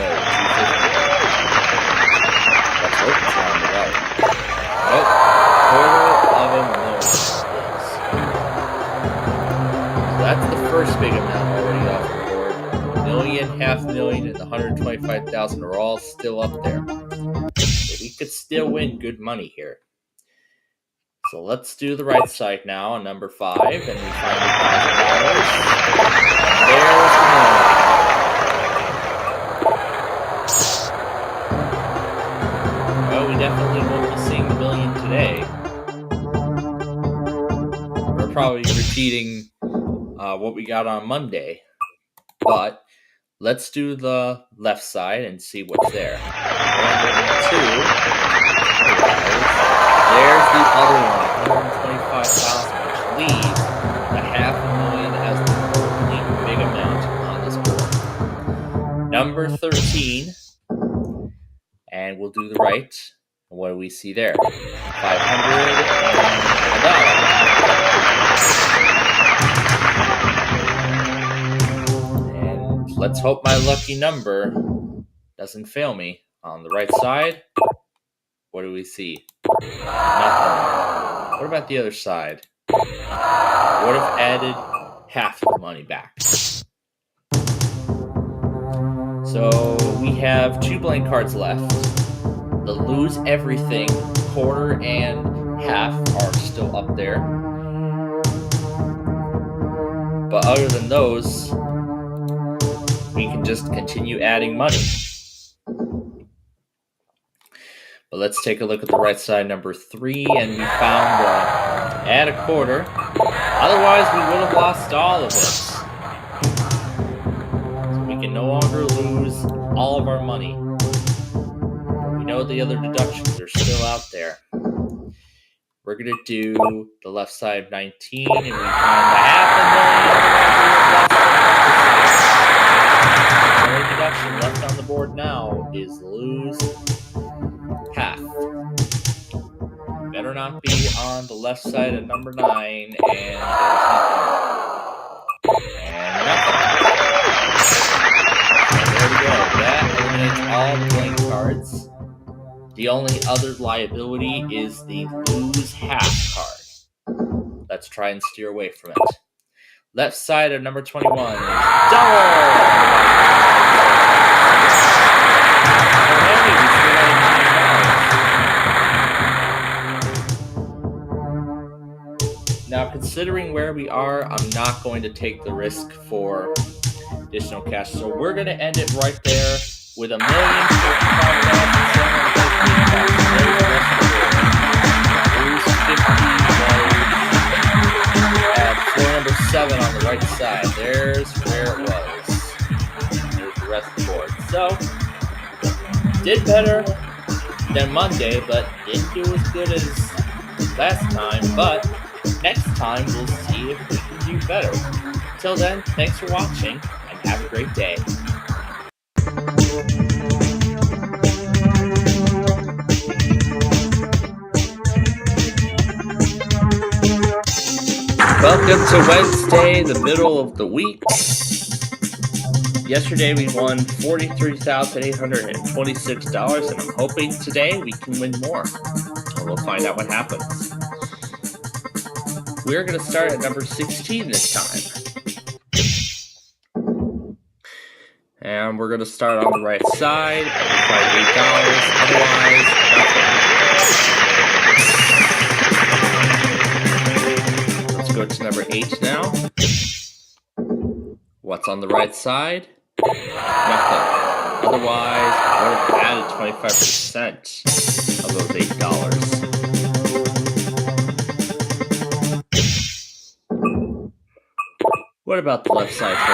Let's hope it's on the right. Nope. $250,000. So that's the first big amount already off the board. Million, $500,000, and the $125,000 are all still up there. So we could still win good money here. So let's do the right side now on number 5, and we find $1,000. There's the million. Well, we definitely won't be seeing the million today. We're probably repeating what we got on Monday. But let's do the left side and see what's there. Random 2. There's the other one, $125,000, which leaves the $500,000 as the only big amount on this board. Number 13, and we'll do the right. What do we see there? $500 and $1. And let's hope my lucky number doesn't fail me. On the right side, what do we see? Nothing. What about the other side? Would have added half of the money back. So we have 2 blank cards left. The lose everything, quarter and half are still up there. But other than those, we can just continue adding money. But let's take a look at the right side, number 3, and we found add a quarter. Otherwise, we would have lost all of it. So we can no longer lose all of our money. But we know the other deductions are still out there. We're going to do the left side of 19, and we find the $500,000. The only deduction left on the board now is lose half. Better not be on the left side of number 9, and there's nothing. And nothing. And there we go. That eliminates all the blank cards. The only other liability is the lose half card. Let's try and steer away from it. Left side of number 21 is double! Now, considering where we are, I'm not going to take the risk for additional cash. So we're going to end it right there with $1,055,750. At floor number 7 on the right side. There's where it was. There's the rest of the board. So, did better than Monday, but didn't do as good as last time. But next time, we'll see if we can do better. Till then, thanks for watching. have a great day. Welcome to Wednesday, the middle of the week. Yesterday we won $43,826, and I'm hoping today we can win more. And we'll find out what happens. We're going to start at number 16 this time. And we're going to start on the right side. And find $8, otherwise nothing. Let's go to number 8 now. What's on the right side? Nothing. Otherwise, I would have added 25% of those $8. What about the left side 21? We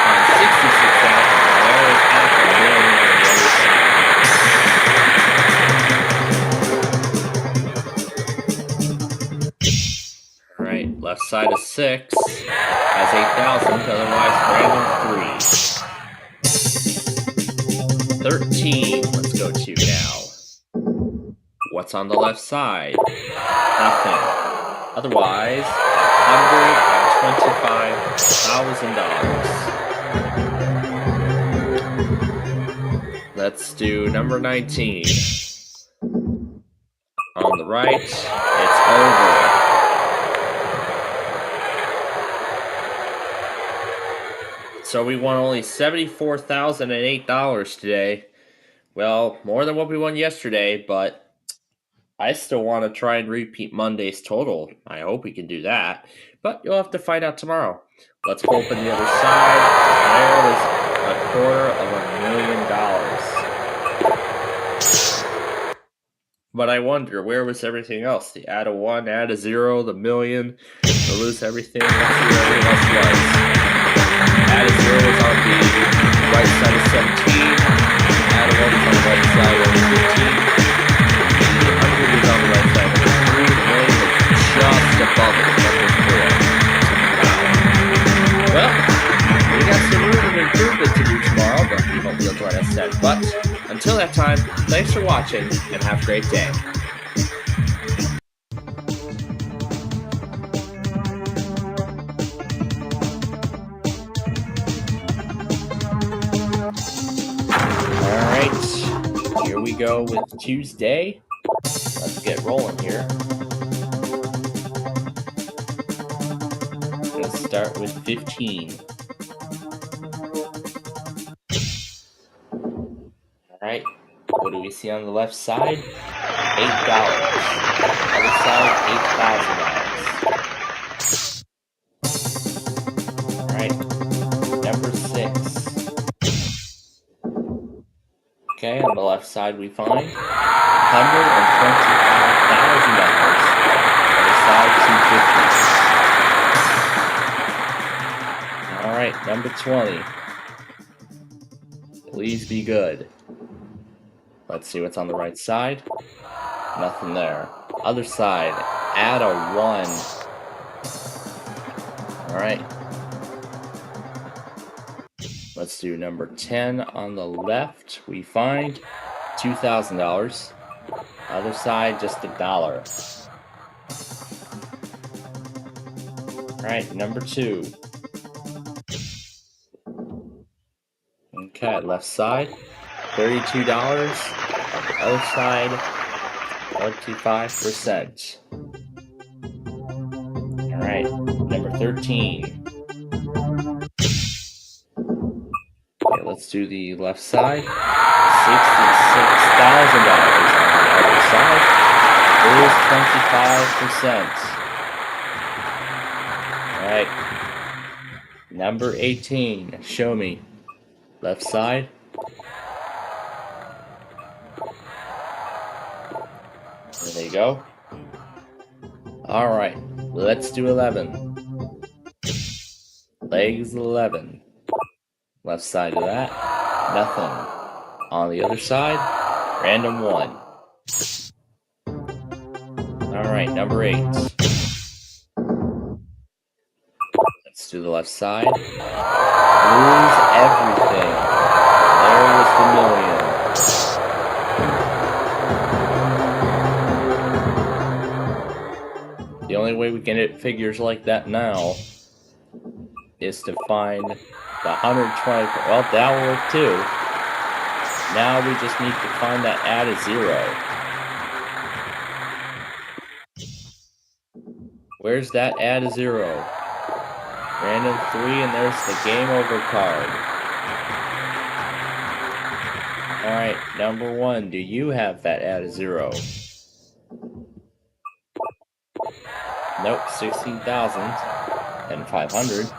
find 66,000. Alright, left side of 6 has 8,000, otherwise random 3. 13, let's go to now. What's on the left side? Nothing. Otherwise, $125,000. Let's do number 19. On the right, it's over. So we won only $74,008 today. Well, more than what we won yesterday, but I still want to try and repeat Monday's total. I hope we can do that, but you'll have to find out tomorrow. Let's go open the other side. There was $250,000. But I wonder, where was everything else? The add a 1, add a 0, the million, the lose everything. Let's see where everything else was. Add a 0 was on the right side of 17. Add a 1 was on the right side of 15. On the right side of 3, the million was just above it, number 4. Wow. Well, we got some room of improvement to do tomorrow, but we hope you'll join us then. But until that time, thanks for watching, and have a great day. Alright, here we go with Tuesday. Let's get rolling here. Let's start with 15. Alright, what do we see on the left side? $8. Other side, $8,000. Alright, number 6. Okay, on the left side we find $125,000. Other side, $250,000. Alright, number 20. Please be good. Let's see what's on the right side. Nothing there. Other side, add a 1. Alright. Let's do number 10 on the left. We find $2,000. Other side, just $1. Alright, number 2. Okay, left side, $32. On the other side, 25%. Alright, number 13. Okay, let's do the left side. $66,000 on the other side. Is 25%. Alright. Number 18. Show me. Left side. There you go. Alright. Let's do 11. Legs 11. Left side of that. Nothing. On the other side. Random 1. Alright, number 8. Let's to the left side. Lose everything. There was the million. The only way we can hit figures like that now is to find the 120. Well, that will work too. Now we just need to find that add a zero. Where's that add a zero? Random 3, and there's the game over card. Alright, number 1, do you have that add a zero? Nope, 16,500.